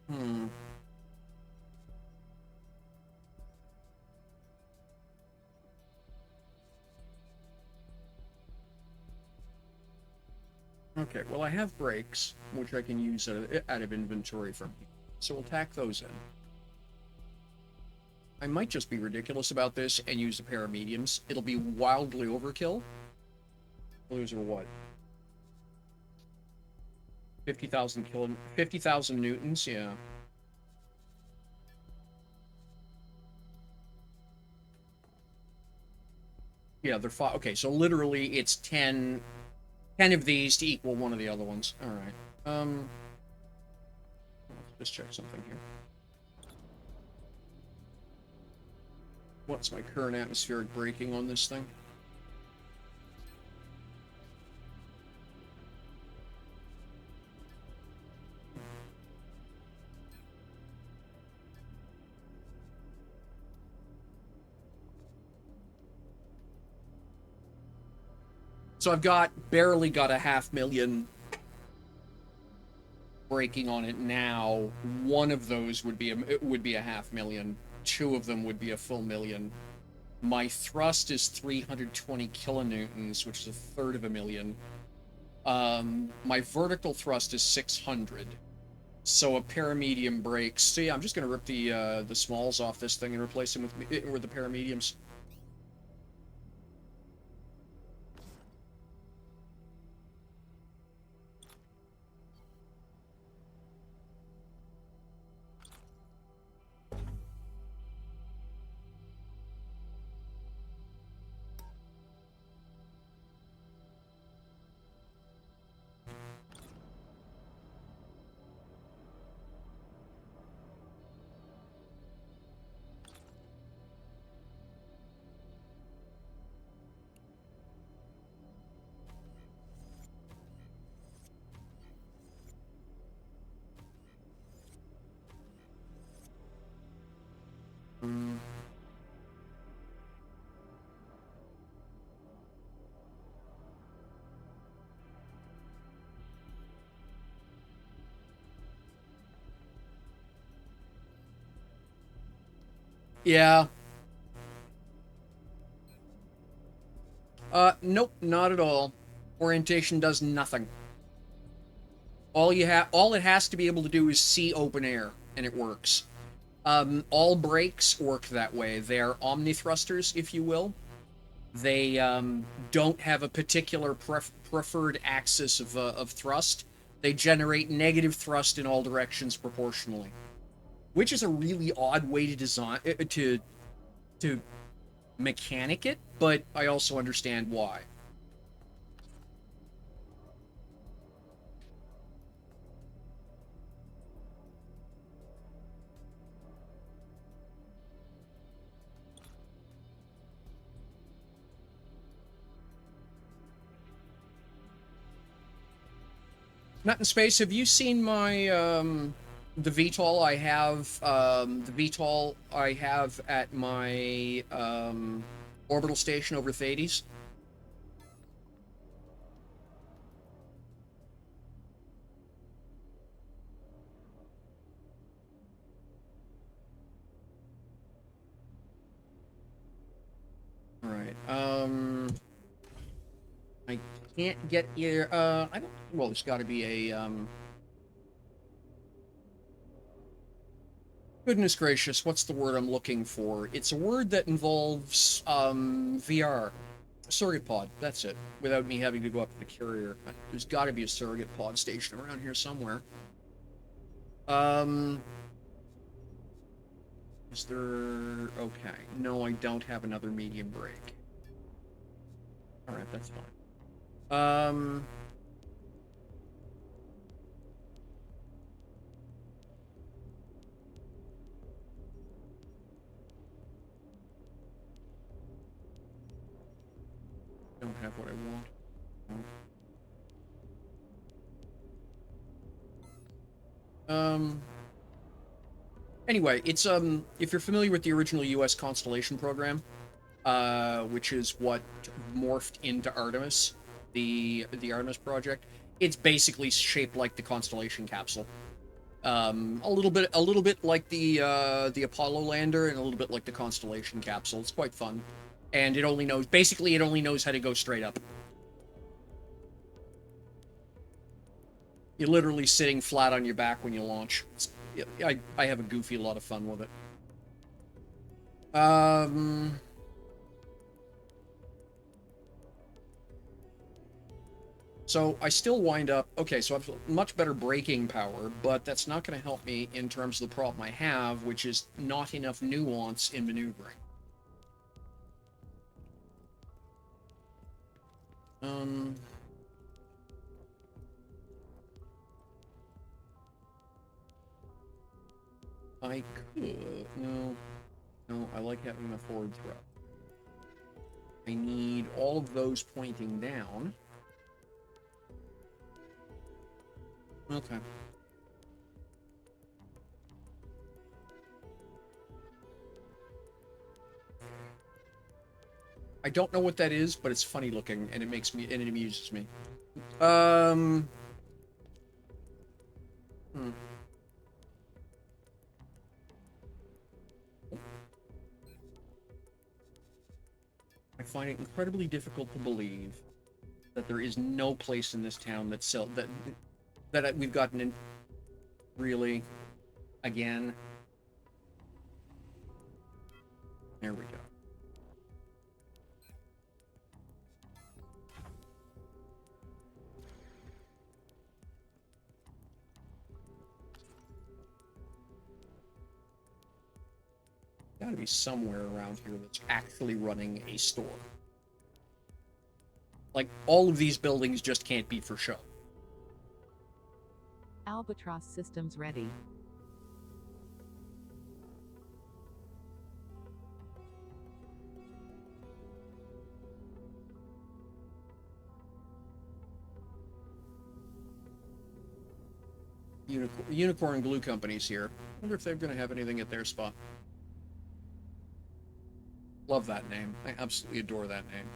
Hmm. Okay, well I have brakes, which I can use out of inventory from here. So we'll tack those in. I might just be ridiculous about this and use a pair of mediums. It'll be wildly overkill. Those are what? 50,000 newtons, yeah. Yeah, they're 5. Okay, so literally it's 10 of these to equal one of the other ones. All right. Let's just check something here. What's my current atmospheric braking on this thing? So I've barely got a 500,000 braking on it now. One of those would be a 500,000. 2 of them would be a full million. My thrust is 320 kilonewtons, which is a third of a million. My vertical thrust is 600. So a paramedium brakes. So yeah, I'm just gonna rip the smalls off this thing and replace them with the paramediums. Yeah. Nope, not at all. Orientation does nothing. All it has to be able to do is see open air, and it works. All brakes work that way. They're omnithrusters, if you will. They don't have a particular preferred axis of thrust. They generate negative thrust in all directions proportionally, which is a really odd way to design to mechanic it, but I also understand why. Not in space. Have you seen my the VTOL I have? The VTOL I have at my orbital station over Thades. All right. I can't get here. I don't. Well, there's got to be a. Goodness gracious, what's the word I'm looking for? It's a word that involves VR. Surrogate pod. That's it. Without me having to go up to the carrier. There's got to be a surrogate pod station around here somewhere. Is there? Okay. No, I don't have another medium brake. All right, that's fine. Don't have what I want. Anyway, it's if you're familiar with the original US Constellation program, which is what morphed into Artemis, the Artemis project, it's basically shaped like the Constellation capsule. A little bit like the Apollo lander, and a little bit like the Constellation capsule. It's quite fun, and it only knows how to go straight up. You're literally sitting flat on your back when you launch. I have a goofy lot of fun with it. So I still wind up... Okay, so I have much better braking power, but that's not going to help me in terms of the problem I have, which is not enough nuance in maneuvering. Um. I could. No. No, I like having my forward throw. I need all of those pointing down. Okay. I don't know what that is, but it's funny looking, and it makes me, and it amuses me. Hmm. I find it incredibly difficult to believe that there is no place in this town that we've gotten in. Really, again. There we go. Gotta be somewhere around here that's actually running a store. Like, all of these buildings just can't be for show. Albatross systems ready. Unicorn Glue Company's here. I wonder if they're going to have anything at their spot. Love that name. I absolutely adore that name.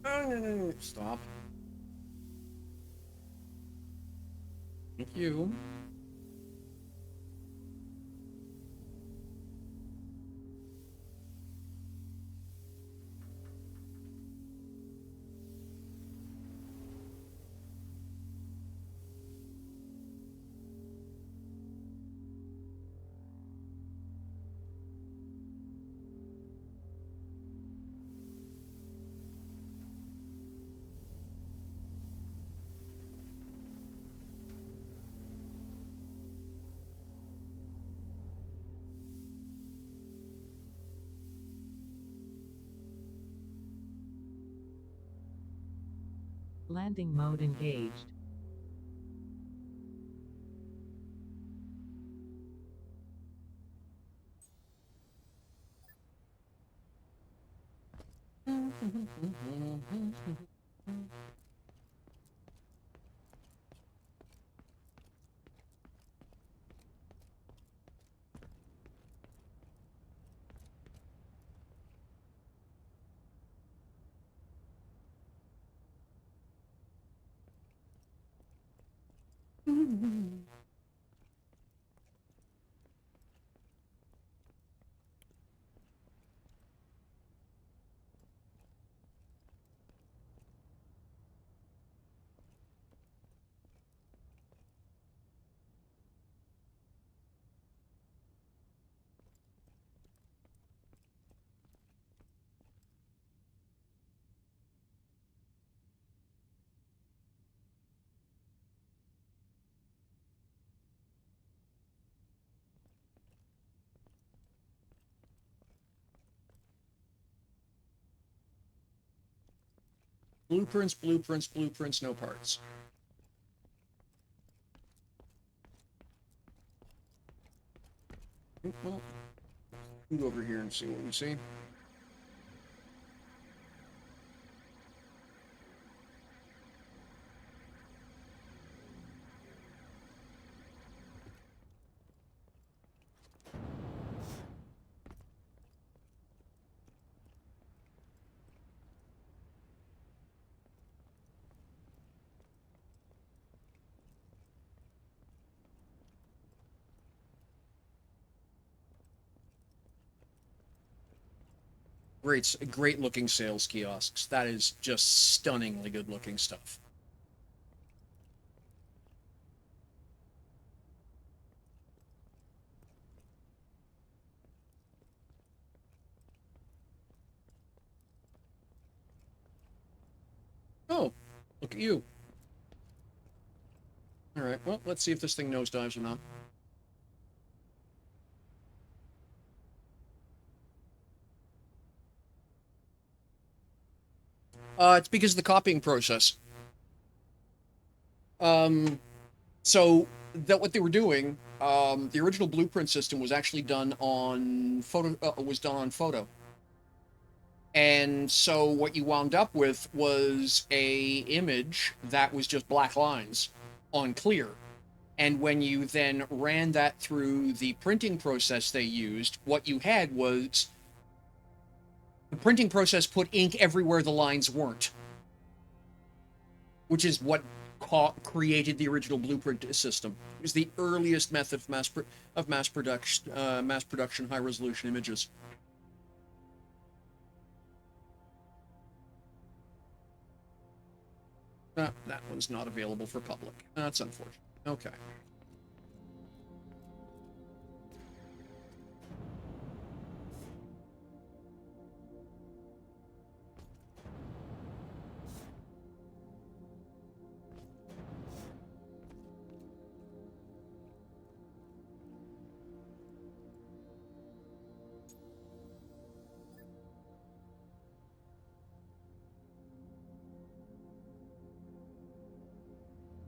Oh, no. Stop. Thank you. Landing mode engaged. Blueprints, no parts. Well, we can go over here and see what we see. Great looking sales kiosks. That is just stunningly good looking stuff. Oh, look at you. All right. Well, let's see if this thing nosedives or not. It's because of the copying process. So that what they were doing, the original blueprint system was actually done on photo. And so what you wound up with was a image that was just black lines on clear. And when you then ran that through the printing process they used, what you had was the printing process put ink everywhere the lines weren't, which is what created the original blueprint system. It was the earliest method of mass production high resolution images. That one's not available for public. That's unfortunate. Okay.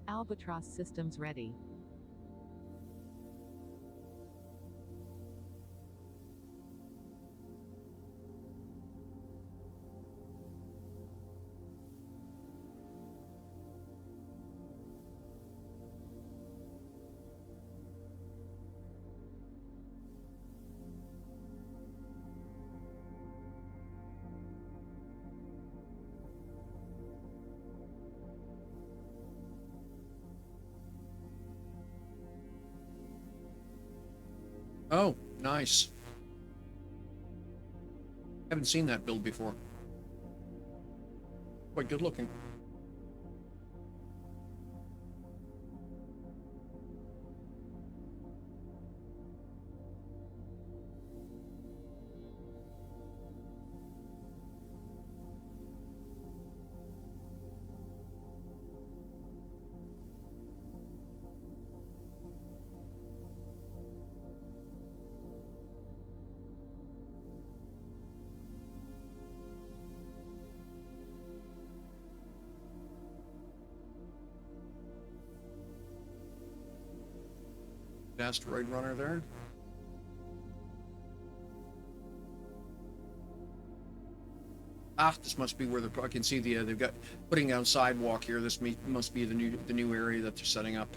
Albatross systems ready. Oh, nice. Haven't seen that build before. Quite good looking. Asteroid runner there. Ah, this must be where I can see they've got putting down sidewalk here. This must be the new area that they're setting up.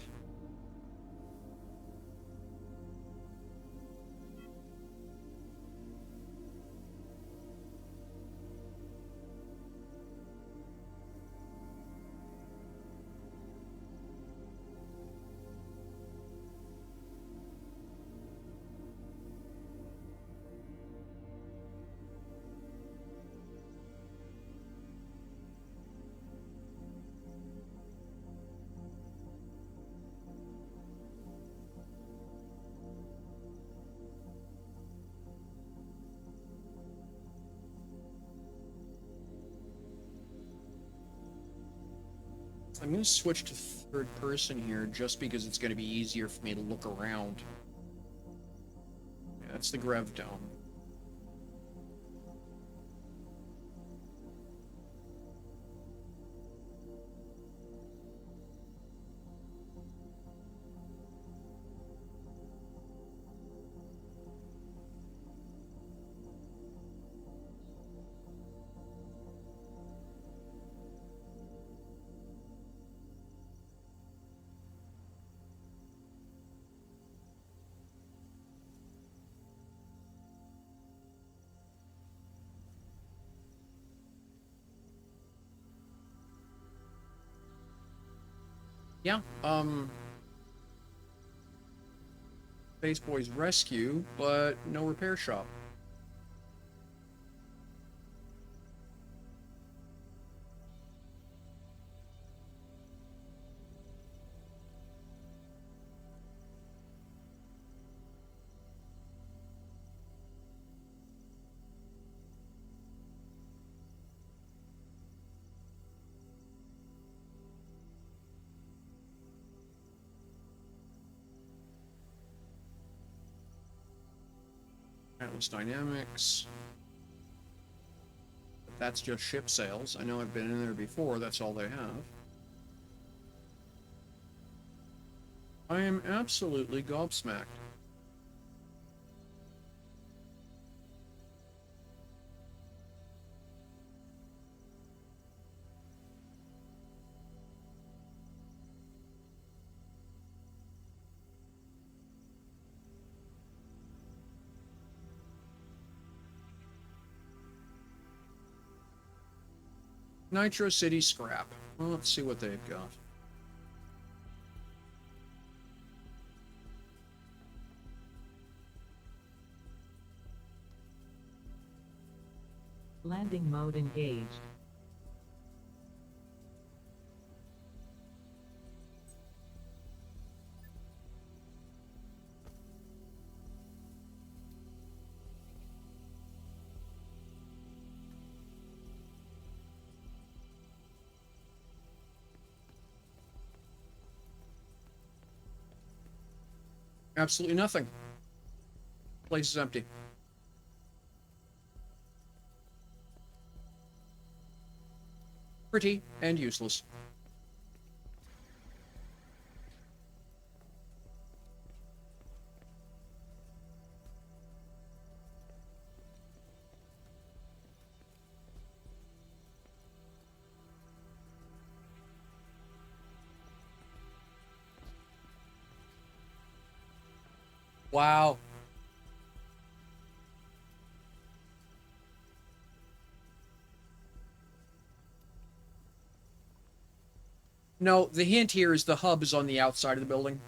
I'm going to switch to third person here just because it's going to be easier for me to look around. Yeah, that's the Grev Dome. Yeah, Space Boys Rescue, but no repair shop. Atlas Dynamics. But that's just ship sales. I know I've been in there before, that's all they have. I am absolutely gobsmacked. Nitro City scrap. Well, let's see what they've got. Landing mode engaged. Absolutely nothing. Place is empty. Pretty and useless. Wow. No, the hint here is the hub is on the outside of the building.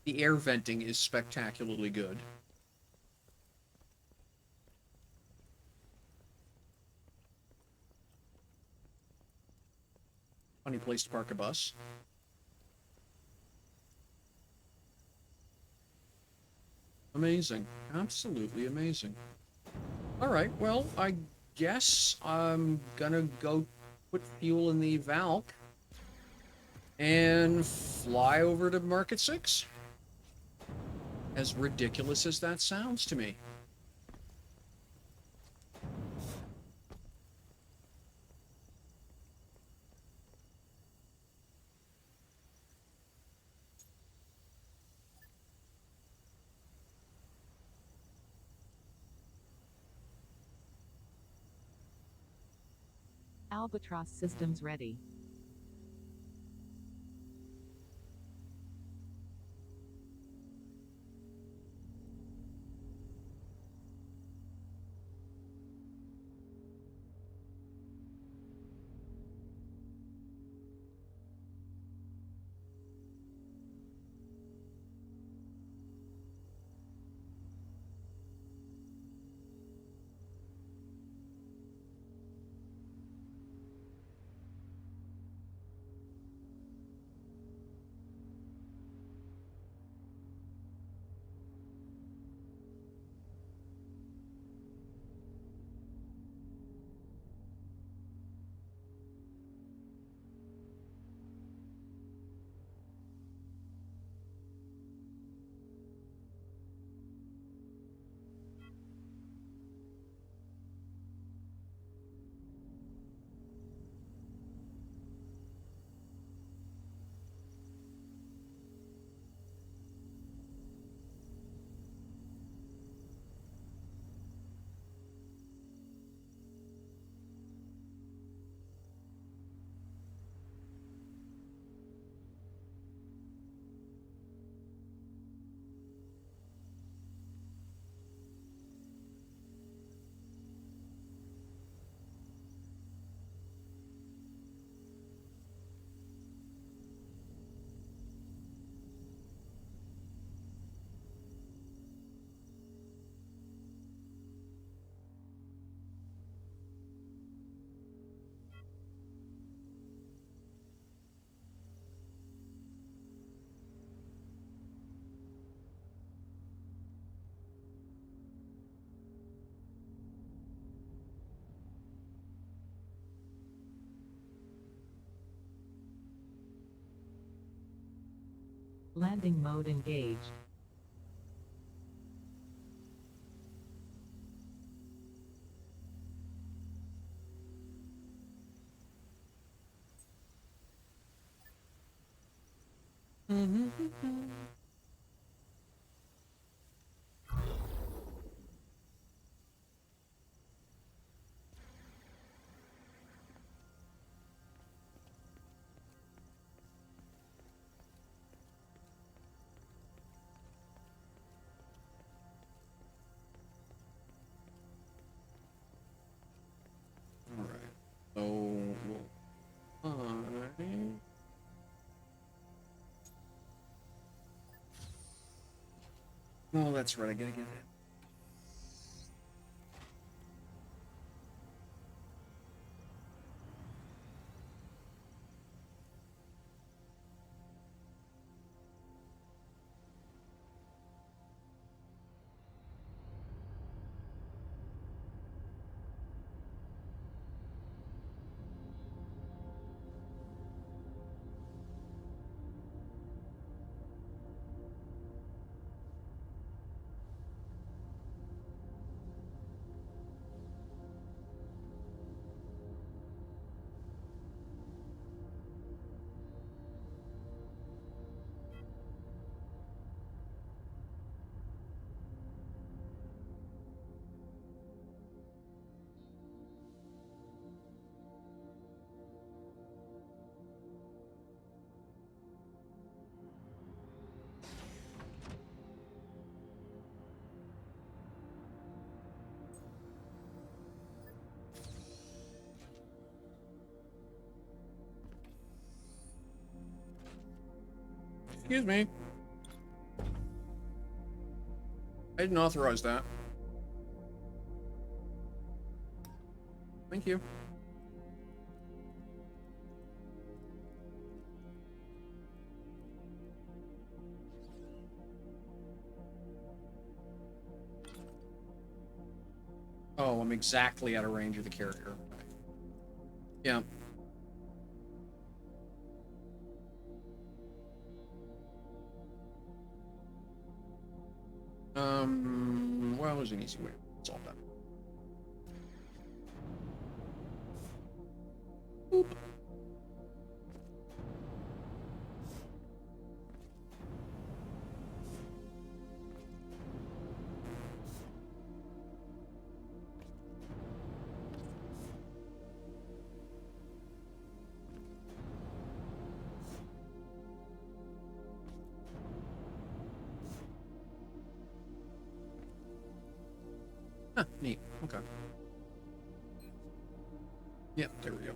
The air venting is spectacularly good. Funny place to park a bus. Amazing. Absolutely amazing. Alright, well, I guess I'm gonna go put fuel in the Valk and fly over to Market 6. As ridiculous as that sounds to me. Albatross systems ready. Landing mode engaged. All right. So we'll find. Oh, that's right. I gotta get it. Excuse me. I didn't authorize that. Thank you. Oh, I'm exactly out of range of the carrier. Yeah. Well, there's an easy way to solve that. Boop. Huh, neat. Okay. Yep, there we go.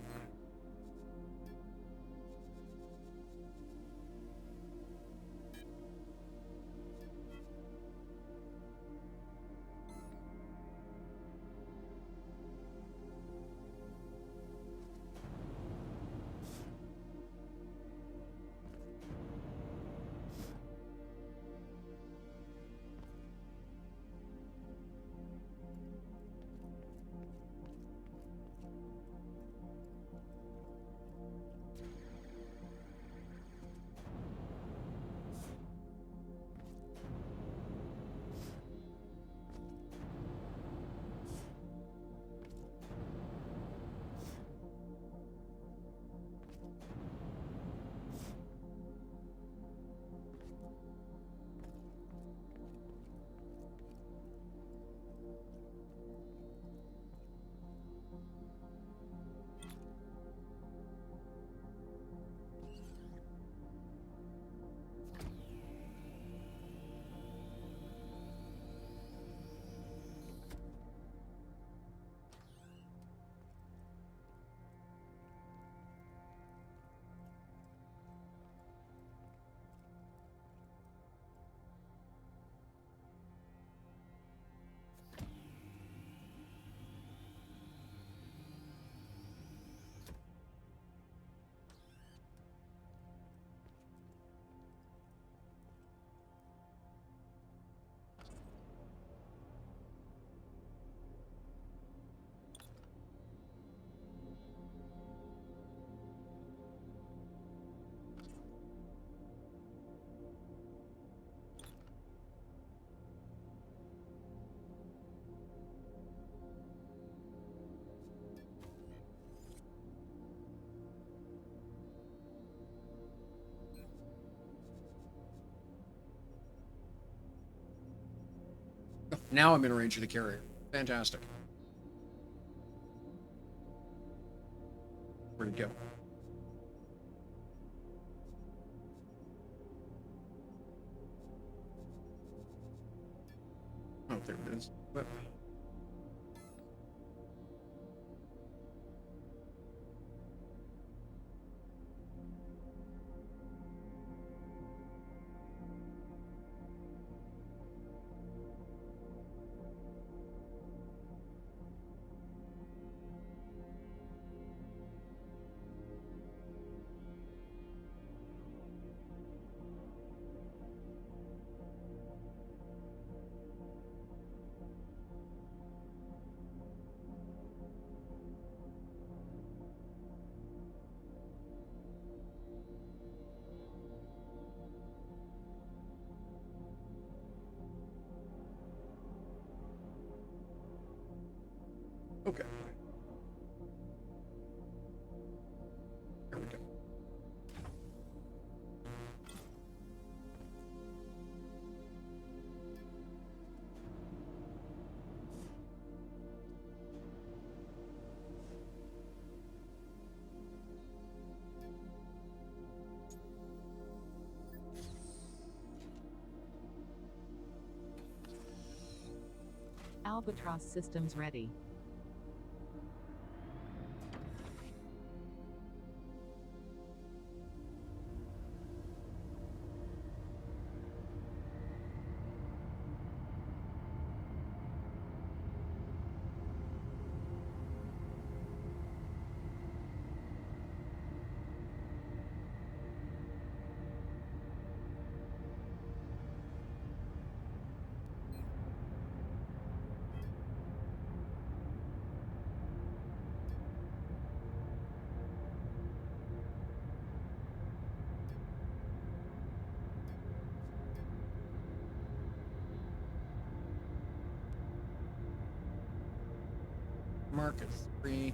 Now I'm in range of the carrier. Fantastic. Where'd it go? Oh, there it is. But okay. There we go. Albatross systems ready. Mark at 3.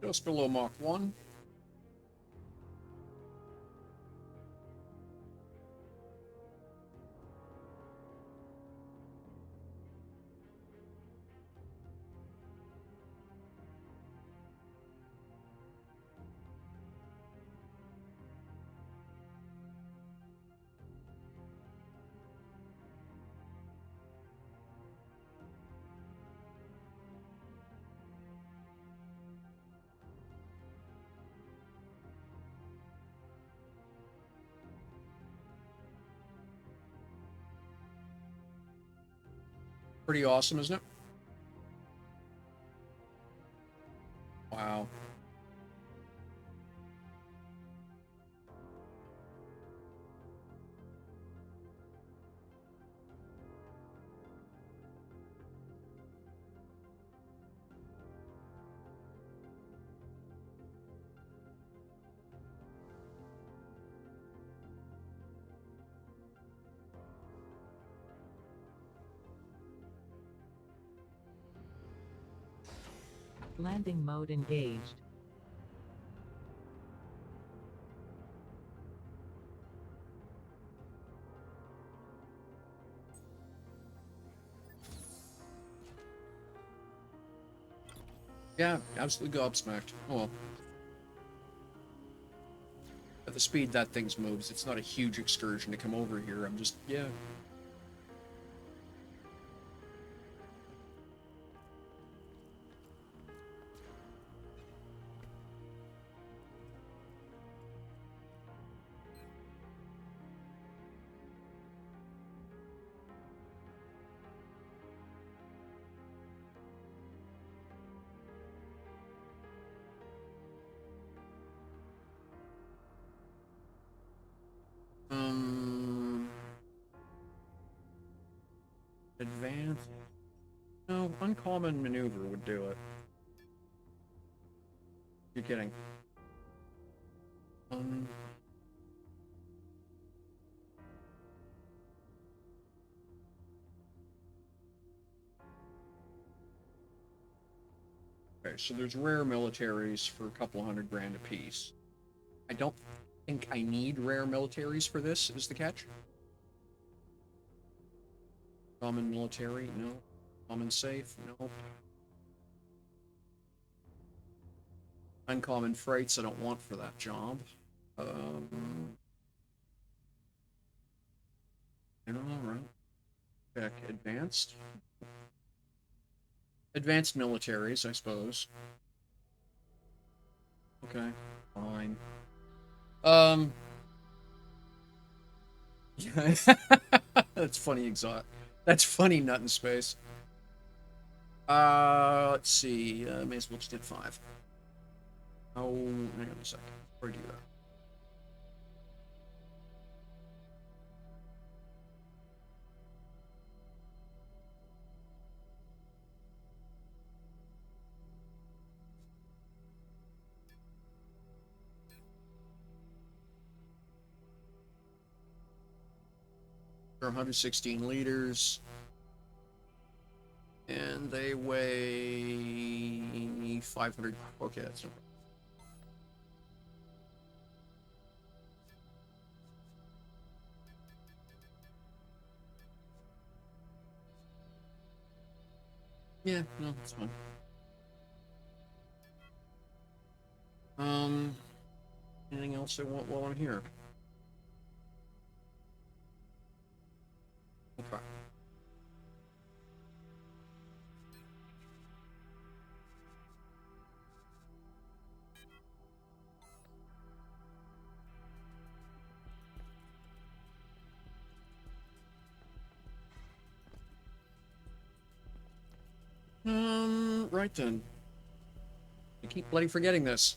Just below Mach 1. Pretty awesome, isn't it? Wow. Landing mode engaged. Yeah, absolutely gobsmacked. Oh well. At the speed that thing's moves, it's not a huge excursion to come over here. I'm just, yeah. Advanced. No, uncommon maneuver would do it. You're kidding. Okay, so there's rare militaries for a couple $100,000 apiece. I don't think I need rare militaries for this, is the catch. Common military, no. Common safe, no. Uncommon freights I don't want for that job. Alright. Check advanced. Advanced militaries, I suppose. Okay, fine. That's funny, exotic. That's funny, nut in space. Let's see. May as well just hit 5. Oh, hang on a second. Before I do that. They're 116 liters. And they weigh 500. Okay, that's no problem. Yeah, no, that's fine. Anything else I want while I'm here? Okay. Right then. I keep bloody forgetting this.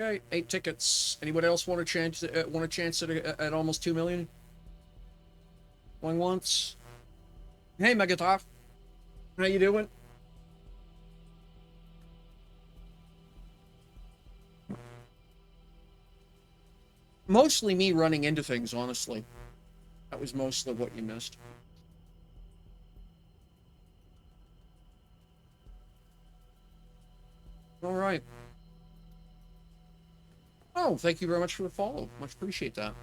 Okay, 8 tickets. Anybody else want a chance? Want a chance at almost 2 million? Going once. Hey, Megatop. How you doing? Mostly me running into things, honestly. That was mostly what you missed. All right. Oh, thank you very much for the follow. Much appreciate that.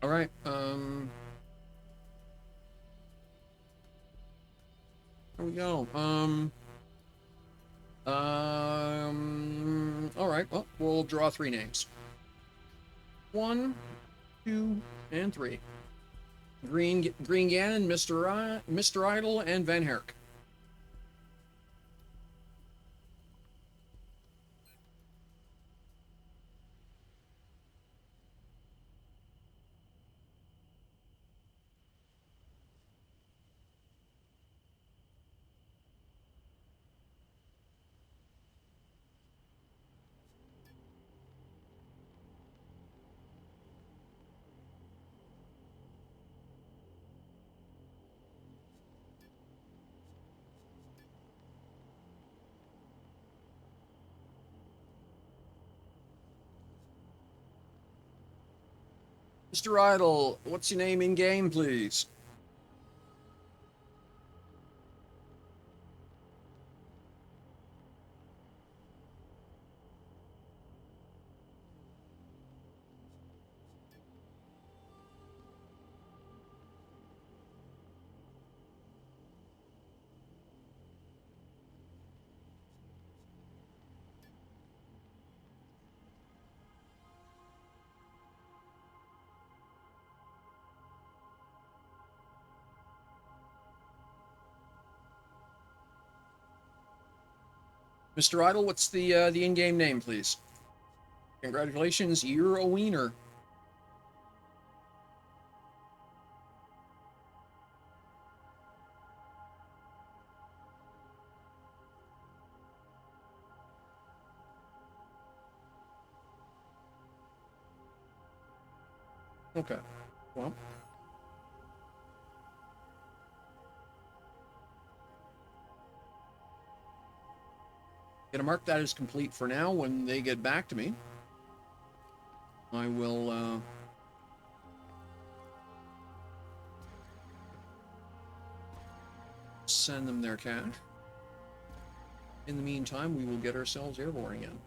All right. There we go. All right. Well, we'll draw 3 names. 1, 2, and 3. Green Gannon, Mr. Idol, and Van Herrick. Mr. Idle, what's your name in game, please? Mr. Idle, what's the in-game name, please? Congratulations, you're a wiener. Okay. Well. Gonna mark that as complete for now. When they get back to me, I will send them their cash. In the meantime, we will get ourselves airborne again.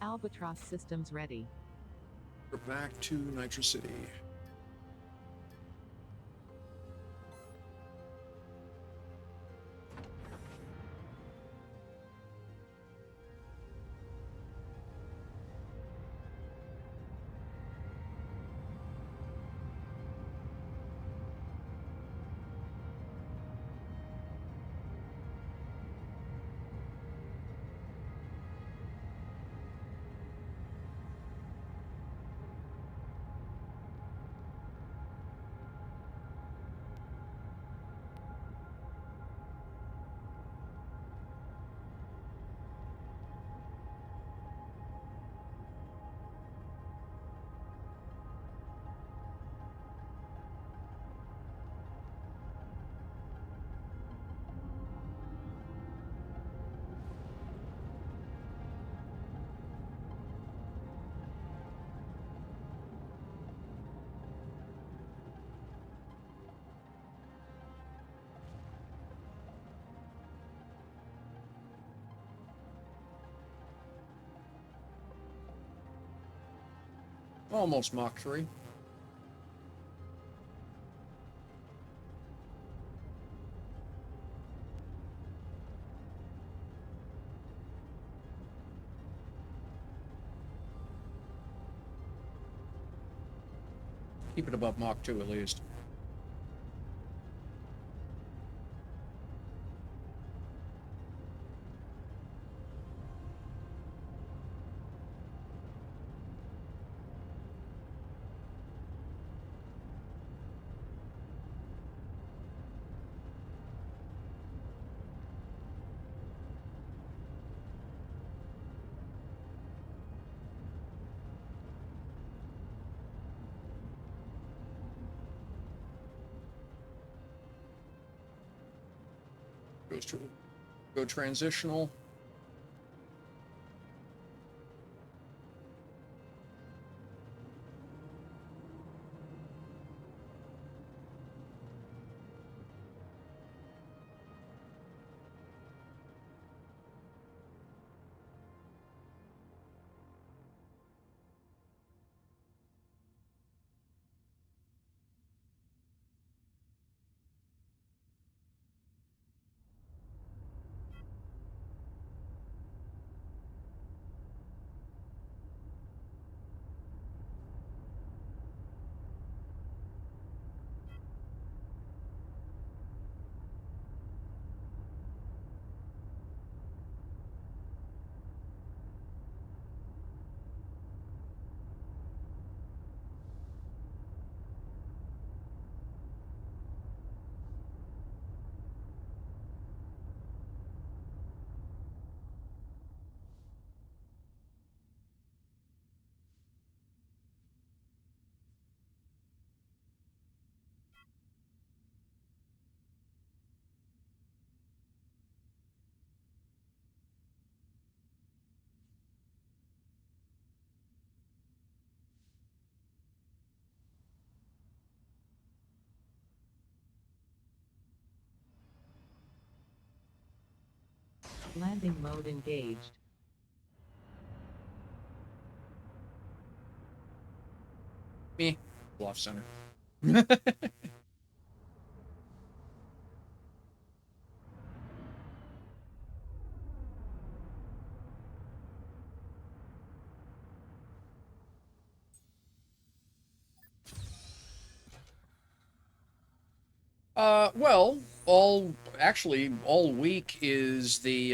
Albatross systems ready. We're back to Nitro City. Almost Mach 3. Keep it above Mach 2 at least. Go transitional. Landing mode engaged. Me. Off center. Well, all week is the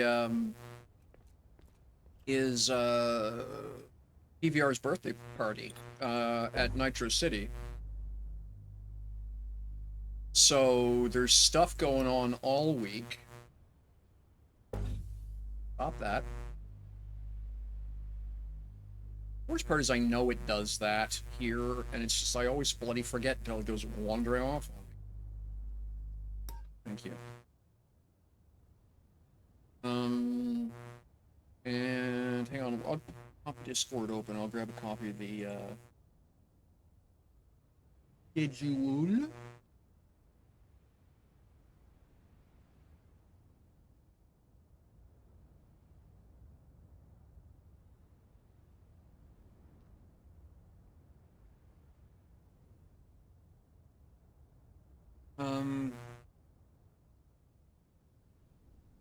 PVR's birthday party at Nitro City. So there's stuff going on all week. Stop that. Worst part is I know it does that here, and it's just I always bloody forget until it goes wandering off on me. Thank you. And hang on, I'll pop Discord open. I'll grab a copy of the schedule.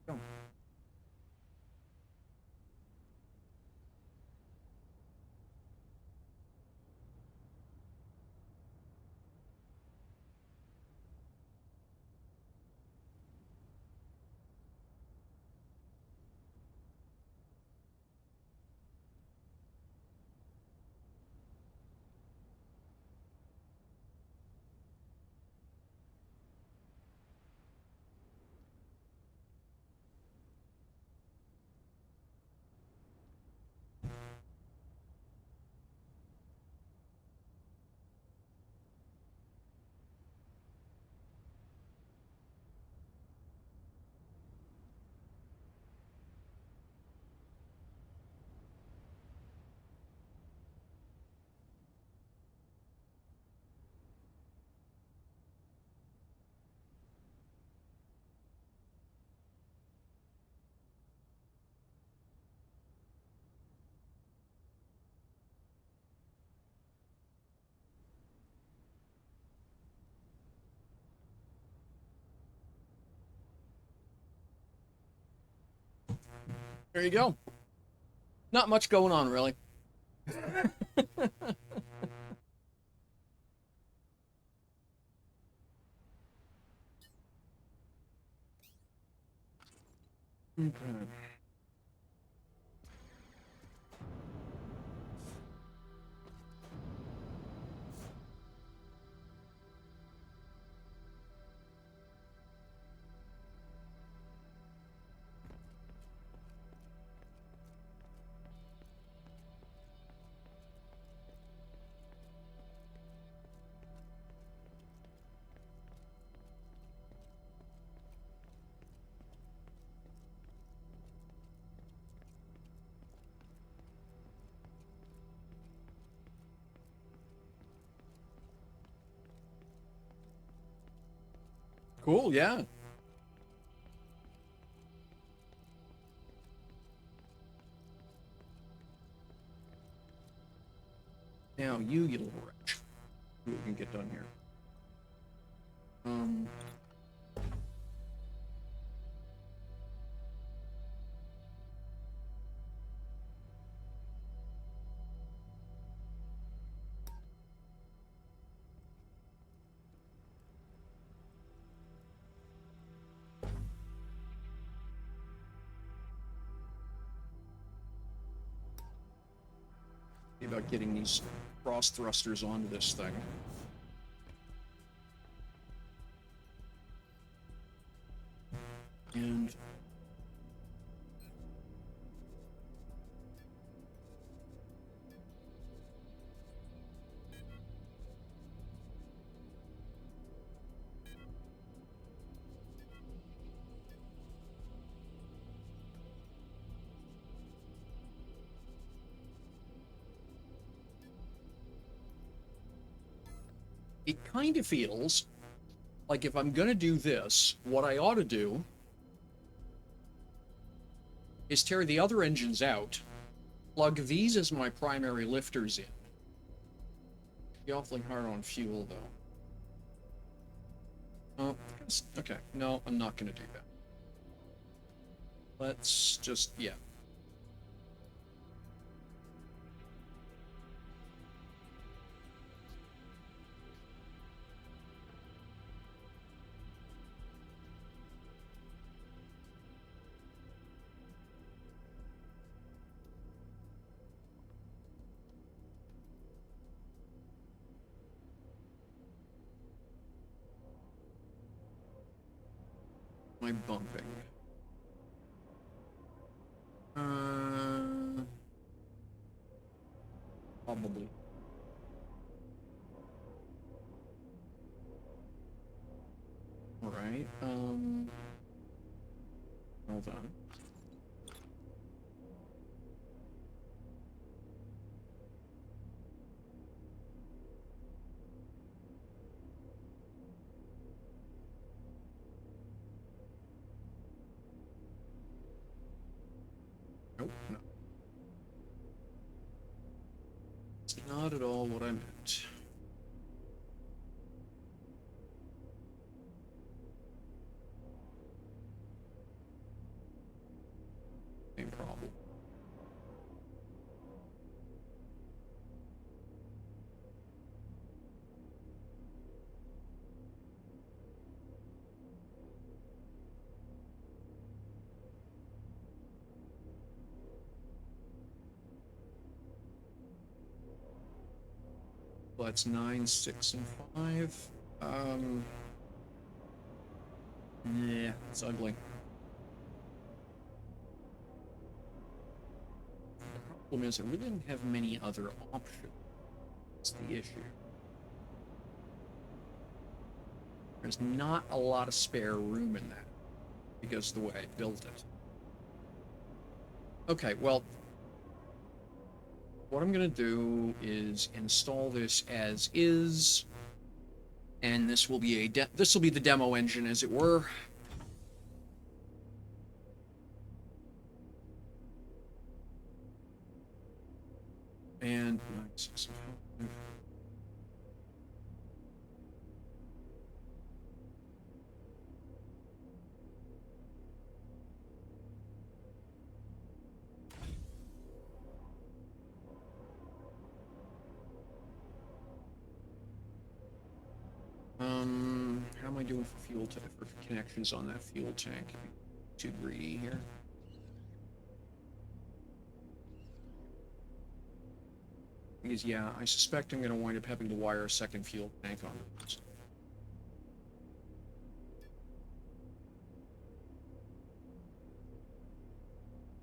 Go. There you go. Not much going on, really. Okay. Cool, yeah. Now you little wretch. See what we can get done here. See about getting these cross thrusters onto this thing. And it kind of feels like if I'm gonna do this, what I ought to do is tear the other engines out, plug these as my primary lifters in. Be awfully hard on fuel, though. Oh, okay. No, I'm not going to do that. Let's just, yeah. My bumping. Probably. Alright, hold on. Nope, no. It's not at all what I meant. Same problem. Well, that's 9, 6, and 5. Yeah, it's ugly. The problem is I really don't have many other options. That's the issue. There's not a lot of spare room in that because of the way I built it. Okay, well, what I'm going to do is install this as is, and this will be this will be the demo engine, as it were. And 9, 6, 5. How am I doing for fuel for connections on that fuel tank? Too greedy here. Because, yeah, I suspect I'm going to wind up having to wire a second fuel tank onto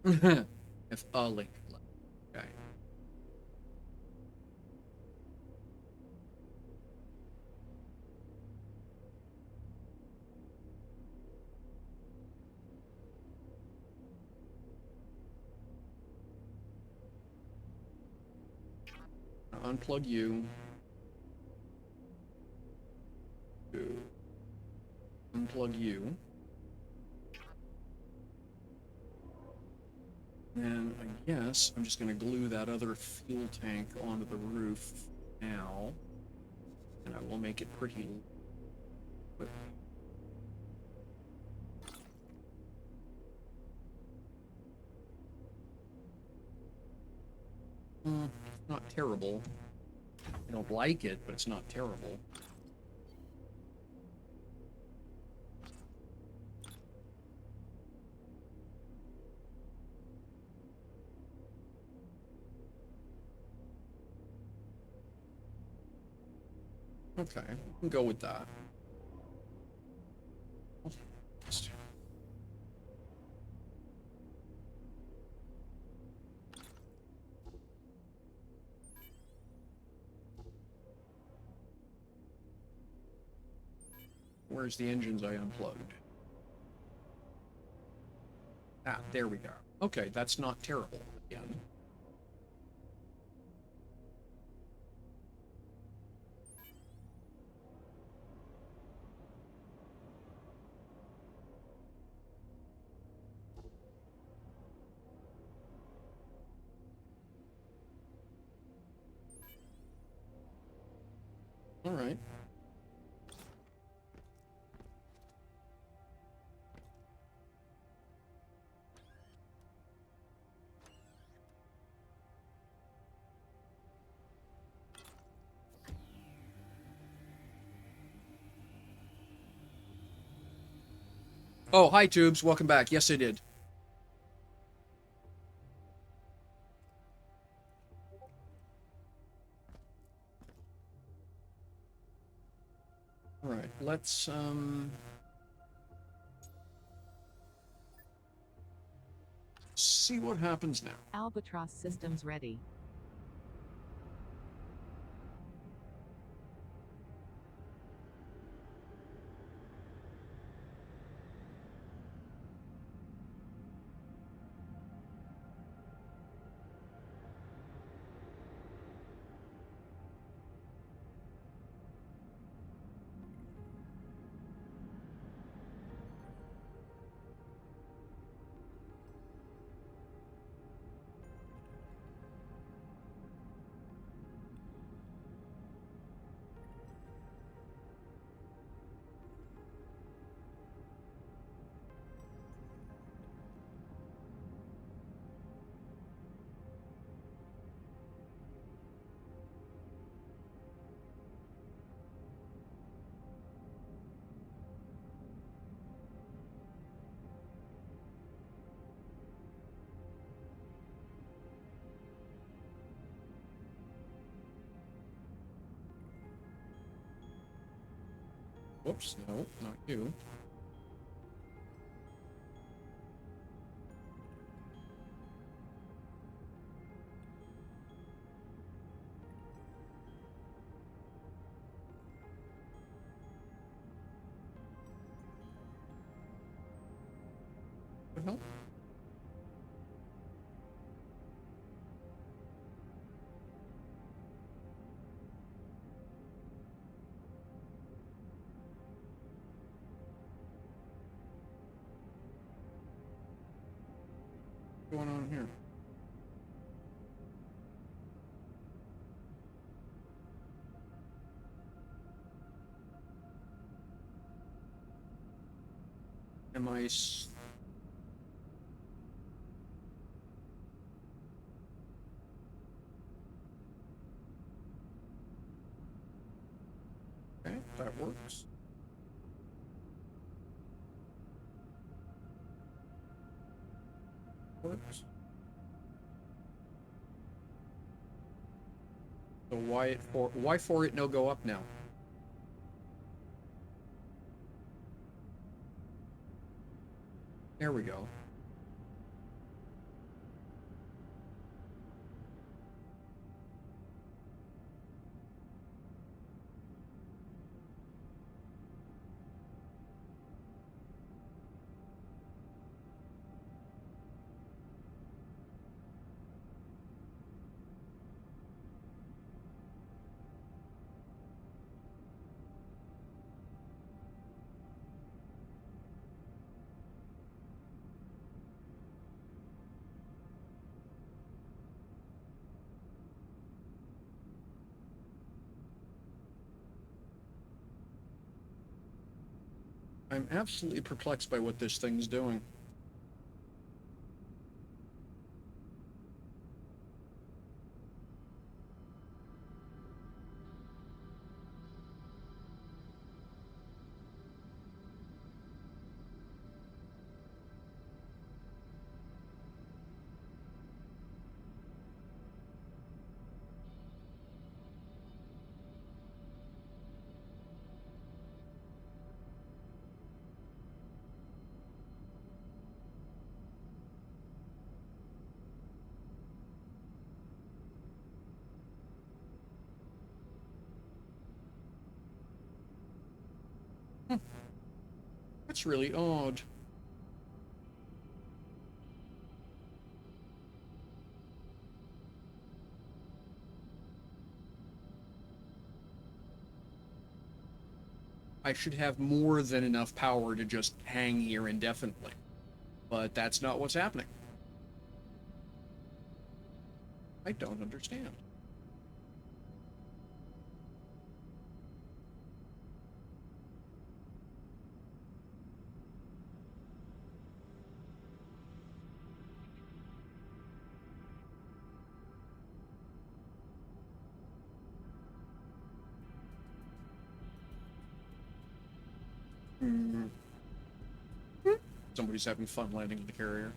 this. If a link. Okay. Unplug you. Unplug you. And I guess I'm just going to glue that other fuel tank onto the roof now. And I will make it pretty quick. Not terrible. I don't like it, but it's not terrible. Okay, we can go with that. Where's the engines I unplugged? Ah, there we go. Okay, that's not terrible again. All right. Oh, hi, Tubes. Welcome back. Yes, I did. All right, let's see what happens now. Albatross systems ready. Whoops, no, not you. What the hell? What's going on here? Am I okay, that works. Works. So why for it no go up now? There we go. I'm absolutely perplexed by what this thing's doing. That's really odd. I should have more than enough power to just hang here indefinitely. But that's not what's happening. I don't understand. Hmm. Somebody's having fun landing the carrier.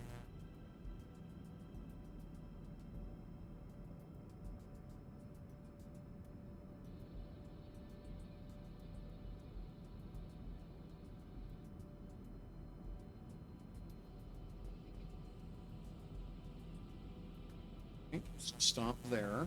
Okay, so stop there.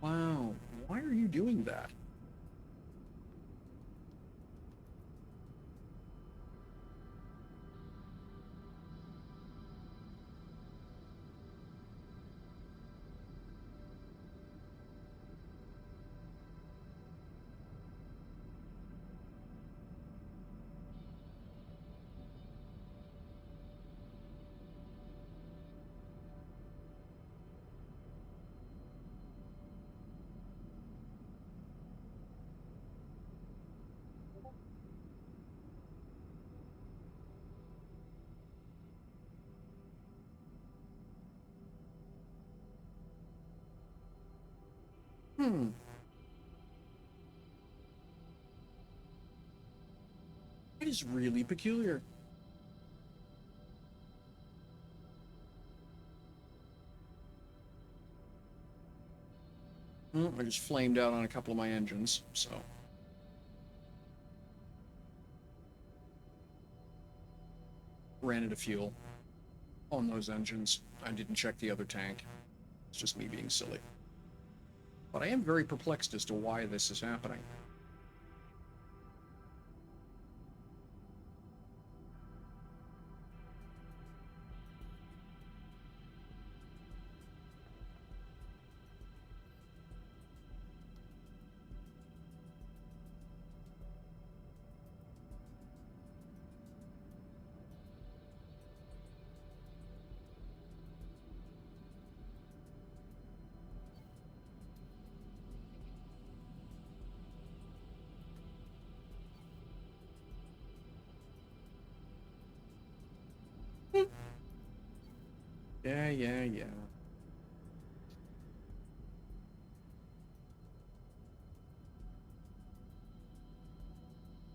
Wow, why are you doing that? Hmm. It is really peculiar. Well, I just flamed out on a couple of my engines, so. Ran out of fuel on those engines. I didn't check the other tank. It's just me being silly. But I am very perplexed as to why this is happening. Yeah.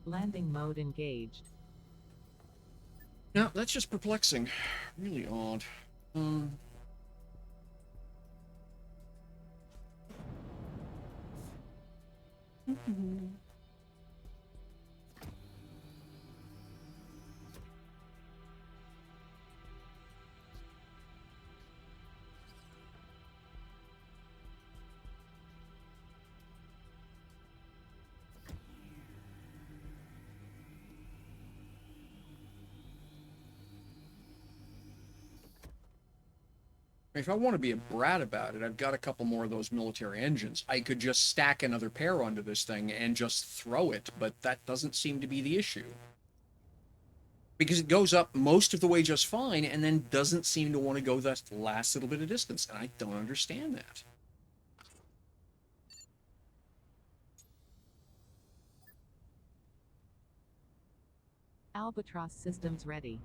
Landing mode engaged. No, that's just perplexing. Really odd. If I want to be a brat about it, I've got a couple more of those military engines. I could just stack another pair onto this thing and just throw it, but that doesn't seem to be the issue. Because it goes up most of the way just fine and then doesn't seem to want to go that last little bit of distance, and I don't understand that. Albatross systems ready.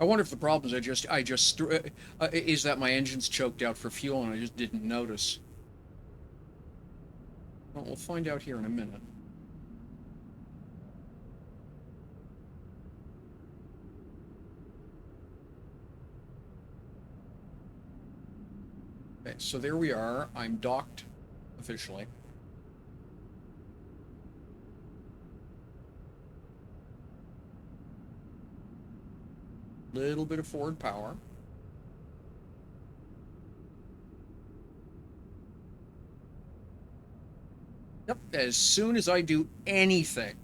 I wonder if the problem is is that my engine's choked out for fuel and I just didn't notice. Well, we'll find out here in a minute. Okay, so there we are. I'm docked officially. Little bit of forward power. Yep, as soon as I do anything.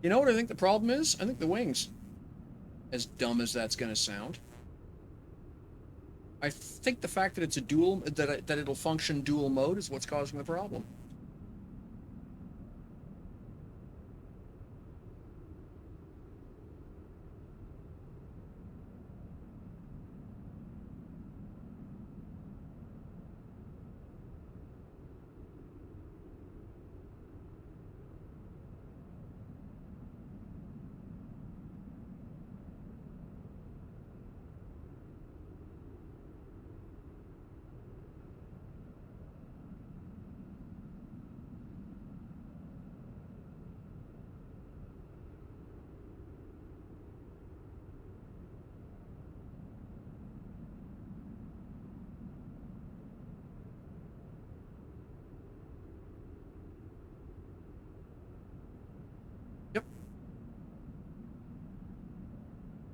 You know what I think the problem is? I think the wings. As dumb as that's going to sound. I think the fact that it's a dual, that it'll function dual mode is what's causing the problem.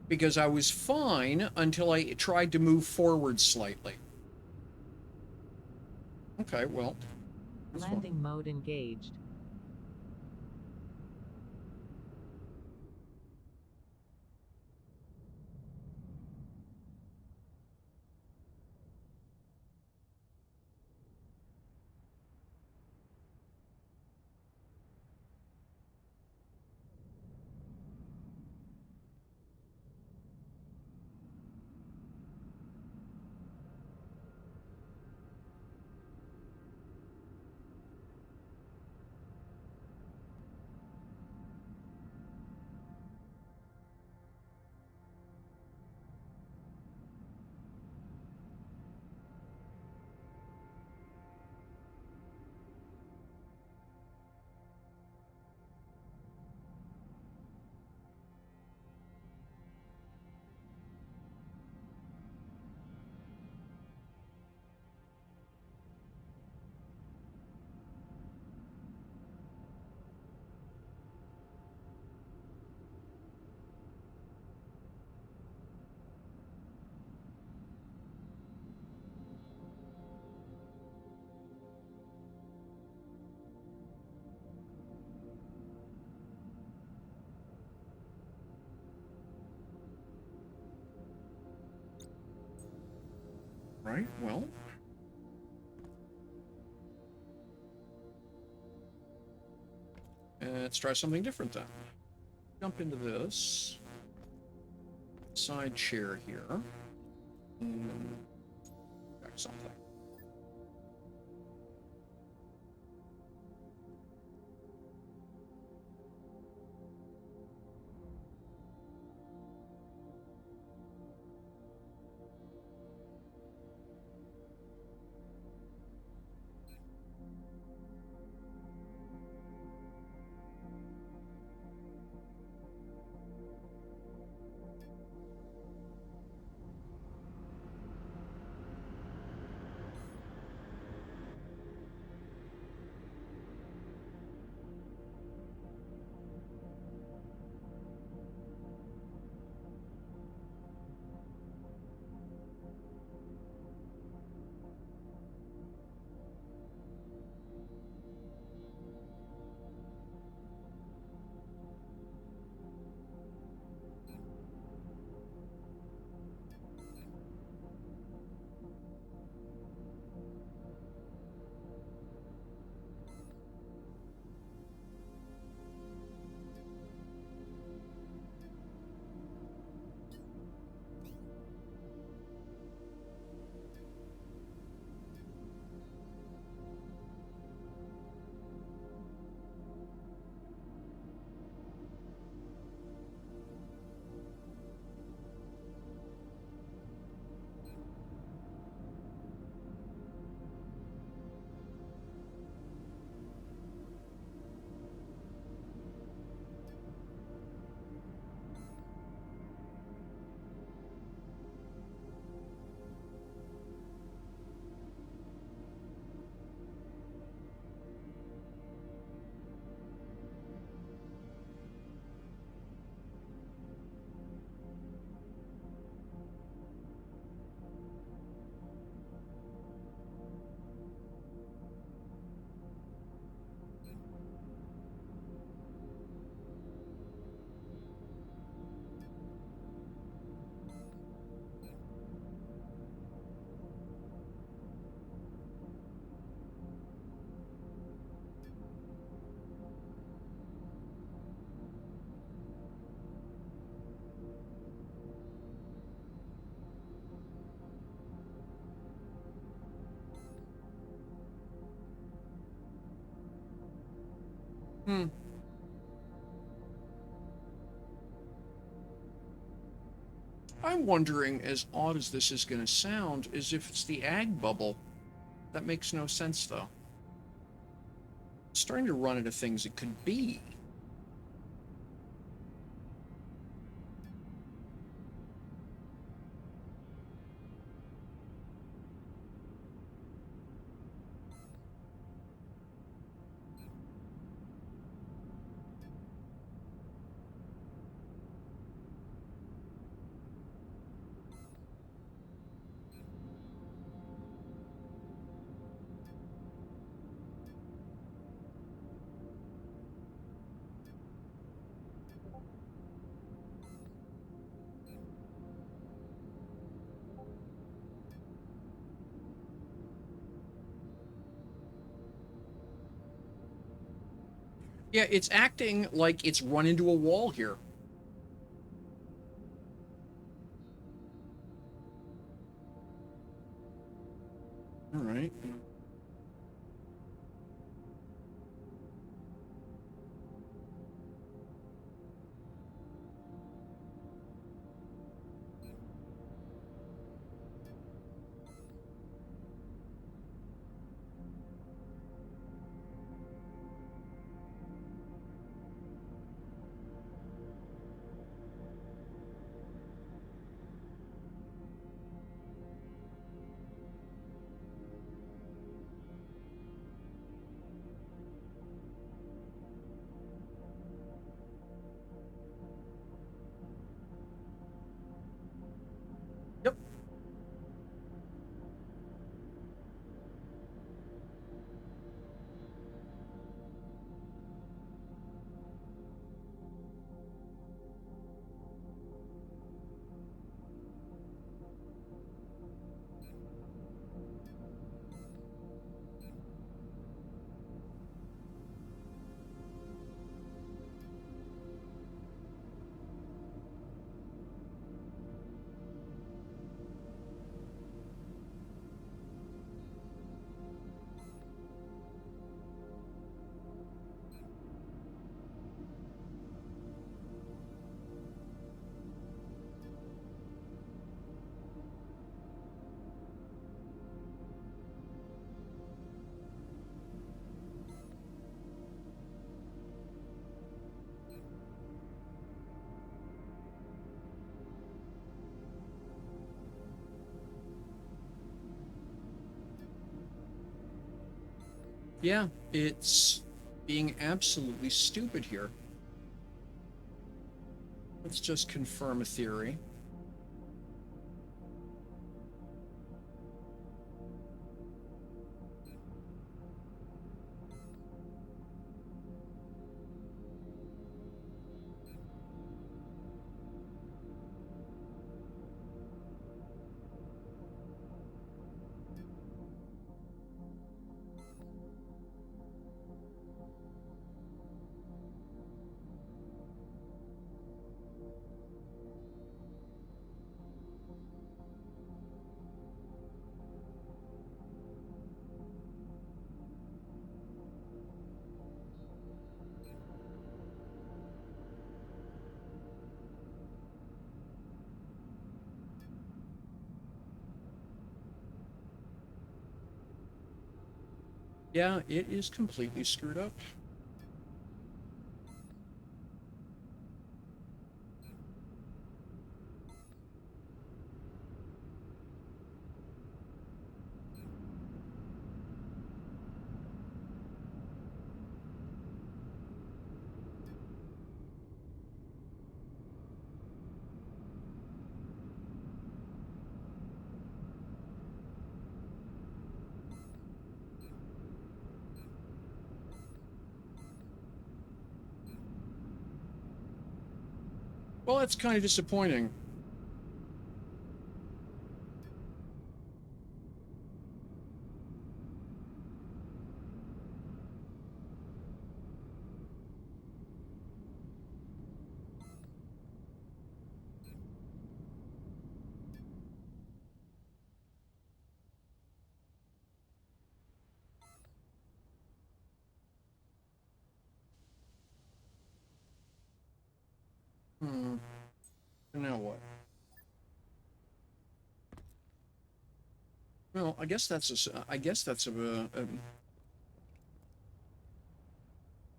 Because I was fine until I tried to move forward slightly. Okay, well. Landing mode engaged. Right, well. Let's try something different then. Jump into this. Side chair here. Check something. Hmm. I'm wondering, as odd as this is going to sound, is if it's the ag bubble. That makes no sense, though. It's starting to run into things it could be. Yeah, it's acting like it's run into a wall here. All right. Yep. Yeah, it's being absolutely stupid here. Let's just confirm a theory. Yeah, it is completely screwed up. Well, that's kind of disappointing. Now what? Well, I guess that's a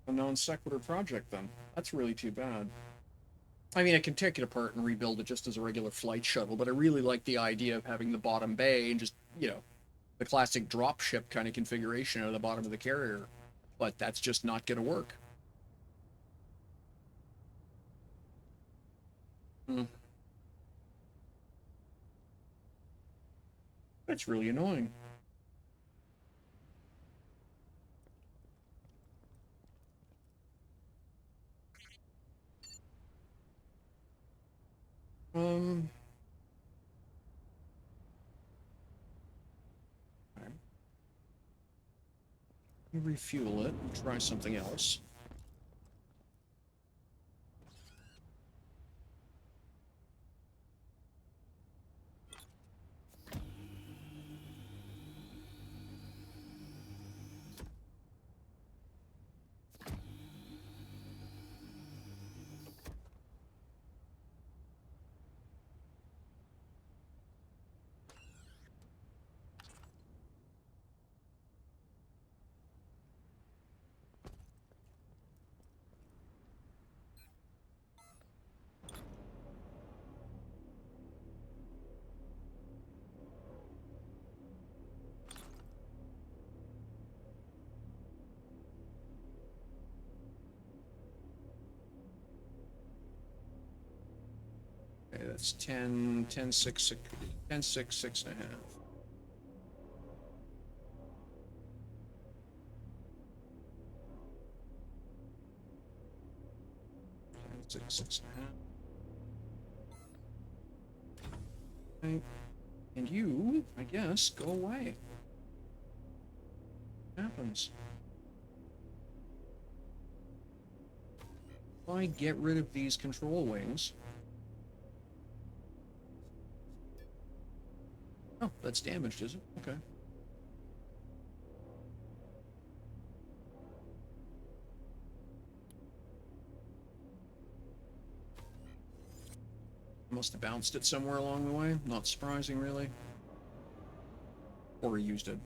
non sequitur project then. That's really too bad. I mean, I can take it apart and rebuild it just as a regular flight shuttle, but I really like the idea of having the bottom bay and just, you know, the classic drop ship kind of configuration out of the bottom of the carrier. But that's just not going to work. That's really annoying. Okay. Refuel it and try something else. Okay, that's 10, 10, 6, 6, 10, 6, 6.5. 10, 6, 6.5. Okay. And you, I guess, go away. What happens? If I get rid of these control wings. Oh, that's damaged, is it? Okay. Must have bounced it somewhere along the way. Not surprising, really. Or used a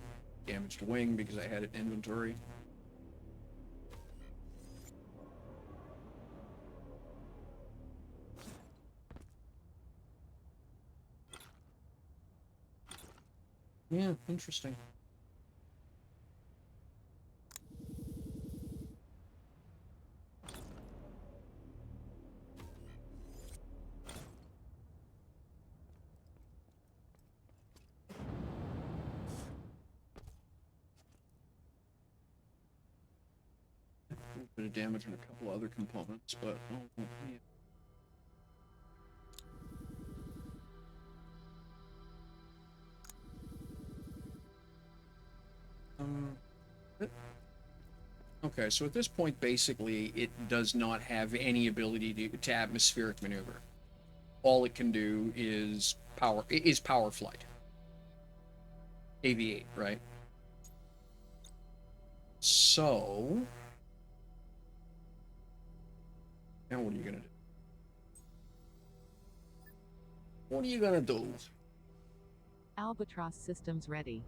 damaged wing because I had it in inventory. Yeah, interesting. A bit of damage on a couple other components, but oh, yeah. Okay, so at this point, basically, it does not have any ability to atmospheric maneuver. All it can do is power flight. Aviate, right? So now what are you gonna do? What are you gonna do? Albatross systems ready.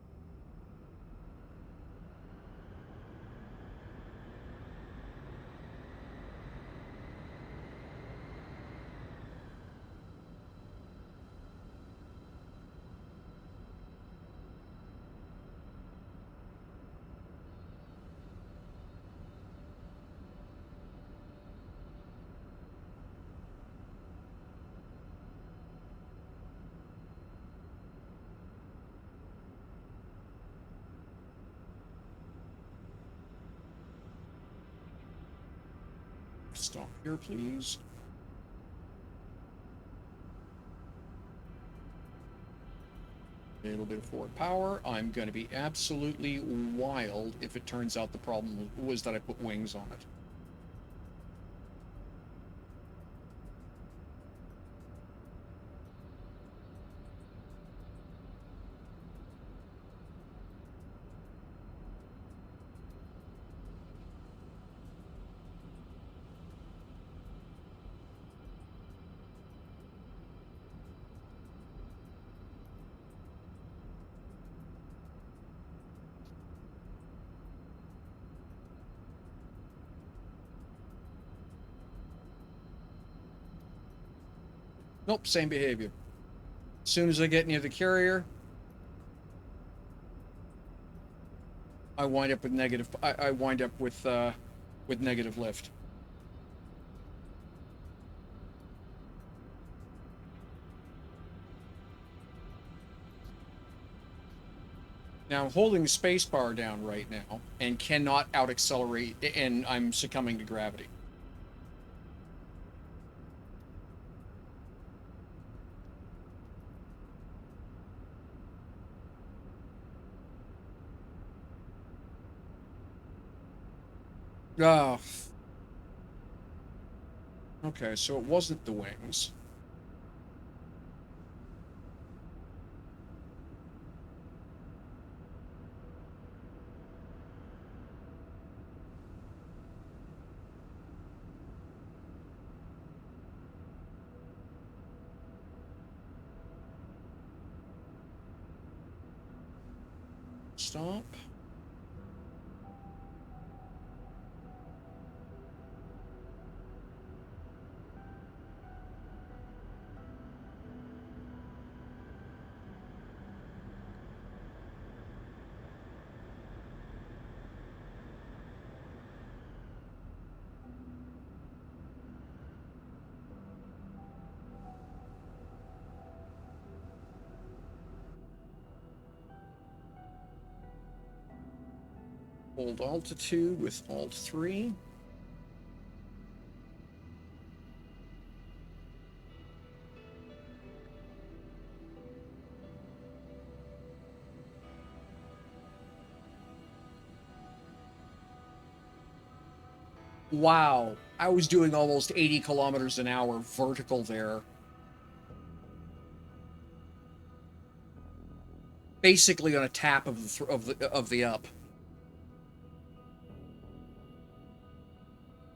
Stop here, please. A little bit of forward power. I'm going to be absolutely wild if it turns out the problem was that I put wings on it. Nope, same behavior. As soon as I get near the carrier, I wind up with negative. I wind up with negative lift. Now I'm holding the space bar down right now and cannot out accelerate, and I'm succumbing to gravity. Ah. Okay, so it wasn't the wings. Stop. Hold altitude with Alt 3. Wow, I was doing almost 80 kilometers an hour vertical there. Basically on a tap of the up.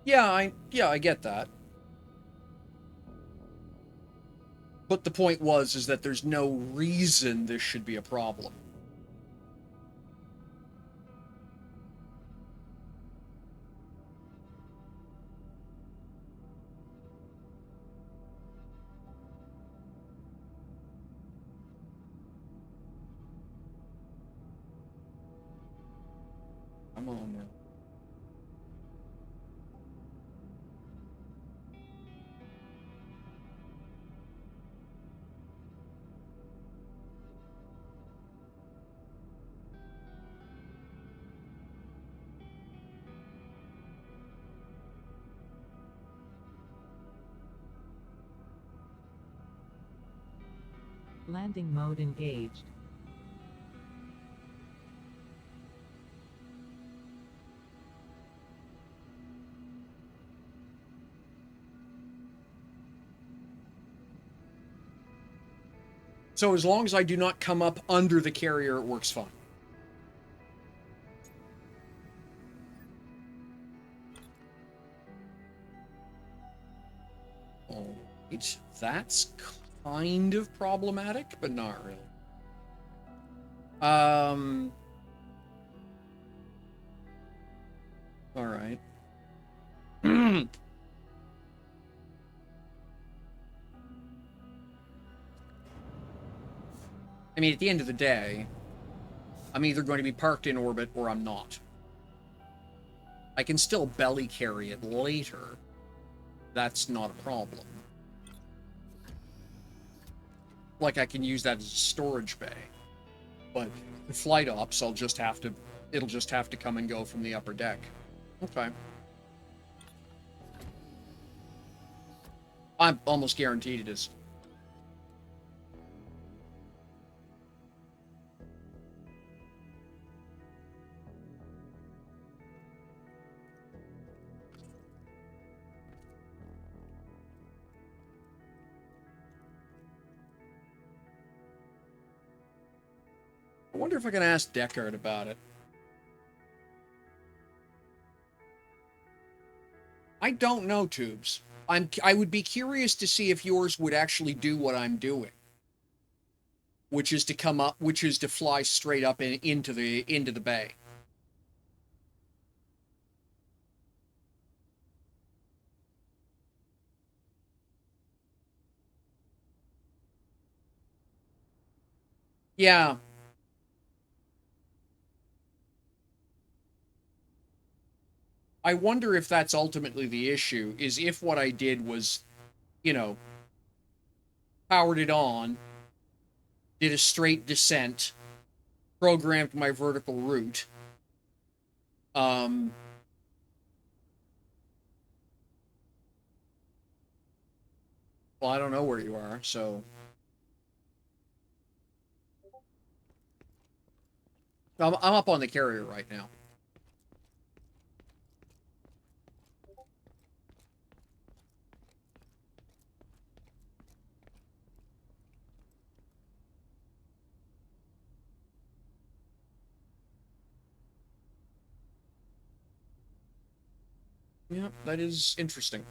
Yeah, I get that. But the point is that there's no reason this should be a problem. Come on now. Landing mode engaged. So as long as I do not come up under the carrier, it works fine. Alright, that's kind of problematic, but not really. Alright. I mean, at the end of the day, I'm either going to be parked in orbit or I'm not. I can still belly carry it later. That's not a problem. Like, I can use that as a storage bay. But the flight ops, it'll just have to come and go from the upper deck. Okay. I'm almost guaranteed it is. I wonder if I can ask Deckard about it. I don't know, Tubes. I would be curious to see if yours would actually do what I'm doing, which is to fly straight up into the bay. Yeah. I wonder if that's ultimately the issue, is if what I did was, you know, powered it on, did a straight descent, programmed my vertical route. Um, well, I don't know where you are, so. I'm up on the carrier right now. Yeah, that is interesting.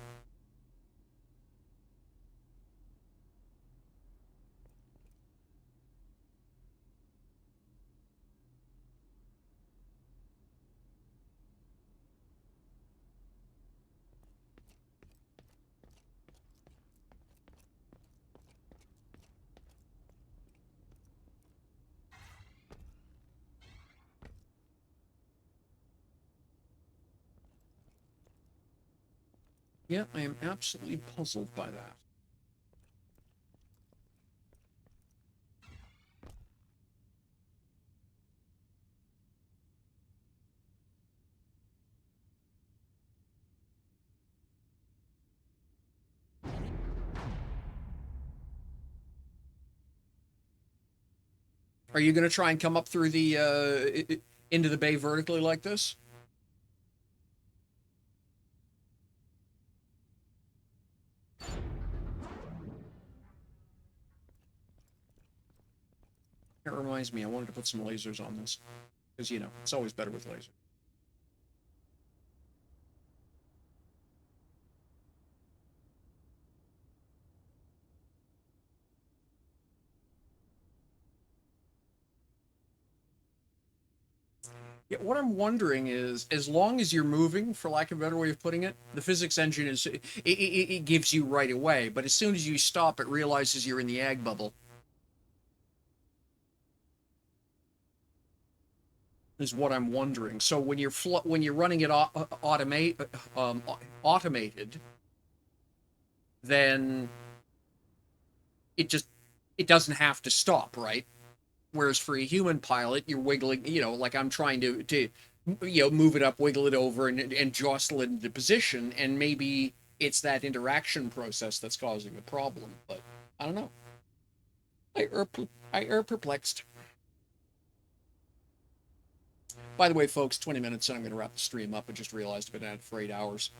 Yeah, I am absolutely puzzled by that. Are you going to try and come up through the into the bay vertically like this? That reminds me, I wanted to put some lasers on this because you know it's always better with lasers. Yeah, what I'm wondering is, as long as you're moving, for lack of a better way of putting it, the physics engine it gives you right away. But as soon as you stop, it realizes you're in the ag bubble. Is what I'm wondering. So when you're running it automated, then it just it doesn't have to stop, right? Whereas for a human pilot, you're wiggling, you know, like I'm trying to you know, move it up, wiggle it over, and jostle it into position, and maybe it's that interaction process that's causing the problem. But I don't know. I er perplexed. By the way, folks, 20 minutes and I'm going to wrap the stream up. I just realized I've been at it for 8 hours.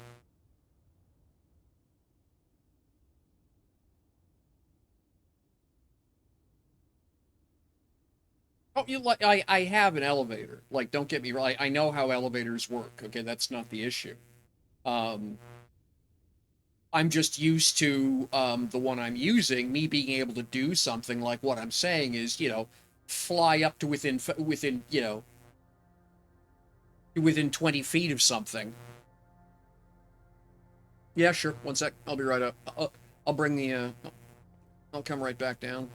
Oh, you like I have an elevator. Like, don't get me wrong. I know how elevators work. Okay, that's not the issue. Um, I'm just used to the one I'm using. Me being able to do something like what I'm saying is, you know, fly up to within you know within 20 feet of something. Yeah, sure. One sec. I'll be right up. I'll bring the. I'll come right back down.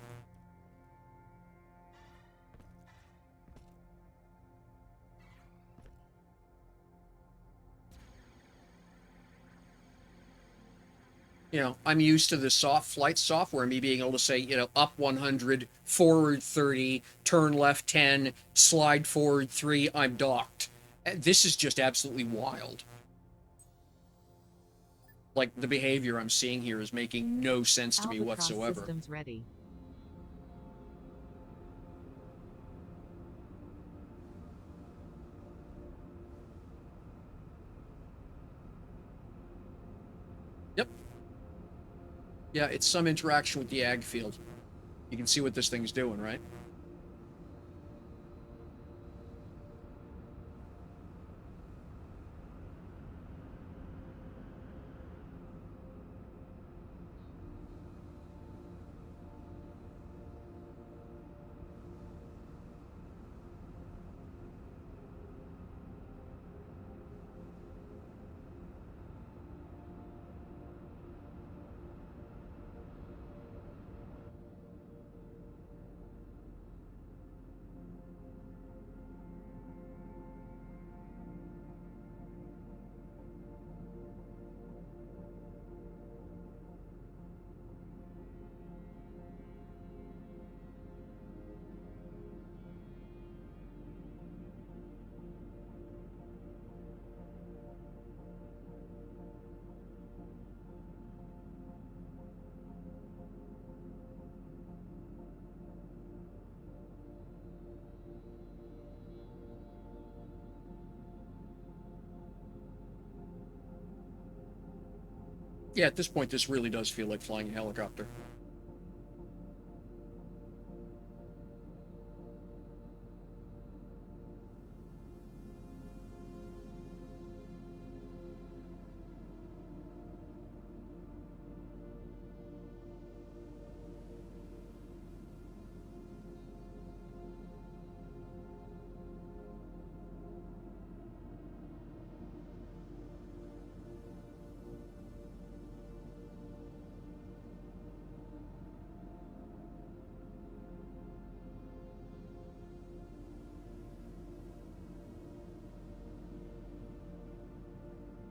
You know, I'm used to the soft flight software, me being able to say, you know, up 100, forward 30, turn left 10, slide forward 3, I'm docked. This is just absolutely wild. Like, the behavior I'm seeing here is making no sense to me whatsoever. Systems ready. Yep. Yeah, it's some interaction with the ag field. You can see what this thing's doing, right? Yeah, at this point, this really does feel like flying a helicopter.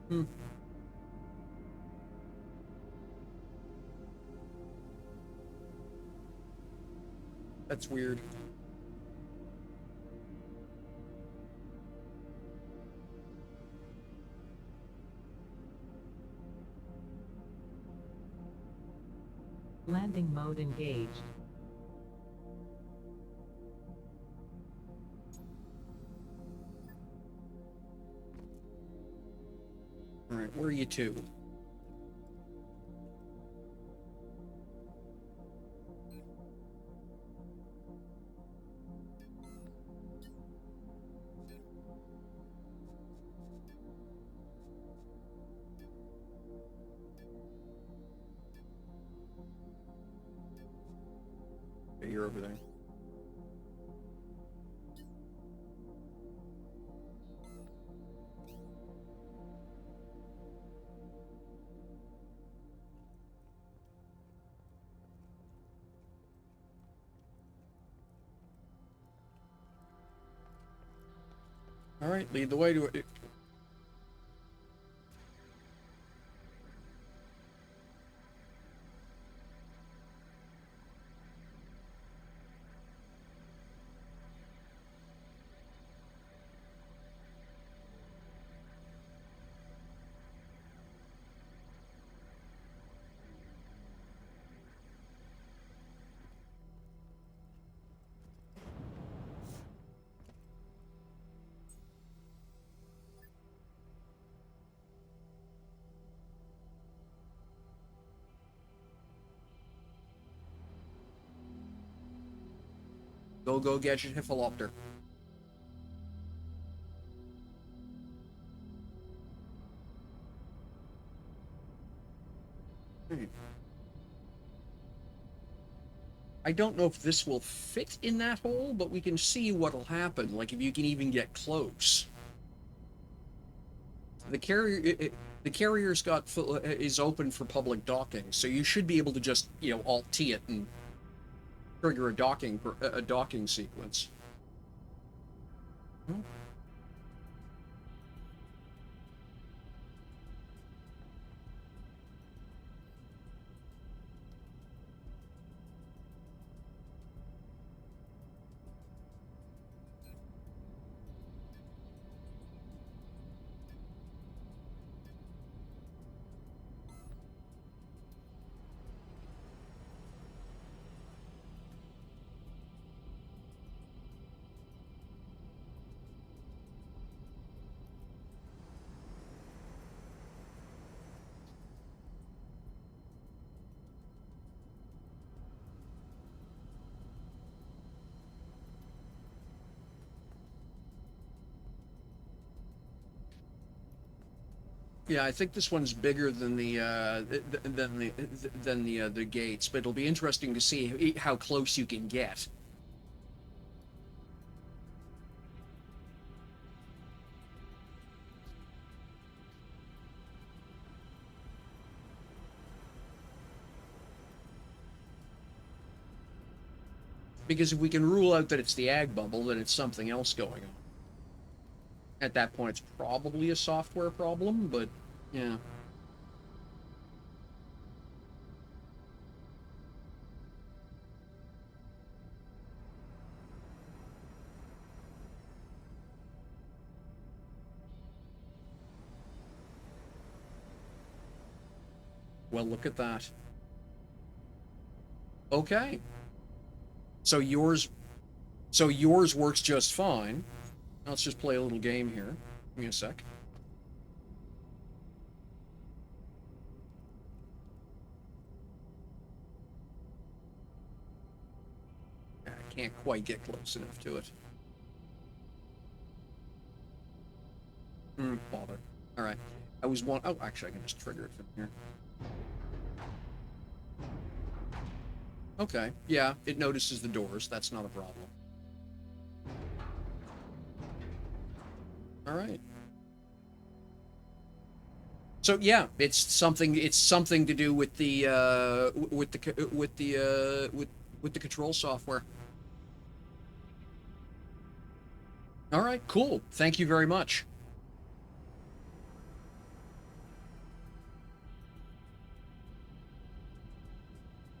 Hmm. That's weird. Landing mode engaged. All right, where are you two? Okay, you're over there. All right, lead the way to it. Go, Gadget Hippolopter. I don't know if this will fit in that hole, but we can see what'll happen, like if you can even get close. The carrier's got is open for public docking, so you should be able to just, you know, Alt-T it and trigger a docking sequence. Hmm. Yeah, I think this one's bigger than the gates, but it'll be interesting to see how close you can get. Because if we can rule out that it's the ag bubble, then it's something else going on. At that point, it's probably a software problem, but yeah. Well, look at that. Okay. So yours works just fine. Let's just play a little game here. Give me a sec. can't quite get close enough to it. Bother. All right. I was one. Oh, actually, I can just trigger it from here. Okay. Yeah, it notices the doors. That's not a problem. All right. So yeah, it's something to do with the control software. All right, cool. Thank you very much.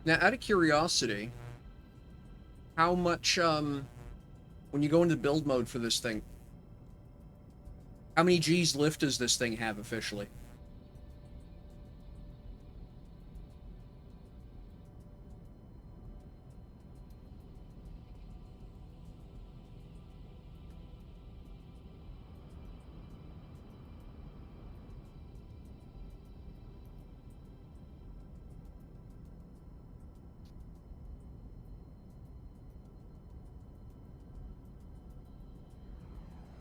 Now, out of curiosity, how much when you go into build mode for this thing, how many G's lift does this thing have officially?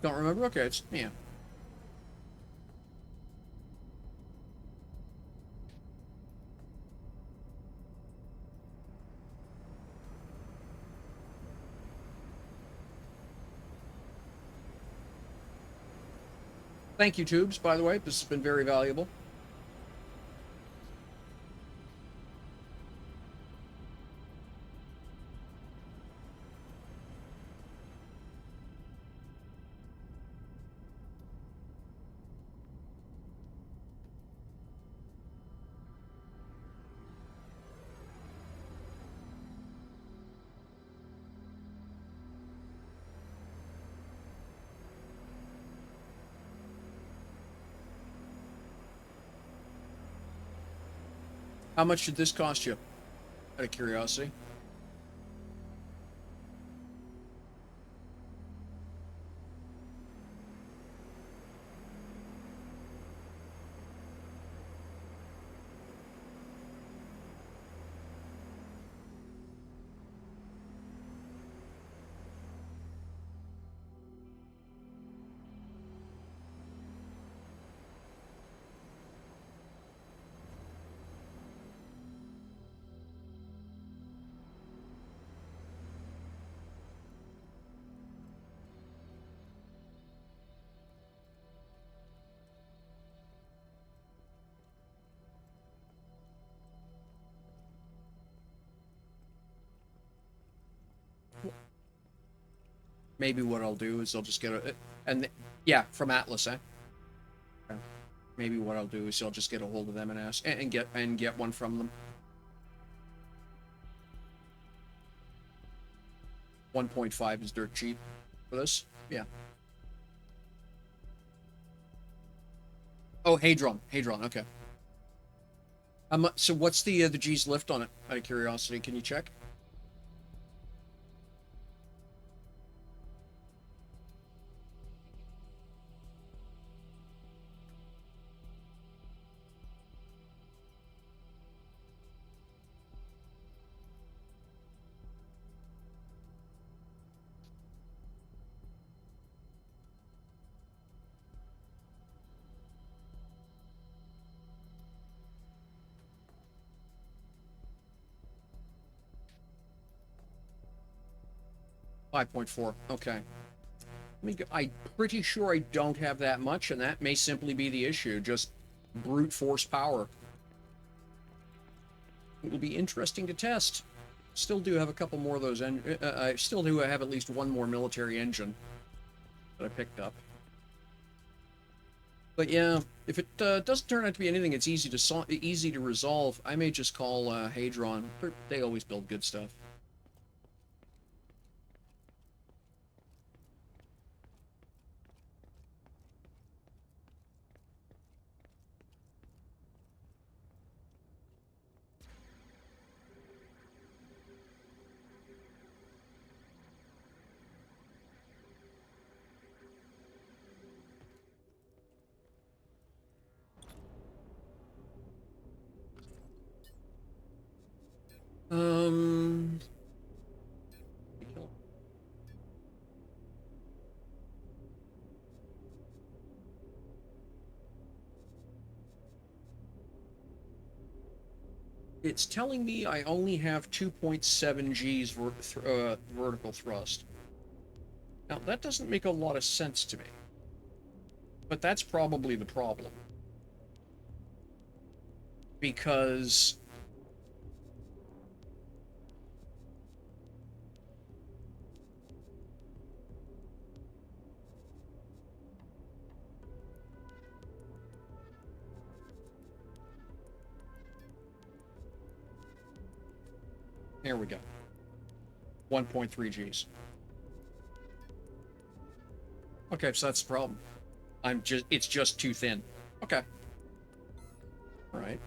Don't remember? Okay, it's, yeah. Thank you, Tubes, by the way. This has been very valuable. How much did this cost you? Out of curiosity. Maybe what I'll do is I'll just get a, and yeah, from Atlas, eh? Okay. Maybe what I'll do is I'll just get a hold of them and ask, and get one from them. 1.5 is dirt cheap for this. Yeah. Oh, Hadron. Okay. So what's the G's lift on it? Out of curiosity, can you check? $5.4. Okay. I'm pretty sure I don't have that much, and that may simply be the issue. Just brute force power. It will be interesting to test. Still do have a couple more of those. I still do have at least one more military engine that I picked up. But yeah, if it doesn't turn out to be anything, it's easy to resolve. I may just call Hadron. They always build good stuff. It's telling me I only have 2.7 G's vertical thrust. Now, that doesn't make a lot of sense to me. But that's probably the problem. Because... There we go. 1.3 Gs. Okay, so that's the problem. It's just too thin. Okay. All right.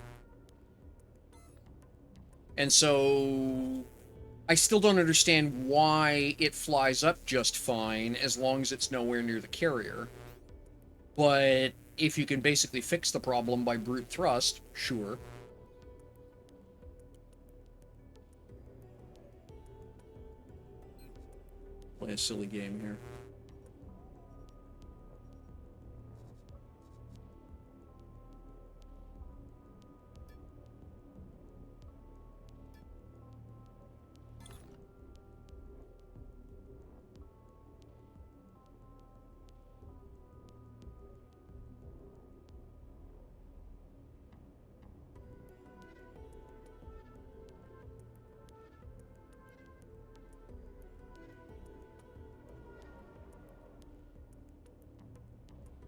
And so I still don't understand why it flies up just fine as long as it's nowhere near the carrier. But if you can basically fix the problem by brute thrust, sure. Play a silly game here.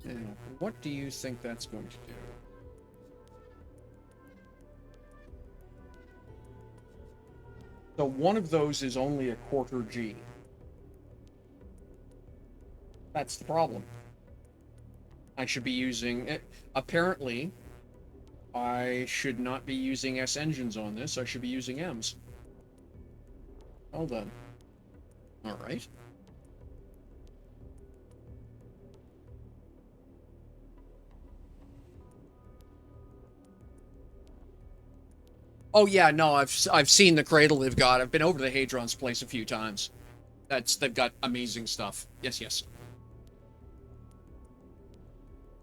Now, what do you think that's going to do? So one of those is only a quarter G. That's the problem. I should be using... Apparently, I should not be using S engines on this. I should be using M's. Well done. All right. Oh yeah, no, I've seen the cradle they've got. I've been over to the Hadron's place a few times. They've got amazing stuff. Yes, yes.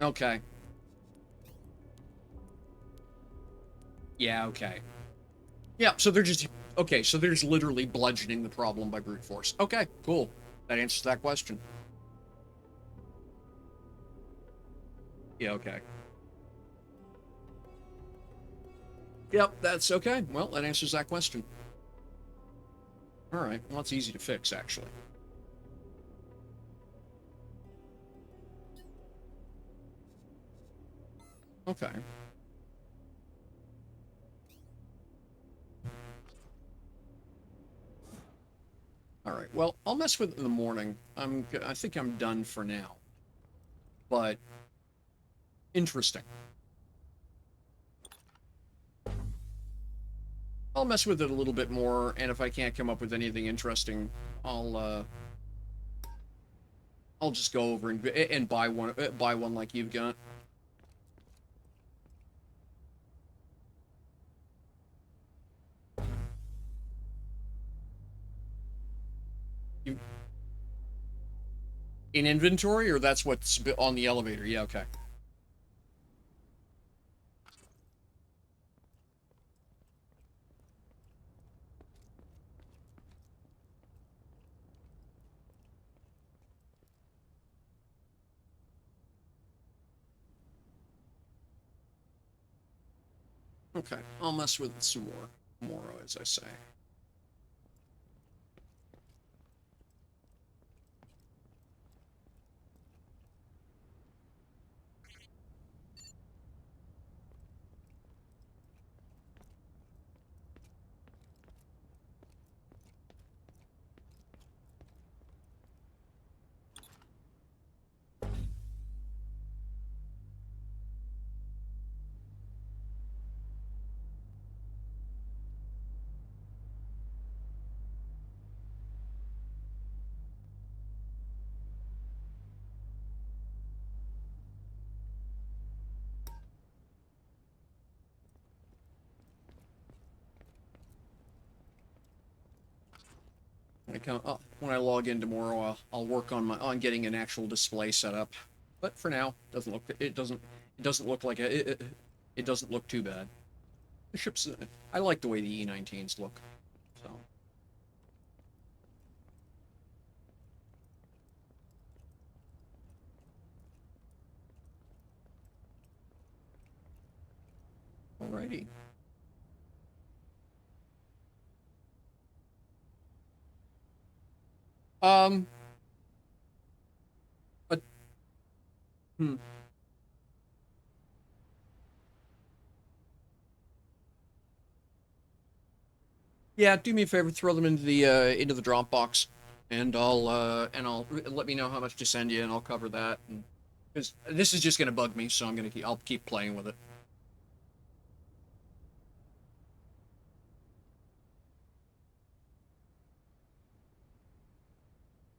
Okay. Yeah, okay. Yeah, so they're just okay, so they're just literally bludgeoning the problem by brute force. Okay, cool. That answers that question. Yeah, okay. Yep, that's okay. Well, that answers that question. Alright, well, it's easy to fix, actually. Okay. Alright, well, I'll mess with it in the morning. I think I'm done for now. But, interesting. I'll mess with it a little bit more, and if I can't come up with anything interesting, I'll just go over and buy one like you've got. In inventory, or that's what's on the elevator? Yeah, okay. Okay, I'll mess with it some more tomorrow, as I say. When I log in tomorrow, I'll work on getting an actual display set up. But for now, it doesn't look like it doesn't look too bad. The ship's. I like the way the E19s look. So. Alrighty. But, Yeah, do me a favor, throw them into the Dropbox, and I'll let me know how much to send you, and I'll cover that. Because this is just gonna bug me, so I'll keep playing with it.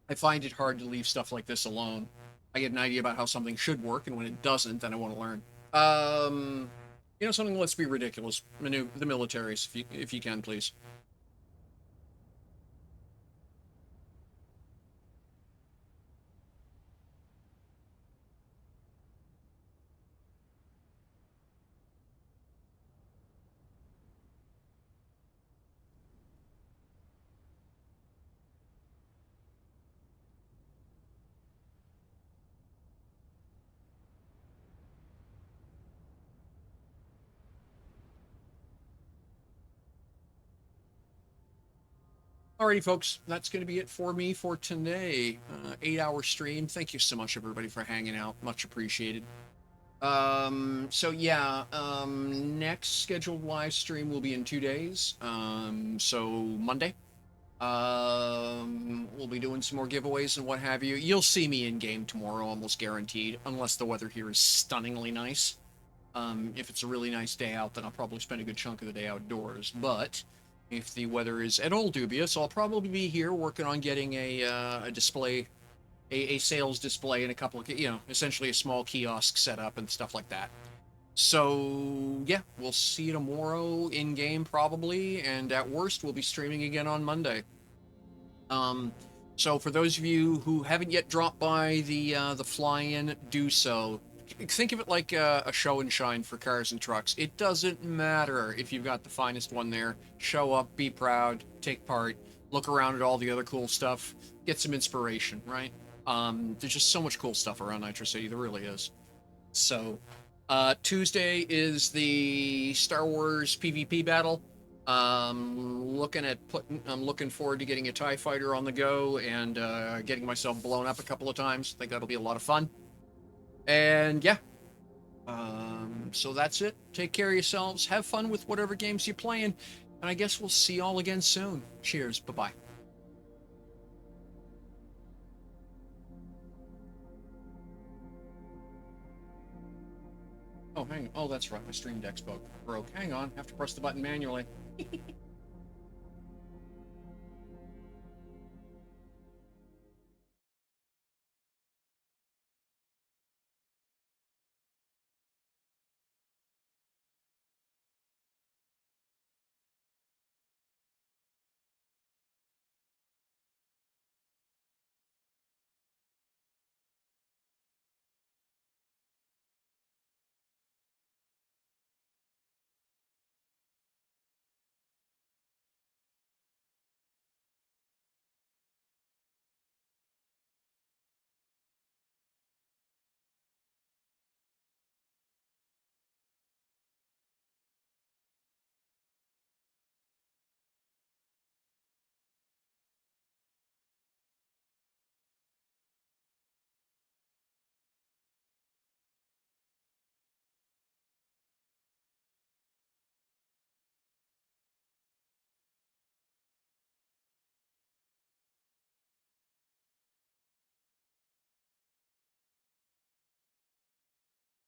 I find it hard to leave stuff like this alone. I get an idea about how something should work, and when it doesn't, then I want to learn. Something. Let's be ridiculous. The militaries, if you can, please. Alrighty, folks, that's going to be it for me for today. 8-hour stream. Thank you so much, everybody, for hanging out. Much appreciated. Next scheduled live stream will be in 2 days. So Monday. We'll be doing some more giveaways and what have you. You'll see me in game tomorrow, almost guaranteed, unless the weather here is stunningly nice. If it's a really nice day out, then I'll probably spend a good chunk of the day outdoors. But if the weather is at all dubious, I'll probably be here working on getting a display, a sales display, and a couple of, essentially a small kiosk set up and stuff like that. So yeah, we'll see you tomorrow in game probably, and at worst we'll be streaming again on Monday. So for those of you who haven't yet dropped by the fly-in, do so. Think of it like a show and shine for cars and trucks. It doesn't matter if you've got the finest one there. Show up, be proud, take part, look around at all the other cool stuff, get some inspiration, right? There's just so much cool stuff around Nitro City, there really is. So, Tuesday is the Star Wars PvP battle. I'm looking forward to getting a TIE fighter on the go and getting myself blown up a couple of times. I think that'll be a lot of fun. And yeah, so that's it. Take care of yourselves. Have fun with whatever games you're playing. And I guess we'll see y'all again soon. Cheers. Bye-bye. Oh, that's right. My Stream Deck's broke. Hang on. Have to press the button manually.